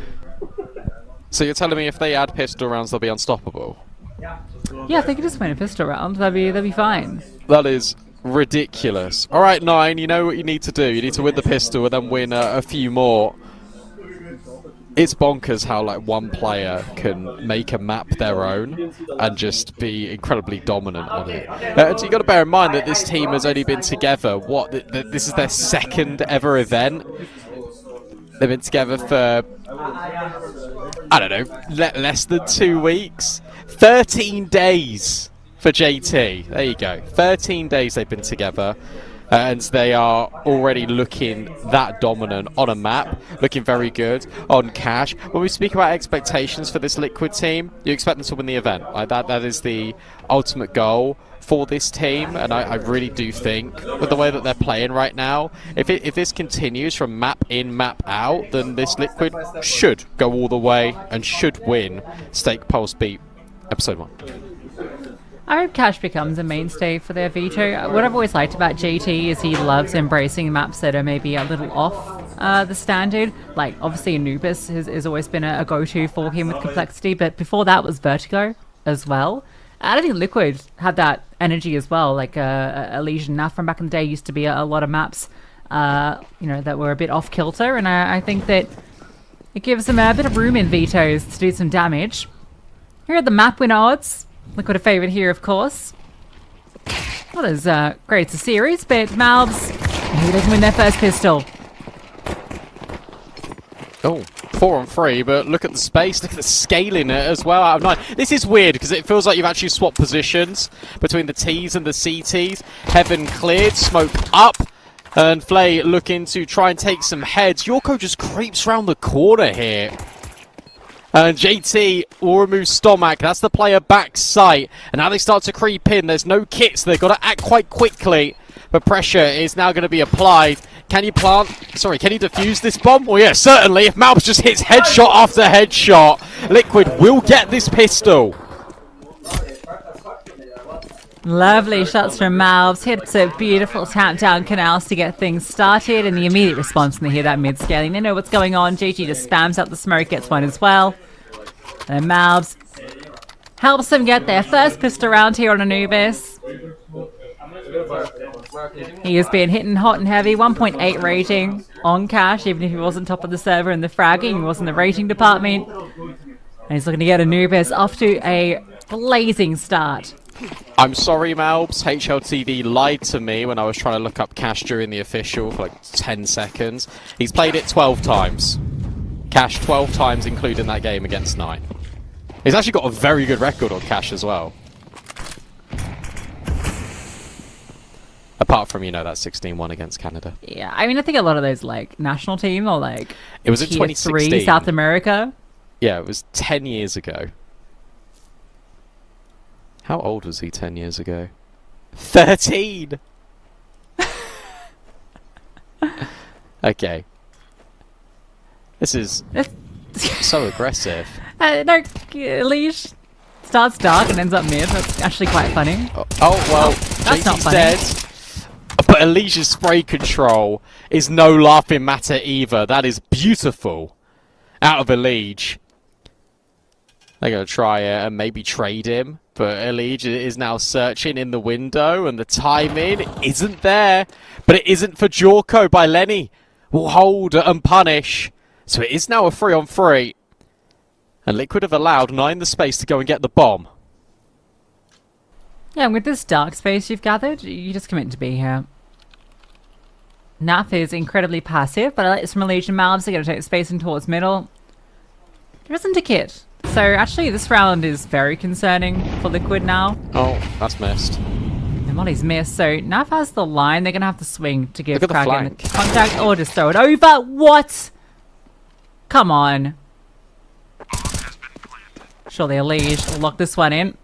Speaker 1: So you're telling me if they add pistol rounds, they'll be unstoppable?
Speaker 2: Yeah, if they could just win a pistol round, that'd be fine.
Speaker 1: That is ridiculous. Alright, 9, you know what you need to do. You need to win the pistol and then win a few more. It's bonkers how like one player can make a map their own and just be incredibly dominant on it. So you got to bear in mind that this team has only been together. This is their second ever event. They've been together for, I don't know, less than 2 weeks. 13 days for JT. There you go. 13 days they've been together. And they are already looking that dominant on a map, looking very good on Cash. When we speak about expectations for this Liquid team, you expect them to win the event. Like that is the ultimate goal for this team, and I really do think with the way that they're playing right now, if this continues from map in, map out, then this Liquid should go all the way and should win Stake Pulse Beat Episode 1.
Speaker 2: I hope Cash becomes a mainstay for their veto. What I've always liked about JT is he loves embracing maps that are maybe a little off the standard. Like, obviously Anubis has always been a go-to for him with complexity, but before that was Vertigo as well. I think Liquid had that energy as well. Like Elysian Nav from back in the day used to be a lot of maps, that were a bit off kilter, and I think that it gives them a bit of room in vetoes to do some damage. Here are the map win odds. Liquid a favourite here, of course. Not as great as a series, but Malbs, maybe they can win their first pistol.
Speaker 1: Oh, 4 on 3, but look at the space, look at the scaling as well out of 9. This is weird because it feels like you've actually swapped positions between the Ts and the CTs. Heaven cleared, smoke up, and Flay looking to try and take some heads. Yorko just creeps around the corner here. And JT will remove Stomac. That's the player back sight. And now they start to creep in. There's no kits. They've got to act quite quickly. But pressure is now going to be applied. Can you can you defuse this bomb? Well, yeah, certainly. If Malbs just hits headshot after headshot, Liquid will get this pistol.
Speaker 2: Lovely shots from Malbs. Hits a beautiful tap down canals to get things started, and the immediate response when they hear that mid scaling, they know what's going on. GG just spams out the smoke, gets one as well. And Malbs helps them get their first pistol round here on Anubis. He has been hitting hot and heavy, 1.8 rating on Cash, even if he wasn't top of the server in the fragging, he was in the rating department. And he's looking to get Anubis off to a blazing start.
Speaker 1: I'm sorry, Malbs. HLTV lied to me when I was trying to look up Cash during the official for like 10 seconds. He's played it 12 times. Cash 12 times, including that game against 9. He's actually got a very good record on Cash as well. Apart from, that 16-1 against Canada.
Speaker 2: Yeah, I mean, I think a lot of those, like, national team or, like,
Speaker 1: it was in
Speaker 2: Tier
Speaker 1: 2016.
Speaker 2: 3 South America.
Speaker 1: Yeah, it was 10 years ago. How old was he 10 years ago? 13! Okay. This is so aggressive.
Speaker 2: No, Leash starts dark and ends up mid. That's actually quite funny.
Speaker 1: Well,
Speaker 2: that's not
Speaker 1: JT's
Speaker 2: funny.
Speaker 1: dead. But Alicia's spray control is no laughing matter either. That is beautiful. Out of Elige. They're going to try it and maybe trade him. But Elige is now searching in the window, and the timing isn't there. But it isn't for Jorko by Lenny. Will hold and punish. So it is now a 3-on-3. And Liquid have allowed 9 the space to go and get the bomb.
Speaker 2: Yeah, and with this dark space you've gathered, you just commit to be here. Naf is incredibly passive, but I like this from Elige and Malbs. They're going to take the space in towards middle. There isn't a kit. So actually this round is very concerning for Liquid now.
Speaker 1: Oh, that's missed.
Speaker 2: And Molly's missed, so Naf has the line. They're going to have to swing to give
Speaker 1: Look at the
Speaker 2: Kraken
Speaker 1: flank.
Speaker 2: contact or just throw it over. What? Come on. Surely Elige will lock this one in.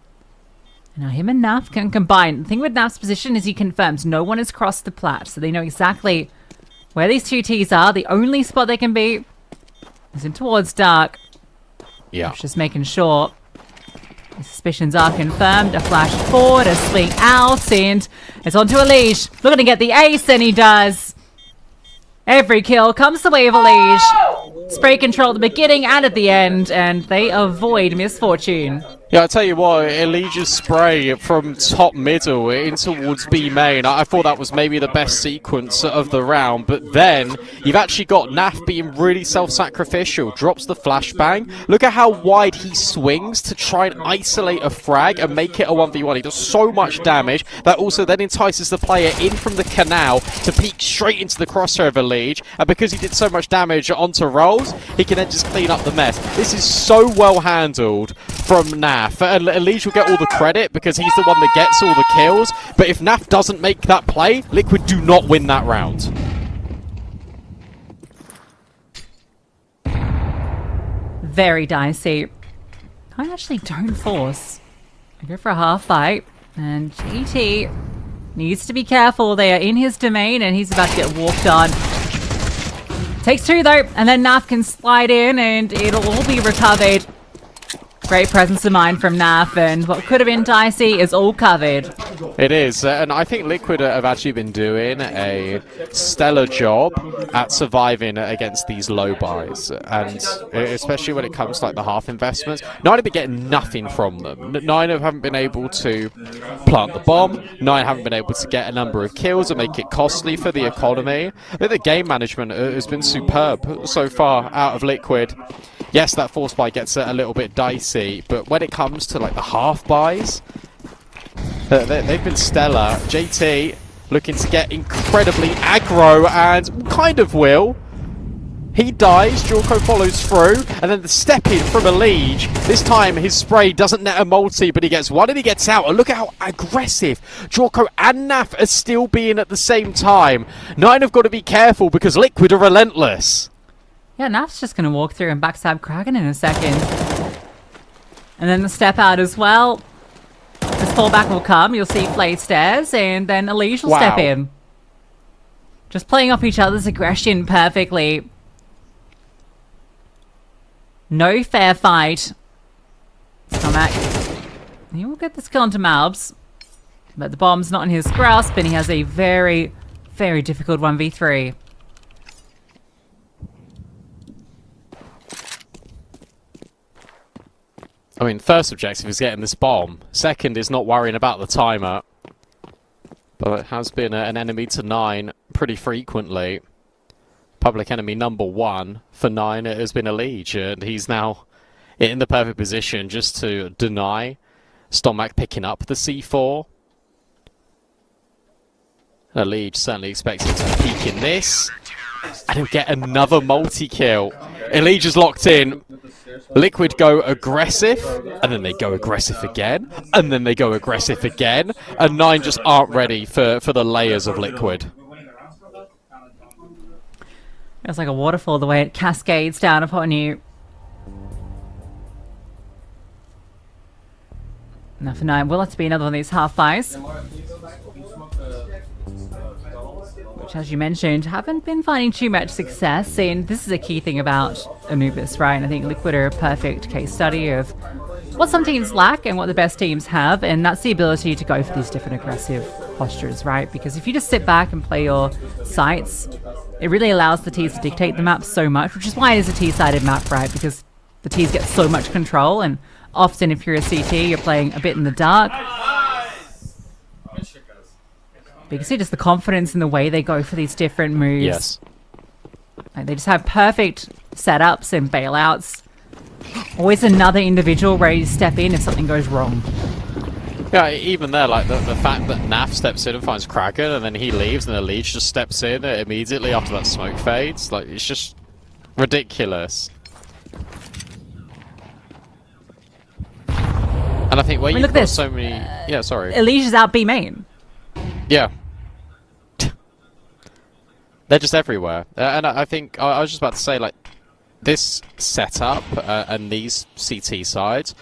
Speaker 2: Now him and Naf can combine. The thing with Naf's position is he confirms no one has crossed the plat, so they know exactly where these two Ts are. The only spot they can be is in towards dark.
Speaker 1: Yeah.
Speaker 2: Just making sure the suspicions are confirmed. A flash forward, a swing out, and it's onto Elige. Looking to get the ace, and he does. Every kill comes the way of Elige. Spray control at the beginning and at the end, and they avoid misfortune.
Speaker 1: Yeah, I tell you what, Elijah's spray from top middle in towards B main, I thought that was maybe the best sequence of the round, but then you've actually got Naf being really self-sacrificial, drops the flashbang. Look at how wide he swings to try and isolate a frag and make it a 1v1. He does so much damage that also then entices the player in from the canal to peek straight into the crosshair of Elijah, and because he did so much damage onto rolls, he can then just clean up the mess. This is so well handled from Naf. And Elijah will get all the credit because he's the one that gets all the kills. But if Naf doesn't make that play, Liquid do not win that round.
Speaker 2: Very dicey. I actually don't force. I go for a half fight. And GT needs to be careful. They are in his domain and he's about to get walked on. Takes 2 though. And then Naf can slide in and it'll all be recovered. Great presence of mind from Naf, and what could have been dicey is all covered.
Speaker 1: It is, and I think Liquid have actually been doing a stellar job at surviving against these low buys, and especially when it comes to like the half investments. Nine have been getting nothing from them. Nine haven't been able to plant the bomb. Nine haven't been able to get a number of kills and make it costly for the economy. I think the game management has been superb so far out of Liquid. Yes, that force buy gets a little bit dicey, but when it comes to like the half buys, they've been stellar. JT looking to get incredibly aggro and kind of will. He dies, Jorko follows through, and then the step in from Elige. This time his spray doesn't net a multi, but he gets one and he gets out. And look at how aggressive Jorko and Naf are still being at the same time. Nine have got to be careful because Liquid are relentless.
Speaker 2: Yeah, Naf's just going to walk through and backstab Kraken in a second. And then the step out as well. This fallback will come. You'll see Flay stairs, and then Elige will step in. Just playing off each other's aggression perfectly. No fair fight. Stomach. He will get this kill onto Malbs. But the bomb's not in his grasp, and he has a very, very difficult 1v3.
Speaker 1: I mean, first objective is getting this bomb. Second is not worrying about the timer. But it has been an enemy to Nine pretty frequently. Public enemy number 1 for Nine has been Elige, and he's now in the perfect position just to deny Stomac picking up the C4. Elige certainly expecting to peek in this. And he'll get another multi-kill. Elige is locked in. Liquid go aggressive, and then they go aggressive again, and then they go aggressive again, and Nine just aren't ready for the layers of Liquid.
Speaker 2: It's like a waterfall the way it cascades down upon you. Now for Nine, will have to be another one of these half buys. Which, as you mentioned, haven't been finding too much success, and this is a key thing about Anubis, right? And I think Liquid are a perfect case study of what some teams lack and what the best teams have, and that's the ability to go for these different aggressive postures, right? Because if you just sit back and play your sites, it really allows the Ts to dictate the map so much, which is why it is a T-sided map, right? Because the Ts get so much control, and often if you're a CT, you're playing a bit in the dark. But you can see just the confidence in the way they go for these different moves.
Speaker 1: Yes.
Speaker 2: Like they just have perfect setups and bailouts. Always another individual ready to step in if something goes wrong.
Speaker 1: Yeah, even there, like the fact that Naf steps in and finds Kraken, and then he leaves, and Elige just steps in immediately after that smoke fades. Like, it's just ridiculous. And I think where you've got so many... yeah, sorry.
Speaker 2: Elige is out B main.
Speaker 1: Yeah. They're just everywhere. And I think, I was just about to say, like, this setup and these CT sides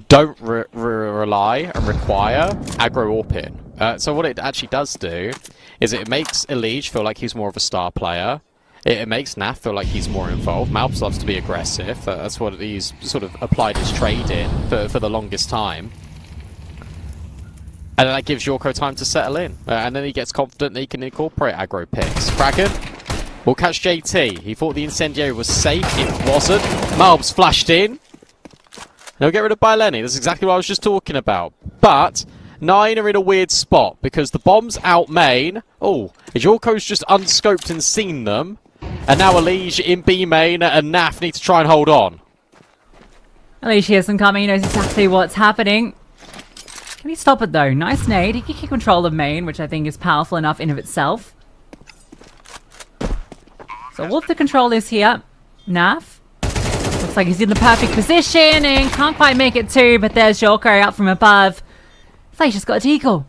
Speaker 1: don't rely and require aggro or pin. So what it actually does do is it makes Elige feel like he's more of a star player. It makes Naf feel like he's more involved. Malbs loves to be aggressive. That's what he's sort of applied his trade in for the longest time. And then that gives Jorko time to settle in. And then he gets confident that he can incorporate aggro picks. Kraken will catch JT. He thought the incendiary was safe. It wasn't. Malbs flashed in. They'll get rid of Baileni. That's exactly what I was just talking about. But 9 are in a weird spot because the bomb's out main. Oh, Jorko's just unscoped and seen them. And now Elige in B main and Naf need to try and hold on.
Speaker 2: Elige hears them coming. He knows exactly what's happening. Can he stop it though? Nice nade. He can keep control of main, which I think is powerful enough in of itself. So all of the control is here. Naf. Looks like he's in the perfect position and can't quite make it too, but there's Jorko out from above. It's like he's just got a deagle.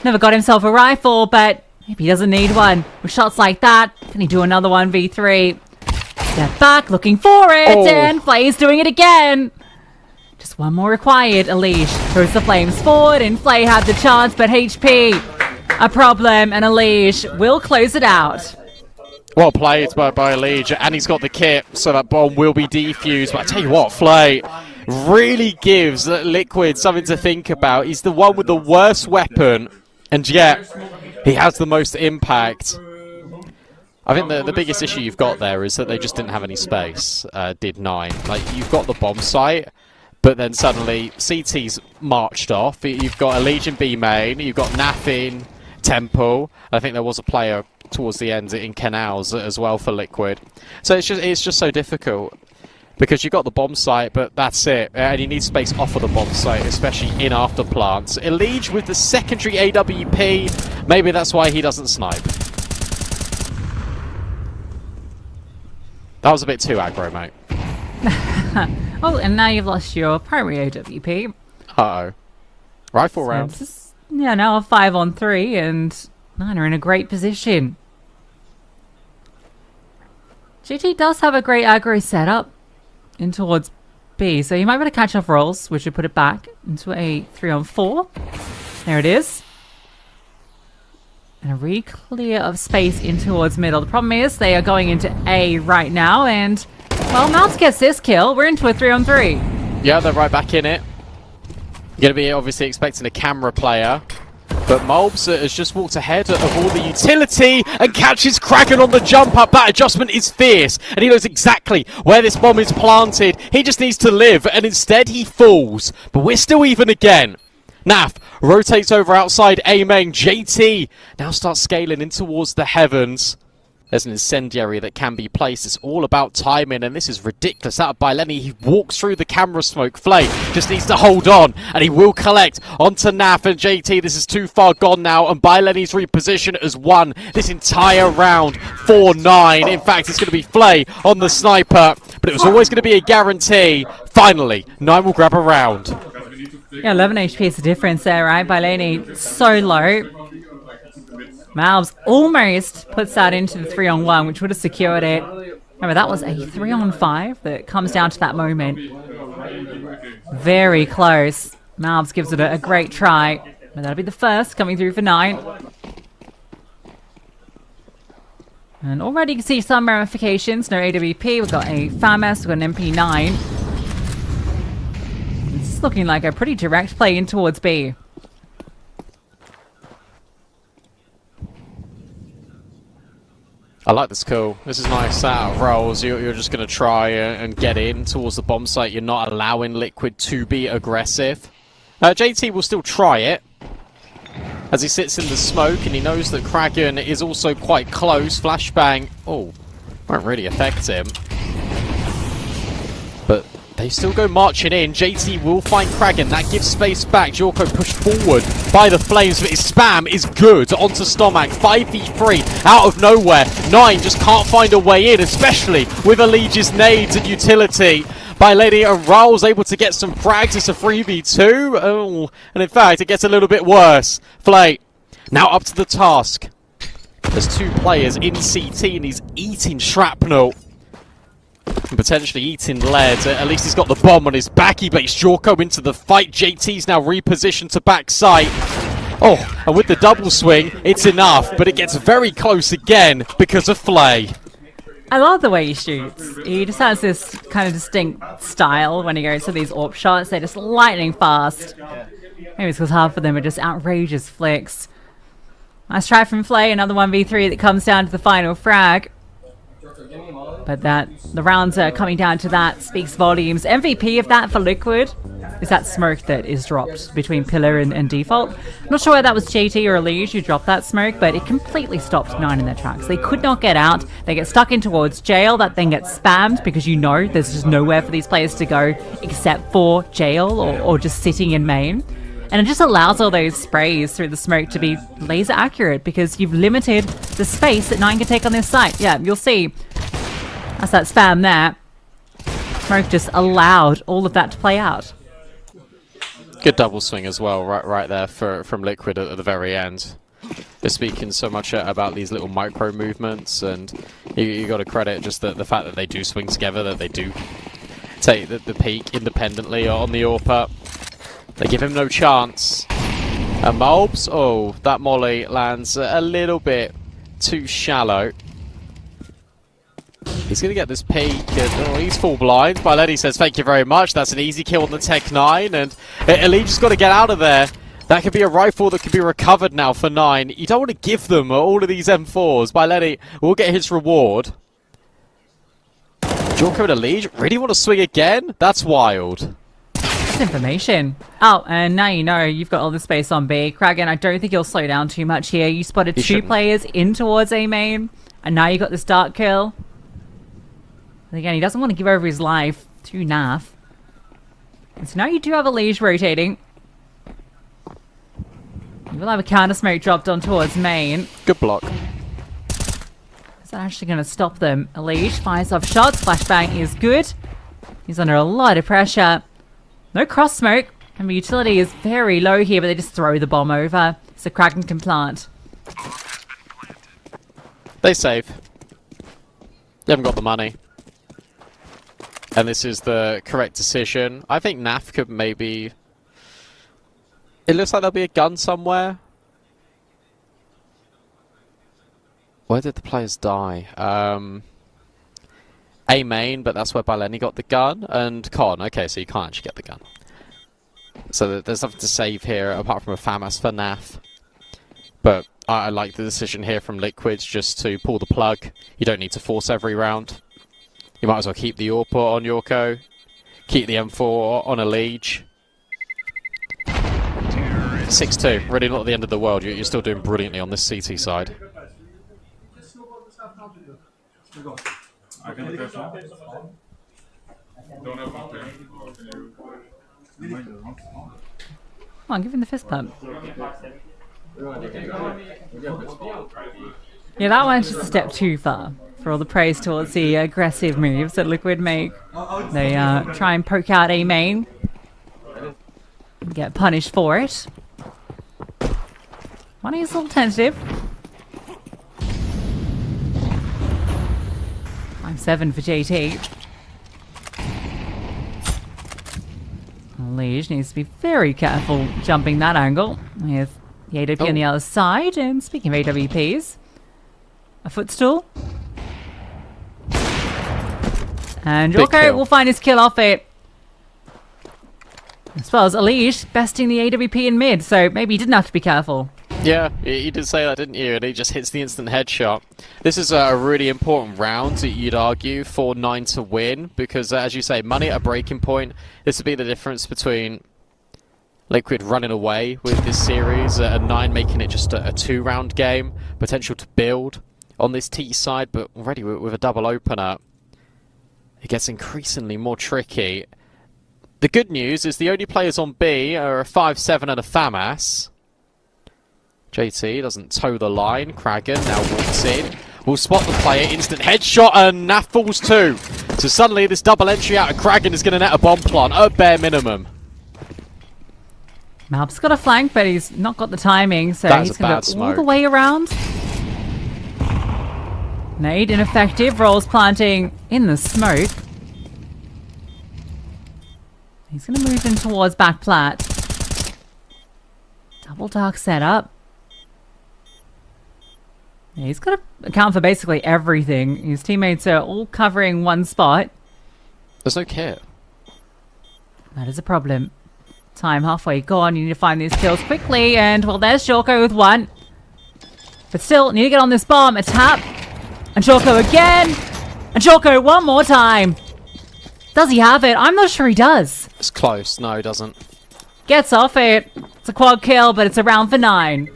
Speaker 2: Never got himself a rifle, but maybe he doesn't need one. With shots like that, can he do another 1v3? Step back, looking for it, and Flay's doing it again. Just one more required. Elige throws the flames forward, and Flay had the chance, but HP, a problem, and Elige will close it out.
Speaker 1: Well played by Elige, and he's got the kit, so that bomb will be defused. But I tell you what, Flay really gives Liquid something to think about. He's the one with the worst weapon, and yet he has the most impact. I think the biggest issue you've got there is that they just didn't have any space, did 9. Like, you've got the bomb site, but then suddenly CT's marched off. You've got a Legion B main, you've got Naf in Temple. I think there was a player towards the end in Canals as well for Liquid. So it's just so difficult because you've got the bomb site, but that's it. And you need space off of the bomb site, especially in after plants. Elige with the secondary AWP, maybe that's why he doesn't snipe. That was a bit too aggro, mate.
Speaker 2: Oh, and now you've lost your primary AWP.
Speaker 1: Uh-oh. Rifle round.
Speaker 2: This is, yeah, now a 5-on-3, and 9 are in a great position. GT does have a great aggro setup in towards B, so you might be able to catch off rolls, which would put it back into a 3-on-4. There it is. And a re-clear of space in towards middle. The problem is they are going into A right now, and, well, Mouse gets this kill. We're into a 3-on-3.
Speaker 1: Yeah, they're right back in it. You're going to be obviously expecting a camera player. But Mulbs has just walked ahead of all the utility and catches Kraken on the jump up. That adjustment is fierce, and he knows exactly where this bomb is planted. He just needs to live, and instead he falls. But we're still even again. Naf rotates over outside A main. JT now starts scaling in towards the heavens. There's an incendiary that can be placed. It's all about timing, and this is ridiculous. Out of Baileni, he walks through the camera smoke. Flay just needs to hold on, and he will collect onto Naf and JT. This is too far gone now, and Baileni's reposition has won this entire round. 4-9. In fact, it's going to be Flay on the sniper, but it was always going to be a guarantee. Finally, 9 will grab a round.
Speaker 2: Yeah, 11 HP is the difference there, right? Baileni so low. Malbs almost puts that into the 3-on-1, which would have secured it. Remember, that was a 3-on-5 that comes down to that moment. Very close. Malbs gives it a great try. But that'll be the first coming through for 9. And already you can see some ramifications. No AWP. We've got a FAMAS. We've got an MP9. This is looking like a pretty direct play in towards B.
Speaker 1: I like this call. This is nice out of rolls. You're just going to try and get in towards the bomb site. You're not allowing Liquid to be aggressive. JT will still try it as he sits in the smoke, and he knows that Kraken is also quite close. Flashbang, won't really affect him. But they still go marching in. JT will find Kraken. That gives space back. Jorko pushed forward by the flames, but his spam is good. Onto Stomac. 5v3 out of nowhere. 9 just can't find a way in, especially with Elige's nades and utility. Baileni and Raul's able to get some frags. It's a 3v2. Oh, and in fact, it gets a little bit worse. Flay now up to the task. There's 2 players in CT, and he's eating shrapnel. And potentially eating lead. At least he's got the bomb on his back. He baits Jorko into the fight. JT's now repositioned to backside. Oh, and with the double swing, it's enough. But it gets very close again because of Flay.
Speaker 2: I love the way he shoots. He just has this kind of distinct style when he goes for these AWP shots. They're just lightning fast. Maybe it's because half of them are just outrageous flicks. Nice try from Flay. Another 1v3 that comes down to the final frag. But that the rounds are coming down to that speaks volumes. MVP of that for Liquid is that smoke that is dropped between Pillar and Default. I'm not sure whether that was JT or Lige who dropped that smoke, but it completely stopped 9 in their tracks. They could not get out. They get stuck in towards jail. That then gets spammed because you know there's just nowhere for these players to go except for jail or just sitting in main. And it just allows all those sprays through the smoke to be laser accurate because you've limited the space that 9 can take on this site. Yeah, you'll see. That's that spam there. Smoke just allowed all of that to play out.
Speaker 1: Good double swing as well, right there from Liquid at the very end. They're speaking so much about these little micro movements, and you got to credit just the fact that they do swing together, that they do take the peak independently on the AWP. They give him no chance. And Mulbs, oh, that molly lands a little bit too shallow. He's going to get this peak, and he's full blind. Biletti says, thank you very much. That's an easy kill on the Tech 9, and Elite just got to get out of there. That could be a rifle that could be recovered now for 9. You don't want to give them all of these M4s. Biletti will get his reward. Jorko to Elite, really want to swing again? That's wild.
Speaker 2: That's information. Oh, and now you know you've got all the space on B. Kragan, I don't think you'll slow down too much here. You spotted two players in towards A main, and now you got this dark kill. And again, he doesn't want to give over his life to Naf. And so now you do have a Lige rotating. You will have a counter smoke dropped on towards main.
Speaker 1: Good block.
Speaker 2: Is that actually going to stop them? Lige fires off shots. Flashbang is good. He's under a lot of pressure. No cross smoke. And the utility is very low here, but they just throw the bomb over so Kraken can plant.
Speaker 1: They save. You haven't got the money. And this is the correct decision. I think Naf could maybe... It looks like there'll be a gun somewhere. Where did the players die? A main, but that's where Baleni got the gun. And Con, okay, so you can't actually get the gun. So there's nothing to save here apart from a FAMAS for Naf. But I like the decision here from Liquids just to pull the plug. You don't need to force every round. You might as well keep the AWP on Yorko. Keep the M4 on a Lige. 6-2, really not at the end of the world. You're still doing brilliantly on this CT side.
Speaker 2: Come on, give him the fist pump. Yeah, that one's just a step too far for all the praise towards the aggressive moves that Liquid make. They try and poke out A main. Get punished for it. Money is a little tentative. 5-7 for JT. Lige needs to be very careful jumping that angle. With the AWP on the other side. And speaking of AWPs, a footstool. And Jorko will find his kill off it. As well as Lige besting the AWP in mid, so maybe he didn't have to be careful.
Speaker 1: Yeah, you did say that, didn't you? And he just hits the instant headshot. This is a really important round, you'd argue, for 9 to win, because as you say, money at a breaking point. This would be the difference between Liquid running away with this series and 9 making it just a 2-round game. Potential to build on this T side, but already with a double opener, it gets increasingly more tricky. The good news is the only players on B are a 5-7 and a FAMAS. JT doesn't toe the line. Kragan now walks in. Will spot the player. Instant headshot, and Naf falls too. So suddenly this double entry out of Kragan is going to net a bomb plant at bare minimum.
Speaker 2: Malp's got a flank, but he's not got the timing, so he's going to go all the way around. Nade ineffective. Rolls planting in the smoke. He's going to move in towards back plat. Double dark setup. Yeah, he's got to account for basically everything. His teammates are all covering one spot.
Speaker 1: There's no care.
Speaker 2: That is a problem. Time halfway gone. You need to find these kills quickly. And, well, there's Jorko with one. But still, need to get on this bomb. A tap. And Jorko again. And Joko, one more time. Does he have it? I'm not sure he does.
Speaker 1: It's close. No, he doesn't.
Speaker 2: Gets off it. It's a quad kill, but it's a round for 9.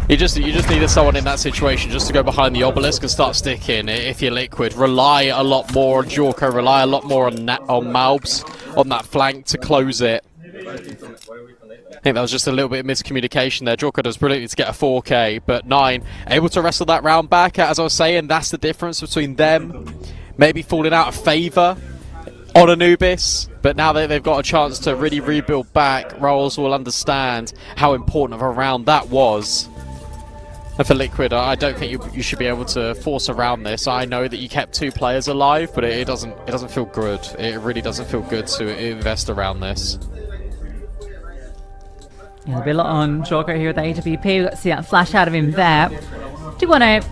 Speaker 1: You just needed someone in that situation just to go behind the obelisk and start sticking. If you're Liquid, rely a lot more on Jorko, rely a lot more on Malbs on that flank to close it. I think that was just a little bit of miscommunication there. Jorko does brilliantly to get a 4K, but 9 able to wrestle that round back. As I was saying, that's the difference between them maybe falling out of favour on Anubis, but now that they've got a chance to really rebuild back, Rolls will understand how important of a round that was. And for Liquid, I don't think you should be able to force around this. I know that you kept 2 players alive, but it doesn't feel good. It really doesn't feel good to invest around this.
Speaker 2: Yeah, there'll be a lot on Jorko here with the AWP. We got to see that flash out of him there. Do want to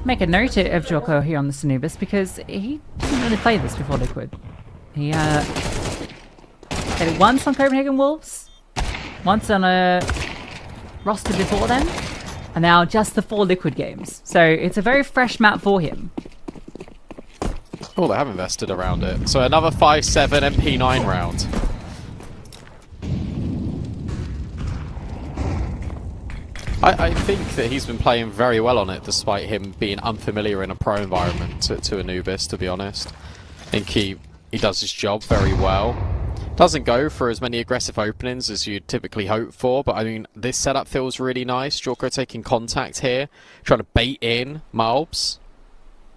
Speaker 2: make a note of Jorko here on the Anubis because he didn't really play this before Liquid. He played it once on Copenhagen Wolves, once on a roster before then, and now just the 4 Liquid games. So it's a very fresh map for him.
Speaker 1: Oh, they have invested around it. So another 5-7 MP9 round. I think that he's been playing very well on it despite him being unfamiliar in a pro environment to Anubis, to be honest. I think he does his job very well. Doesn't go for as many aggressive openings as you'd typically hope for, but I mean, this setup feels really nice. Jorko taking contact here, trying to bait in Malbs.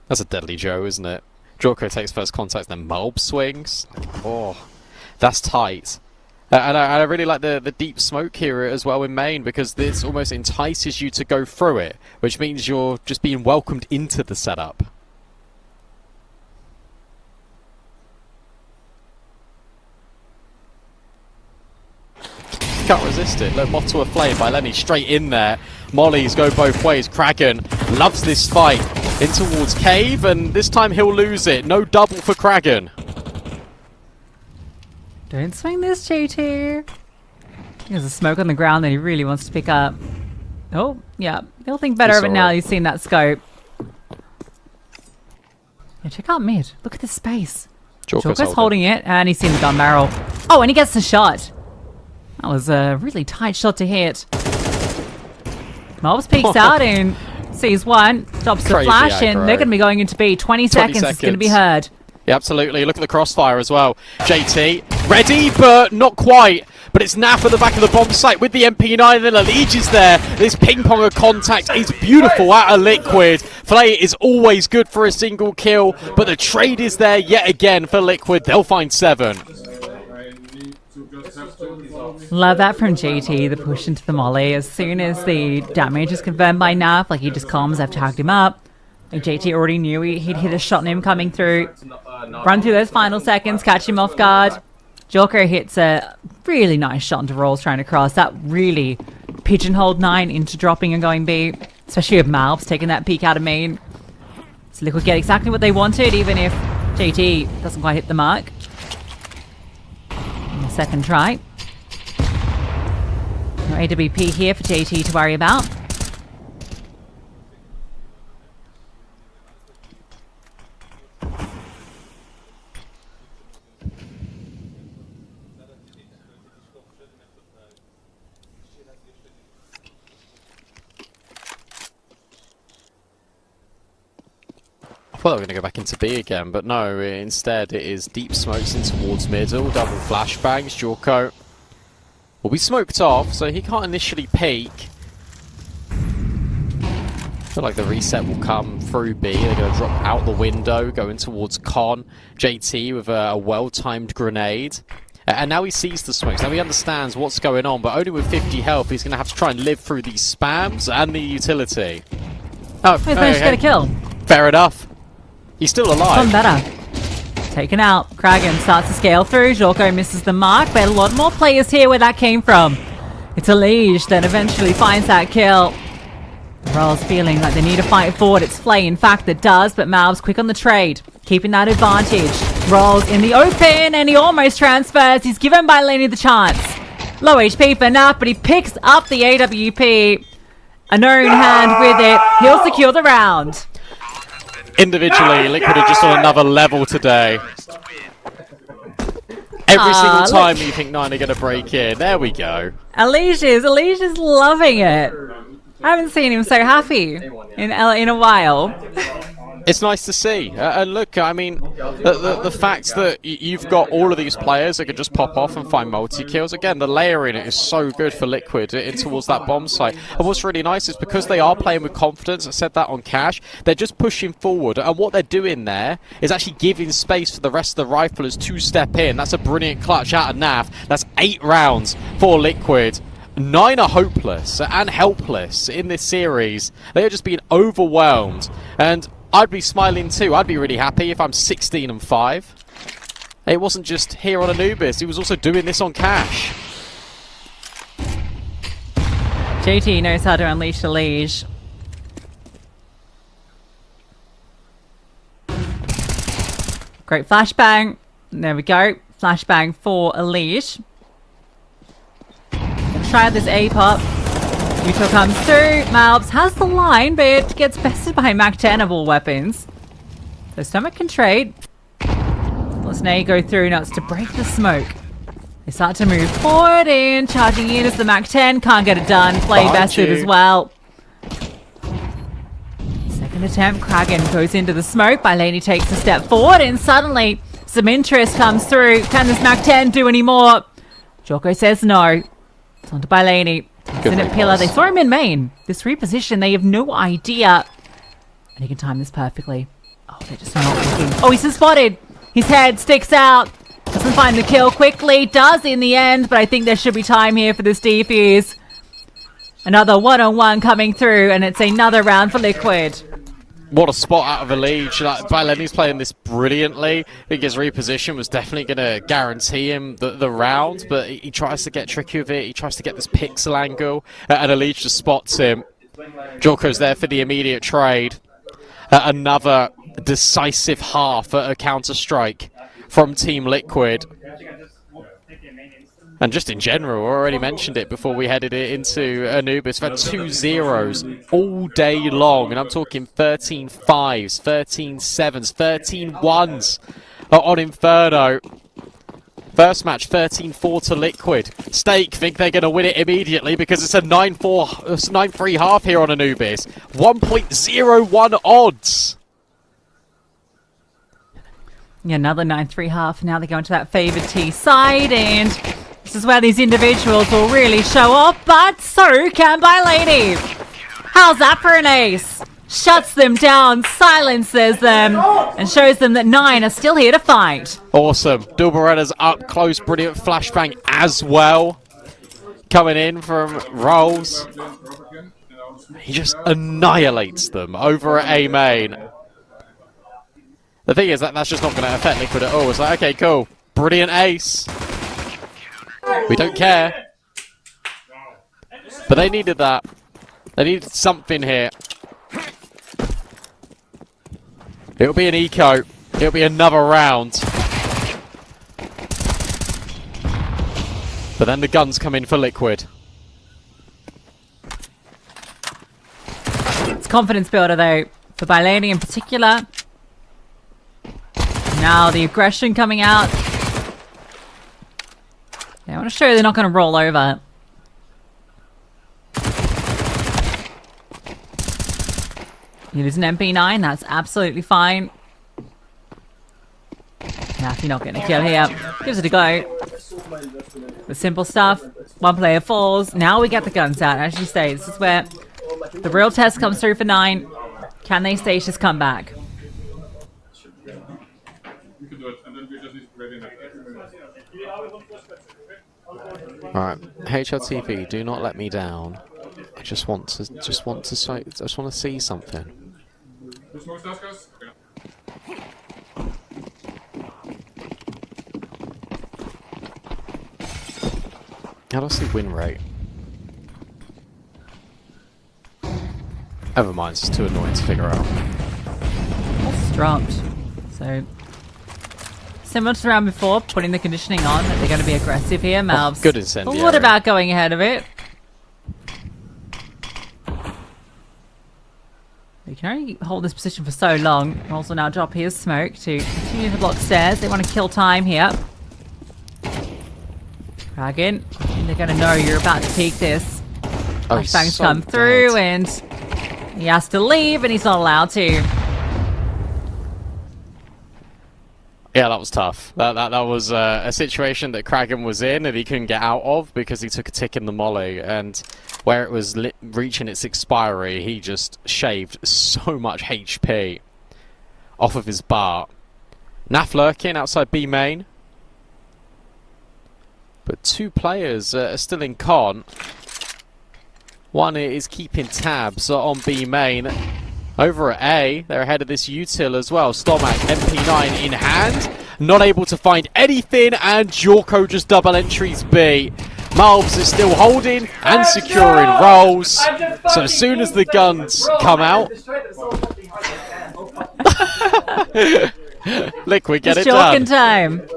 Speaker 1: That's a deadly Joe, isn't it? Jorko takes first contact, then Malbs swings. Oh, that's tight. And I really like the deep smoke here as well in main, because this almost entices you to go through it, which means you're just being welcomed into the setup. Can't resist it. Look, Moth to a flame by Lenny straight in there. Mollies go both ways. Kraken loves this fight in towards Cave, and this time he'll lose it. No double for Kraken.
Speaker 2: Don't swing this, JT. There's a smoke on the ground that he really wants to pick up. Oh, yeah. He'll think better of it now he's seen that scope. Yeah, check out mid. Look at this space. Jorko's holding it, and he's seen the gun barrel. Oh, and he gets the shot. That was a really tight shot to hit. Malbs peeks out and sees one. Stops the flash, and they're going to be going into B. 20 seconds. It's going to be heard.
Speaker 1: Yeah, absolutely. Look at the crossfire as well. JT, ready, but not quite. But it's Naf at the back of the bomb site with the MP9, and then Elige is there. This ping-pong of contact is beautiful out of Liquid. Flay is always good for a single kill, but the trade is there yet again for Liquid. They'll find 7.
Speaker 2: Love that from JT, the push into the molly. As soon as the damage is confirmed by Naf, like he just comes, I've tagged him up. Like JT already knew he'd hit a shot on him coming through. Run through those final seconds, catch him off guard. Joker hits a really nice shot into Rolls trying to cross. That really pigeonholed 9 into dropping and going B. Especially with Malbs taking that peek out of main. So Liquid get exactly what they wanted, even if JT doesn't quite hit the mark. And the second try. No AWP here for JT to worry about.
Speaker 1: I thought they were going to go back into B again, but no, instead it is deep smokes in towards middle, double flashbangs. Jorko will be smoked off, so he can't initially peek. I feel like the reset will come through B. They're going to drop out the window, going towards Con. JT with a well-timed grenade. And now he sees the smokes. Now he understands what's going on, but only with 50 health, he's going to have to try and live through these spams and the utility. Oh,
Speaker 2: he's managed to get a kill.
Speaker 1: Fair enough. He's still alive.
Speaker 2: Done better. Taken out. Kraken starts to scale through. Jorko misses the mark, but a lot more players here where that came from. It's Elige that eventually finds that kill. Rolls feeling like they need to fight forward. It's Flay, in fact, that does, but Malbs quick on the trade, keeping that advantage. Rolls in the open, and he almost transfers. He's given by Lenny the chance. Low HP for Naf, but he picks up the AWP. A known hand with it. He'll secure the round.
Speaker 1: Individually, Liquid are just on another level today. Every single time you think Nine are going to break in. There we go.
Speaker 2: Alicia's loving it. I haven't seen him so happy in a while.
Speaker 1: It's nice to see. And look, I mean, the fact that you've got all of these players that can just pop off and find multi-kills, again, the layering is so good for Liquid in towards that bomb site. And what's really nice is because they are playing with confidence, I said that on Cash, they're just pushing forward. And what they're doing there is actually giving space for the rest of the riflers to step in. That's a brilliant clutch out of Nav. That's 8 rounds for Liquid. 9 are hopeless and helpless in this series. They are just being overwhelmed. And I'd be smiling too. I'd be really happy if I'm 16-5. It wasn't just here on Anubis. He was also doing this on Cash.
Speaker 2: JT knows how to unleash the leash. Great flashbang. There we go. Flashbang for Elise. Try out this A pop. Utah comes through. Malbs has the line, but gets bested by Mac 10 of all weapons. So Stomach can trade. Let's now go through nuts to break the smoke. They start to move forward and charging in as the Mac 10 can't get it done. Play bested as well. Second attempt, Kragan goes into the smoke. Bailani takes a step forward and suddenly some interest comes through. Can this Mac 10 do any more? Joko says no. It's on to Bailani. Takes in at Pillar. They saw him in main. This reposition, they have no idea. And he can time this perfectly. Oh, they're just not looking. Oh, he's been spotted. His head sticks out. Doesn't find the kill quickly. Does in the end, but I think there should be time here for this defuse. Another one-on-one coming through, and it's another round for Liquid.
Speaker 1: What a spot out of a lead. Like, Bailani's playing this brilliantly. I think his reposition was definitely going to guarantee him the round, but he tries to get tricky with it. He tries to get this pixel angle, and Elite just spots him. Joko's there for the immediate trade. Another decisive half at a counter-strike from Team Liquid. And just in general, I already mentioned it before we headed it into Anubis. We've had 2 zeros all day long, and I'm talking 13 5s, 13 7s, 13 1s on Inferno. First match, 13-4 to Liquid. Stake think they're going to win it immediately because it's a 9-3 half here on Anubis. 1.01 odds.
Speaker 2: Yeah, another 9-3 half. Now they go into that favoured T side, and this is where these individuals will really show off, but so can Bailani. How's that for an ace? Shuts them down, silences them, and shows them that 9 are still here to fight.
Speaker 1: Awesome. Dulberetta's up close, brilliant flashbang as well. Coming in from Rolls. He just annihilates them over at A main. The thing is that's just not going to affect Liquid at all. It's like, okay, cool. Brilliant ace. We don't care. But they needed that. They needed something here. It'll be an eco. It'll be another round. But then the guns come in for Liquid.
Speaker 2: It's confidence builder though, for Bailani in particular. Now the aggression coming out. I want to show you they're not going to roll over. It is an MP9, that's absolutely fine. Now, if you're not getting a kill here, gives it a go. The simple stuff, one player falls. Now we get the guns out, as you say. This is where the real test comes through for 9. Can they stage this comeback?
Speaker 1: Alright, HLTV, do not let me down. I just want to see something. How do I see win rate? Never mind, it's too annoying to figure out.
Speaker 2: It's dropped. So, similar to the round before, putting the conditioning on that they're going to be aggressive here. Malbs.
Speaker 1: Good incendiary.
Speaker 2: What about going ahead of it? We can only hold this position for so long. Also now drop his smoke to continue to block stairs. They want to kill time here. Dragon, they're going to know you're about to peek this. Flashbangs
Speaker 1: so
Speaker 2: come through
Speaker 1: dead.
Speaker 2: and he has to leave and he's not allowed to.
Speaker 1: Yeah, that was tough. That was a situation that Kragan was in and he couldn't get out of because he took a tick in the molly, and where it was reaching its expiry, he just shaved so much HP off of his bar. Naf lurking outside B main, but two players are still in con. One is keeping tabs on B main. Over at A, they're ahead of this util as well. Stomac, MP9 in hand. Not able to find anything, and Jorko just double entries B. Malbs is still holding and securing rolls. So as soon as the guns come out, Liquid get it done.
Speaker 2: It's time.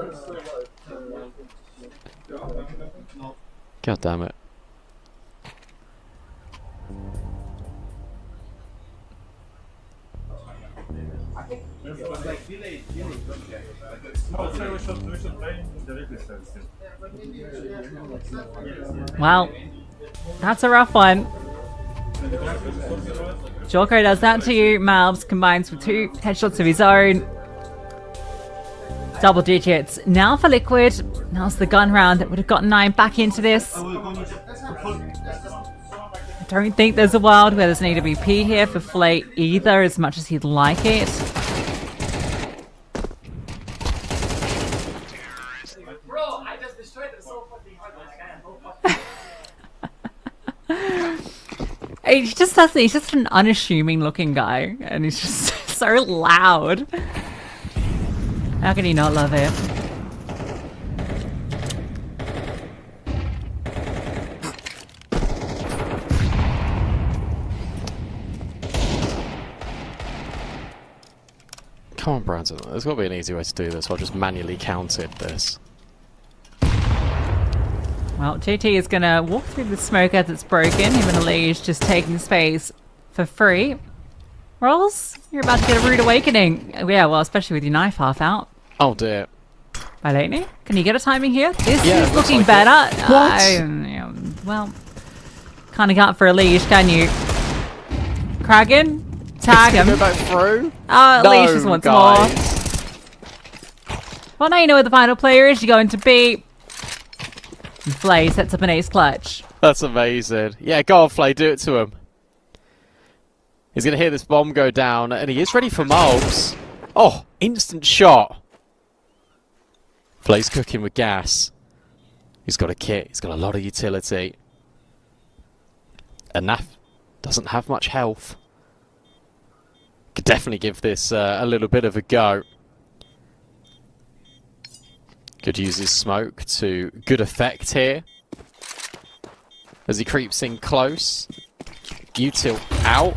Speaker 1: God damn it.
Speaker 2: Well, that's a rough one. Jorko does that to you. Malbs combines with 2 headshots of his own. Double digits. Now for Liquid. Now's the gun round that would have gotten 9 back into this. I don't think there's a world where there's an AWP here for Flay either, as much as he'd like it. He's just an unassuming looking guy, and he's just so loud. How can he not love it?
Speaker 1: Come on, Brandon. There's got to be an easy way to do this. I'll just manually counted this.
Speaker 2: Well, JT is going to walk through the smoke as it's broken. Him and Elise just taking space for free. Rolls, you're about to get a rude awakening. Yeah, well, especially with your knife half out.
Speaker 1: Oh, dear.
Speaker 2: By Lightning, can you get a timing here? This
Speaker 1: Yeah,
Speaker 2: is looking
Speaker 1: like
Speaker 2: better.
Speaker 1: What?
Speaker 2: Well, kind of got for a leash, can you? Kragan, tag him.
Speaker 1: Go back through?
Speaker 2: Oh,
Speaker 1: No,
Speaker 2: leash just once
Speaker 1: guys.
Speaker 2: more. Well, now you know where the final player is. You're going to be. And Flay sets up an ace clutch.
Speaker 1: That's amazing. Yeah, go on, Flay, do it to him. He's going to hear this bomb go down, and he is ready for Malbs. Oh, instant shot. Flay's cooking with gas. He's got a kit. He's got a lot of utility. And Naf doesn't have much health. Could definitely give this a little bit of a go. Could use his smoke to good effect here. As he creeps in close. Util out.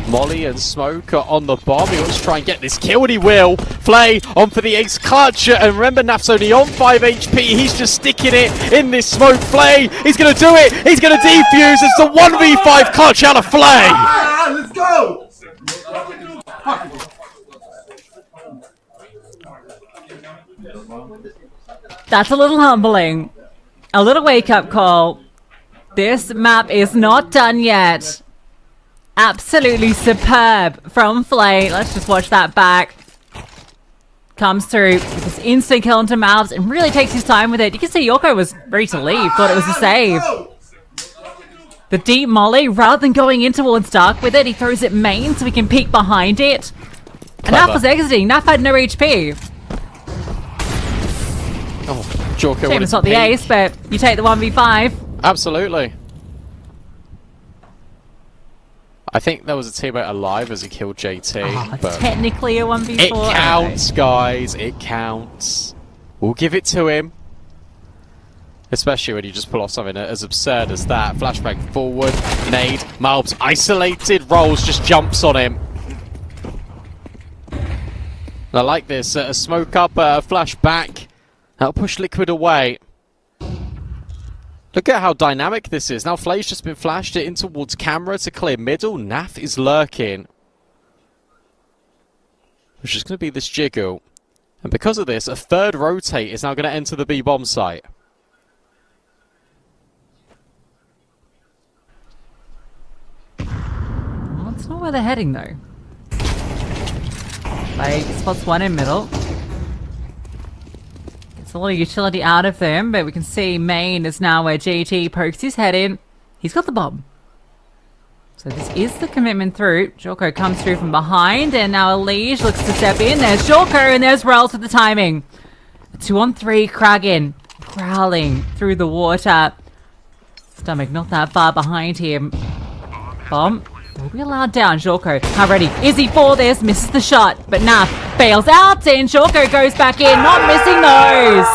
Speaker 1: Molly and Smoke are on the bomb. He wants to try and get this kill, and he will. Flay on for the ace clutch. And remember, Naf's only on 5 HP. He's just sticking it in this smoke. Flay, he's going to do it. He's going to defuse. It's a 1v5 clutch out of Flay.
Speaker 7: Let's go!
Speaker 2: That's a little humbling. A little wake-up call. This map is not done yet. Absolutely superb from Flay. Let's just watch that back. Comes through with this instant kill into Malbs and really takes his time with it. You can see Jorko was ready to leave, thought it was a save. The deep molly, rather than going in towards dark with it, he throws it main so he can peek behind it. And Naf was exiting. Naf had no HP.
Speaker 1: Oh, Jorko
Speaker 2: Shame it's not the ace, but you take the 1v5.
Speaker 1: Absolutely. I think there was a teammate alive as he killed JT. But
Speaker 2: Technically a 1v4.
Speaker 1: it counts, guys. It counts. We'll give it to him. Especially when you just pull off something as absurd as that. Flashbang forward. Nade. Malbs isolated. Rolls just jumps on him. And I like this. A smoke up, flash back. That'll push Liquid away. Look at how dynamic this is. Now Flay's just been flashed it in towards camera to clear middle. Naf is lurking. Which is going to be this jiggle. And because of this, a third rotate is now going to enter the B bomb site.
Speaker 2: Well, it's not where they're heading though. Like, spots one in middle. Gets a lot of utility out of them, but we can see main is now where GT pokes his head in. He's got the bomb. So this is the commitment through. Jorko comes through from behind, and now Elige looks to step in. There's Jorko, and there's Rels with the timing. A 2-on-3 Kraken growling through the water. Stomach not that far behind him. Bomb will be allowed down. Jorko, how ready is he for this? Misses the shot, but Naf bails out, and Jorko goes back in, not missing those.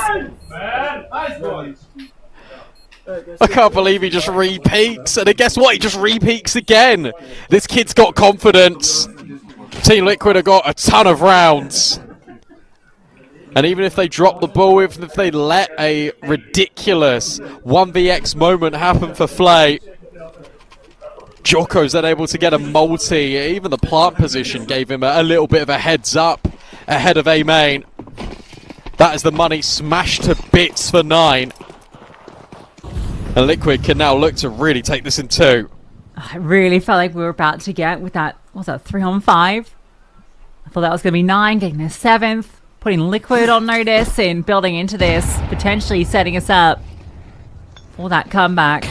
Speaker 1: I can't believe he just re-peaks, and then guess what? He just re-peaks again. This kid's got confidence. Team Liquid have got a ton of rounds. And even if they drop the ball, even if they let a ridiculous 1vx moment happen for Flay, Jorko's then able to get a multi. Even the plant position gave him a little bit of a heads up ahead of A main. That is the money smashed to bits for 9. And Liquid can now look to really take this in 2.
Speaker 2: I really felt like we were about to get with that, what was that, 3-on-5? I thought that was going to be 9, getting their 7th, putting Liquid on notice and building into this, potentially setting us up for that comeback.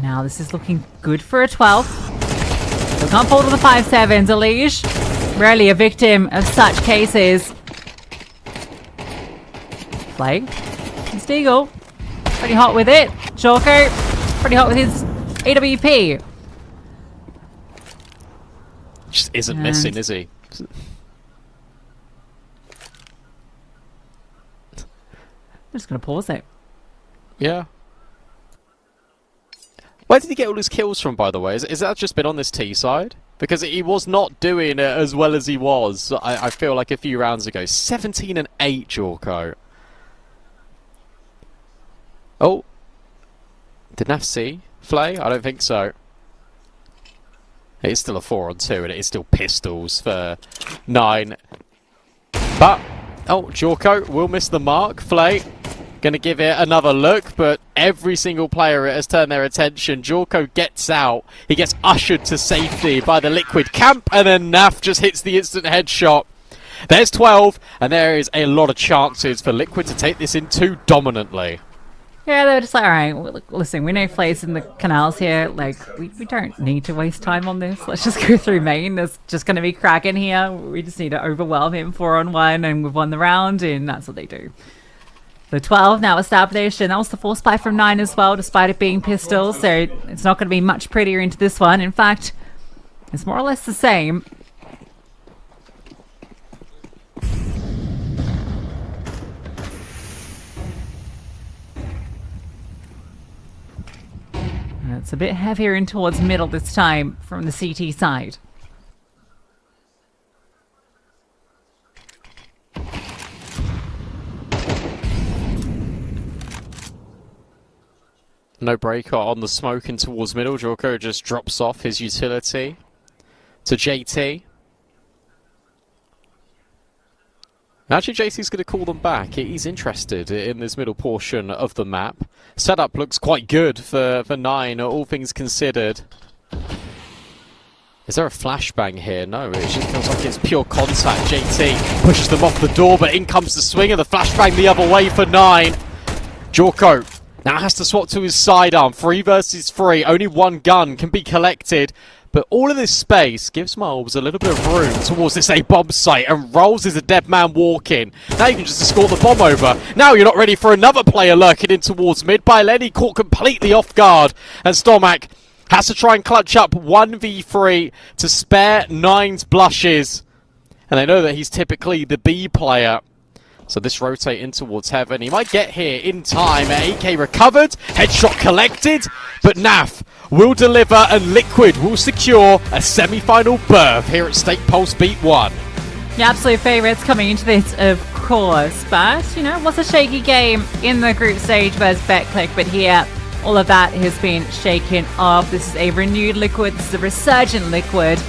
Speaker 2: Now this is looking good for a 12th. So can't fall to the 5-7s. Elige, rarely a victim of such cases. Flay and Steagle. Pretty hot with it. Jorko, pretty hot with his AWP.
Speaker 1: Just isn't missing, is he?
Speaker 2: I'm just going to pause it.
Speaker 1: Yeah. Where did he get all his kills from, by the way? Is that just been on this T side? Because he was not doing it as well as he was, I feel like, a few rounds ago. 17 and 8, Jorko. Oh. Did Naf see Flay? I don't think so. It is still a 4-on-2, and it is still pistols for 9. But, oh, Jorko will miss the mark. Flay going to give it another look, but every single player has turned their attention. Jorko gets out. He gets ushered to safety by the Liquid camp, and then Naf just hits the instant headshot. There's 12, and there is a lot of chances for Liquid to take this in 2 dominantly.
Speaker 2: Yeah, they were just like, alright, listen, we know Flay's in the canals here. Like, we don't need to waste time on this. Let's just go through main. There's just going to be Kraken here. We just need to overwhelm him 4-on-1, and we've won the round, and that's what they do. The 12 now established, and that was the force buy from 9 as well, despite it being pistols, so it's not going to be much prettier into this one. In fact, it's more or less the same. And it's a bit heavier in towards middle this time from the CT side.
Speaker 1: No breaker on the smoke in towards middle. Jorko just drops off his utility to JT. Actually, JT's going to call them back. He's interested in this middle portion of the map. Setup looks quite good for 9, all things considered. Is there a flashbang here? No, it just feels like it's pure contact. JT pushes them off the door, but in comes the swing, and the flashbang the other way for 9. Jorko now has to swap to his sidearm. 3 versus 3. Only 1 gun can be collected. But all of this space gives Miles a little bit of room towards this A-bomb site. And Rolls is a dead man walking. Now you can just escort the bomb over. Now you're not ready for another player lurking in towards mid. By Lenny caught completely off guard. And Stomac has to try and clutch up 1v3 to spare 9's blushes. And they know that he's typically the B player. So this rotate in towards heaven. He might get here in time. AK recovered. Headshot collected. But Naf will deliver, and Liquid will secure a semi-final berth here at Stake Pulse Beat 1.
Speaker 2: The absolute favourites coming into this, of course. But, you know, it was a shaky game in the group stage versus BetClick. But here, all of that has been shaken off. This is a renewed Liquid. This is a resurgent Liquid.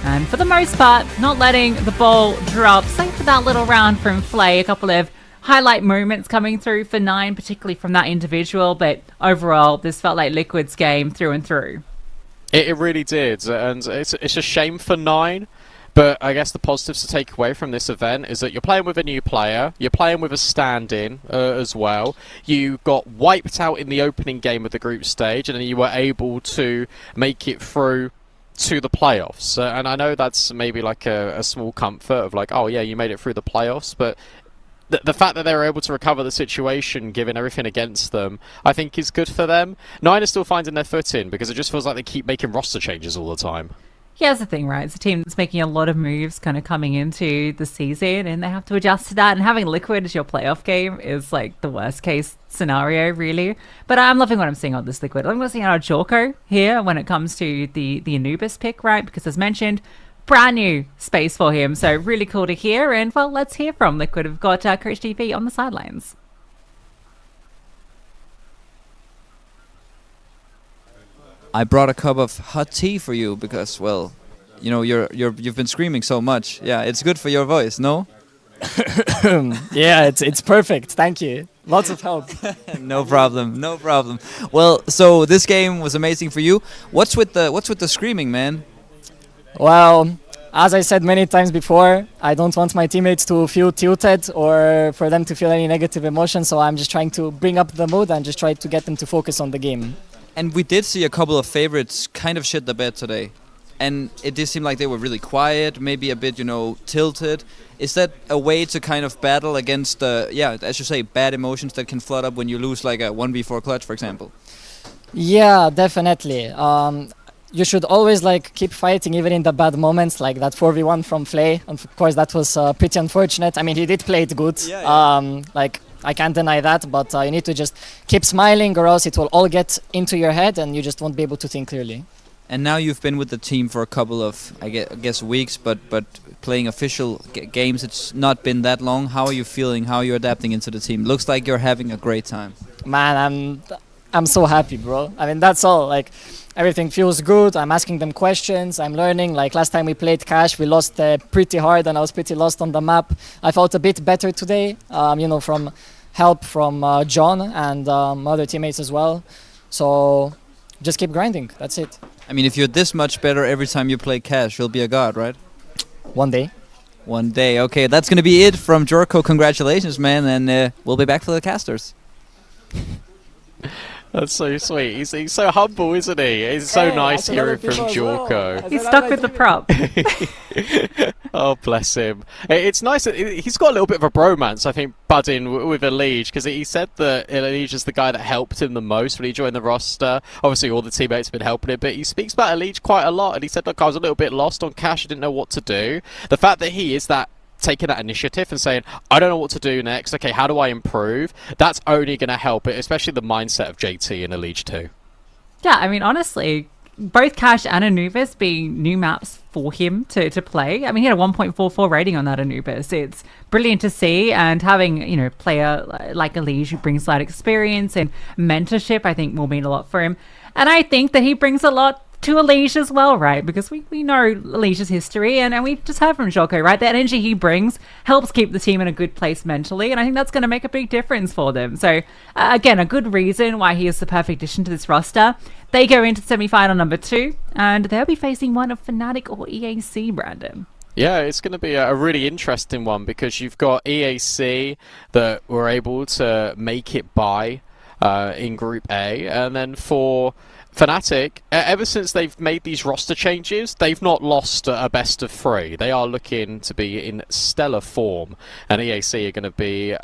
Speaker 2: And for the most part, not letting the ball drop. Save for that little round from Flay. A couple of highlight moments coming through for 9, particularly from that individual. But overall, this felt like Liquid's game through and through.
Speaker 1: It really did. And it's a shame for 9. But I guess the positives to take away from this event is that you're playing with a new player, you're playing with a stand-in as well. You got wiped out in the opening game of the group stage, and then you were able to make it through to the playoffs. And I know that's maybe like a small comfort of like, oh yeah, you made it through the playoffs, but the fact that they were able to recover the situation, given everything against them, I think is good for them. 9 are still finding their footing, because it just feels like they keep making roster changes all the time.
Speaker 2: Yeah, that's the thing, right? It's a team that's making a lot of moves kind of coming into the season, and they have to adjust to that. And having Liquid as your playoff game is like the worst case scenario, really. But I'm loving what I'm seeing on this Liquid. I'm seeing our Jorko here when it comes to the Anubis pick, right? Because as mentioned, brand new space for him. So really cool to hear. And well, let's hear from Liquid. We've got Coach DP on the sidelines.
Speaker 5: I brought a cup of hot tea for you because, well, you know, you've been screaming so much. Yeah, it's good for your voice, no?
Speaker 14: Yeah, it's perfect. Thank you. Lots of help.
Speaker 5: No problem. No problem. Well, so this game was amazing for you. What's with the screaming, man?
Speaker 14: Well, as I said many times before, I don't want my teammates to feel tilted or for them to feel any negative emotion, so I'm just trying to bring up the mood and just try to get them to focus on the game.
Speaker 5: And we did see a couple of favorites kind of shit the bed today. And it did seem like they were really quiet, maybe a bit, you know, tilted. Is that a way to kind of battle against, as you say, bad emotions that can flood up when you lose like a 1v4 clutch, for example?
Speaker 14: Yeah, definitely. You should always like keep fighting even in the bad moments, like that 4v1 from Flay. And of course, that was pretty unfortunate. I mean, he did play it good. Like, I can't deny that, but you need to just keep smiling or else it will all get into your head and you just won't be able to think clearly.
Speaker 5: And now you've been with the team for a couple of, I guess weeks, but playing official games, it's not been that long. How are you feeling? How are you adapting into the team? Looks like you're having a great time.
Speaker 14: Man, I'm so happy, bro. I mean, that's all. Like, everything feels good. I'm asking them questions. I'm learning. Like last time we played Cash, we lost pretty hard and I was pretty lost on the map. I felt a bit better today, you know, from help from John and other teammates as well. So just keep grinding. That's it.
Speaker 5: I mean, if you're this much better every time you play Cash, you'll be a god, right?
Speaker 14: One day.
Speaker 5: One day. Okay, that's going to be it from Jorko. Congratulations, man. And we'll be back for the casters.
Speaker 1: That's so sweet. He's so humble, isn't he? It's so nice hearing from Jorko.
Speaker 2: He's stuck with the prop.
Speaker 1: Oh, bless him. It's nice that he's got a little bit of a bromance, I think, budding with Elige, because he said that Elige is the guy that helped him the most when he joined the roster. Obviously, all the teammates have been helping him, but he speaks about Elige quite a lot, and he said, look, I was a little bit lost on Cash, I didn't know what to do. The fact that he is that taking that initiative and saying, I don't know what to do next, okay, how do I improve? That's only going to help it, especially the mindset of JT and Elige too.
Speaker 2: Yeah, I mean, honestly, both Cash and Anubis being new maps for him to play. I mean, he had a 1.44 rating on that Anubis. It's brilliant to see, and having, you know, a player like Elige who brings that experience and mentorship, I think will mean a lot for him. And I think that he brings a lot to Elige as well, right? Because we know Elige's history, and we just heard from Jorko, right? The energy he brings helps keep the team in a good place mentally, and I think that's going to make a big difference for them. So, again, a good reason why he is the perfect addition to this roster. They go into semi-final number 2, and they'll be facing one of FNATIC or EAC, Brandon.
Speaker 1: Yeah, it's going to be a really interesting one, because you've got EAC that were able to make it by in Group A, and then for FNATIC, ever since they've made these roster changes, they've not lost a best of 3. They are looking to be in stellar form, and EAC are going to be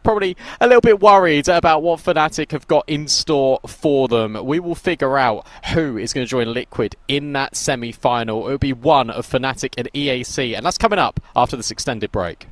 Speaker 1: probably a little bit worried about what FNATIC have got in store for them. We will figure out who is going to join Liquid in that semi-final. It will be one of FNATIC and EAC, and that's coming up after this extended break.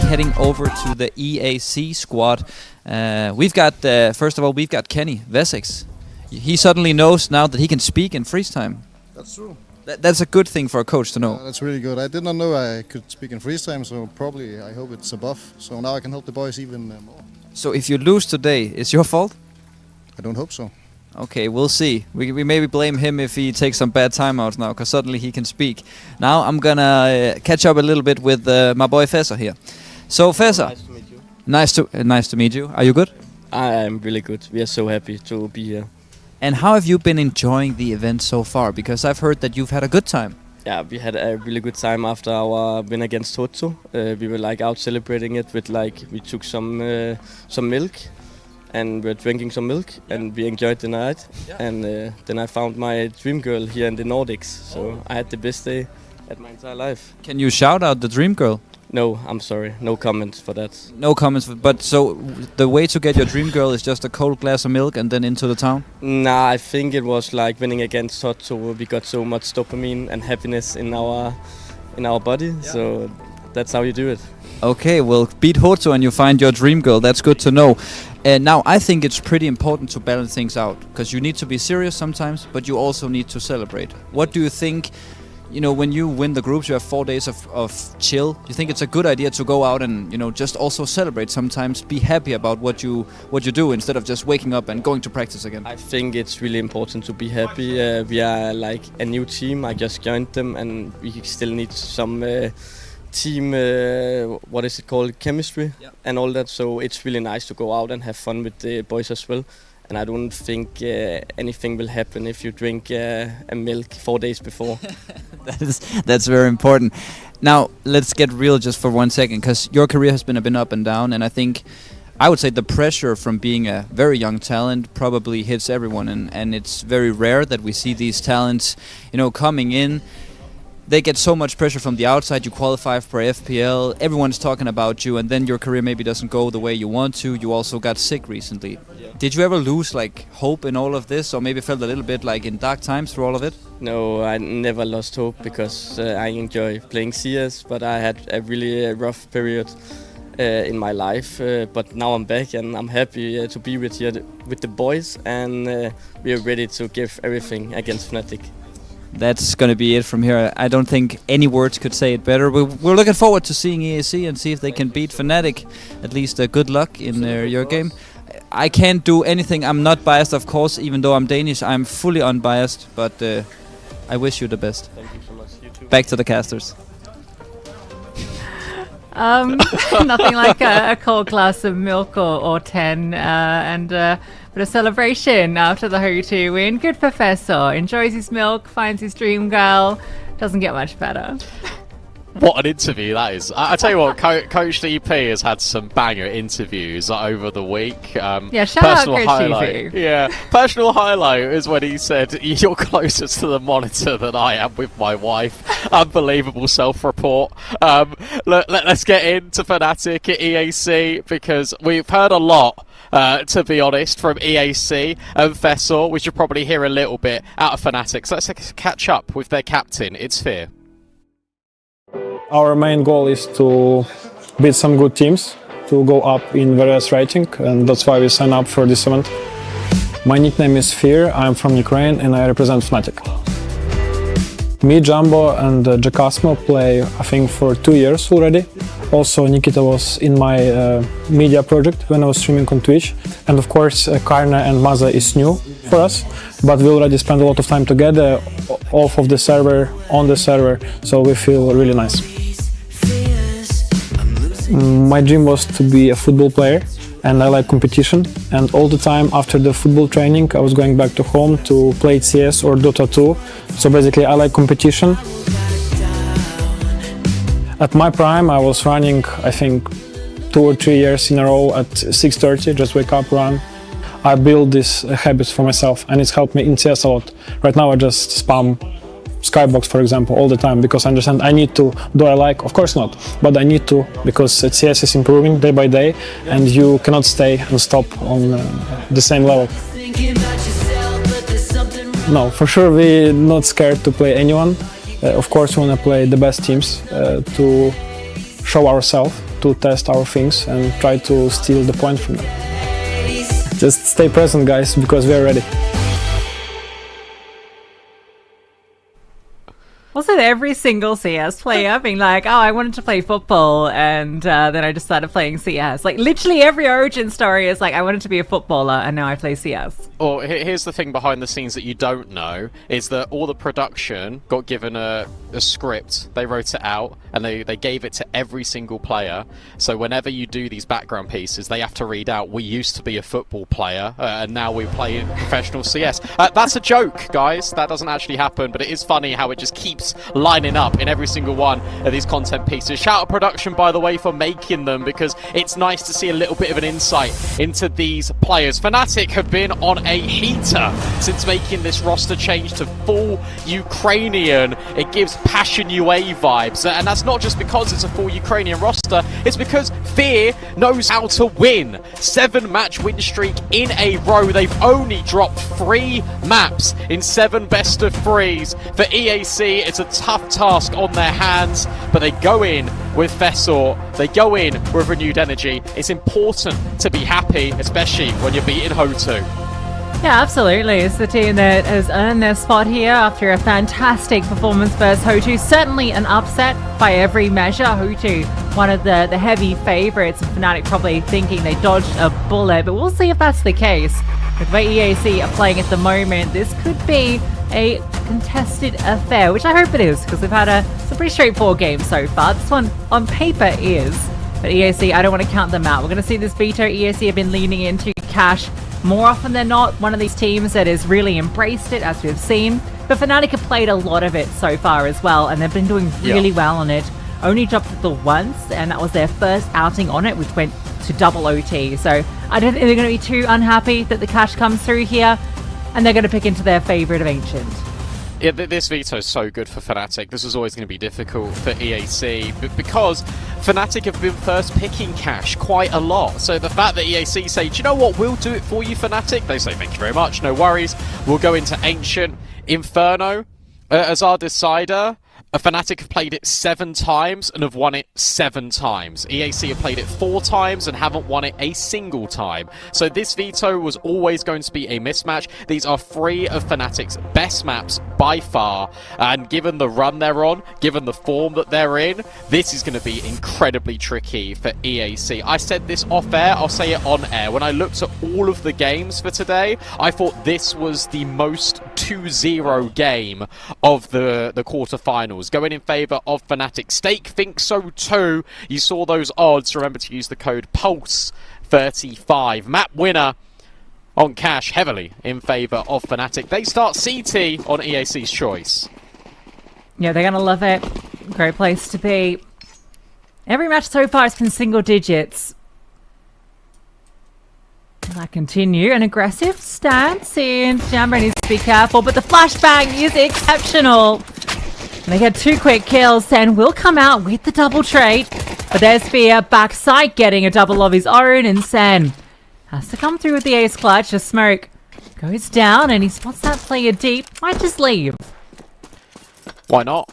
Speaker 5: heading over to the EAC squad. We've got, first of all, we've got Kenny Wessex. He suddenly knows now that he can speak in freeze time.
Speaker 15: That's true.
Speaker 5: That's a good thing for a coach to know.
Speaker 15: That's really good. I did not know I could speak in freeze time, so probably I hope it's a buff. So now I can help the boys even more.
Speaker 5: So if you lose today, it's your fault?
Speaker 15: I don't hope so.
Speaker 5: Okay, we'll see. We maybe blame him if he takes some bad timeouts now, because suddenly he can speak. Now I'm gonna catch up a little bit with my boy Fessa here. So Fessa,
Speaker 16: Nice to meet you.
Speaker 5: Nice to meet you. Are you good?
Speaker 16: I am really good. We are so happy to be here.
Speaker 5: And how have you been enjoying the event so far? Because I've heard that you've had a good time.
Speaker 16: Yeah, we had a really good time after our win against Totso. We were like out celebrating it with we took some milk. And we're drinking some milk, and we enjoyed the night. And then I found my dream girl here in the Nordics, so I had the best day at my entire life.
Speaker 5: Can you shout out the dream girl?
Speaker 16: No, I'm sorry, no comments for that.
Speaker 5: No comments, but so the way to get your dream girl is just a cold glass of milk and then into the town?
Speaker 16: Nah, I think it was like winning against Totso. We got so much dopamine and happiness in our body, so that's how you do it.
Speaker 5: Okay, well, beat Hoto and you find your dream girl. That's good to know. And now I think it's pretty important to balance things out, because you need to be serious sometimes, but you also need to celebrate. What do you think, when you win the groups, you have 4 days of chill. You think it's a good idea to go out and, just also celebrate sometimes, be happy about what you do instead of just waking up and going to practice again?
Speaker 16: I think it's really important to be happy. We are like a new team. I just joined them, and we still need some team, what is it called, chemistry, and all that. So it's really nice to go out and have fun with the boys as well. And I don't think anything will happen if you drink a milk 4 days before.
Speaker 5: That's very important. Now let's get real just for 1 second, because your career has been a bit up and down, and I would say the pressure from being a very young talent probably hits everyone, and it's very rare that we see these talents, coming in. They get so much pressure from the outside. You qualify for FPL, everyone's talking about you, and then your career maybe doesn't go the way you want to. You also got sick recently. Yeah. Did you ever lose hope in all of this, or maybe felt a little bit in dark times through all of it?
Speaker 16: No, I never lost hope, because I enjoy playing CS, but I had a really rough period in my life. But now I'm back, and I'm happy to be with the boys, and we are ready to give everything against FNATIC.
Speaker 5: That's going to be it from here. I don't think any words could say it better. We're looking forward to seeing EAC and see if they can beat FNATIC. At least good luck in your game. I can't do anything. I'm not biased, of course, even though I'm Danish. I'm fully unbiased, but I wish you the best.
Speaker 16: Thank you so much. You too.
Speaker 5: Back to the casters.
Speaker 2: Nothing like a cold glass of milk or 10 and but a celebration after the Ho2 win. Good for Fessa. Enjoys his milk, finds his dream girl. Doesn't get much better.
Speaker 1: What an interview that is. I tell you what, Coach DP has had some banger interviews over the week.
Speaker 2: Yeah, shout out Coach DP.
Speaker 1: Yeah, personal highlight is when he said, "You're closer to the monitor than I am with my wife." Unbelievable self-report. Let's get into FNATIC at EAC, because we've heard a lot, to be honest, from EAC and Fessor. We should probably hear a little bit out of FNATIC. So let's catch up with their captain, It's Fear.
Speaker 17: Our main goal is to beat some good teams, to go up in various rating, and that's why we sign up for this event. My nickname is Fear, I'm from Ukraine and I represent FNATIC. Me, Jumbo and Jacasmo play, I think, for 2 years already. Also, Nikita was in my media project when I was streaming on Twitch. And of course, Karna and Maza is new for us, but we already spent a lot of time together, off of the server, on the server, so we feel really nice. My dream was to be a football player, and I like competition. And all the time after the football training, I was going back to home to play CS or Dota 2. So basically, I like competition. At my prime, I was running, I think, 2 or 3 years in a row at 6:30, just wake up, run. I built these habits for myself, and it's helped me in CS a lot. Right now, I just spam Skybox, for example, all the time, because I understand I need to. Do I like? Of course not, but I need to, because CS is improving day by day, and you cannot stay and stop on the same level. No, for sure, we're not scared to play anyone. Of course, we want to play the best teams to show ourselves. to test our things and try to steal the point from them. Just stay present, guys, because we are ready.
Speaker 2: Also, every single CS player being like, oh, I wanted to play football, and then I just started playing CS. Like, literally every Origin story is like, I wanted to be a footballer, and now I play CS.
Speaker 1: Or here's the thing behind the scenes that you don't know, is that all the production got given a script, they wrote it out, and they gave it to every single player. So whenever you do these background pieces, they have to read out, we used to be a football player, and now we play in professional CS. That's a joke, guys. That doesn't actually happen, but it is funny how it just keeps lining up in every single one of these content pieces. Shout out production, by the way, for making them, because it's nice to see a little bit of an insight into these players. FNATIC have been on a heater since making this roster change to full Ukrainian. It gives Passion UA vibes, and that's not just because it's a full Ukrainian roster, it's because Fear knows how to win. 7-match win streak in a row. They've only dropped 3 maps in 7 best of 3s. For EAC, it's a tough task on their hands, but they go in with Fessor, they go in with renewed energy. It's important to be happy, especially when you're beating Ho2.
Speaker 2: Yeah, absolutely. It's the team that has earned their spot here after a fantastic performance versus Ho2. Certainly an upset by every measure. Ho2, one of the heavy favourites, and FNATIC probably thinking they dodged a bullet, but we'll see if that's the case. With the way EAC are playing at the moment, this could be a contested affair, which I hope it is, because we've had some pretty straightforward games so far. This one on paper is, but EAC, I don't want to count them out. We're going to see this veto. EAC have been leaning into Cash more often than not, one of these teams that has really embraced it, as we've seen. But FNATIC have played a lot of it so far as well, and they've been doing really well on it. Only dropped it the once, and that was their first outing on it, which went to double OT. So I don't think they're going to be too unhappy that the Cash comes through here, and they're going to pick into their favourite of Ancient.
Speaker 1: Yeah, this veto is so good for FNATIC. This is always going to be difficult for EAC, but because FNATIC have been first picking Cash quite a lot. So the fact that EAC say, do you know what, we'll do it for you, FNATIC, they say, thank you very much, no worries. We'll go into Ancient. Inferno, as our decider, FNATIC have played it 7 times and have won it 7 times. EAC have played it 4 times and haven't won it a single time. So this veto was always going to be a mismatch. These are 3 of FNATIC's best maps by far, and given the run they're on, given the form that they're in, this is going to be incredibly tricky for EAC. I said this off air, I'll say it on air. When I looked at all of the games for today, I thought this was the most 2-0 game of the quarterfinals, going in favour of FNATIC. Stake thinks so too. You saw those odds. Remember to use the code PULSE35. Map winner on Cash, heavily in favour of FNATIC. They start CT on EAC's choice.
Speaker 2: Yeah, they're going to love it. Great place to be. Every match so far has been single digits. I continue an aggressive stance, and Jambo needs to be careful, but the flashbang is exceptional. And they get 2 quick kills, and will come out with the double trade. But there's Fear backside getting a double of his own, and Sen has to come through with the ace clutch. A smoke goes down, and he spots that player deep. Might just leave.
Speaker 1: Why not?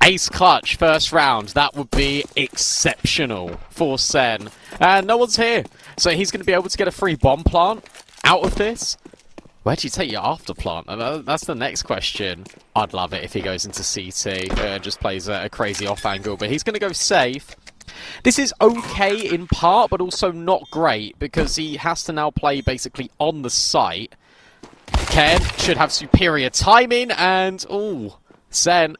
Speaker 1: Ace clutch first round. That would be exceptional for Sen. And no one's here. So he's going to be able to get a free bomb plant out of this. Where do you take your after plant? That's the next question. I'd love it if he goes into CT and just plays a crazy off angle. But he's going to go safe. This is okay in part, but also not great, because he has to now play basically on the site. Ken should have superior timing, and Sen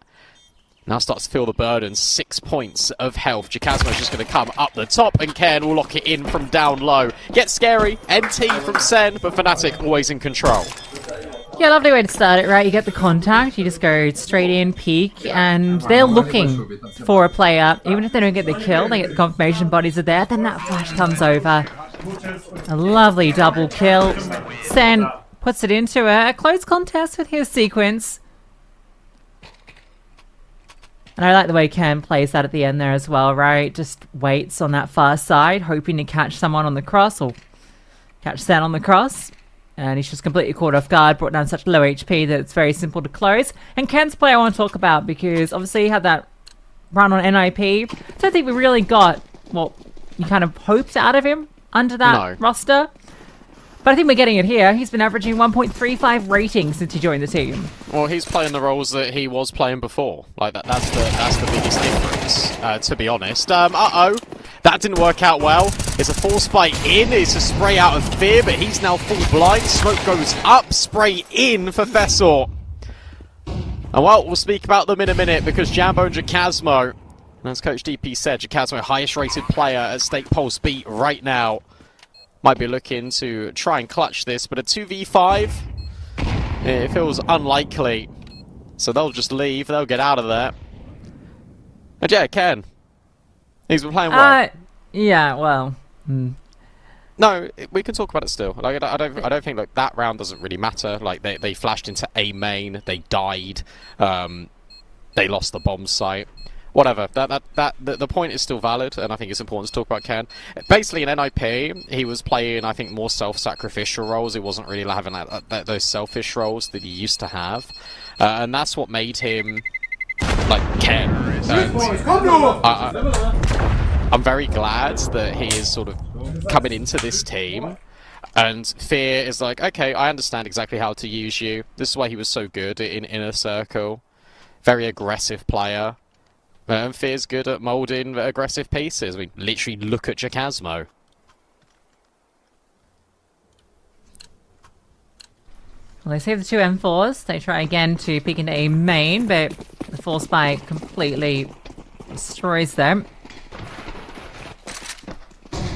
Speaker 1: now starts to feel the burden. 6 points of health. Jacasmo's just going to come up the top, and Ken will lock it in from down low. Gets scary. NT from Sen, but FNATIC always in control.
Speaker 2: Yeah, lovely way to start it, right? You get the contact, you just go straight in, peek, and they're looking for a player. Even if they don't get the kill, they get the confirmation bodies are there, then that flash comes over. A lovely double kill. Sen puts it into a close contest with his sequence. And I like the way Ken plays that at the end there as well, right? Just waits on that far side, hoping to catch someone on the cross, or catch Sen on the cross. And he's just completely caught off guard, brought down such low HP that it's very simple to close. And Ken's play I want to talk about, because obviously he had that run on NIP. I don't think we really got what you kind of hoped out of him under that
Speaker 1: No.
Speaker 2: roster. But I think we're getting it here. He's been averaging 1.35 ratings since he joined the team.
Speaker 1: Well, he's playing the roles that he was playing before. Like that's the biggest difference, to be honest. Uh-oh. That didn't work out well. It's a full spike in. It's a spray out of Fear, but he's now full blind. Smoke goes up. Spray in for Fessor. And well, we'll speak about them in a minute because Jambo and Jacasmo, as Coach DP said, Jacasmo, highest rated player at Stake Pulse Beat right now, might be looking to try and clutch this, but a 2v5, it feels unlikely. So they'll just leave. They'll get out of there. And yeah, Ken. He's been playing well.
Speaker 2: Yeah, well.
Speaker 1: No, we can talk about it still. Like, I don't think like that round doesn't really matter. Like they flashed into A main, they died, they lost the bomb site. Whatever. The point is still valid, and I think it's important to talk about Ken. Basically, in NIP, he was playing, I think, more self-sacrificial roles. He wasn't really having those selfish roles that he used to have, and that's what made him like Ken. I'm very glad that he is sort of coming into this team, and Fear is like, okay, I understand exactly how to use you. This is why he was so good in Inner Circle. Very aggressive player. And Fear's good at moulding aggressive pieces. I mean, literally look at Jacasmo.
Speaker 2: Well, they save the two M4s. They try again to peek into A main, but the full spike completely destroys them.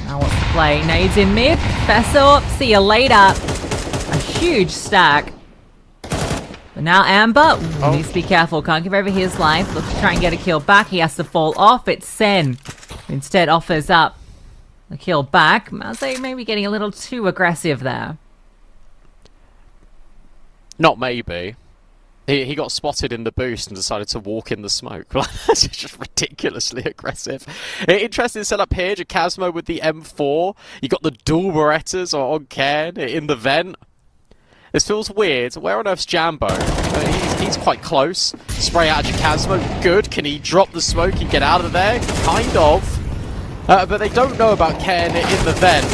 Speaker 2: Now what's the play? Nades in mid. Fessor, see you later. A huge stack. But now Amber needs to be careful. Can't give over his life. Looks to try and get a kill back. He has to fall off. It's Sen who instead offers up the kill back. I'd say maybe getting a little too aggressive there.
Speaker 1: Not maybe. He got spotted in the boost and decided to walk in the smoke. That's just ridiculously aggressive. Interesting setup here. Jacasmo with the M4. You got the dual Berettas on Ken in the vent. This feels weird. Where on earth's Jambo? He's quite close. Spray out Jacasmo. Good. Can he drop the smoke and get out of there? Kind of. But they don't know about Ken in the vent.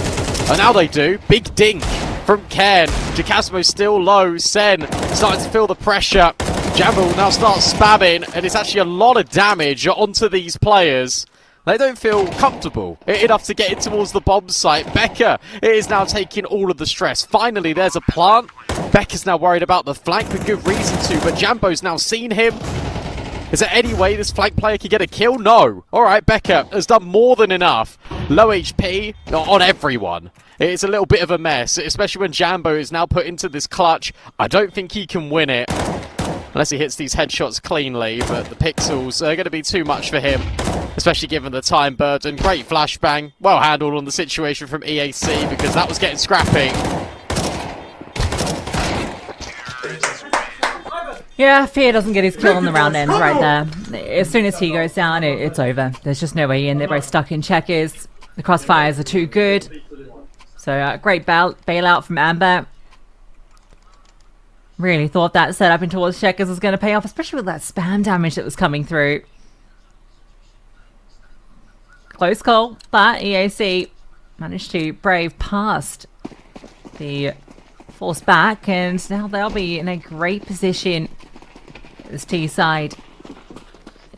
Speaker 1: And now they do. Big dink from Ken. Jacasmo still low. Sen starting to feel the pressure. Jambo will now start spamming. And it's actually a lot of damage onto these players. They don't feel comfortable enough to get in towards the bomb site. Becca is now taking all of the stress. Finally, there's a plant. Becca's now worried about the flank with good reason to, but Jambo's now seen him. Is there any way this flank player can get a kill? No. Alright, Becca has done more than enough. Low HP on everyone. It's a little bit of a mess, especially when Jambo is now put into this clutch. I don't think he can win it. Unless he hits these headshots cleanly, but the pixels are going to be too much for him. Especially given the time burden. Great flashbang. Well handled on the situation from EAC because that was getting scrappy.
Speaker 2: Yeah, Fear doesn't get his kill on the round end right there. As soon as he goes down, it's over. There's just no way in. They're both stuck in checkers. The crossfires are too good. So great bailout from Amber. Really thought that setup in towards checkers was going to pay off, especially with that spam damage that was coming through. Close call, but EAC managed to brave past the force back, and now they'll be in a great position. This T side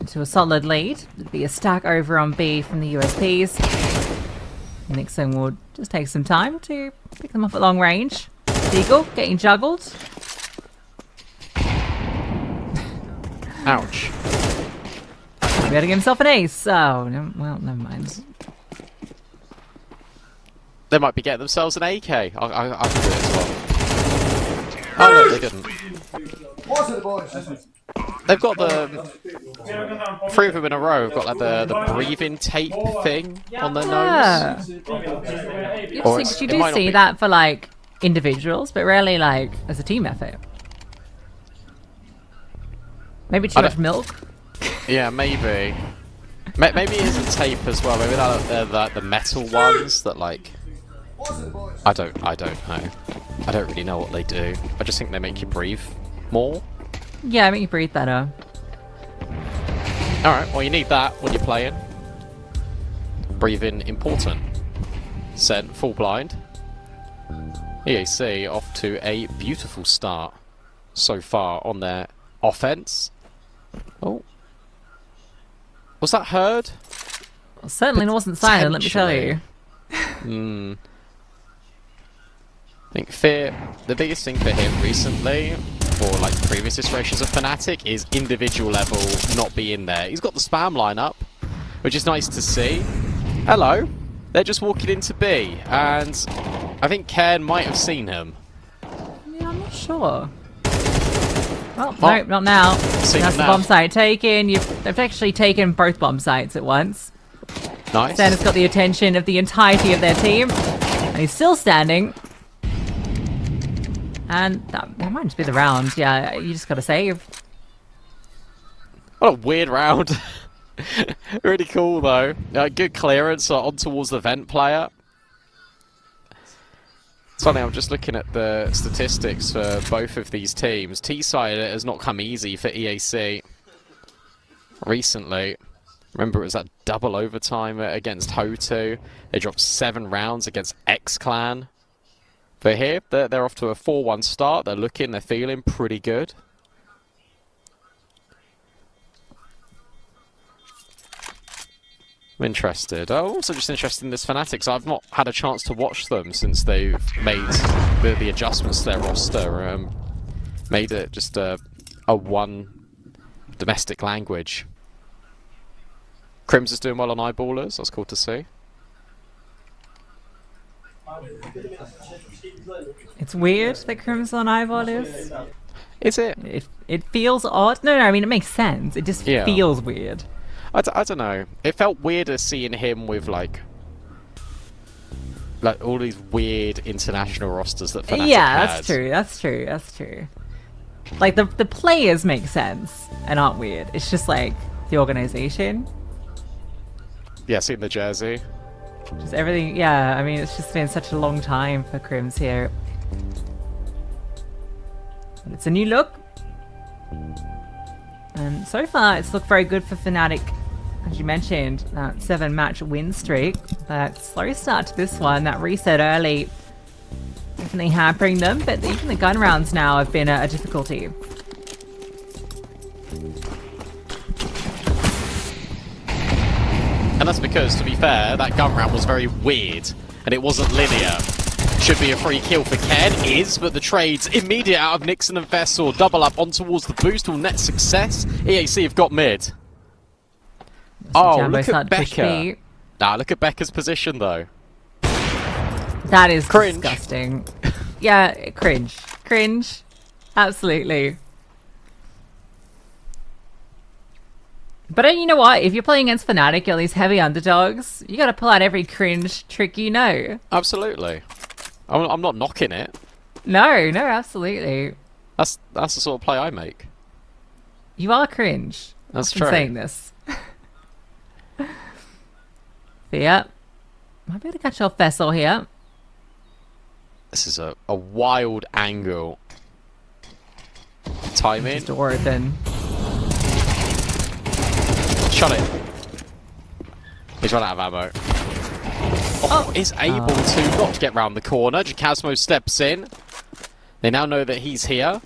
Speaker 2: into a solid lead. It'd be a stack over on B from the USPs. Nixon will just take some time to pick them off at long range. Deagle getting juggled.
Speaker 1: Ouch.
Speaker 2: Getting himself an ace. Oh, no, well, never mind.
Speaker 1: They might be getting themselves an AK. I can do it as well. Oh no, they didn't. They've got the... 3 of them in a row have got like the breathing tape thing on their nose.
Speaker 2: Interesting, you do see that for like individuals, but rarely like as a team effort. Maybe too much milk?
Speaker 1: Yeah, maybe. Maybe it isn't tape as well. Maybe they're like the metal ones that like... I don't know. I don't really know what they do. I just think they make you breathe more.
Speaker 2: Yeah, make you breathe better.
Speaker 1: Alright, well you need that when you're playing. Breathing important. Sent full blind. EAC off to a beautiful start so far on their offense. Oh. Was that heard?
Speaker 2: Well, certainly wasn't silent, let me tell you.
Speaker 1: I think the biggest thing for him recently, or like previous iterations of FNATIC, is individual level not being there. He's got the spam lineup, which is nice to see. Hello. They're just walking into B, and I think Cairn might have seen him.
Speaker 2: Yeah, I'm not sure. Well, no, not now. That's the bomb site taken. They've actually taken both bomb sites at once.
Speaker 1: Nice.
Speaker 2: Sen has got the attention of the entirety of their team. And he's still standing. And that might just be the round. Yeah, you just got to save.
Speaker 1: What a weird round. Really cool though. Good clearance on towards the vent player. It's funny, I'm just looking at the statistics for both of these teams. T-side has not come easy for EAC recently. Remember, it was that double overtime against Ho2. They dropped 7 rounds against X-Clan. But here, they're off to a 4-1 start. They're feeling pretty good. I'm interested. I'm also just interested in this FNATIC. I've not had a chance to watch them since they've made the adjustments to their roster. Made it just a one domestic language. Crims is doing well on Eyeballers. That's cool to see.
Speaker 2: It's weird that Crims on Eyeballers.
Speaker 1: Is it?
Speaker 2: It feels odd. No, I mean, it makes sense. It just feels weird.
Speaker 1: I don't know. It felt weirder seeing him with like all these weird international rosters that FNATIC
Speaker 2: has. That's true. Like the players make sense and aren't weird. It's just like the organization.
Speaker 1: Yeah, seeing the jersey.
Speaker 2: Just everything. Yeah, I mean, it's just been such a long time for Crims here. But it's a new look. And so far, it's looked very good for FNATIC. As you mentioned, that 7-match win streak. That slow start to this one, that reset early, definitely hampering them. But even the gun rounds now have been a difficulty.
Speaker 1: And that's because, to be fair, that gun round was very weird, and it wasn't linear. Should be a free kill for Ken, but the trades immediate out of Nixon and Vessel. Double up on towards the boost, will net success. EAC have got mid. Oh, look at Becca. Nah, look at Becca's position, though.
Speaker 2: That is disgusting. Yeah, cringe. Cringe. Absolutely. But you know what? If you're playing against FNATIC, you're these heavy underdogs, you gotta pull out every cringe trick you know.
Speaker 1: Absolutely. I'm not knocking it.
Speaker 2: No, absolutely.
Speaker 1: That's the sort of play I make.
Speaker 2: You are cringe.
Speaker 1: That's
Speaker 2: I've
Speaker 1: true.
Speaker 2: been saying this. But yeah, might be able to catch off Vessel here.
Speaker 1: This is a wild angle. Timing.
Speaker 2: Just door open.
Speaker 1: Shot it. He's run out of ammo. Oh, is able to not get round the corner. Jacasmo steps in. They now know that he's here.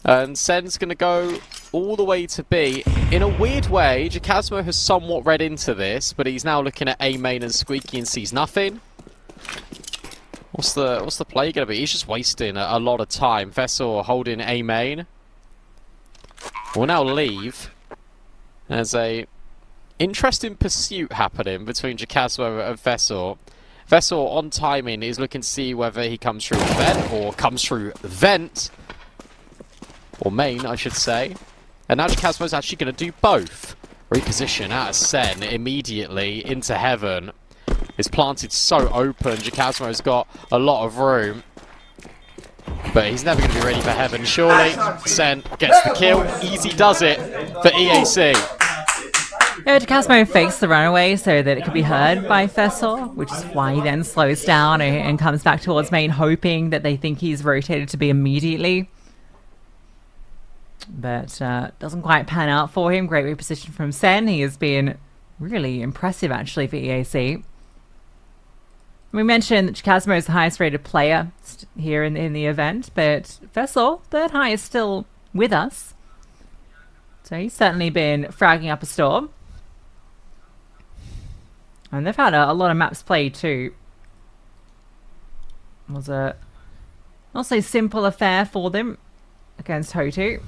Speaker 1: And Sen's going to go all the way to B. In a weird way, Jacasmo has somewhat read into this, but he's now looking at A main and Squeaky and sees nothing. What's the play going to be? He's just wasting a lot of time. Vessel holding A main. Will now leave. There's a interesting pursuit happening between Jacasmo and Vessel. Vessel on timing is looking to see whether he comes through vent or comes through vent. Or main, I should say. And now Jacasmo's actually going to do both. Reposition out of Sen immediately into heaven. It's planted so open. Jacasmo's got a lot of room. But he's never going to be ready for heaven, surely. Sen gets the kill. Easy does it for EAC.
Speaker 2: Yeah, Jacasmo fakes the runaway so that it could be heard by Vessel, which is why he then slows down and comes back towards main, hoping that they think he's rotated to be immediately. But doesn't quite pan out for him. Great reposition from Sen. He has been Really impressive, actually, for EAC. We mentioned that Chasmo is the highest rated player here in the event, but Vessel, third highest, still with us. So he's certainly been fragging up a storm. And they've had a lot of maps played too. It was a not so simple affair for them against Hotu.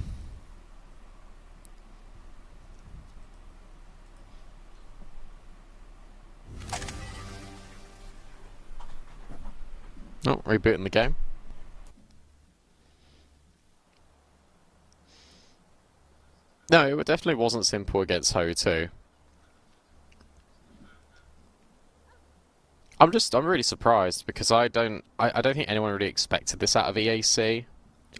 Speaker 1: Oh, rebooting the game. No, it definitely wasn't simple against Hotu. I'm really surprised because I don't think anyone really expected this out of EAC.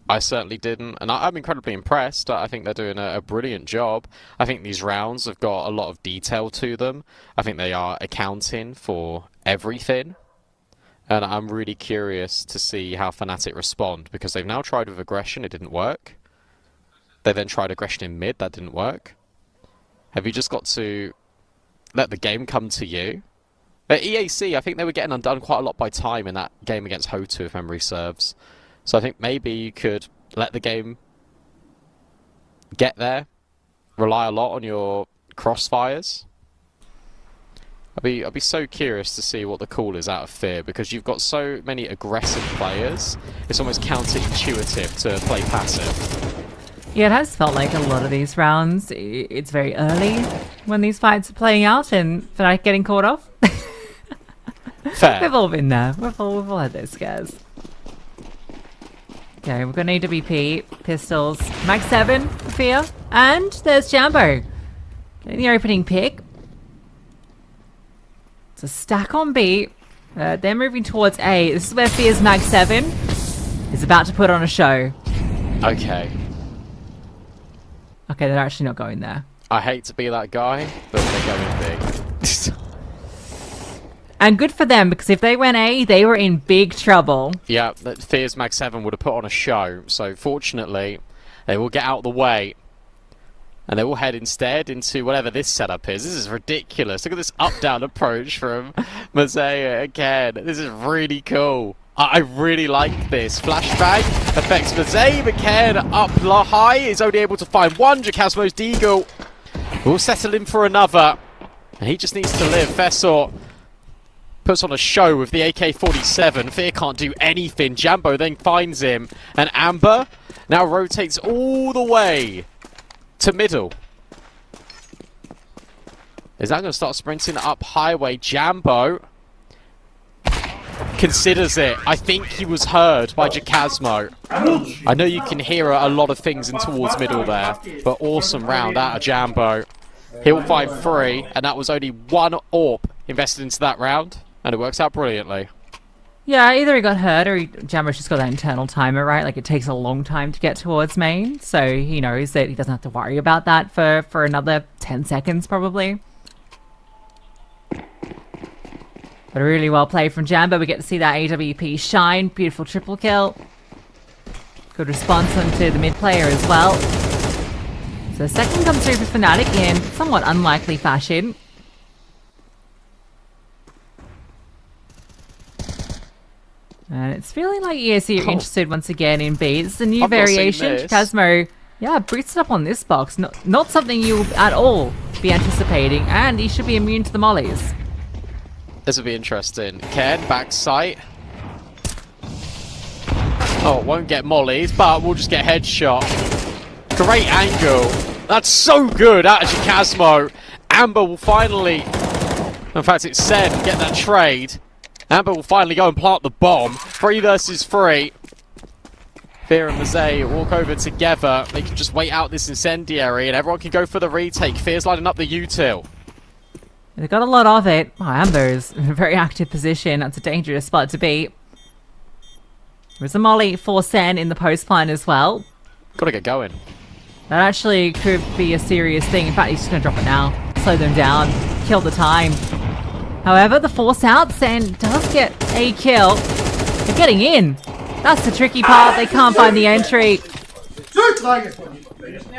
Speaker 1: I certainly didn't, and I'm incredibly impressed. I think they're doing a brilliant job. I think these rounds have got a lot of detail to them. I think they are accounting for everything. And I'm really curious to see how FNATIC respond, because they've now tried with aggression, it didn't work. They then tried aggression in mid, that didn't work. Have you just got to let the game come to you? At EAC, I think they were getting undone quite a lot by time in that game against Hotu, if memory serves. So I think maybe you could let the game get there, rely a lot on your crossfires. I'd be so curious to see what the call is out of Fear, because you've got so many aggressive players, it's almost counterintuitive to play passive.
Speaker 2: Yeah, it has felt like a lot of these rounds, it's very early when these fights are playing out and FNATIC getting caught off.
Speaker 1: Fair.
Speaker 2: We've all been there. We've all had those scares. Okay, we've got an AWP, pistols, Mag 7 for Fear, and there's Jambo. Getting the opening pick. It's a stack on B. They're moving towards A. This is where Fear's Mag 7 is about to put on a show.
Speaker 1: Okay.
Speaker 2: Okay, they're actually not going there.
Speaker 1: I hate to be that guy, but they're going big.
Speaker 2: And good for them, because if they went A, they were in big trouble.
Speaker 1: Yeah, that Fear's Mag 7 would have put on a show, so fortunately, they will get out of the way. And they will head instead into whatever this setup is. This is ridiculous. Look at this up-down approach from Mosaic again. This is really cool. I really like this. Flashbang affects Mosaic again. Up high is only able to find one. Jacasmo's Deagle will settle in for another. And he just needs to live. Fessor puts on a show with the AK-47. Fear can't do anything. Jambo then finds him. And Amber now rotates all the way to middle. Is that going to start sprinting up highway? Jambo considers it. I think he was heard by Jacasmo. I know you can hear a lot of things in towards middle there, but awesome round out of Jambo. He'll find 3, and that was only 1 AWP invested into that round, and it works out brilliantly.
Speaker 2: Yeah, either he got hurt or Jambo's just got that internal timer, right? Like, it takes a long time to get towards main, so he knows that he doesn't have to worry about that for another 10 seconds, probably. But a really well played from Jambo. We get to see that AWP shine. Beautiful triple kill. Good response onto the mid player as well. So second comes through for FNATIC in somewhat unlikely fashion. And it's feeling like EAC are interested once again in B. This is a new variation. Casmo, yeah, boots it up on this box. Not something you'll at all be anticipating. And he should be immune to the mollies.
Speaker 1: This will be interesting. Ken, back sight. Oh, won't get mollies, but we'll just get headshot. Great angle. That's so good out of Jacasmo. Amber will finally, in fact it's said, get that trade. Amber will finally go and plant the bomb. 3 versus 3. Fear and Mosaic walk over together. They can just wait out this incendiary and everyone can go for the retake. Fear's lining up the util.
Speaker 2: They've got a lot of it. Oh, Amber's in a very active position. That's a dangerous spot to be. There's a molly for Sen in the post plant as well.
Speaker 1: Gotta get going.
Speaker 2: That actually could be a serious thing. In fact, he's just gonna drop it now. Slow them down. Kill the time. However, the force out, Sen does get a kill. They're getting in. That's the tricky part. They can't find the entry.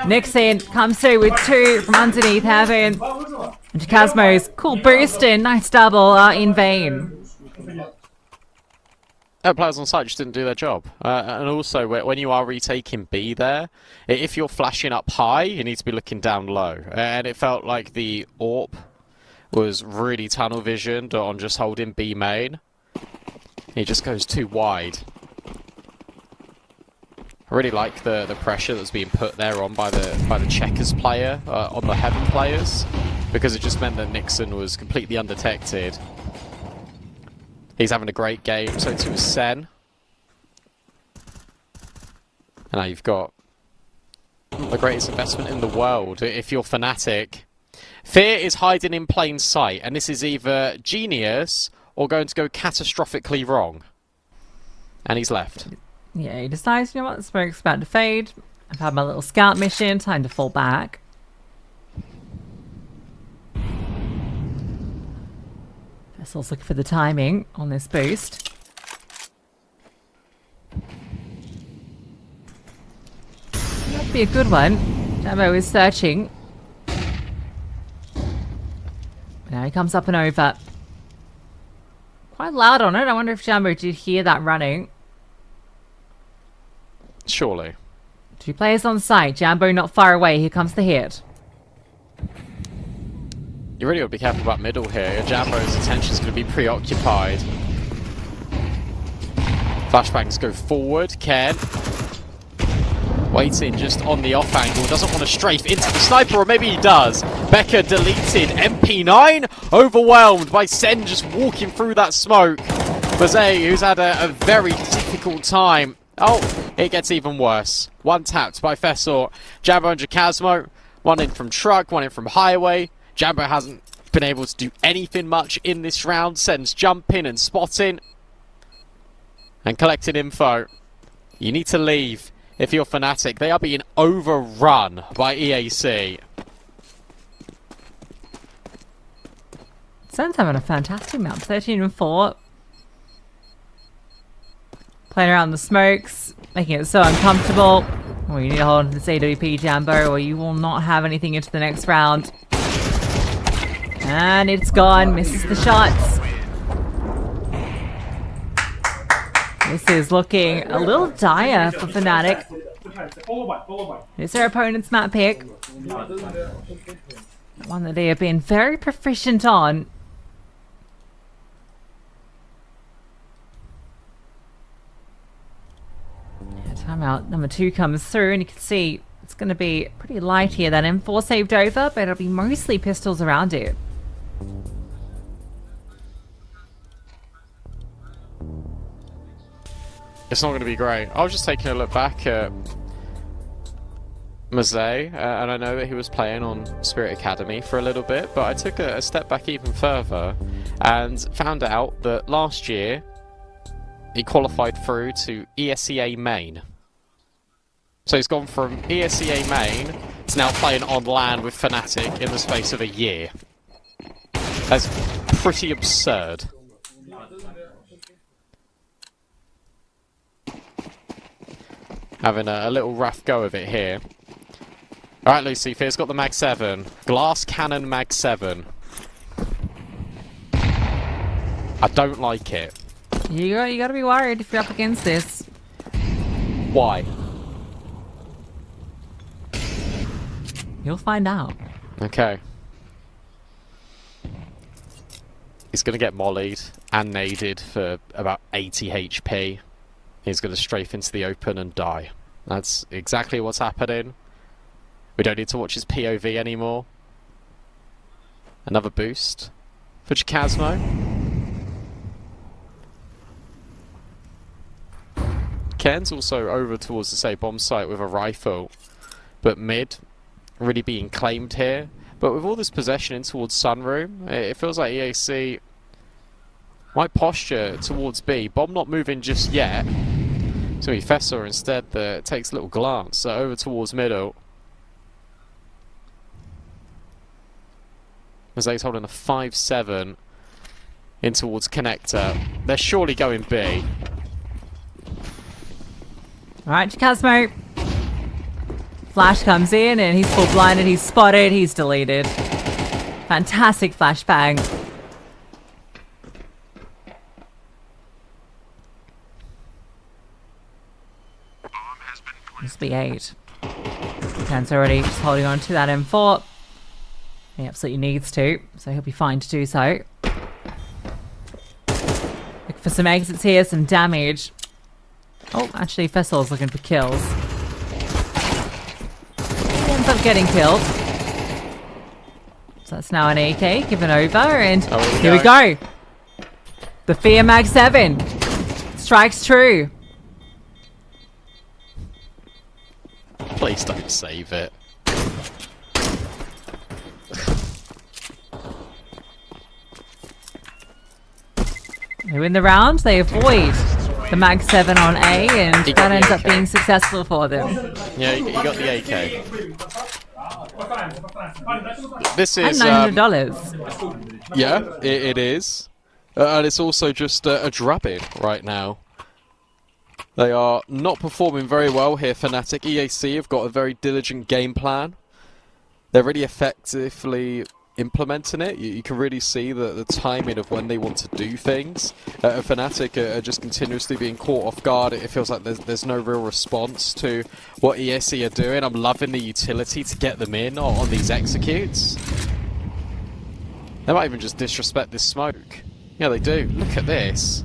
Speaker 2: Nixon comes through with 2 from underneath heaven. Jacasmo's cool boost and nice double are in vain.
Speaker 1: Players on site just didn't do their job. And also, when you are retaking B there, if you're flashing up high, you need to be looking down low. And it felt like the AWP was really tunnel visioned on just holding B main. He just goes too wide. I really like the pressure that's being put there on by the checkers player on the heaven players, because it just meant that Nixon was completely undetected. He's having a great game, so too is Sen. And now you've got the greatest investment in the world. If you're FNATIC, Fear is hiding in plain sight, and this is either genius or going to go catastrophically wrong. And he's left.
Speaker 2: Yeah, he decides, you know what, the smoke's about to fade. I've had my little scout mission, time to fall back. Vessel's looking for the timing on this boost. That'd be a good one. Jambo is searching. Now he comes up and over. Quite loud on it. I wonder if Jambo did hear that running.
Speaker 1: Surely.
Speaker 2: 2 players on site. Jambo not far away. Here comes the hit.
Speaker 1: You really got to be careful about middle here. Jambo's attention is going to be preoccupied. Flashbangs go forward. Ken waiting just on the off angle. Doesn't want to strafe into the sniper, or maybe he does. Becker deleted. MP9 overwhelmed by Sen just walking through that smoke. Jose, who's had a very difficult time. Oh, it gets even worse. One tapped by Fessor. Jambo and Jacasmo. One in from truck, one in from highway. Jambo hasn't been able to do anything much in this round. Sen's jumping and spotting. And collecting info. You need to leave if you're FNATIC. They are being overrun by EAC.
Speaker 2: Sen's having a fantastic map. 13 and 4. Playing around the smokes, making it so uncomfortable. Well, you need to hold on to this AWP, Jambo, or you will not have anything into the next round. And it's gone. Misses the shots. This is looking a little dire for FNATIC. It's their opponent's map pick. One that they have been very proficient on. Timeout number 2 comes through, and you can see it's going to be pretty light here. That M4 saved over, but it'll be mostly pistols around it.
Speaker 1: It's not going to be great. I was just taking a look back at Mazet, and I know that he was playing on Spirit Academy for a little bit, but I took a step back even further and found out that last year he qualified through to ESEA main. So he's gone from ESEA main to now playing on LAN with FNATIC in the space of a year. That's pretty absurd. Having a little rough go of it here. Alright, Lucy, Fear's got the Mag 7. Glass Cannon Mag 7. I don't like it.
Speaker 2: You gotta be worried if you're up against this.
Speaker 1: Why?
Speaker 2: You'll find out.
Speaker 1: Okay. He's going to get mollied and naded for about 80 HP. He's going to strafe into the open and die. That's exactly what's happening. We don't need to watch his POV anymore. Another boost for Jacasmo. Ken's also over towards the safe bomb site with a rifle, but mid really being claimed here. But with all this possession in towards Sunroom, it feels like EAC might posture towards B. Bomb not moving just yet. So Fessor instead that takes a little glance over towards middle. Jose's holding a 5-7 in towards connector. They're surely going B.
Speaker 2: Alright, Jacasmo. Flash comes in and he's full blinded, he's spotted, he's deleted. Fantastic flashbang. This will be 8. Ken's already just holding on to that M4. He absolutely needs to, so he'll be fine to do so. Look for some exits here, some damage. Oh, actually, Fessol's looking for kills. He ends up getting killed. So that's now an AK given over, and here we go. The Fear Mag 7 strikes true.
Speaker 1: Please don't save it.
Speaker 2: They win the round, they avoid the Mag 7 on A, and that ends up being successful for them.
Speaker 1: Yeah, you got the AK. This is
Speaker 2: $900.
Speaker 1: Yeah, it is. And it's also just a drubbing right now. They are not performing very well here, FNATIC. EAC have got a very diligent game plan. They're really effectively implementing it. You can really see the timing of when they want to do things. FNATIC are just continuously being caught off guard. It feels like there's no real response to what EAC are doing. I'm loving the utility to get them in on these executes. They might even just disrespect this smoke. Yeah, they do. Look at this.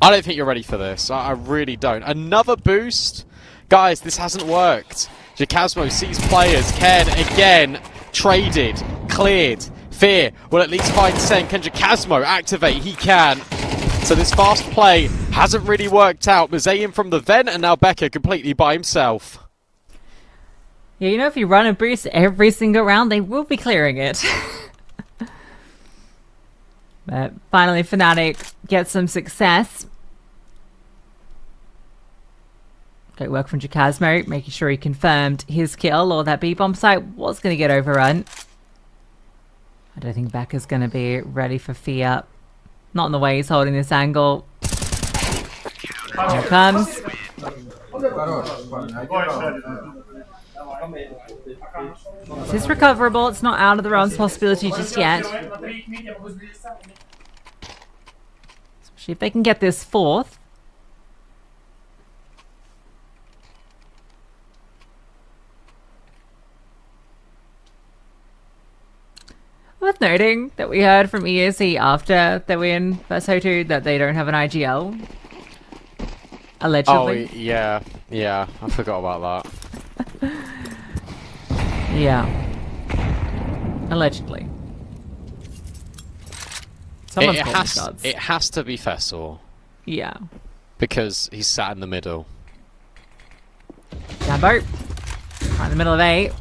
Speaker 1: I don't think you're ready for this. I really don't. Another boost? Guys, this hasn't worked. Jacasmo sees players. Cairn again. Traded. Cleared. Fear will at least find Sen. Can Jacasmo activate? He can. So this fast play hasn't really worked out. Mazayan from the vent, and now Becker completely by himself.
Speaker 2: Yeah, you know, if you run a boost every single round, they will be clearing it. But finally, FNATIC gets some success. Great work from Jacasmo, making sure he confirmed his kill, or that B-bomb site was going to get overrun. I don't think Becker's going to be ready for Fear. Not in the way he's holding this angle. Here it comes. This is recoverable. It's not out of the realm's possibility just yet. Especially if they can get this 4th. Worth noting that we heard from EAC after their win versus HO2 that they don't have an IGL. Allegedly.
Speaker 1: Oh, yeah, I forgot about that.
Speaker 2: Yeah. Allegedly. Someone's called the shots.
Speaker 1: It has to be Fessor.
Speaker 2: Yeah.
Speaker 1: Because he's sat in the middle.
Speaker 2: Jambo. Right in the middle of 8.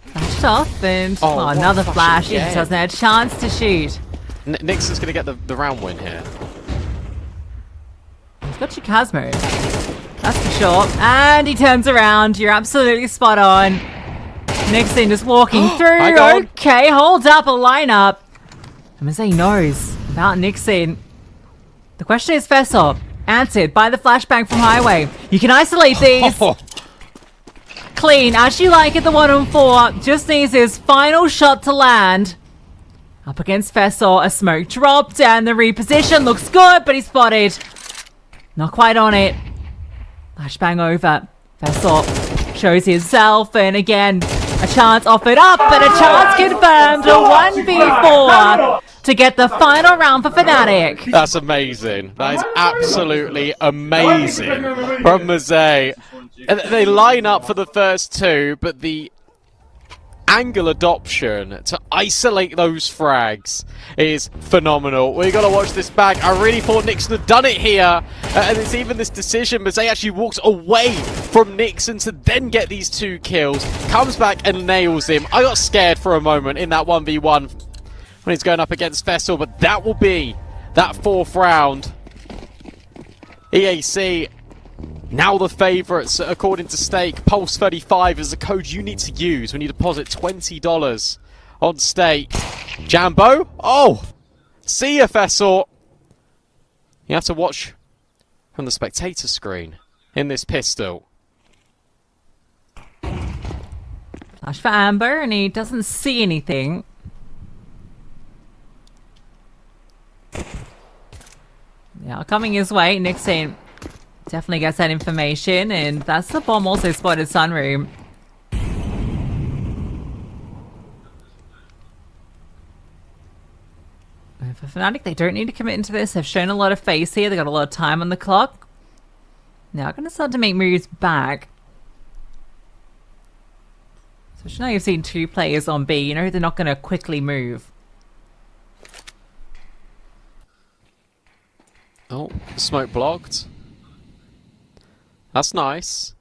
Speaker 2: Flashed off, and another flash. He just hasn't had a chance to shoot.
Speaker 1: Nixon's going to get the round win here.
Speaker 2: He's got Jacasmo. That's for sure. And he turns around. You're absolutely spot on. Nixon just walking through. Okay, hold up a lineup. And Mazay knows about Nixon. The question is Fessor. Answered by the flashbang from Highway. You can isolate these. Clean, as you like it, the 1-on-4. Just needs his final shot to land. Up against Fessor, a smoke dropped, and the reposition looks good, but he's spotted. Not quite on it. Flashbang over. Fessor shows himself, and again, a chance offered up, and a chance confirmed. A 1v4 to get the final round for FNATIC.
Speaker 1: That's amazing. That is absolutely amazing from Mazay. They line up for the first 2, but the angle adoption to isolate those frags is phenomenal. We got to watch this back. I really thought Nixon had done it here. And it's even this decision. Mazay actually walks away from Nixon to then get these 2 kills. Comes back and nails him. I got scared for a moment in that 1v1 when he's going up against Fessor, but that will be that 4th round. EAC now the favourites according to Stake. Pulse 35 is the code you need to use when you deposit $20 on Stake. Jambo? Oh! See ya, Fessor! You have to watch from the spectator screen in this pistol.
Speaker 2: Flash for Amber, and he doesn't see anything. Not coming his way. Nixon definitely gets that information, and that's the bomb also spotted Sunroom. And for FNATIC, they don't need to commit into this. They've shown a lot of face here. They've got a lot of time on the clock. Now going to start to make moves back. So now you've seen 2 players on B. You know they're not going to quickly move.
Speaker 1: Oh, smoke blocked. That's nice.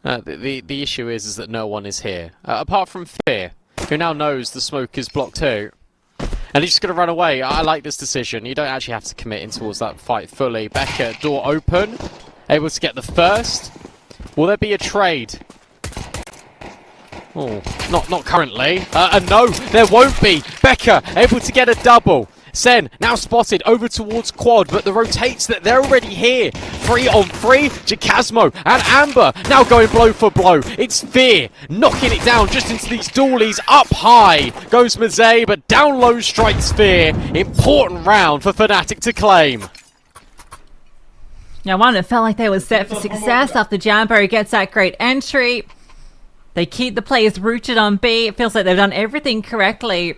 Speaker 1: The issue is that no one is here. Apart from Fear, who now knows the smoke is blocked too. And he's just going to run away. I like this decision. You don't actually have to commit in towards that fight fully. Becca, door open. Able to get the first. Will there be a trade? Oh, not currently. And no, there won't be. Becca, able to get a double. Sen, now spotted over towards Quad, but the rotates that they're already here. 3 on 3, Jacasmo and Amber now going blow for blow. It's Fear knocking it down just into these doolies. Up high goes Maze, but down low strikes Fear. Important round for FNATIC to claim.
Speaker 2: Now one, it felt like they were set for success after Jambo gets that great entry. They keep the players rooted on B. It feels like they've done everything correctly.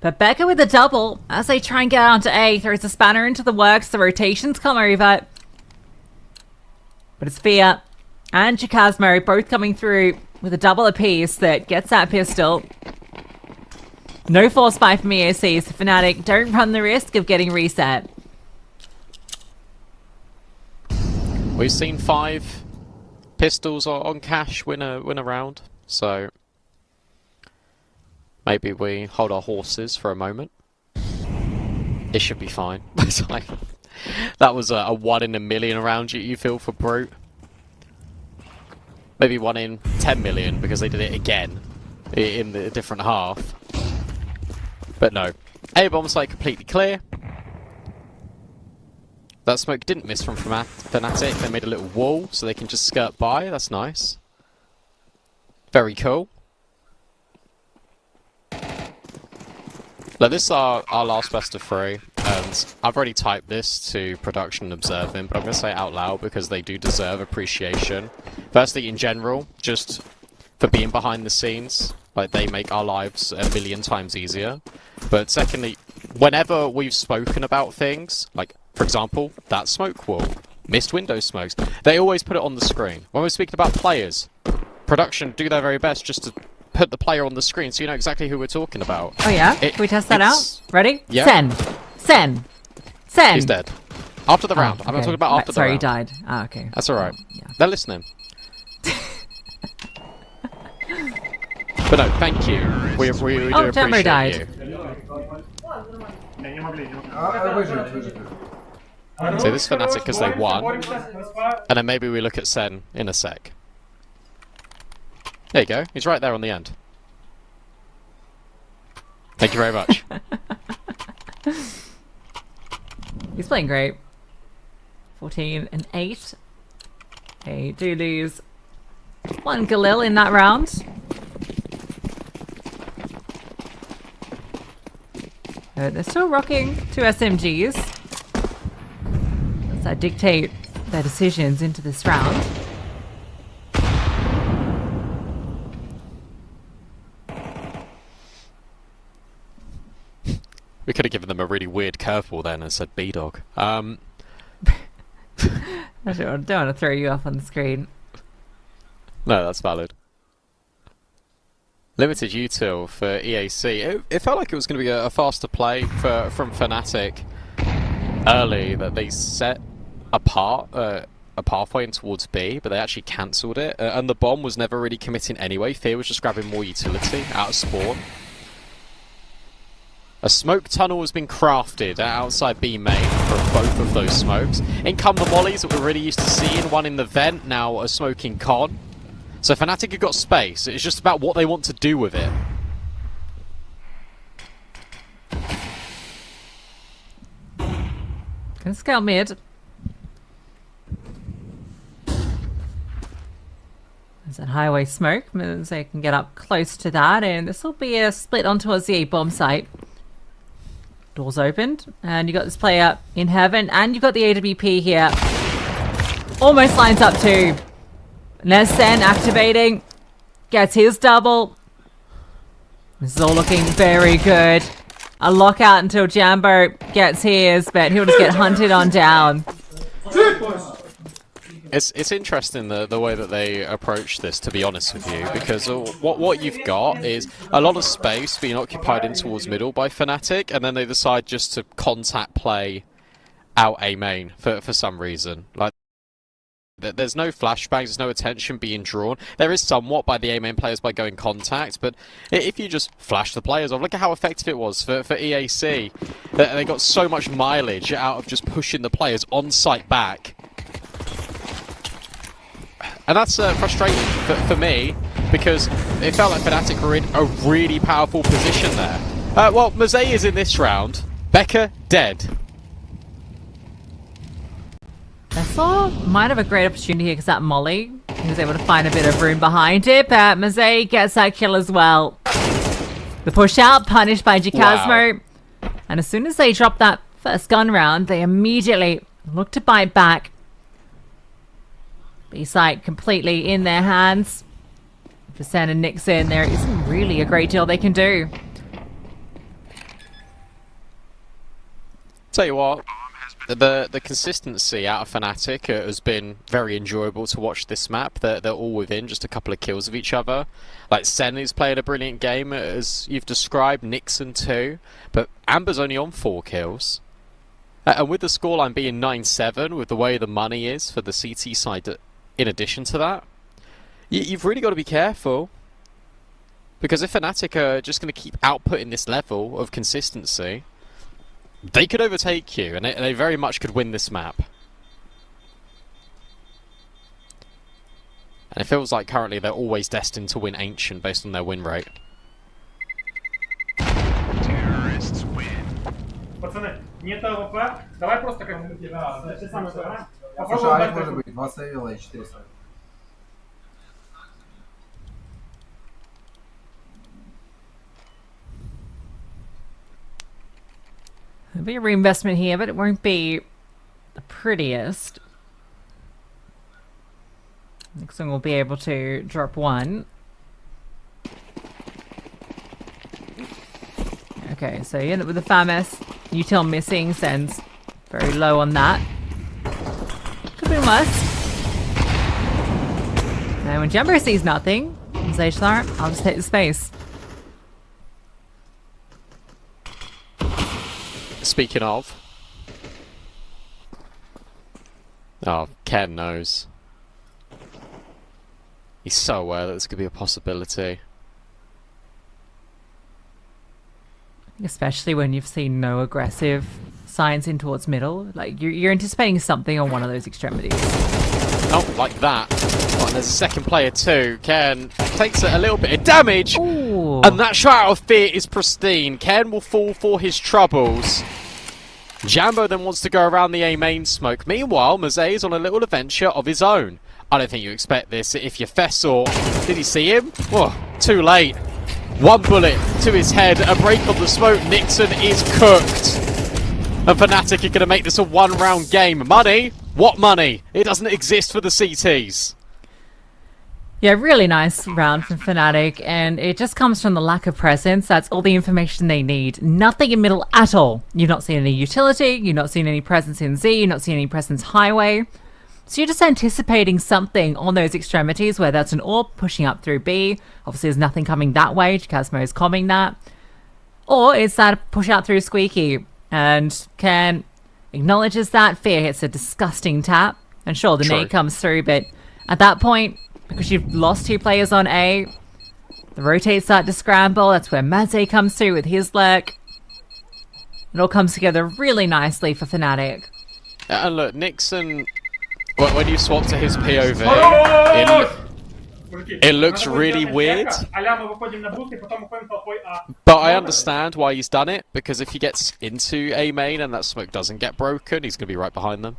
Speaker 2: But Becca with a double as they try and get onto A. Throws a spanner into the works. The rotations come over. But it's Fear and Jacasmo both coming through with a double apiece that gets that pistol. No force buy from EAC, so FNATIC don't run the risk of getting reset.
Speaker 1: We've seen 5 pistols on cash win a round, so maybe we hold our horses for a moment. It should be fine. That was a 1 in a million round you feel for Brute. Maybe 1 in 10 million because they did it again in the different half. But no. A-bomb site completely clear. That smoke didn't miss from FNATIC. They made a little wall so they can just skirt by. That's nice. Very cool. Look, this is our last best of 3, and I've already typed this to production and observing, but I'm going to say it out loud because they do deserve appreciation. Firstly, in general, just for being behind the scenes, like they make our lives a million times easier. But secondly, whenever we've spoken about things, like, for example, that smoke wall, missed window smokes, they always put it on the screen. When we're speaking about players, production do their very best just to put the player on the screen so you know exactly who we're talking about.
Speaker 2: Oh yeah? Can we test that out? Ready?
Speaker 1: Yeah.
Speaker 2: Sen.
Speaker 1: He's dead. After the round. I'm not talking about after the round.
Speaker 2: Sorry, he died. Ah, okay.
Speaker 1: That's alright.
Speaker 2: Yeah.
Speaker 1: They're listening. But no, thank you. We do
Speaker 2: Jambo
Speaker 1: appreciate
Speaker 2: died.
Speaker 1: you. So this FNATIC because they won. And then maybe we look at Sen in a sec. There you go. He's right there on the end. Thank you very much.
Speaker 2: He's playing great. 14 and 8. They do lose 1 Galil in that round. They're still rocking 2 SMGs. Does that dictate their decisions into this round?
Speaker 1: We could have given them a really weird curveball then and said B-Dog.
Speaker 2: I don't want to throw you off on the screen.
Speaker 1: No, that's valid. Limited util for EAC. It felt like it was going to be a faster play from FNATIC early, that they set a pathway in towards B, but they actually cancelled it. And the bomb was never really committing anyway. Fear was just grabbing more utility out of spawn. A smoke tunnel has been crafted outside B main for both of those smokes. In come the mollies that we're really used to seeing, one in the vent, now a smoking con. So FNATIC have got space, it's just about what they want to do with it.
Speaker 2: Gonna scout mid. There's that highway smoke, means they can get up close to that, and this will be a split on towards the A bomb site. Doors opened, and you got this player in heaven, and you've got the AWP here. Almost lines up too. Nessen activating. Gets his double. This is all looking very good. A lockout until Jambo gets his, but he'll just get hunted on down.
Speaker 1: It's interesting the way that they approach this, to be honest with you, because what you've got is a lot of space being occupied in towards middle by FNATIC, and then they decide just to contact play out A main for some reason. Like, there's no flashbangs, there's no attention being drawn. There is somewhat by the A main players by going contact, but if you just flash the players off, look at how effective it was for EAC. They got so much mileage out of just pushing the players on site back. And that's frustrating for me, because it felt like FNATIC were in a really powerful position there. Well, Mazay is in this round. Becca dead.
Speaker 2: Vessel might have a great opportunity here because that Molly, he was able to find a bit of room behind it, but Mazay gets that kill as well. The push out, punished by Jacasmo. Wow. And as soon as they drop that first gun round, they immediately look to bite back. B-site completely in their hands. For Sen and Nixon, there isn't really a great deal they can do.
Speaker 1: Tell you what, the consistency out of FNATIC has been very enjoyable to watch this map. They're all within just a couple of kills of each other. Like, Sen is playing a brilliant game, as you've described, Nixon too, but Amber's only on 4 kills. And with the scoreline being 9-7, with the way the money is for the CT side, in addition to that, you've really got to be careful. Because if FNATIC are just going to keep outputting this level of consistency, they could overtake you, and they very much could win this map. And it feels like currently they're always destined to win Ancient based on their win rate.
Speaker 3: Terrorists win. Пацаны, нет АВП, давай просто как ты самый сыграем. Попробуем дать может быть 2 сейвила и 4 сейвила.
Speaker 2: There'll be a reinvestment here, but it won't be the prettiest. Nixon will be able to drop 1. Okay, so you end up with the FAMAS. Util missing, sends very low on that. Could be worse. And when Jumbo sees nothing, says, I'll just take the space.
Speaker 1: Speaking of... Oh, Ken knows. He's so aware that this could be a possibility.
Speaker 2: Especially when you've seen no aggressive signs in towards middle. Like, you're anticipating something on one of those extremities.
Speaker 1: Oh, like that. Oh, and there's a second player too. Ken takes a little bit of damage.
Speaker 2: Ooh.
Speaker 1: And that shot out of fear is pristine. Ken will fall for his troubles. Jambo then wants to go around the A main smoke. Meanwhile, Mazay is on a little adventure of his own. I don't think you expect this if you're Fessor. Did he see him? Oh, too late. 1 bullet to his head, a break on the smoke. Nixon is cooked. And FNATIC are going to make this a 1-round game. Money? What money? It doesn't exist for the CTs.
Speaker 2: Yeah, really nice round from FNATIC, and it just comes from the lack of presence. That's all the information they need. Nothing in middle at all. You've not seen any utility, you've not seen any presence in Z, you've not seen any presence highway. So you're just anticipating something on those extremities, where that's an AWP pushing up through B. Obviously there's nothing coming that way, Jacasmo is calming that. Or it's that push out through Squeaky, and Ken acknowledges that. Fear hits a disgusting tap, and sure, the nade comes through, but at that point, because you've lost 2 players on A, the rotates start to scramble. That's where Mazay comes through with his lurk. It all comes together really nicely for FNATIC.
Speaker 1: And look, Nixon, when you swap to his POV, it looks really weird. But I understand why he's done it, because if he gets into A main and that smoke doesn't get broken, he's going to be right behind them.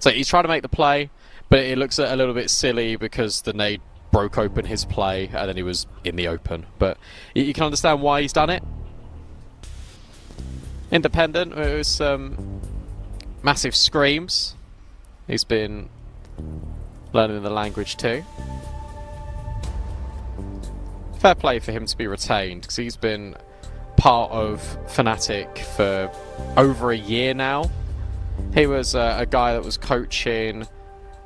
Speaker 1: So he's trying to make the play. But it looks a little bit silly because the nade broke open his play and then he was in the open. But you can understand why he's done it. Independent, it was massive screams. He's been learning the language too. Fair play for him to be retained, because he's been part of FNATIC for over a year now. He was a guy that was coaching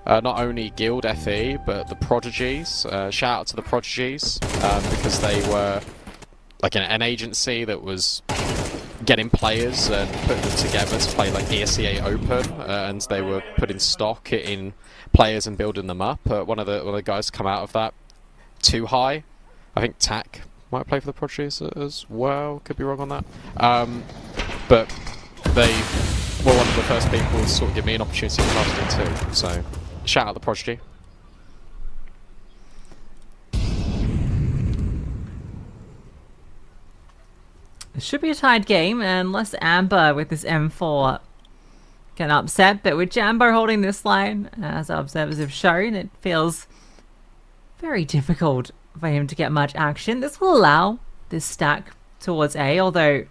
Speaker 1: not only Guild FE, but the Prodigies. Shout out to the Prodigies, because they were like an agency that was getting players and putting them together to play like EAC Open, and they were putting stock in players and building them up. One of the guys come out of that, Too High, I think TAC might play for the Prodigies as well, could be wrong on that. But they were one of the first people to sort of give me an opportunity to cast in too, so shout out the Prodigy.
Speaker 2: It should be a tied game, unless Amber with this M4 can upset, but with Jambo holding this line, as our observers have shown, it feels very difficult for him to get much action. This will allow this stack towards A, although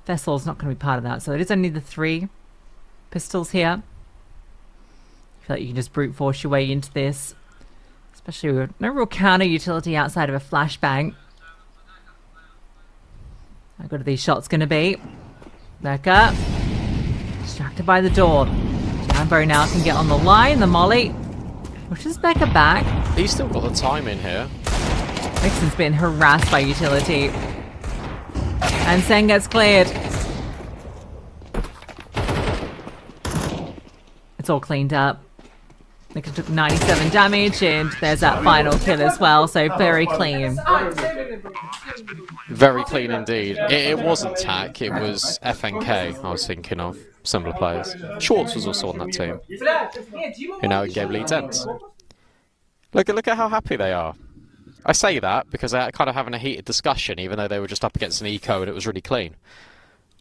Speaker 2: Vessel's not going to be part of that, so it is only the 3 pistols here. I feel like you can just brute force your way into this, especially with no real counter utility outside of a flashbang. How good are these shots going to be? Back up. Distracted by the door. Jambo now can get on the line. The molly pushes Becca back.
Speaker 1: He's still got the time in here.
Speaker 2: Nixon's been harassed by utility. And Sen gets cleared. It's all cleaned up. Nixon took 97 damage, and there's that final kill as well, so very clean.
Speaker 1: Very clean indeed. It wasn't TAC, it was FNK I was thinking of. Similar players. Schwartz was also on that team, who now in game leads ends. Look at how happy they are. I say that because they're kind of having a heated discussion, even though they were just up against an eco and it was really clean.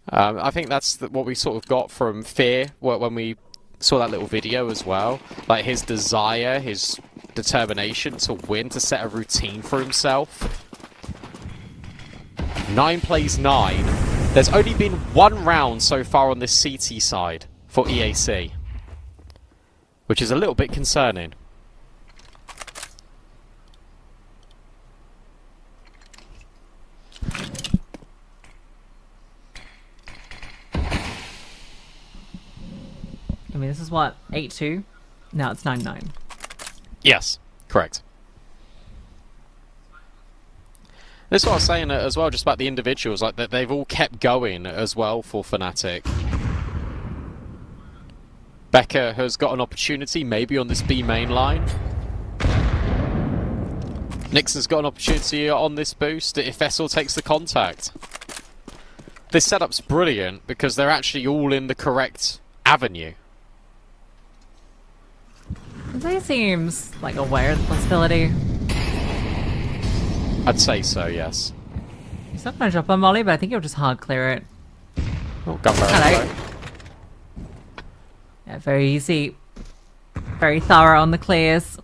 Speaker 1: I think that's what we sort of got from Fear when we saw that little video as well. Like his desire, his determination to win, to set a routine for himself. 9 plays 9. There's only been 1 round so far on this CT side for EAC, which is a little bit concerning.
Speaker 2: I mean, this is what, 8-2? Now it's 9-9.
Speaker 1: Yes, correct. This is what I was saying as well, just about the individuals, like that they've all kept going as well for FNATIC. Becca has got an opportunity, maybe on this B main line. Nixon's got an opportunity on this boost if Vessel takes the contact. This setup's brilliant because they're actually all in the correct avenue.
Speaker 2: They seems like aware of the possibility.
Speaker 1: I'd say so, yes.
Speaker 2: He's not going to drop on Molly, but I think he'll just hard clear it.
Speaker 1: Oh, gun barrel.
Speaker 2: Hello. Yeah, very easy. Very thorough on the clears.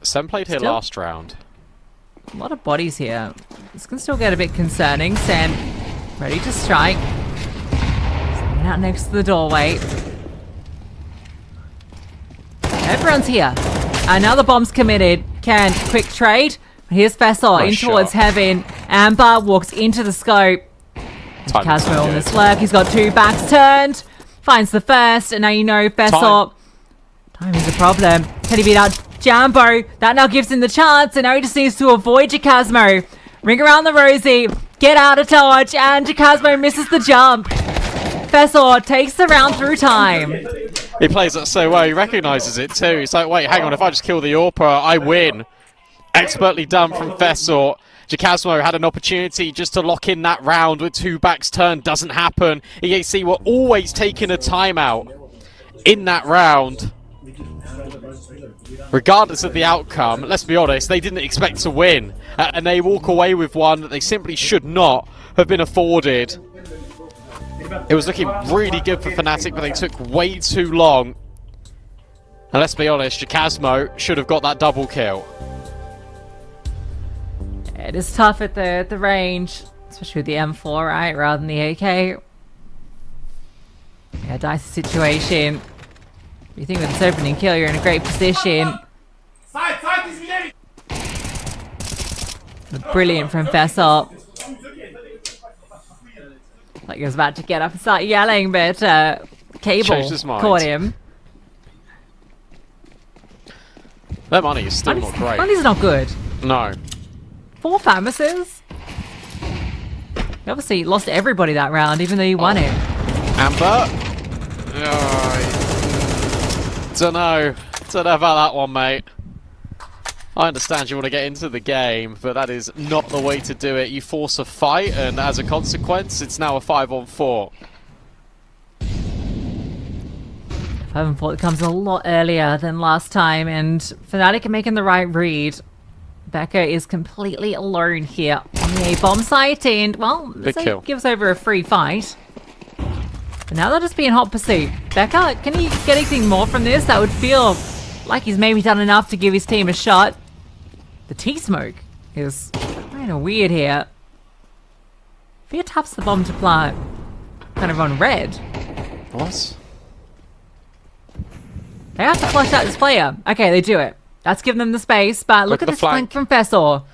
Speaker 1: Sen played here last round.
Speaker 2: A lot of bodies here. This can still get a bit concerning. Sen ready to strike. Standing out next to the doorway. Everyone's here. And now the bomb's committed. Can quick trade. Here's Vessel in towards heaven. Amber walks into the scope. Casmo on this lurk. He's got 2 backs turned. Finds the first. And now you know Vessel. Time is a problem. Can he beat out Jambo? That now gives him the chance. And now he just needs to avoid Jacasmo. Ring around the Rosie. Get out of touch. And Jacasmo misses the jump. Vessel takes the round through time.
Speaker 1: He plays it so well. He recognises it too. He's like, wait, hang on. If I just kill the Orpa, I win. Expertly done from Vessel. Jacasmo had an opportunity just to lock in that round with 2 backs turned. Doesn't happen. EAC were always taking a timeout in that round. Regardless of the outcome, let's be honest, they didn't expect to win. And they walk away with one that they simply should not have been afforded. It was looking really good for FNATIC, but they took way too long. And let's be honest, Jacasmo should have got that double kill.
Speaker 2: It is tough at the range, especially with the M4, right, rather than the AK. Yeah, dicey situation. You think with this opening kill, you're in a great position. Brilliant from Fessel. Like he was about to get up and start yelling, but Cable caught him.
Speaker 1: Their money is still not great.
Speaker 2: Money's not good.
Speaker 1: No.
Speaker 2: 4 Famuses. He obviously lost everybody that round, even though he won it.
Speaker 1: Amber? Don't know about that one, mate. I understand you want to get into the game, but that is not the way to do it. You force a fight, and as a consequence, it's now a 5-on-4.
Speaker 2: 5-on-4 comes a lot earlier than last time, and FNATIC are making the right read. Becca is completely alone here on the A-bomb site, and, well, so gives over a free fight. But now they'll just be in hot pursuit. Becca, can you get anything more from this? That would feel like he's maybe done enough to give his team a shot. The T-smoke is kind of weird here. Fear taps the bomb to plant kind of on red.
Speaker 1: What?
Speaker 2: They have to flush out this player. Okay, they do it. That's giving them the space, but look at this flank from Fessor.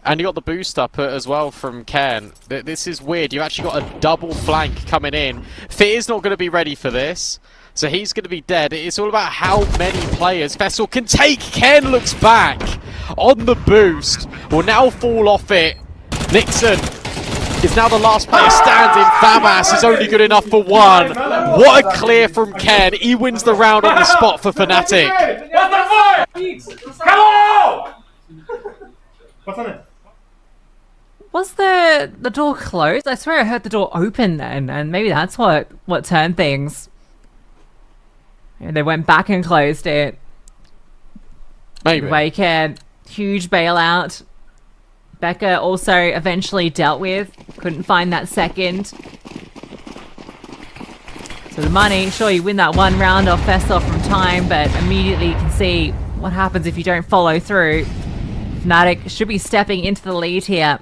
Speaker 1: And you got the boost up as well from Ken. This is weird. You actually got a double flank coming in. Fear is not going to be ready for this. So he's going to be dead. It's all about how many players Fessel can take. Ken looks back on the boost. Will now fall off it. Nixon is now the last player standing. Famas is only good enough for one. What a clear from Ken. He wins the round on the spot for FNATIC.
Speaker 2: Was the door closed? I swear I heard the door open then, and maybe that's what turned things. And they went back and closed it.
Speaker 1: Maybe.
Speaker 2: Waken, huge bailout. Becca also eventually dealt with. Couldn't find that second. So the money, sure you win that one round off Fessel from time, but immediately you can see what happens if you don't follow through. FNATIC should be stepping into the lead here.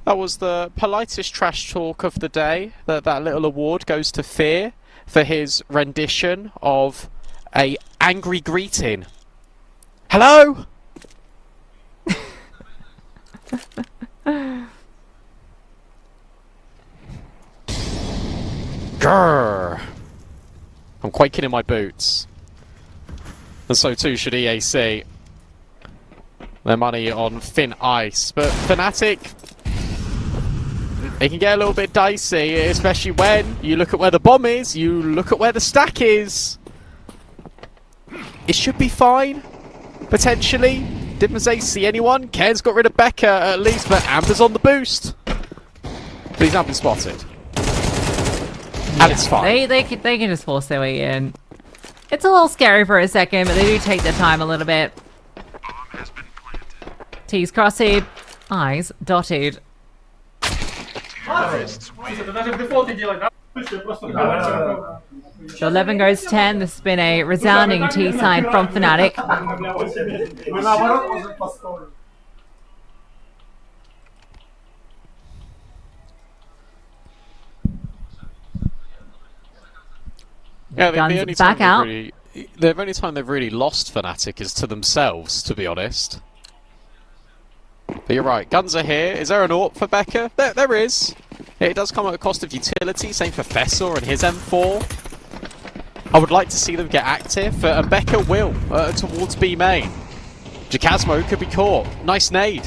Speaker 1: That was the politest trash talk of the day. That little award goes to Fear for his rendition of a angry greeting. Hello? Grrr. I'm quaking in my boots. And so too should EAC. Their money on thin ice. But FNATIC, they can get a little bit dicey, especially when you look at where the bomb is, you look at where the stack is. It should be fine, potentially. Didn't Mazay see anyone? Ken's got rid of Becca at least, but Amber's on the boost. But he's now been spotted. And it's fine.
Speaker 2: They can just force their way in. It's a little scary for a second, but they do take their time a little bit. T's crossed, I's dotted. So 11 goes 10. This has been a resounding T side from FNATIC.
Speaker 1: Yeah, the only time
Speaker 2: back out.
Speaker 1: the only time they've really lost FNATIC is to themselves, to be honest. But you're right, guns are here. Is there an AWP for Becca? There is. It does come at a cost of utility, same for Fessor and his M4. I would like to see them get active, and Becca will, towards B main. Jacasmo could be caught. Nice nade.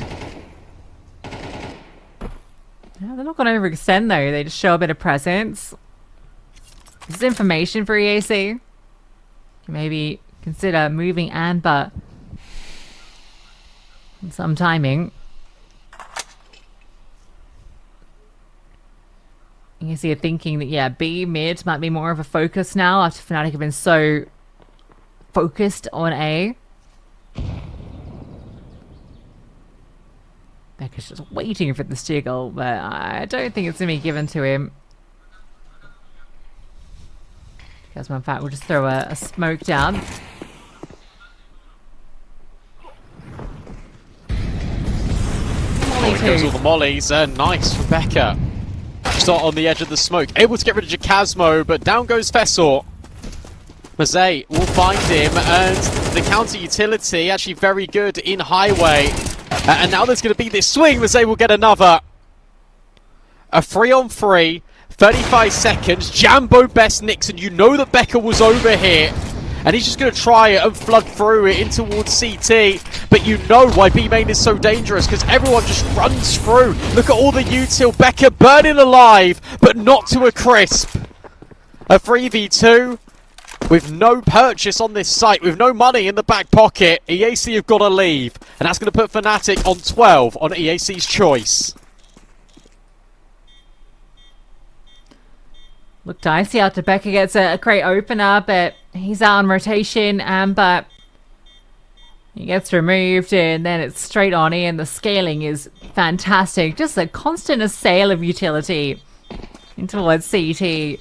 Speaker 2: Yeah, they're not going to overextend though, they just show a bit of presence. This is information for EAC. Maybe consider moving Amber. Some timing. You see, thinking that yeah, B mid might be more of a focus now after FNATIC have been so focused on A. Becca's just waiting for this jiggle, but I don't think it's gonna be given to him. Because in fact, we'll just throw a smoke down.
Speaker 1: Goes all the mollies, nice from Becca. shot on the edge of the smoke. Able to get rid of Jacasmo, but down goes Fessor. Mazay will find him, and the counter utility actually very good in highway. And now there's going to be this swing. Mazay will get another. A 3-on-3, 35 seconds. Jambo best Nixon. You know that Becker was over here. And he's just going to try it and flood through it in towards CT. But you know why B-Main is so dangerous, because everyone just runs through. Look at all the util. Becker burning alive, but not to a crisp. A 3v2 with no purchase on this site, with no money in the back pocket. EAC have got to leave. And that's going to put FNATIC on 12 on EAC's choice.
Speaker 2: Look dicey after Becker gets a great opener, but he's out on rotation, but he gets removed, and then it's straight on in. The scaling is fantastic. Just a constant assail of utility in towards CT.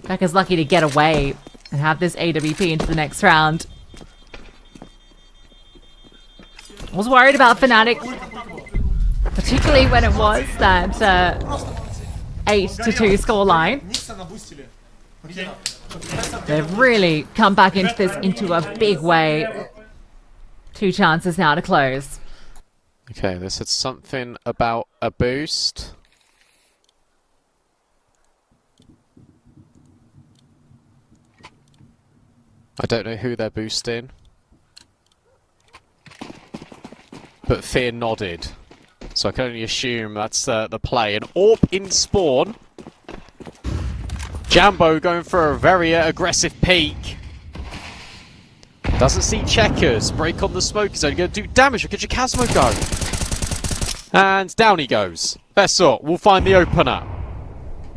Speaker 2: Becker's lucky to get away and have this AWP into the next round. I was worried about FNATIC, particularly when it was that 8-2 scoreline. They've really come back into this into a big way. 2 chances now to close.
Speaker 1: Okay, they said something about a boost. I don't know who they're boosting. But Fear nodded. So I can only assume that's the play. An AWP in spawn. Jambo going for a very aggressive peek. Doesn't see checkers. Break on the smoke is only going to do damage. Look at Jacasmo go. And down he goes. Fessor will find the opener.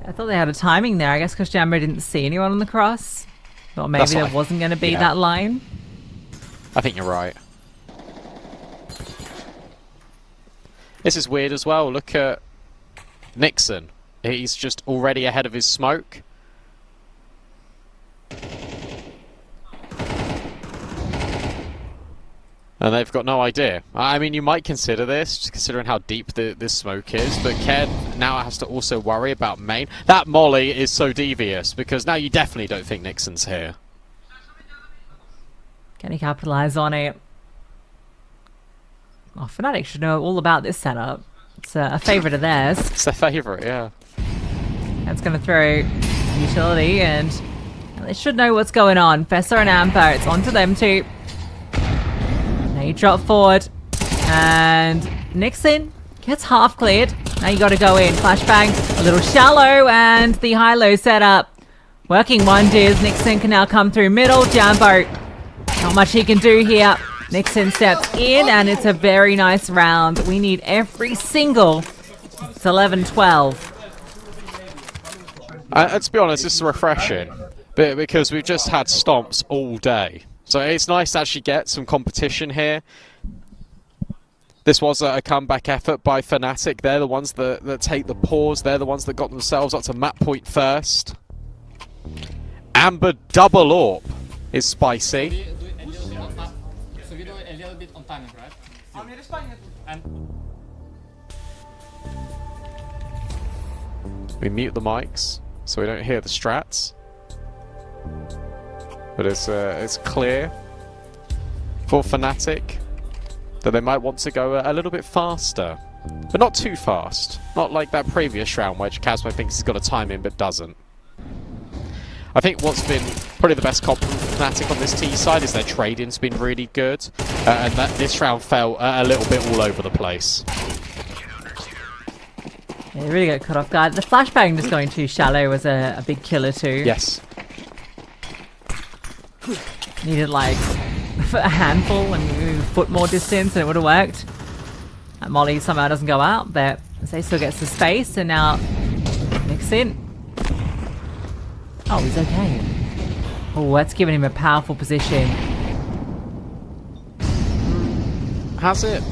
Speaker 2: I thought they had a timing there. I guess because Jambo didn't see anyone on the cross. Thought maybe there wasn't going to be that line.
Speaker 1: I think you're right. This is weird as well. Look at Nixon. He's just already ahead of his smoke. And they've got no idea. I mean, you might consider this, just considering how deep this smoke is, but Ken now has to also worry about main. That molly is so devious, because now you definitely don't think Nixon's here.
Speaker 2: Can he capitalize on it? Oh, FNATIC should know all about this setup. It's a favourite of theirs.
Speaker 1: It's their favourite, yeah.
Speaker 2: That's going to throw utility, and they should know what's going on. Fessor and Amber, it's on to them too. They drop forward, and Nixon gets half cleared. Now you got to go in. Flashbang, a little shallow, and the high-low setup working wonders. Nixon can now come through middle. Jambo, not much he can do here. Nixon steps in, and it's a very nice round. We need every single. It's 11-12.
Speaker 1: Let's be honest, this is refreshing, because we've just had stomps all day. So it's nice to actually get some competition here. This was a comeback effort by FNATIC. They're the ones that take the pause. They're the ones that got themselves up to map point first. Amber double AWP is spicy. We mute the mics so we don't hear the strats. But it's clear for FNATIC that they might want to go a little bit faster. But not too fast. Not like that previous round where Jacasmo thinks he's got a time in but doesn't. I think what's been probably the best compliment for FNATIC on this T side is their trading's been really good. And that this round felt a little bit all over the place.
Speaker 2: Yeah, they really got cut off guard. The flashbang just going too shallow was a big killer too.
Speaker 1: Yes.
Speaker 2: Needed like a handful and a foot more distance and it would have worked. That Molly somehow doesn't go out, but Zay still gets the space, and now Nixon. Oh, he's okay. Oh, that's given him a powerful position.
Speaker 1: Has it?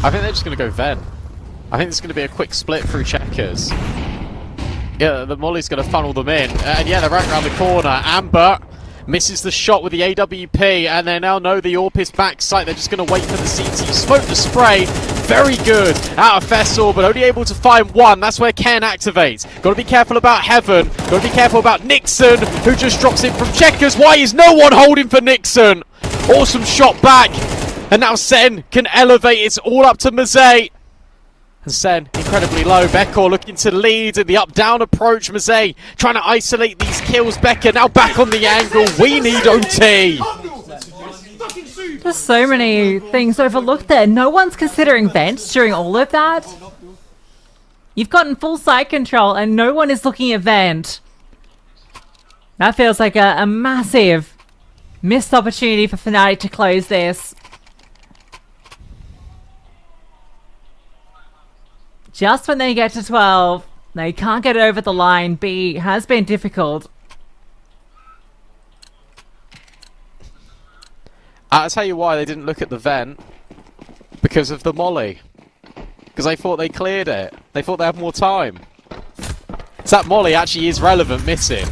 Speaker 1: I think they're just going to go Ven. I think there's going to be a quick split through checkers. Yeah, the Molly's going to funnel them in. And yeah, they're right around the corner. Amber Misses the shot with the AWP, and they now know the Orpis backside. They're just going to wait for the CT. Smoke the spray. Very good out of Fessor, but only able to find one. That's where Ken activates. Got to be careful about Heaven. Got to be careful about Nixon, who just drops in from Checkers. Why is no one holding for Nixon? Awesome shot back. And now Sen can elevate. It's all up to Mazet. And Sen incredibly low. Becker looking to lead in the up-down approach. Mazet trying to isolate these kills. Becker now back on the angle. We need OT.
Speaker 2: There's so many things overlooked there. No one's considering vent during all of that. You've gotten full site control and no one is looking at vent. That feels like a massive missed opportunity for FNATIC to close this. Just when they get to 12, they can't get over the line. B has been difficult.
Speaker 1: I'll tell you why they didn't look at the vent. Because of the molly. Because they thought they cleared it. They thought they had more time. So that molly actually is relevant missing.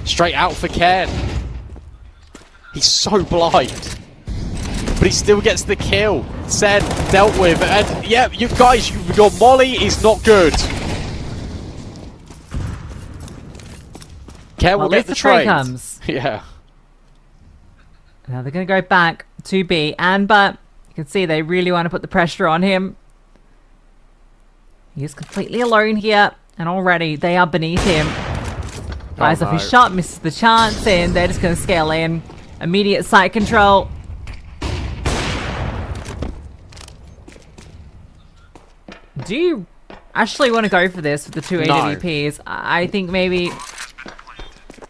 Speaker 1: Straight out for Ken. He's so blind. But he still gets the kill. Sen dealt with. And yeah, you guys, your molly is not good. Ken will get the trade.
Speaker 2: Comes.
Speaker 1: Yeah.
Speaker 2: Now they're going to go back to B. But you can see they really want to put the pressure on him. He is completely alone here. And already they are beneath him. Fires off his shot, misses the chance, and they're just going to scale in. Immediate site control. Do you actually want to go for this with the two AWPs? I think maybe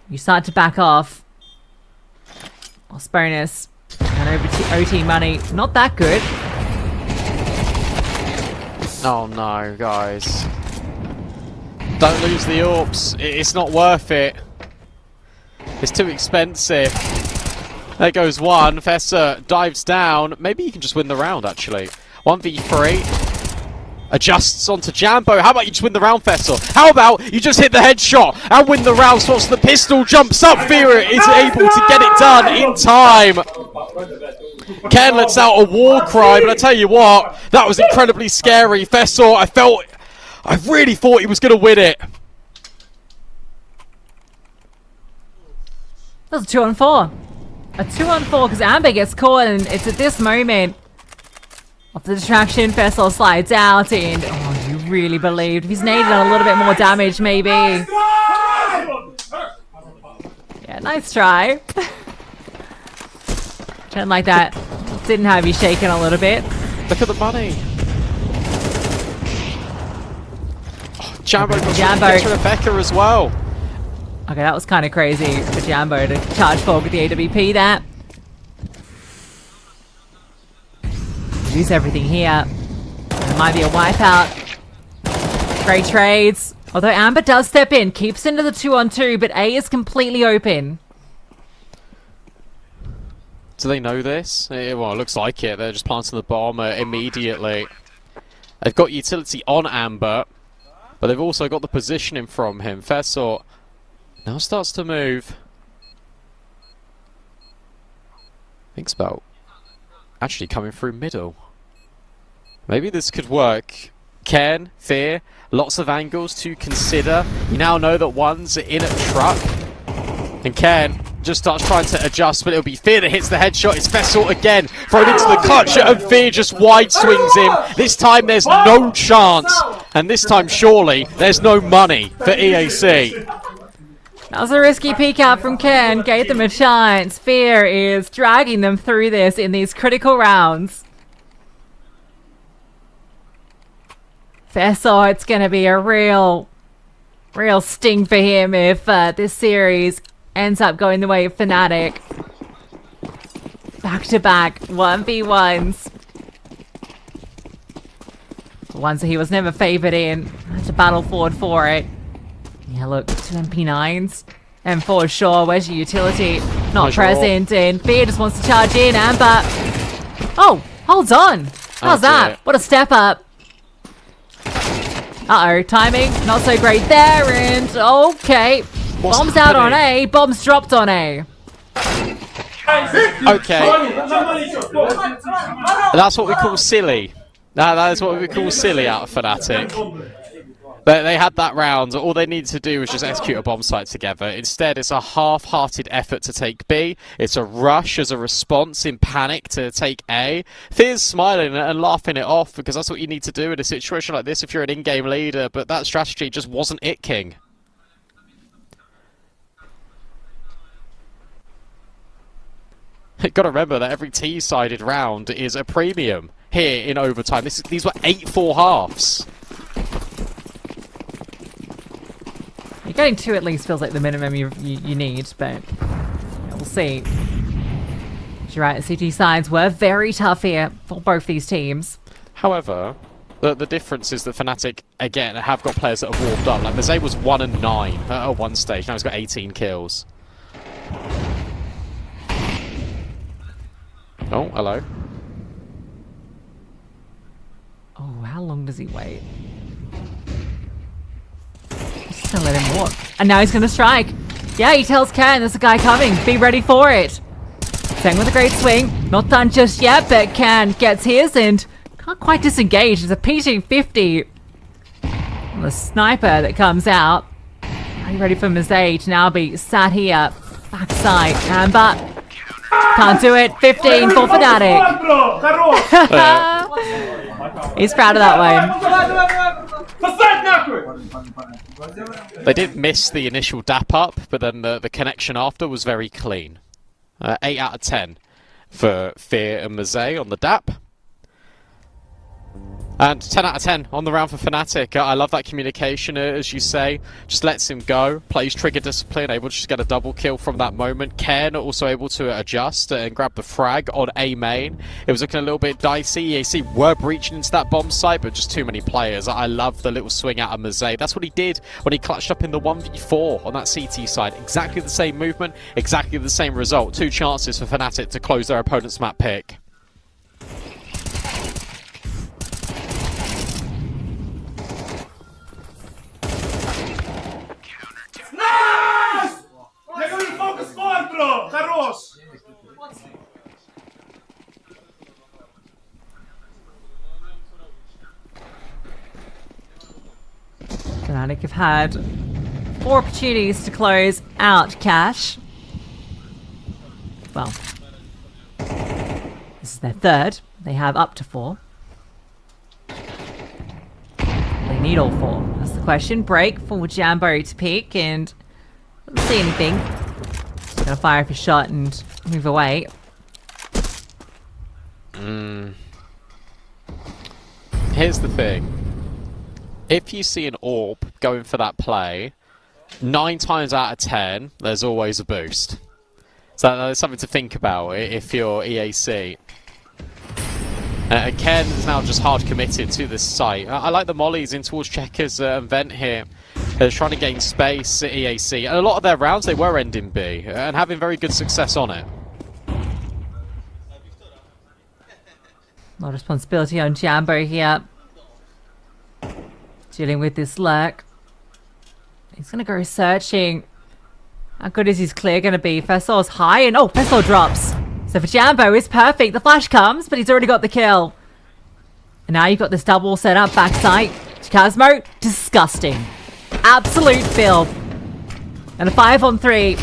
Speaker 2: you start to back off. Lost bonus and OT money. Not that good.
Speaker 1: Oh no, guys. Don't lose the AWPs. It's not worth it. It's too expensive. There goes one. Fessor dives down. Maybe you can just win the round, actually. 1v3. Adjusts onto Jambo. How about you just win the round, Fessor? How about you just hit the headshot and win the round? Swaps the pistol, jumps up. Fear is able to get it done in time. Ken lets out a war cry, but I tell you what, that was incredibly scary. Fessor, I really thought he was going to win it.
Speaker 2: That's a 2-on-4. A 2-on-4 because Amber gets caught, and it's at this moment of the distraction. Fessor slides out, and oh, you really believed. If he's needed a little bit more damage, maybe. Yeah, nice try. Didn't like that. Didn't have you shaking a little bit.
Speaker 1: Look at the money. Oh, Jambo gets rid of Becker as well.
Speaker 2: Okay, that was kind of crazy for Jambo to charge forward with the AWP there. Use everything here. There might be a wipeout. Great trades. Although Amber does step in, keeps into the 2-on-2, but A is completely open.
Speaker 1: Do they know this? Well, it looks like it. They're just planting the bomb immediately. They've got utility on Amber, but they've also got the positioning from him. Fessor now starts to move. Thinks about actually coming through middle. Maybe this could work. Ken, Fear, lots of angles to consider. You now know that one's in a truck. And Ken just starts trying to adjust, but it'll be Fear that hits the headshot. It's Fessor again, thrown into the clutch, and Fear just wide swings him. This time there's no chance. And this time, surely, there's no money for EAC.
Speaker 2: That was a risky peek out from Ken. Gave them a chance. Fear is dragging them through this in these critical rounds. Fessor, it's going to be a real sting for him if this series ends up going the way of FNATIC. Back-to-back 1v1s. The ones that he was never favoured in. Had to battle forward for it. Yeah, look, 2 MP9s. M4 sure, where's your utility? Not present, and Fear just wants to charge in. Amber. Oh, hold on. How's that? What a step up. Uh-oh, timing not so great there, and okay.
Speaker 1: What's
Speaker 2: Bombs out on
Speaker 1: happening?
Speaker 2: A, bombs dropped on A.
Speaker 1: Okay. That's what we call silly. That is what we call silly out of FNATIC. They had that round. All they needed to do was just execute a bomb site together. Instead, it's a half-hearted effort to take B. It's a rush as a response in panic to take A. Fear's smiling and laughing it off because that's what you need to do in a situation like this if you're an in-game leader. But that strategy just wasn't it, King. You've got to remember that every T-sided round is a premium here in overtime. These were 8-4 halves.
Speaker 2: Getting 2 at least feels like the minimum you need, but we'll see. You're right, the CT sides were very tough here for both these teams.
Speaker 1: However, the difference is that FNATIC, again, have got players that have warmed up. Like, Mazay was 1 and 9 at one stage. Now he's got 18 kills. Oh, hello.
Speaker 2: Oh, how long does he wait? He's just gonna let him walk. And now he's gonna strike. Yeah, he tells Ken there's a guy coming. Be ready for it. Sang with a great swing. Not done just yet, but Ken gets his and can't quite disengage. It's a PT-50. And the sniper that comes out. Are you ready for Mazay to now be sat here? Backside. Amber. Can't do it. 15 for FNATIC. He's proud of that one.
Speaker 1: They did miss the initial dap up, but then the connection after was very clean. 8 out of 10 for Fear and Mazay on the dap. And 10 out of 10 on the round for FNATIC. I love that communication, as you say. Just lets him go. Plays trigger discipline, able to just get a double kill from that moment. Ken also able to adjust and grab the frag on A main. It was looking a little bit dicey. EAC were breaching into that bomb site, but just too many players. I love the little swing out of Mazay. That's what he did when he clutched up in the 1v4 on that CT side. Exactly the same movement, exactly the same result. 2 chances for FNATIC to close their opponent's map pick.
Speaker 2: FNATIC have had 4 opportunities to close out cash. Well, this is their 3rd. They have up to 4. They need all 4. That's the question. Break for Jambo to peek and doesn't see anything. He's gonna fire up his shot and move away.
Speaker 1: Here's the thing. If you see an AWP going for that play, 9 times out of 10, there's always a boost. So that's something to think about if you're EAC. Ken is now just hard committed to this site. I like the mollies in towards Checkers and Vent here. They're trying to gain space at EAC. And a lot of their rounds, they were ending B and having very good success on it.
Speaker 2: A lot of responsibility on Jambo here. Dealing with this lurk. He's going to go searching. How good is his clear going to be? Fessor's high and... oh, Fessor drops. So for Jambo, it's perfect. The flash comes, but he's already got the kill. And now you've got this double set up backside. Chasmo, disgusting. Absolute filth. And a 5-on-3.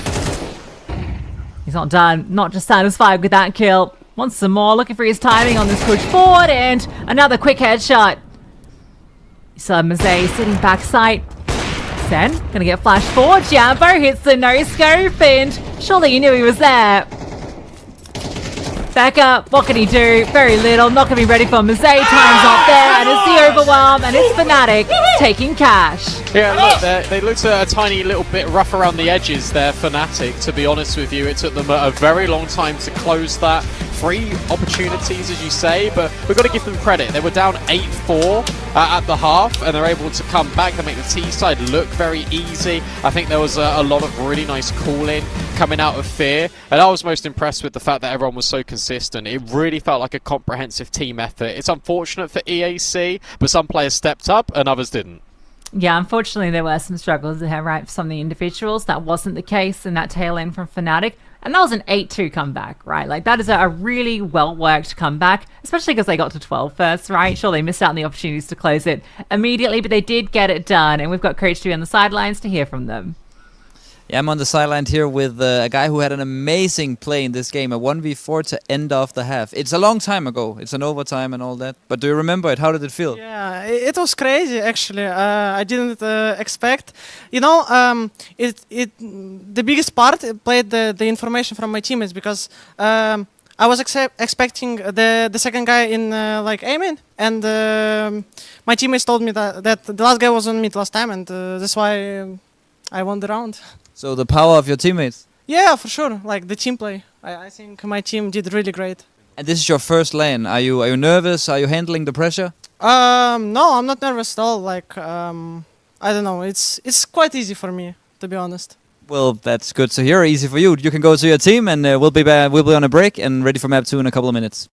Speaker 2: He's not done. Not just satisfied with that kill. Wants some more. Looking for his timing on this push forward. And another quick headshot. So Mazay sitting backside. Then, gonna get flashed forward. Jambo hits the no-scope, and surely you knew he was there. Back up, what can he do? Very little, not gonna be ready for Mazay. Time's not there, and it's the overwhelm, and it's FNATIC taking cash.
Speaker 1: Yeah, look, they looked a tiny little bit rough around the edges there, FNATIC, to be honest with you. It took them a very long time to close that. 3 opportunities, as you say, but we've got to give them credit. They were down 8-4 at the half, and they're able to come back. They make the T side look very easy. I think there was a lot of really nice calling coming out of Fear, and I was most impressed with the fact that everyone was so consistent. It really felt like a comprehensive team effort. It's unfortunate for EAC, but some players stepped up and others didn't.
Speaker 2: Yeah, unfortunately, there were some struggles there, right, for some of the individuals. That wasn't the case in that tail end from FNATIC. And that was an 8-2 comeback, right? Like, that is a really well-worked comeback, especially because they got to 12 first, right? Sure, they missed out on the opportunities to close it immediately, but they did get it done. And we've got Coach 2 on the sidelines to hear from them.
Speaker 5: Yeah, I'm on the sideline here with a guy who had an amazing play in this game, a 1v4 to end off the half. It's a long time ago. It's an overtime and all that. But do you remember it? How did it feel?
Speaker 18: Yeah, it was crazy actually. I didn't expect. You know, the biggest part played the information from my teammates because I was expecting the second guy in like aiming, and my teammates told me that the last guy was on mid last time, and that's why I won the round.
Speaker 5: So the power of your teammates.
Speaker 18: Yeah, for sure. Like the team play. I think my team did really great.
Speaker 5: And this is your first LAN. Are you nervous? Are you handling the pressure?
Speaker 18: No, I'm not nervous at all. Like I don't know. It's quite easy for me, to be honest.
Speaker 5: Well, that's good to hear. Easy for you. You can go to your team, and we'll be back. We'll be on a break and ready for map 2 in a couple of minutes.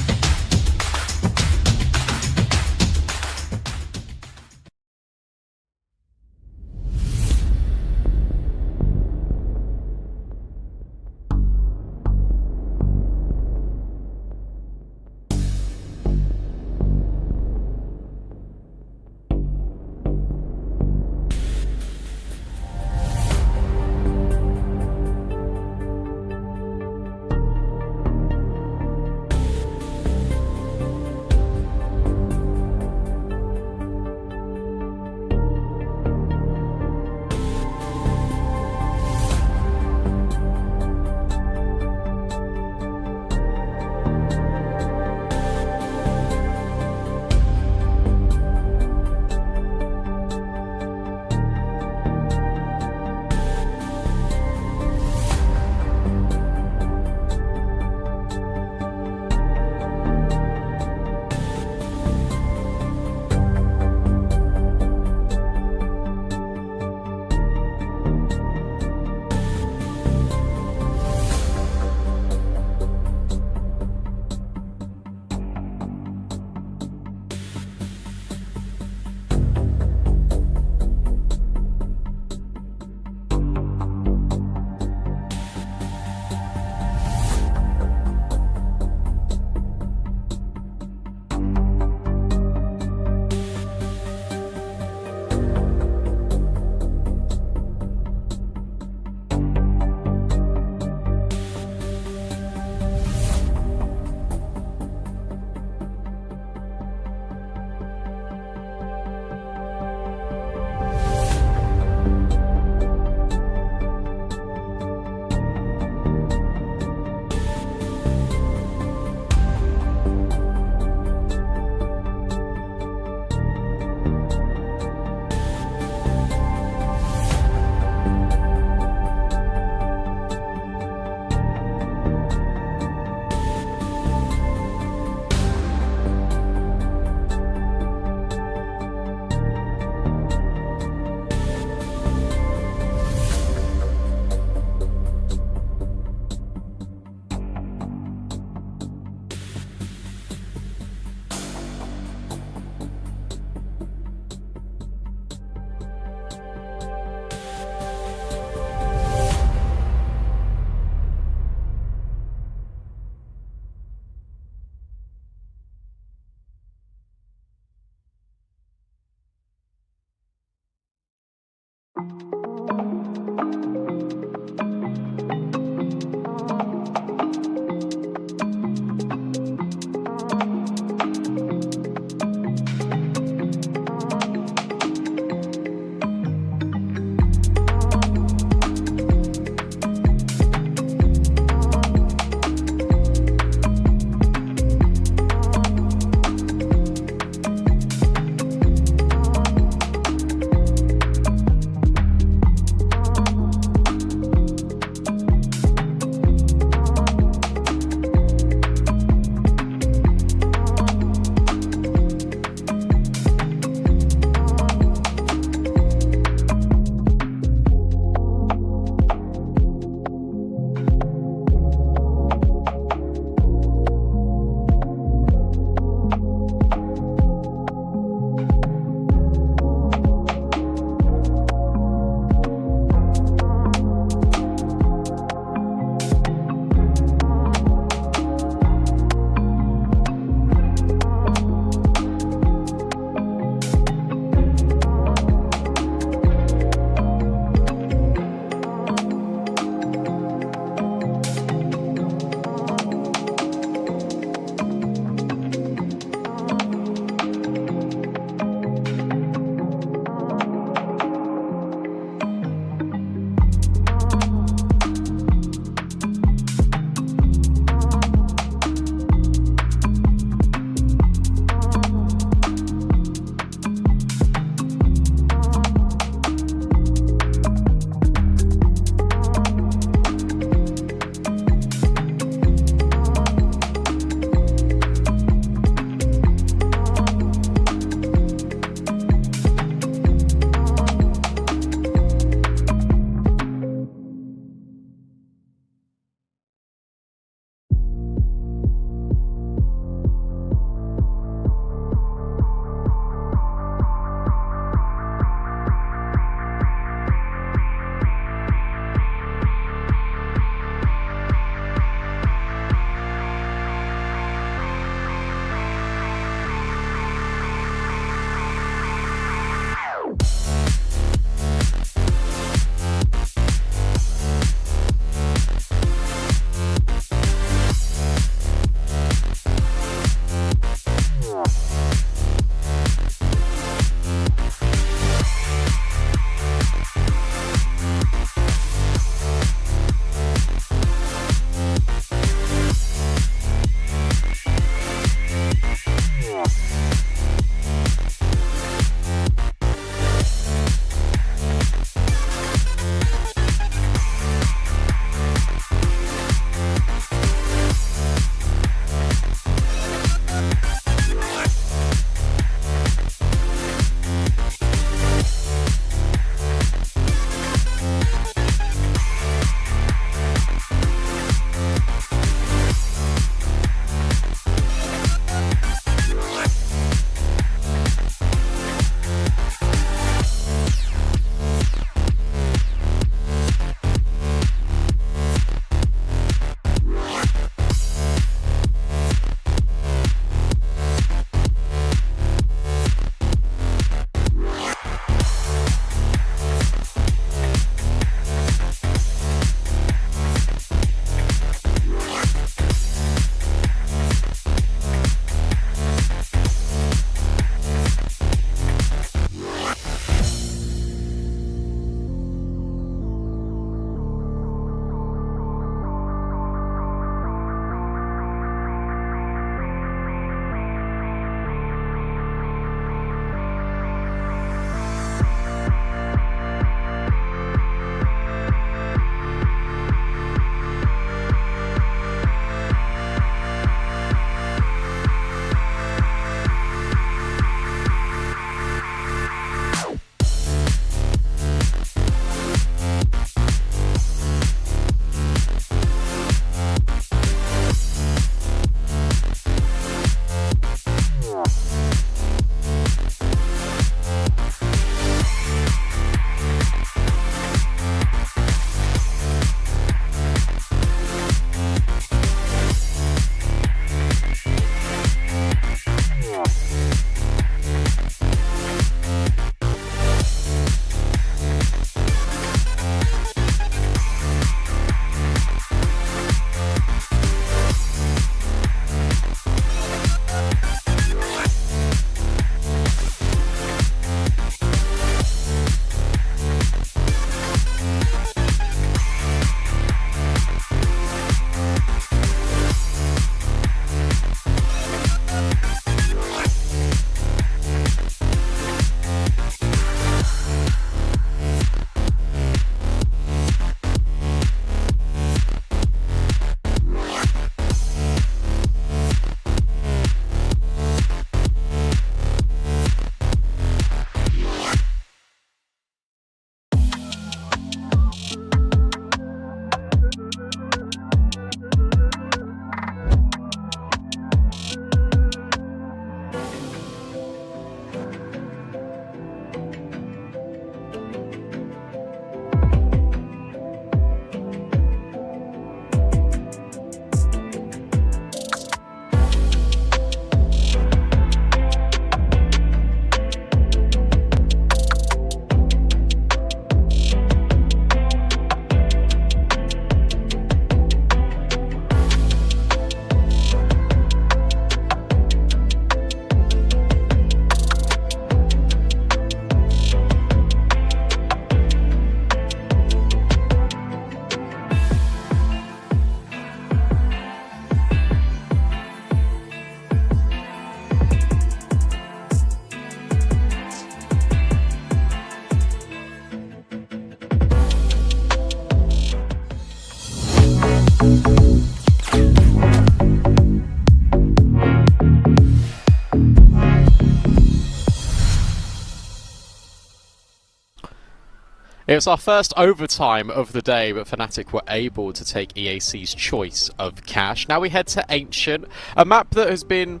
Speaker 1: It was our first overtime of the day, but FNATIC were able to take EAC's choice of cash. Now we head to Ancient, a map that has been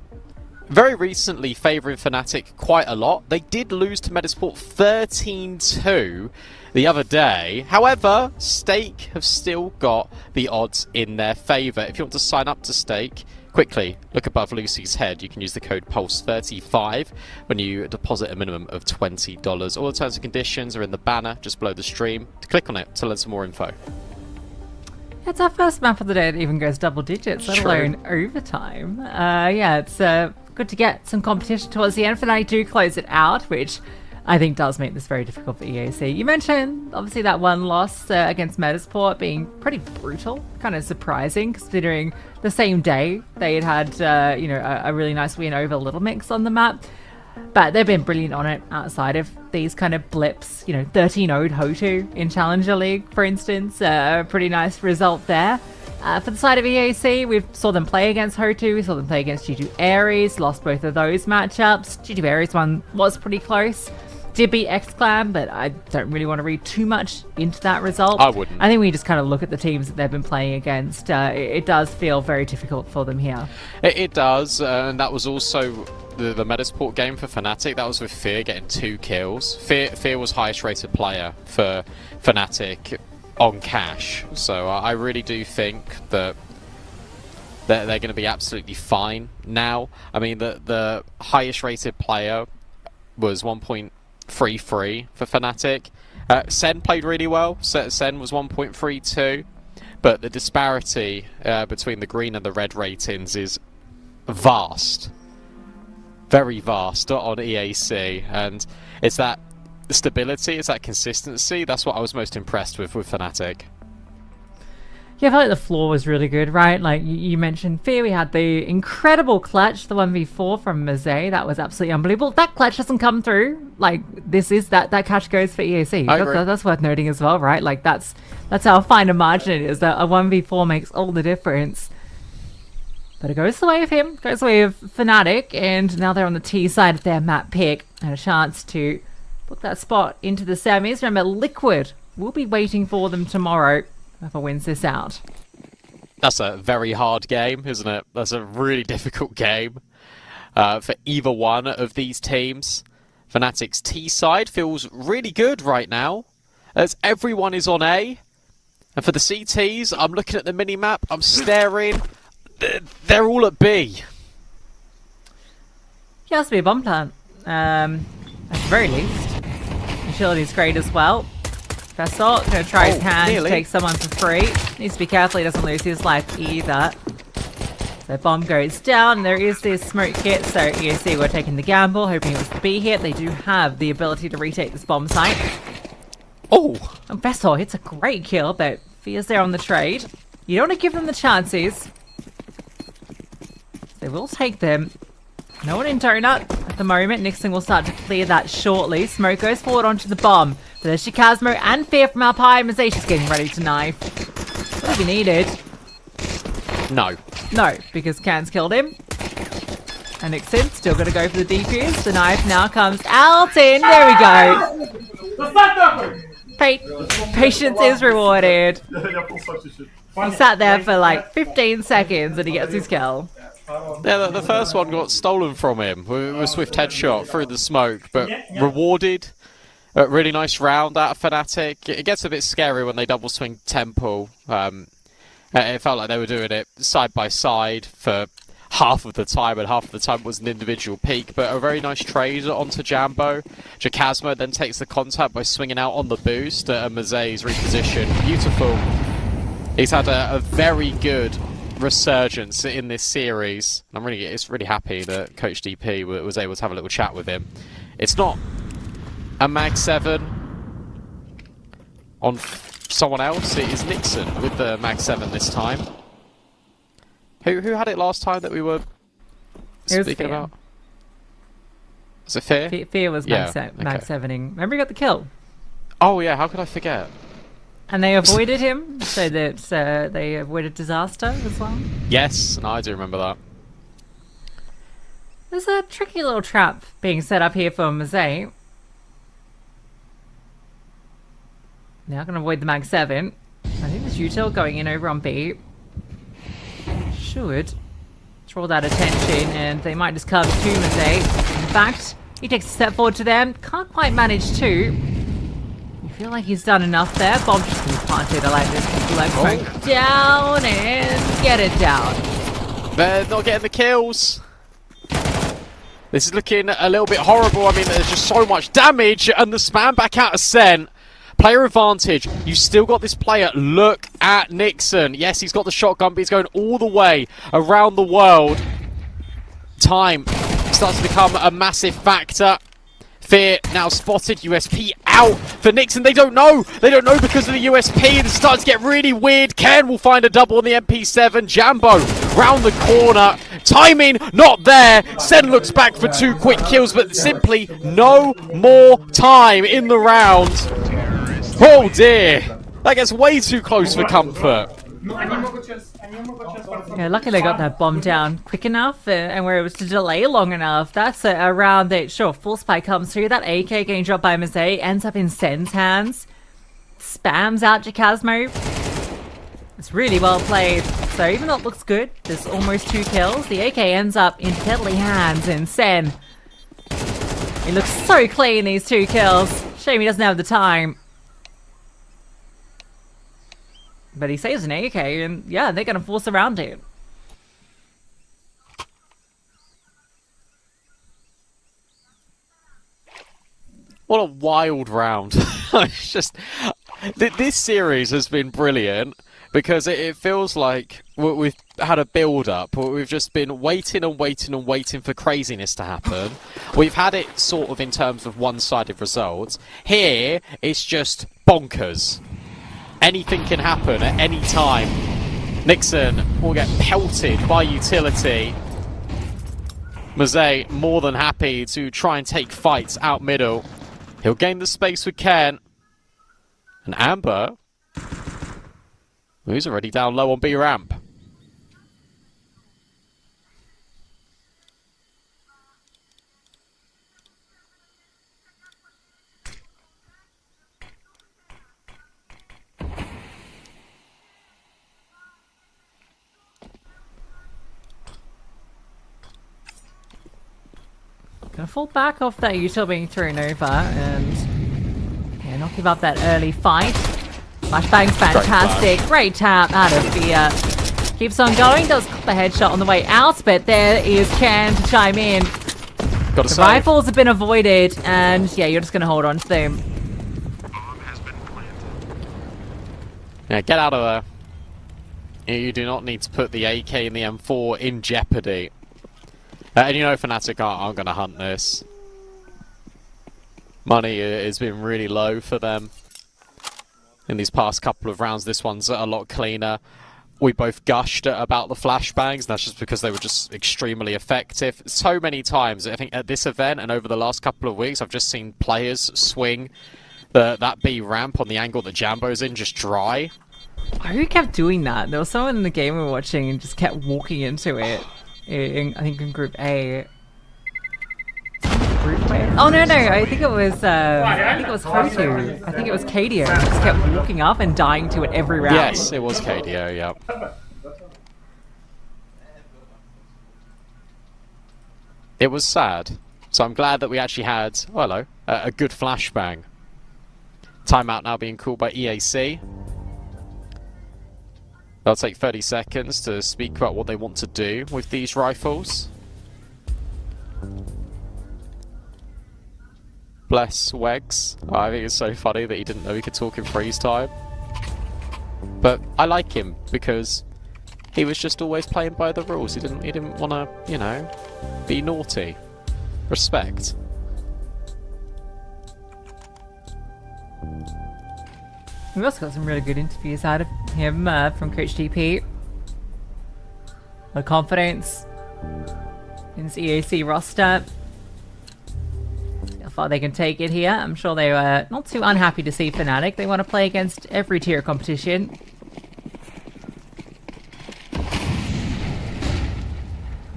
Speaker 1: very recently favouring FNATIC quite a lot. They did lose to Medisport 13-2 the other day. However, Stake have still got the odds in their favour. If you want to sign up to Stake, quickly look above Lucy's head. You can use the code PULSE35 when you deposit a minimum of $20. All the terms and conditions are in the banner just below the stream. Click on it to learn some more info.
Speaker 2: It's our first map of the day that even goes double digits, let alone overtime. Yeah, it's good to get some competition towards the end. FNATIC do close it out, which I think does make this very difficult for EAC. You mentioned, obviously, that one loss against Medisport being pretty brutal. Kind of surprising, considering the same day they had you know, a really nice win over Little Mix on the map. But they've been brilliant on it outside of these kind of blips. You know, 13-0'd Hotu in Challenger League, for instance. A pretty nice result there. For the side of EAC, we saw them play against Hotu, we saw them play against G2 Ares, lost both of those matchups. G2 Ares one was pretty close. Did beat X-Clan, but I don't really want to read too much into that result.
Speaker 1: I wouldn't.
Speaker 2: I think we just kind of look at the teams that they've been playing against. It does feel very difficult for them here.
Speaker 1: It does, and that was also the Medisport game for FNATIC. That was with Fear getting 2 kills. Fear was highest rated player for FNATIC on cash, so I really do think that they're going to be absolutely fine now. I mean, the highest rated player was 1.33 for FNATIC. Sen played really well. Sen was 1.32, but the disparity between the green and the red ratings is vast. Very vast on EAC, and it's that stability, it's that consistency. That's what I was most impressed with FNATIC.
Speaker 2: Yeah, I felt like the floor was really good, right? Like you mentioned Fear, we had the incredible clutch, the 1v4 from Mazet. That was absolutely unbelievable. That clutch doesn't come through. Like, this is that catch goes for EAC. That's worth noting as well, right? Like, that's how fine a margin it is, that a 1v4 makes all the difference. But it goes the way of him, goes the way of FNATIC, and now they're on the T side of their map pick, and a chance to book that spot into the semis. Remember, Liquid will be waiting for them tomorrow. Whoever wins this out.
Speaker 1: That's a very hard game, isn't it? That's a really difficult game for either one of these teams. FNATIC's T side feels really good right now, as everyone is on A. And for the CTs, I'm looking at the mini-map, I'm staring. They're all at B.
Speaker 2: He has to be a bomb plant, at the very least. Utility's great as well. Vessel gonna try his hand to take someone for free. Needs to be careful he doesn't lose his life either. So bomb goes down. There is this smoke hit, so EAC were taking the gamble, hoping it was the B hit. They do have the ability to retake this bomb site.
Speaker 1: Oh!
Speaker 2: And Vessel hits a great kill, but Fear's there on the trade. You don't want to give them the chances. They will take them. No one in donut at the moment. Nixon will start to clear that shortly. Smoke goes forward onto the bomb. But there's Shikazmo and Fear from up high. Mazeisha's getting ready to knife. Would be needed.
Speaker 1: No.
Speaker 2: No, because Can's killed him. And Nixon still going to go for the defuse. The knife now comes out in. There we go. Patience is rewarded. He sat there for like 15 seconds and he gets his kill.
Speaker 1: Yeah, the first one got stolen from him with a swift headshot through the smoke, but rewarded. A really nice round out of FNATIC. It gets a bit scary when they double swing Temple. It felt like they were doing it side by side for half of the time, and half of the time was an individual peak, but a very nice trade onto Jambo. Jacasmo then takes the contact by swinging out on the boost, and Maze's reposition. Beautiful. He's had a very good resurgence in this series. I'm really happy that Coach DP was able to have a little chat with him. It's not a Mag 7 on someone else. It is Nixon with the Mag 7 this time. Who had it last time that we were speaking about? Was it Fear?
Speaker 2: Fear was Mag 7ing. Remember he got the kill?
Speaker 1: Oh yeah, how could I forget?
Speaker 2: And they avoided him, so that they avoided disaster as well.
Speaker 1: Yes, and I do remember that.
Speaker 2: There's a tricky little trap being set up here for Mazet. Now going to avoid the mag 7. I think there's util going in over on B. Should draw that attention, and they might just cover 2 Mosaic. In fact, he takes a step forward to them. Can't quite manage 2. You feel like he's done enough there. Bomb just been planted. I like this. Like crank down and get it down.
Speaker 1: They're not getting the kills. This is looking a little bit horrible. I mean, there's just so much damage, and the spam back out of Sen. Player advantage. You still got this player. Look at Nixon. Yes, he's got the shotgun, but he's going all the way around the world. Time starts to become a massive factor. Fear now spotted. USP out for Nixon. They don't know. They don't know because of the USP. It's starting to get really weird. Ken will find a double on the MP7. Jambo round the corner. Timing not there. Sen looks back for 2 quick kills, but simply no more time in the round. Oh dear. That gets way too close for comfort.
Speaker 2: Yeah, luckily they got that bomb down quick enough, and where it was to delay long enough. That's a round that, sure, full spike comes through. That AK getting dropped by Mosaic ends up in Sen's hands. Spams out Jacasmo. It's really well played. So even though it looks good, there's almost 2 kills. The AK ends up in deadly hands, and Sen. He looks so clean, these 2 kills. Shame he doesn't have the time. But he saves an AK, and yeah, they're going to force around it.
Speaker 1: What a wild round. It's just... This series has been brilliant because it feels like we've had a build-up. We've just been waiting and waiting and waiting for craziness to happen. We've had it sort of in terms of one-sided results. Here, it's just bonkers. Anything can happen at any time. Nixon will get pelted by utility. Mosaic more than happy to try and take fights out middle. He'll gain the space with Ken. And Amber, who's already down low on B ramp.
Speaker 2: Gonna fall back off that util being thrown over and yeah, not give up that early fight. Flashbang's fantastic. Great tap out of Fear. Keeps on going, does cop a headshot on the way out, but there is Ken to chime in. The rifles have been avoided, and yeah, you're just gonna hold on to them.
Speaker 1: Yeah, get out of there. You do not need to put the AK and the M4 in jeopardy. And you know FNATIC aren't going to hunt this. Money has been really low for them in these past couple of rounds. This one's a lot cleaner. We both gushed about the flashbangs, and that's just because they were just extremely effective. So many times, I think at this event and over the last couple of weeks, I've just seen players swing that B ramp on the angle that Jambo's in just dry.
Speaker 2: Who kept doing that? There was someone in the game we were watching and just kept walking into it. I think in Group A. Oh no, I think it was Hotu. I think it was KDO. Just kept walking up and dying to it every round.
Speaker 1: Yes, it was KDO. Yeah. It was sad. So I'm glad that we actually had, oh, hello, a good flashbang. Timeout now being called by EAC. They'll take 30 seconds to speak about what they want to do with these rifles. Bless Wegs. Oh, I think it's so funny that he didn't know he could talk in freeze time. But I like him because he was just always playing by the rules. He didn't want to, you know, be naughty. Respect.
Speaker 2: We've also got some really good interviews out of him from Coach TP. The confidence in his EAC roster. See how far they can take it here. I'm sure they were not too unhappy to see FNATIC. They want to play against every tier competition.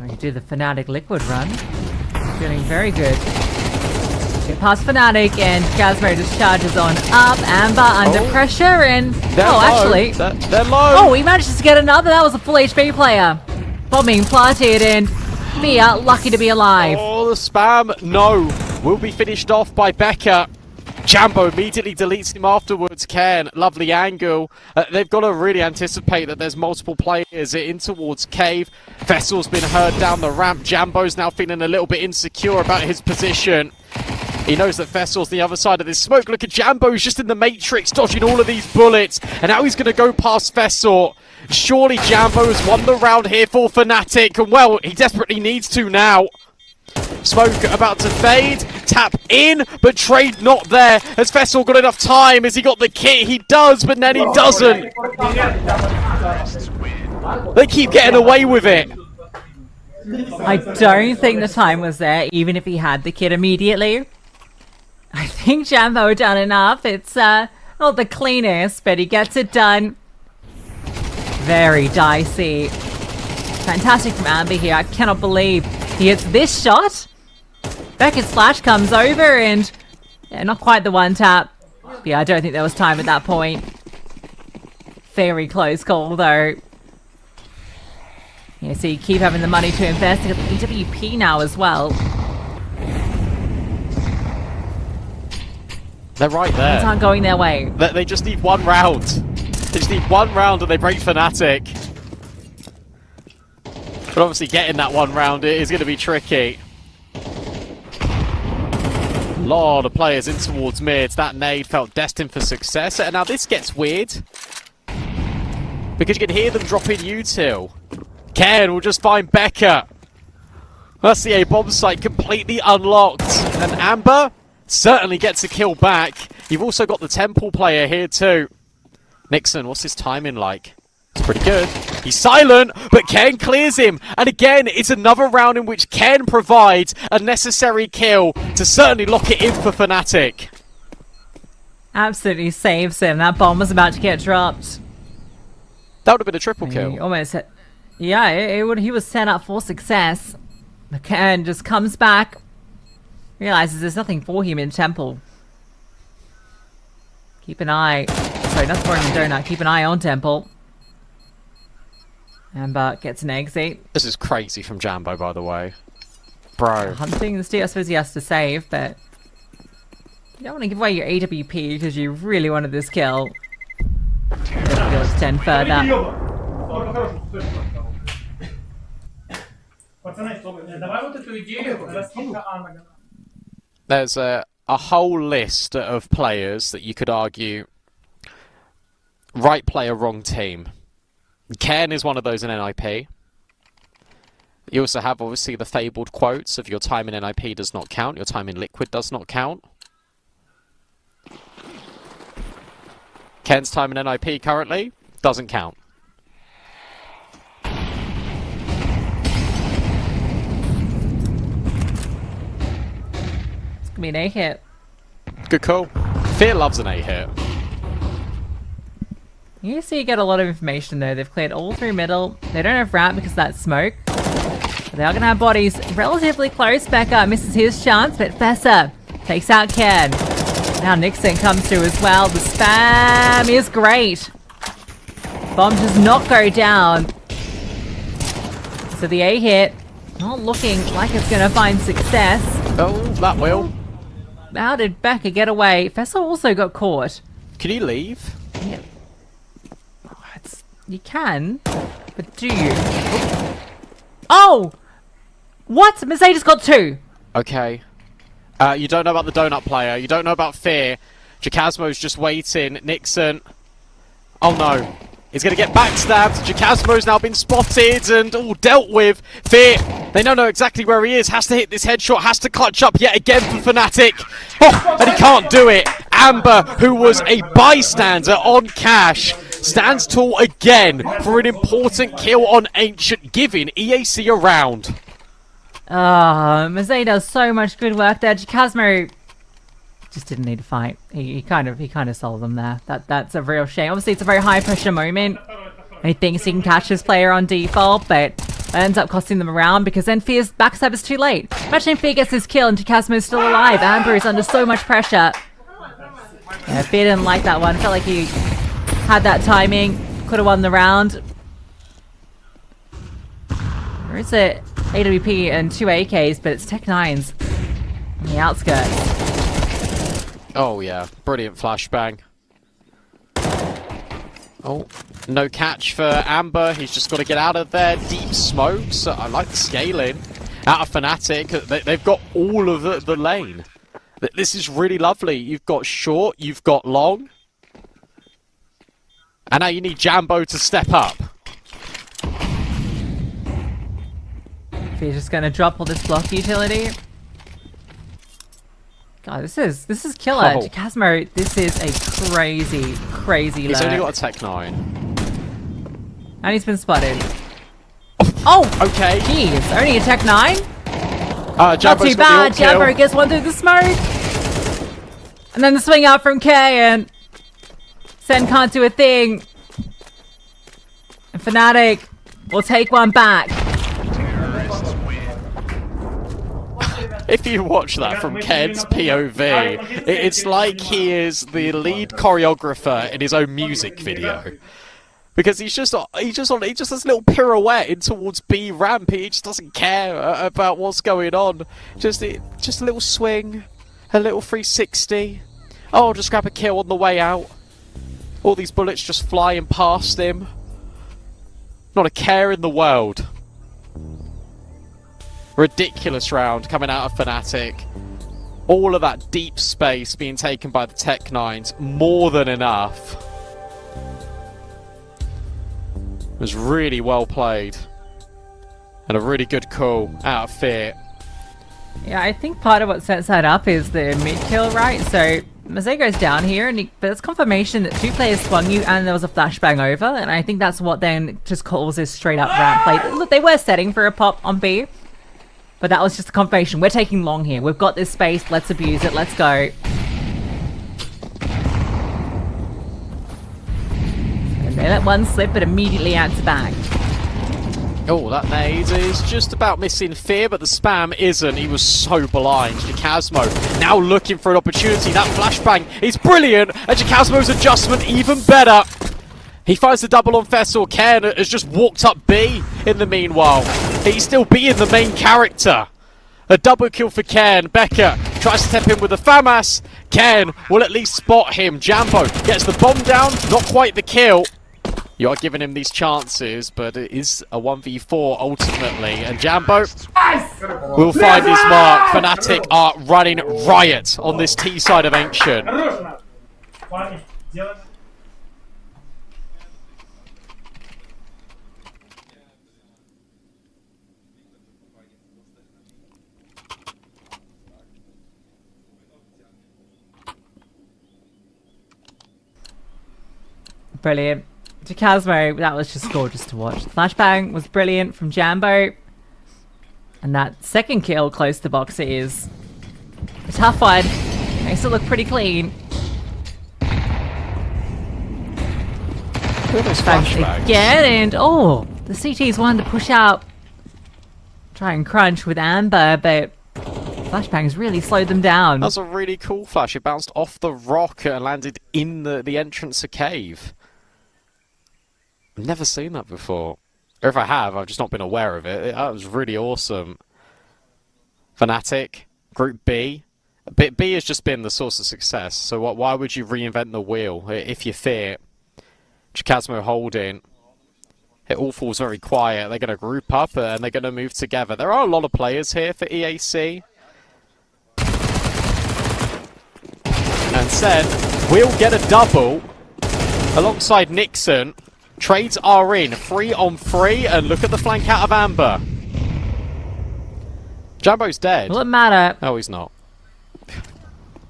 Speaker 2: We can do the FNATIC Liquid run. Feeling very good. Past FNATIC and Gazmo just charges on up. Amber under pressure and... actually...
Speaker 1: They're low!
Speaker 2: Oh, he manages to get another. That was a full HP player. Bombing planted and Fia lucky to be alive.
Speaker 1: Oh, the spam, no. Will be finished off by Becca. Jambo immediately deletes him afterwards. Ken, lovely angle. They've got to really anticipate that there's multiple players in towards Cave. Vessel's been heard down the ramp. Jambo's now feeling a little bit insecure about his position. He knows that Vessel's the other side of this smoke. Look at Jambo, who's just in the Matrix, dodging all of these bullets. And now he's going to go past Vessel. Surely Jambo has won the round here for FNATIC. And well, he desperately needs to now. Smoke about to fade, tap in, but trade not there. Has Vessel got enough time? Has he got the kit? He does, but then he doesn't. They keep getting away with it.
Speaker 2: I don't think the time was there, even if he had the kit immediately. I think Jambo done enough. It's not the cleanest, but he gets it done. Very dicey. Fantastic from Amber here. I cannot believe he hits this shot. Becca's flash comes over and... yeah, not quite the one tap. Yeah, I don't think there was time at that point. Very close call though. Yeah, so you keep having the money to invest. You got the EWP now as well.
Speaker 1: They're right there.
Speaker 2: Things aren't going their way.
Speaker 1: They just need one round. They just need one round and they break FNATIC. But obviously getting that one round is going to be tricky. A lot of players in towards mid. That nade felt destined for success. And now this gets weird. Because you can hear them dropping util. Ken will just find Becca. That's the A bomb site completely unlocked. And Amber certainly gets a kill back. You've also got the Temple player here too. Nixon, what's his timing like? It's pretty good. He's silent, but Ken clears him. And again, it's another round in which Ken provides a necessary kill to certainly lock it in for FNATIC.
Speaker 2: Absolutely saves him. That bomb was about to get dropped.
Speaker 1: That would have been a triple kill.
Speaker 2: He almost hit. Yeah, it would. He was set up for success. Ken just comes back. Realizes there's nothing for him in Temple. Keep an eye. Sorry, not throwing the donut. Keep an eye on Temple. Amber gets an exit.
Speaker 1: This is crazy from Jambo, by the way. Bro.
Speaker 2: Hunting the steal, I suppose he has to save, but you don't want to give away your AWP because you really wanted this kill. Go extend further.
Speaker 1: There's a whole list of players that you could argue right player, wrong team. Ken is one of those in NIP. You also have, obviously, the fabled quotes of your time in NIP does not count, your time in Liquid does not count. Ken's time in NIP currently doesn't count.
Speaker 2: It's gonna be an A hit.
Speaker 1: Good call. Fear loves an A hit.
Speaker 2: You see, you get a lot of information though. They've cleared all through middle. They don't have ramp because of that smoke. But they are going to have bodies relatively close. Becca misses his chance, but Fessa takes out Ken. Now Nixon comes through as well. The spam is great. Bomb does not go down. So the A hit, not looking like it's going to find success.
Speaker 1: Oh, that will.
Speaker 2: How did Becca get away? Fessa also got caught.
Speaker 1: Can you leave?
Speaker 2: Yeah. You can, but do you? Oh! What? Mercedes got two!
Speaker 1: Okay. You don't know about the donut player. You don't know about Fear. Jacasmo's just waiting. Nixon. Oh no. He's going to get backstabbed. Jacasmo's now been spotted and all dealt with. Fear. They don't know exactly where he is. Has to hit this headshot. Has to clutch up yet again for FNATIC. Oh, and he can't do it. Amber, who was a bystander on Cash, stands tall again for an important kill on Ancient, giving EAC a round.
Speaker 2: Mazay does so much good work there. Jacasmo just didn't need to fight. He kind of sold them there. That's a real shame. Obviously, it's a very high pressure moment. And he thinks he can catch his player on default, but That ends up costing them a round because then Fear's backstab is too late. Imagine if Fear gets his kill and Chasmo's still alive. Amber is under so much pressure. Yeah, Fear didn't like that one. Felt like he had that timing. Could have won the round. There is a AWP and 2 AKs, but it's Tech-9s on the outskirts.
Speaker 1: Oh yeah, brilliant flashbang. Oh, no catch for Amber. He's just got to get out of there. Deep smokes. I like the scaling. Out of FNATIC. They've got all of the lane. This is really lovely. You've got short, you've got long. And now you need Jambo to step up.
Speaker 2: He's just going to drop all this block utility. God, this is killer.
Speaker 1: Oh.
Speaker 2: Chasmo, this is a crazy
Speaker 1: He's only
Speaker 2: lurk.
Speaker 1: got a Tech-9.
Speaker 2: And he's been spotted. Oh!
Speaker 1: Okay.
Speaker 2: Jeez, only a Tech-9? Not
Speaker 1: Jambo's
Speaker 2: too
Speaker 1: got
Speaker 2: bad.
Speaker 1: the ult kill.
Speaker 2: Jambo gets one through the smoke. And then the swing out from K, and Sen can't do a thing. And FNATIC will take one back.
Speaker 1: If you watch that from Ken's POV, it's like he is the lead choreographer in his own music video. Because he just does a little pirouette in towards B ramp. He just doesn't care about what's going on. Just a little swing, a little 360. Oh, just grab a kill on the way out. All these bullets just flying past him. Not a care in the world. Ridiculous round coming out of FNATIC. All of that deep space being taken by the Tech-9s. More than enough. It was really well played. And a really good call out of Fear.
Speaker 2: Yeah, I think part of what sets that up is the mid kill, right? So Mosaic goes down here, and but it's confirmation that 2 players swung you and there was a flashbang over, and I think that's what then just causes straight up ramp play. Look, they were setting for a pop on B, but that was just a confirmation. We're taking long here. We've got this space. Let's abuse it. Let's go. And they let one slip, but immediately answer back.
Speaker 1: Oh, that nade is just about missing Fear, but the spam isn't. He was so blind. Jacasmo now looking for an opportunity. That flashbang is brilliant, and Jacasmo's adjustment even better. He finds the double on Fessel. Ken has just walked up B in the meanwhile. He's still being the main character. A double kill for Ken. Becker tries to step in with the FAMAS. Ken will at least spot him. Jambo gets the bomb down. Not quite the kill. You are giving him these chances, but it is a 1v4 ultimately. And Jambo will find his mark. FNATIC are running riot on this T side of Ancient.
Speaker 2: Brilliant. Jacasmo, that was just gorgeous to watch. The flashbang was brilliant from Jambo. And that second kill close to box is a tough one. Makes it look pretty clean.
Speaker 1: Flashbangs
Speaker 2: again, and oh, the CTs wanted to push out, try and crunch with Amber, but flashbangs really slowed them down.
Speaker 1: That was a really cool flash. It bounced off the rock and landed in the entrance of cave. I've never seen that before. Or if I have, I've just not been aware of it. That was really awesome. FNATIC, Group B. B has just been the source of success. So why would you reinvent the wheel if you fear? Jacasmo holding. It all falls very quiet. They're going to group up and they're going to move together. There are a lot of players here for EAC. And Sen will get a double alongside Nixon. Trades are in, 3-on-3, and look at the flank out of Amber. Jambo's dead.
Speaker 2: Will it matter?
Speaker 1: Oh, he's not.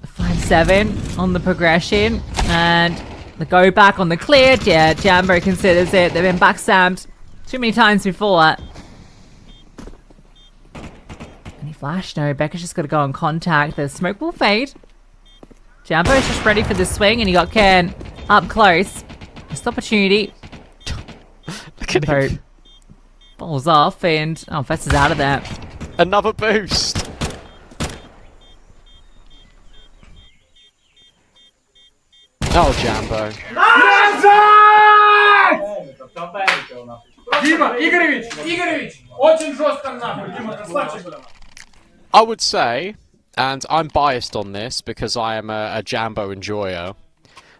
Speaker 2: 5-7 on the progression, and the go back on the cleared. Yeah, Jambo considers it. They've been backstabbed too many times before. Any flash? No, Becca's just got to go on contact. The smoke will fade. Jambo's just ready for the swing, and he got Ken up close. Missed opportunity.
Speaker 1: Look at him.
Speaker 2: falls off, and Fest is out of that.
Speaker 1: Another boost. Oh, Jambo.
Speaker 3: Дима, Игоревич, очень жестко нахуй, Дима, красавчик, бля.
Speaker 1: I would say, and I'm biased on this because I am a Jambo enjoyer,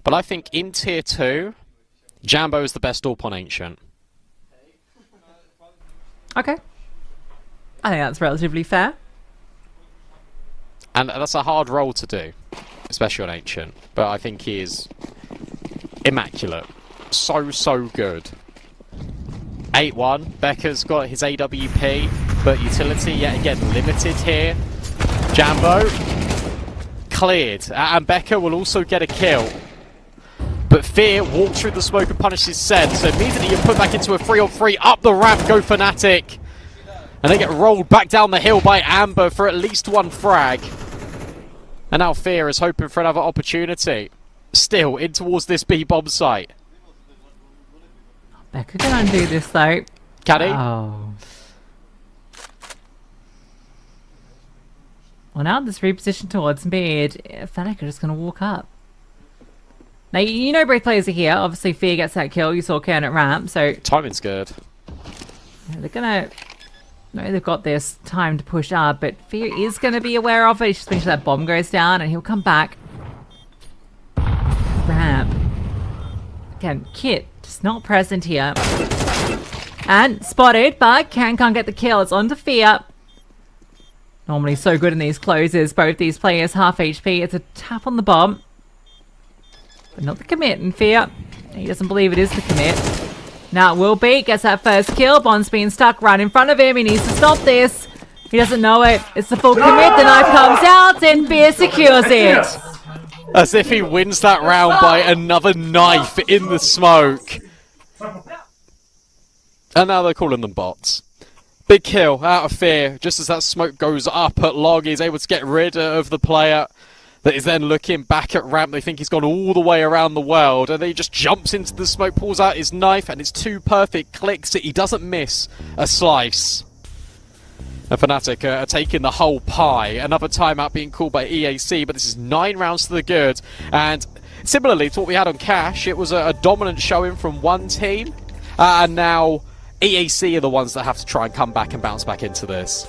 Speaker 1: but I think in Tier 2, Jambo is the best AWP on Ancient.
Speaker 2: Okay. I think that's relatively fair.
Speaker 1: And that's a hard role to do, especially on Ancient, but I think he is immaculate. So good. 8-1, Becker's got his AWP, but utility yet again limited here. Jambo cleared, and Becker will also get a kill. But Fear walks through the smoke and punishes Sen, so immediately you're put back into a 3-on-3, up the ramp, go FNATIC. And they get rolled back down the hill by Amber for at least one frag. And now Fear is hoping for another opportunity. Still in towards this B-bomb site.
Speaker 2: Becca can undo this though.
Speaker 1: Can he?
Speaker 2: Oh. Well, now this reposition towards mid, FNATIC are just going to walk up. Now, you know both players are here. Obviously, Fear gets that kill. You saw Kern at ramp, so...
Speaker 1: Timing's good.
Speaker 2: They're going to... No, they've got this time to push up, but Fear is going to be aware of it. He's just making sure that bomb goes down, and he'll come back. Ramp. Again, Kit, just not present here. And spotted, but can't get the kill. It's on to Fear. Normally so good in these closes. Both these players half HP. It's a tap on the bomb. But not the commit. And Fear, he doesn't believe it is the commit. Now it will be. Gets that first kill. Bond's being stuck right in front of him. He needs to stop this. He doesn't know it. It's the full commit. The knife comes out and Fear secures it.
Speaker 1: As if he wins that round by another knife in the smoke. And now they're calling them bots. Big kill out of Fear. Just as that smoke goes up at Log, he's able to get rid of the player that is then looking back at ramp. They think he's gone all the way around the world, and then he just jumps into the smoke, pulls out his knife, and it's 2 perfect clicks. He doesn't miss a slice. And FNATIC are taking the whole pie. Another timeout being called by EAC, but this is 9 rounds to the good. And similarly to what we had on Cash, it was a dominant showing from one team, and now EAC are the ones that have to try and come back and bounce back into this.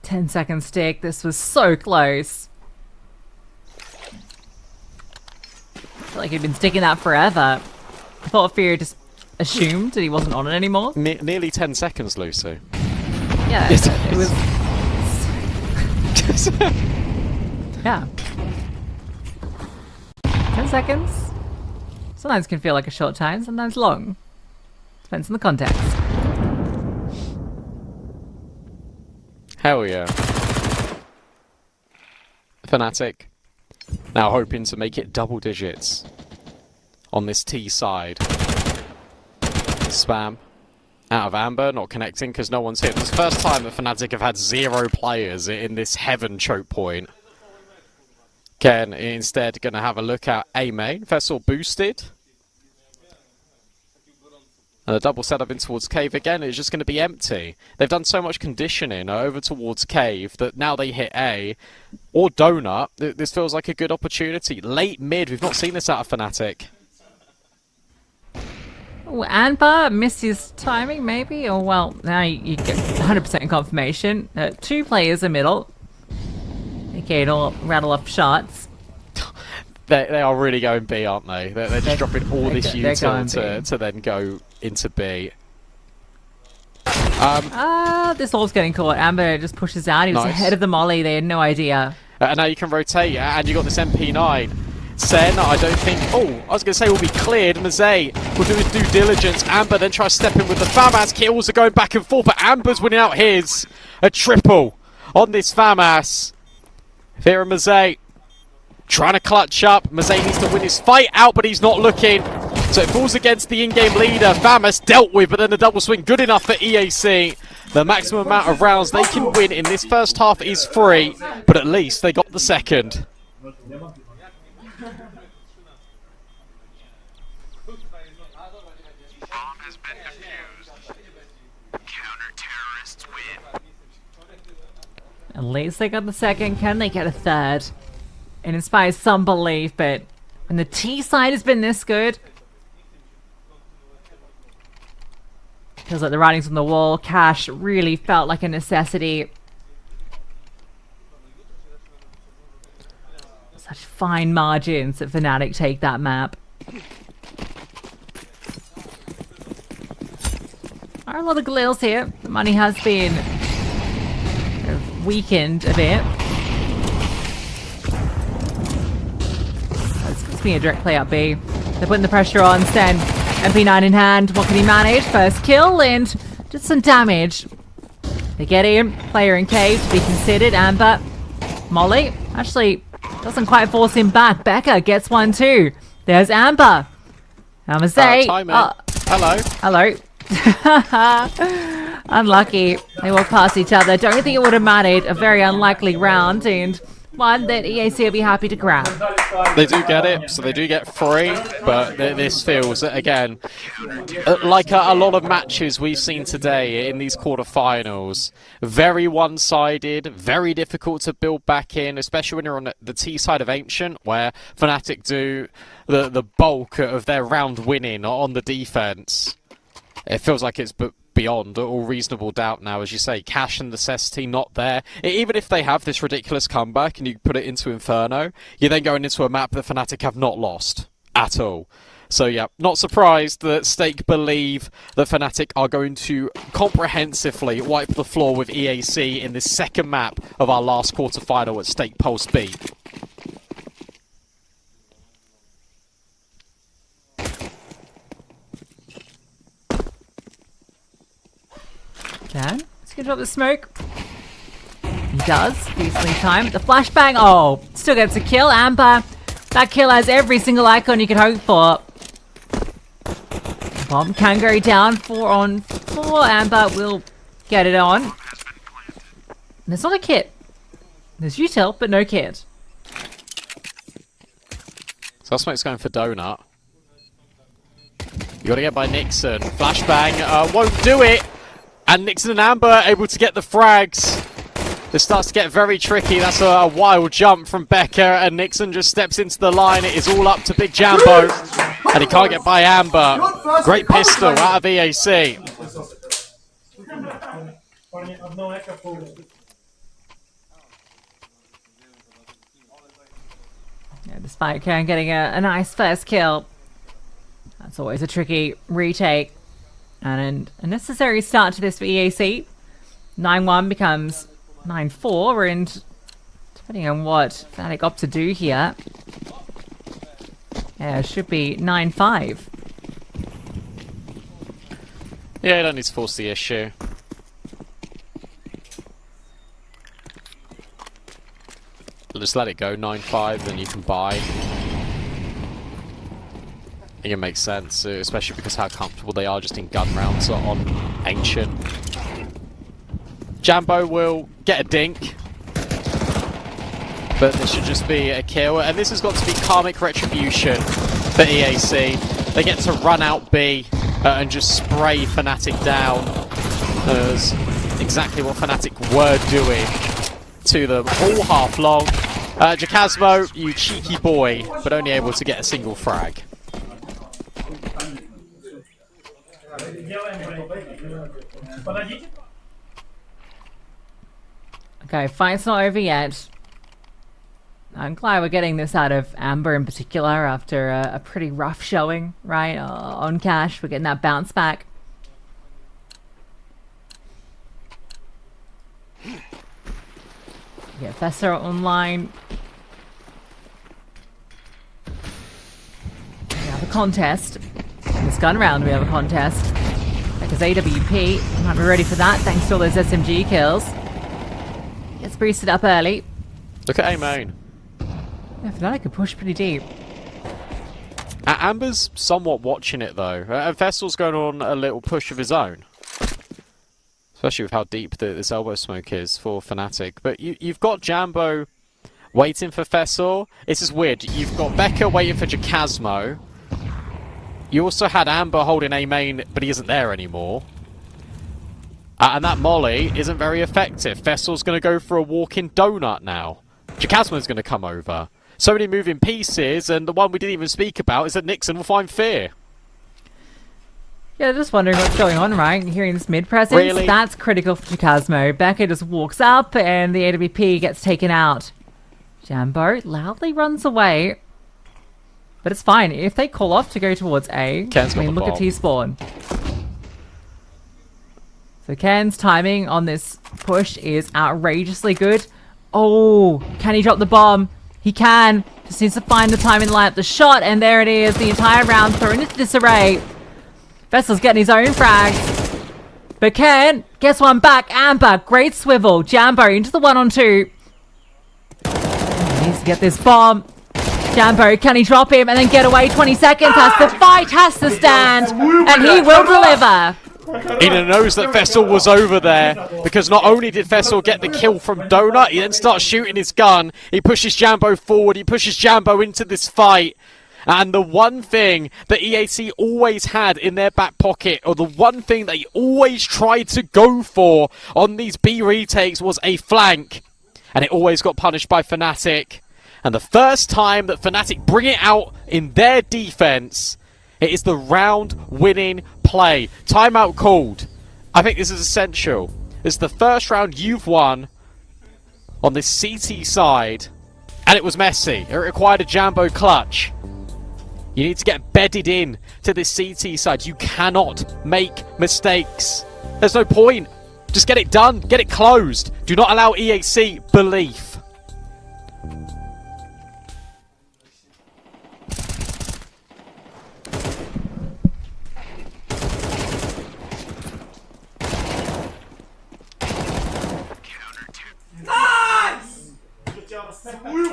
Speaker 2: Ten-second stick. This was so close. I feel like he'd been sticking that forever. I thought Fear just assumed that he wasn't on it anymore.
Speaker 1: Nearly 10 seconds, Lucy.
Speaker 2: Yeah, it was... yeah. 10 seconds. Sometimes can feel like a short time, sometimes long. Depends on the context.
Speaker 1: Hell yeah. FNATIC now hoping to make it double digits on this T side. Spam out of Amber, not connecting because no one's hit. It's the first time that FNATIC have had 0 players in this heaven choke point. Ken instead going to have a look at A main. Vessel boosted. And a double setup in towards Cave again is just going to be empty. They've done so much conditioning over towards Cave that now they hit A or Donut. This feels like a good opportunity. Late mid, we've not seen this out of FNATIC.
Speaker 2: Oh, Anbar missed his timing maybe? Or well, now you get 100% confirmation. 2 players in middle. Okay, it'll rattle off shots.
Speaker 1: They are really going B, aren't they? They're just dropping all this util to then go into B.
Speaker 2: This orb's getting caught. Amber just pushes out. He was ahead of the molly. They had no idea.
Speaker 1: And now you can rotate, and you got this MP9. Sen, I don't think... Oh, I was going to say will be cleared. Mazay will do his due diligence. Amber then tries to step in with the FAMAS. Kills are going back and forth, but Amber's winning out his. A triple on this FAMAS. Fear and Mazay trying to clutch up. Mazay needs to win his fight out, but he's not looking. So it falls against the in-game leader. FAMAS dealt with, but then the double swing good enough for EAC. The maximum amount of rounds they can win in this first half is 3, but at least they got the second.
Speaker 2: At least they got the second. Can they get a third? It inspires some belief, but when the T side has been this good, feels like the writing's on the wall. Cash really felt like a necessity. Such fine margins that FNATIC take that map. Are a lot of glils here. The money has been weakened a bit. It's being a direct play up B. They're putting the pressure on. Sten, MP9 in hand. What can he manage? First kill and just some damage. They get in. Player in cave to be considered. Amber. Molly actually doesn't quite force him back. Becca gets one too. There's Amber. Namaste.
Speaker 1: Hello.
Speaker 2: Hello. Unlucky. They walk past each other. Don't think it would have mattered. A very unlikely round and one that EAC will be happy to grab.
Speaker 1: They do get it, so they do get 3, but this feels, again, like a lot of matches we've seen today in these quarterfinals. Very one-sided, very difficult to build back in, especially when you're on the T side of Ancient, where FNATIC do the bulk of their round winning on the defense. It feels like it's beyond all reasonable doubt now, as you say. Cash and necessity not there. Even if they have this ridiculous comeback and you put it into Inferno, you're then going into a map that FNATIC have not lost at all. So yeah, not surprised that Stake believe that FNATIC are going to comprehensively wipe the floor with EAC in this second map of our last quarterfinal at Stake Pulse B.
Speaker 2: Dan, is he gonna drop the smoke? He does. Decently timed. The flashbang. Oh, still gets a kill. Amber. That kill has every single icon you could hope for. Bomb can go down. 4 on 4. Amber will get it on. And there's not a kit. There's util, but no kit.
Speaker 1: So Smoke's going for Donut. You gotta get by Nixon. Flashbang won't do it. And Nixon and Amber able to get the frags. This starts to get very tricky. That's a wild jump from Becca, and Nixon just steps into the line. It is all up to Big Jambo, and he can't get by Amber. Great pistol out of EAC.
Speaker 2: Yeah, despite Karen getting a nice first kill, that's always a tricky retake. And a necessary start to this for EAC. 9-1 becomes 9-4, and depending on what FNATIC opt to do here, yeah, it should be 9-5.
Speaker 1: Yeah, you don't need to force the issue. Just let it go, 9-5, then you can buy. I think it makes sense, especially because how comfortable they are just in gun rounds on Ancient. Jambo will get a dink, but this should just be a kill, and this has got to be karmic retribution for EAC. They get to run out B and just spray FNATIC down. That's exactly what FNATIC were doing to them all half long. Jacasmo, you cheeky boy, but only able to get a single frag.
Speaker 2: Okay, fight's not over yet. I'm glad we're getting this out of Amber in particular after a pretty rough showing, right? On Cash, we're getting that bounce back. Yeah, Fessa online. We have a contest. In this gun round, we have a contest. Because AWP might be ready for that thanks to all those SMG kills. Gets boosted up early.
Speaker 1: Look at A main.
Speaker 2: Yeah, FNATIC could push pretty deep.
Speaker 1: Amber's somewhat watching it though. And Vessel's going on a little push of his own. Especially with how deep this elbow smoke is for FNATIC. But you've got Jambo waiting for Fessor. This is weird. You've got Becca waiting for Jacasmo. You also had Amber holding A main, but he isn't there anymore. And that molly isn't very effective. Fessor's going to go for a walking donut now. Jacasmo's going to come over. So many moving pieces, and the one we didn't even speak about is that Nixon will find Fear.
Speaker 2: Yeah, just wondering what's going on, right? Hearing this mid presence,
Speaker 1: Really?
Speaker 2: that's critical for Jacasmo. Becca just walks up, and the AWP gets taken out. Jambo loudly runs away. But it's fine. If they call off to go towards A,
Speaker 1: Ken's
Speaker 2: I mean,
Speaker 1: got the
Speaker 2: look at
Speaker 1: bomb.
Speaker 2: T-spawn. So Ken's timing on this push is outrageously good. Oh, can he drop the bomb? He can. Just needs to find the time and line up the shot, and there it is. The entire round thrown into disarray. Vessel's getting his own frags. But Ken gets one back. Amber, great swivel. Jambo into the 1-on-2. He needs to get this bomb. Jambo, can he drop him and then get away? 20 seconds, has to fight, has to stand, and he will deliver.
Speaker 1: He knows that Fessor was over there, because not only did Fessor get the kill from Donut, he then starts shooting his gun. He pushes Jambo forward, he pushes Jambo into this fight. And the one thing that EAC always had in their back pocket, or the one thing they always tried to go for on these B retakes, was a flank. And it always got punished by FNATIC. And the first time that FNATIC bring it out in their defense, it is the round-winning play. Timeout called. I think this is essential. This is the first round you've won on this CT side, and it was messy. It required a Jambo clutch. You need to get bedded in to this CT side. You cannot make mistakes. There's no point. Just get it done. Get it closed. Do not allow EAC belief.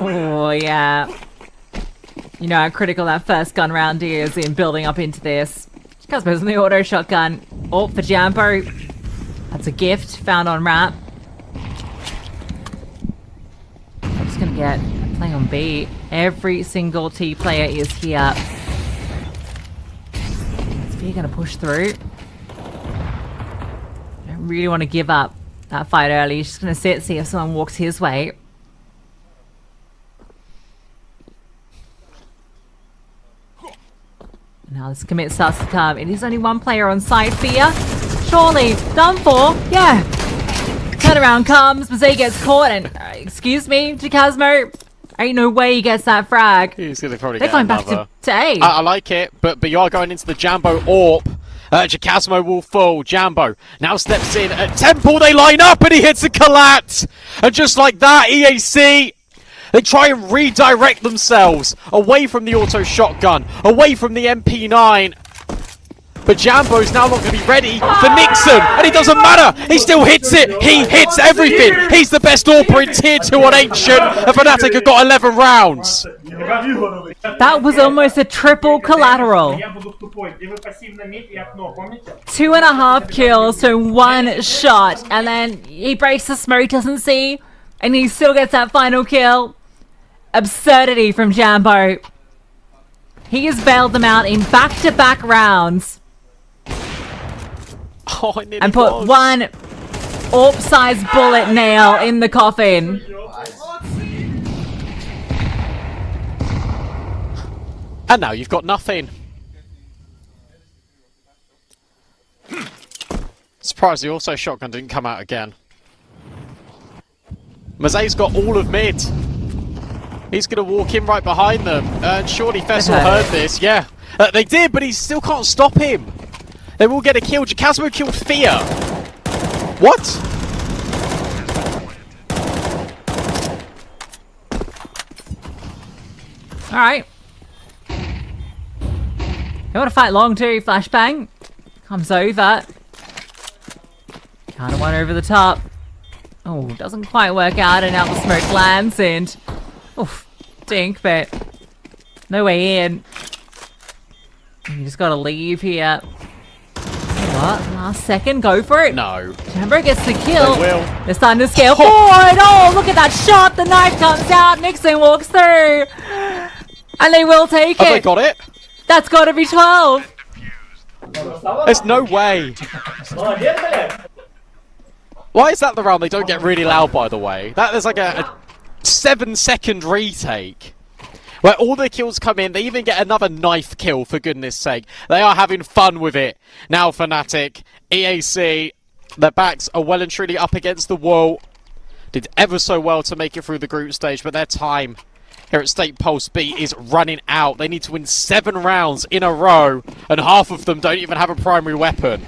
Speaker 2: Oh, yeah. You know how critical that first gun round is in building up into this. Cosmo's on the auto shotgun. Oh, for Jambo. That's a gift found on Rap. I'm just gonna get a play on B. Every single T player is here. Is V gonna push through? I don't really want to give up that fight early. He's just gonna sit, see if someone walks his way. Now this commit starts to come. It is only one player on site. Fear. Surely. Done for. Yeah. Turnaround comes. Mazay gets caught and... excuse me, Jacasmo. Ain't no way he gets that frag.
Speaker 1: He's going to probably
Speaker 2: They're
Speaker 1: get
Speaker 2: going
Speaker 1: another.
Speaker 2: back to A.
Speaker 1: I like it, but you are going into the Jambo AWP. Jacasmo will fall. Jambo now steps in at Temple. They line up and he hits a collat. And just like that, EAC... they try and redirect themselves away from the auto shotgun, away from the MP9. But Jambo's now not going to be ready for Nixon, and it doesn't matter. He still hits it. He hits everything. He's the best AWPer in Tier 2 on Ancient, and FNATIC have got 11 rounds.
Speaker 2: That was almost a triple collateral. 2.5 kills to one shot, and then he breaks the smoke, doesn't see, and he still gets that final kill. Absurdity from Jambo. He has bailed them out in back-to-back rounds.
Speaker 1: Oh, I nearly
Speaker 2: and put
Speaker 1: was.
Speaker 2: one AWP-sized bullet nail in the coffin.
Speaker 1: And now you've got nothing. Surprised the auto shotgun didn't come out again. Mazay's got all of mid. He's going to walk in right behind them. And surely Fessor heard this. Yeah, they did, but he still can't stop him. They will get a kill. Jacasmo killed Fear. What?
Speaker 2: Alright. You want to fight long too, Flashbang. Comes over. Kind of one over the top. Oh, doesn't quite work out, and now the smoke lands, and... oof, dink, but no way in. You just gotta leave here. What? Last second, go for it.
Speaker 1: No.
Speaker 2: Chamber gets the kill.
Speaker 1: They will.
Speaker 2: They're starting to scale forward. Oh, look at that shot. The knife comes out. Nixon walks through. And they will take it.
Speaker 1: Have they got it?
Speaker 2: That's got to be 12.
Speaker 1: There's no way. Why is that the round they don't get really loud, by the way? There's like a 7-second retake. Where all the kills come in, they even get another knife kill, for goodness sake. They are having fun with it. Now FNATIC, EAC, their backs are well and truly up against the wall. Did ever so well to make it through the group stage, but their time here at State Pulse B is running out. They need to win 7 rounds in a row, and half of them don't even have a primary weapon.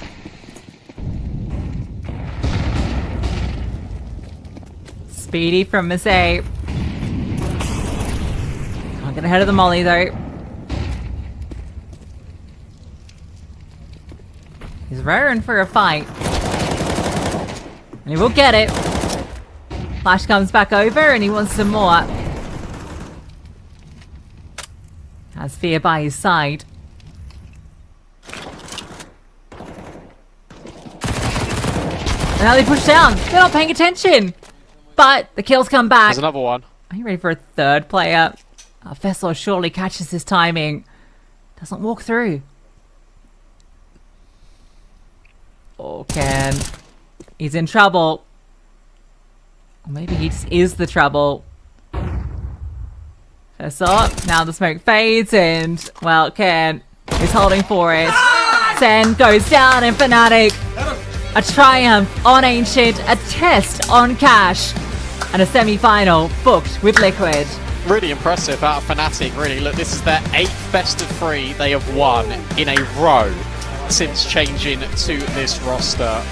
Speaker 2: Speedy from Masay. Can't get ahead of the molly though. He's raring for a fight. And he will get it. Flash comes back over and he wants some more. Has Fear by his side. And now they push down. They're not paying attention. But the kills come back.
Speaker 1: There's another one.
Speaker 2: Are you ready for a third player? Vessel surely catches his timing. Doesn't walk through. Oh, Ken. He's in trouble. Or maybe he just is the trouble. Vessel. Now the smoke fades and, well, Ken is holding for it. Sen goes down and FNATIC. A triumph on Ancient. A test on Cash. And a semi-final booked with Liquid.
Speaker 1: Really impressive out of FNATIC, really. Look, this is their 8th best of 3 they have won in a row since changing to this roster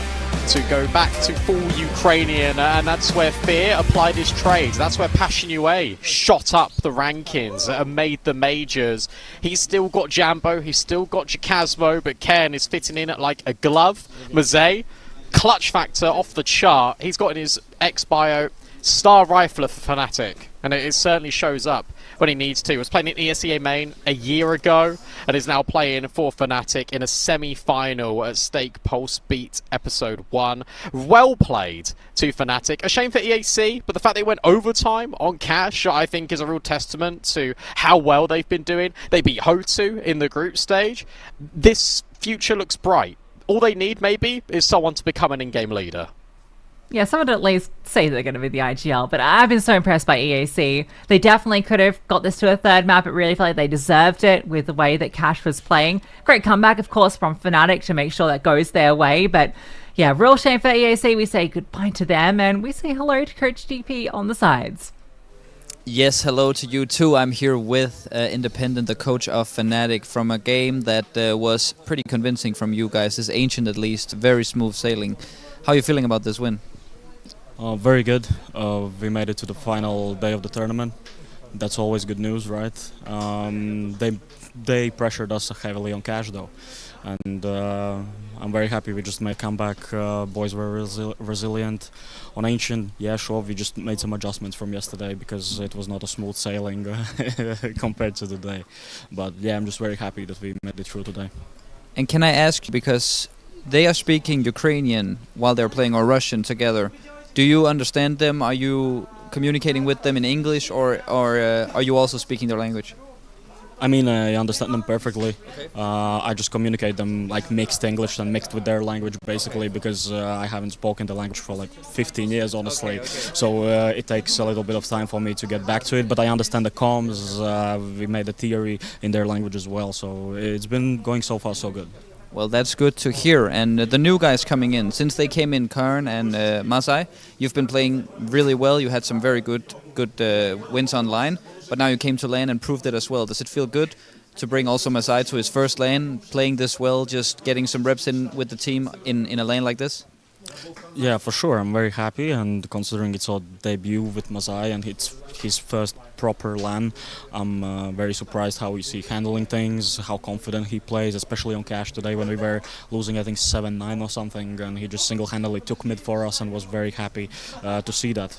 Speaker 1: to go back to full Ukrainian, and that's where Fear applied his trades. That's where Passion UA shot up the rankings and made the majors. He's still got Jambo, he's still got Jacasmo, but Ken is fitting in like a glove. Mazay, clutch factor off the chart. He's got in his X-Bio star rifler for FNATIC, and it certainly shows up when he needs to. He was playing in ESEA main a year ago and is now playing for FNATIC in a semi-final at Stake Pulse Beat Episode 1. Well played to FNATIC. A shame for EAC, but the fact they went overtime on Cash, I think, is a real testament to how well they've been doing. They beat Hotu in the group stage. This future looks bright. All they need, maybe, is someone to become an in-game leader.
Speaker 2: Yeah, someone to at least say they're going to be the IGL, but I've been so impressed by EAC. They definitely could have got this to a third map. It really felt like they deserved it with the way that Cash was playing. Great comeback, of course, from FNATIC to make sure that goes their way, but yeah, real shame for EAC. We say goodbye to them, and we say hello to Coach DP on the sides.
Speaker 5: Yes, hello to you too. I'm here with Independent, the coach of FNATIC, from a game that was pretty convincing from you guys. This Ancient, at least, very smooth sailing. How are you feeling about this win?
Speaker 6: Very good. We made it to the final day of the tournament. That's always good news, right? They pressured us heavily on Cash though, and I'm very happy we just made comeback. Boys were resilient. On Ancient, yeah, sure, we just made some adjustments from yesterday because it was not a smooth sailing compared to today. But yeah, I'm just very happy that we made it through today.
Speaker 5: And can I ask you, because they are speaking Ukrainian while they're playing, or Russian together, do you understand them? Are you communicating with them in English, or are you also speaking their language?
Speaker 6: I mean, I understand them perfectly. I just communicate them like mixed English and mixed with their language, basically, because I haven't spoken the language for like 15 years, honestly. So it takes a little bit of time for me to get back to it, but I understand the comms. We made the theory in their language as well, so it's been going so far so good.
Speaker 5: Well, that's good to hear. And the new guys coming in, since they came in, Karn and Masai, you've been playing really well. You had some very good wins online, but now you came to LAN and proved it as well. Does it feel good to bring also Masai to his first LAN, playing this well, just getting some reps in with the team in a lane like this?
Speaker 6: Yeah, for sure. I'm very happy, and considering it's our debut with Masai and it's his first
Speaker 19: proper LAN. I'm very surprised how you see handling things, how confident he plays, especially on Cash today when we were losing, I think 7-9 or something, and he just single-handedly took mid for us and was very happy to see that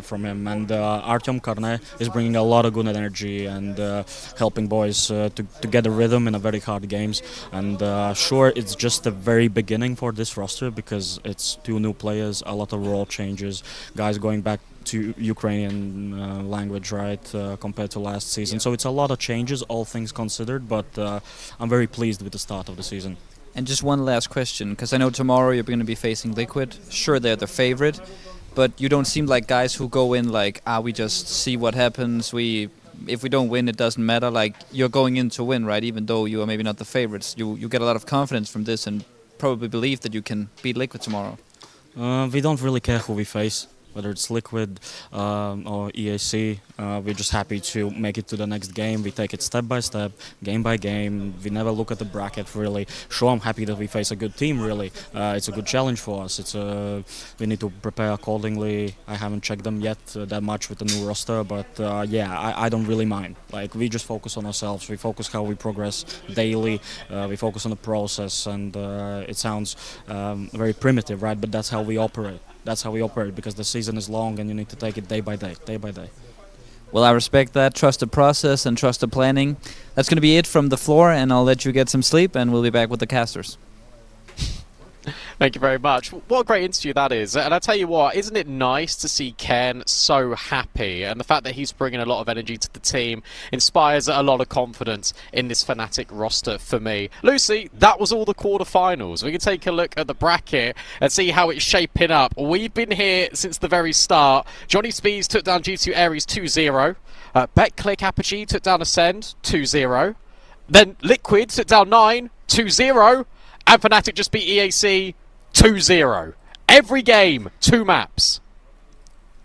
Speaker 19: from him. And Artyom Karne is bringing a lot of good energy and helping boys to get a rhythm in a very hard games. And sure, it's just the very beginning for this roster because it's 2 new players, a lot of role changes, guys going back to Ukrainian language, right, compared to last season. So it's a lot of changes, all things considered, but I'm very pleased with the start of the season.
Speaker 5: And just one last question, because I know tomorrow you're going to be facing Liquid. Sure, they're the favorite, but you don't seem like guys who go in like, we just see what happens, if we don't win, it doesn't matter. Like, you're going in to win, right, even though you are maybe not the favorites. You get a lot of confidence from this and probably believe that you can beat Liquid tomorrow.
Speaker 19: We don't really care who we face, whether it's Liquid or EAC. We're just happy to make it to the next game. We take it step by step, game by game. We never look at the bracket, really. Sure, I'm happy that we face a good team, really. It's a good challenge for us. We need to prepare accordingly. I haven't checked them yet that much with the new roster, but yeah, I don't really mind. Like, we just focus on ourselves. We focus how we progress daily. We focus on the process, and it sounds very primitive, right? But that's how we operate. That's how we operate because the season is long and you need to take it day by day, day by day.
Speaker 5: Well, I respect that. Trust the process and trust the planning. That's going to be it from the floor, and I'll let you get some sleep, and we'll be back with the casters.
Speaker 1: Thank you very much. What a great interview that is. And I tell you what, isn't it nice to see Ken so happy? And the fact that he's bringing a lot of energy to the team inspires a lot of confidence in this FNATIC roster for me. Lucy, that was all the quarterfinals. We can take a look at the bracket and see how it's shaping up. We've been here since the very start. Johnny Spees took down G2 Aries 2-0. BetClick Apogee took down Ascend 2-0. Then Liquid took down 9 2-0. And FNATIC just beat EAC 2-0. Every game, 2 maps.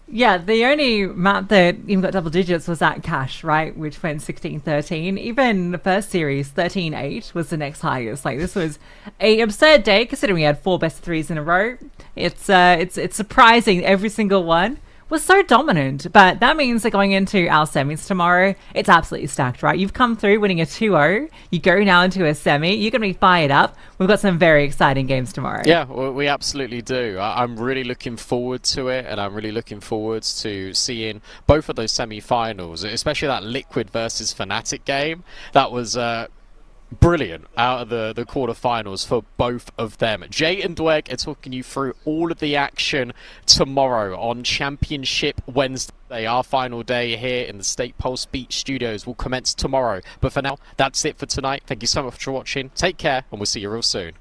Speaker 2: Yeah, the only map that even got double digits was at Cash, right? Which went 16-13. Even the first series, 13-8 was the next highest. Like, this was an absurd day considering we had 4 best of 3s in a row. It's surprising every single one was so dominant, but that means that going into our semis tomorrow, it's absolutely stacked, right? You've come through winning a 2-0, you go now into a semi, you're going to be fired up. We've got some very exciting games tomorrow.
Speaker 1: Yeah, we absolutely do. I'm really looking forward to it, and I'm really looking forward to seeing both of those semi-finals, especially that Liquid versus FNATIC game. That was brilliant out of the quarterfinals for both of them. Jay and Dweg are talking you through all of the action tomorrow on Championship Wednesday. Our final day here in the State Pulse Beach Studios will commence tomorrow. But for now, that's it for tonight. Thank you so much for watching. Take care, and we'll see you real soon.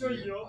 Speaker 7: Io.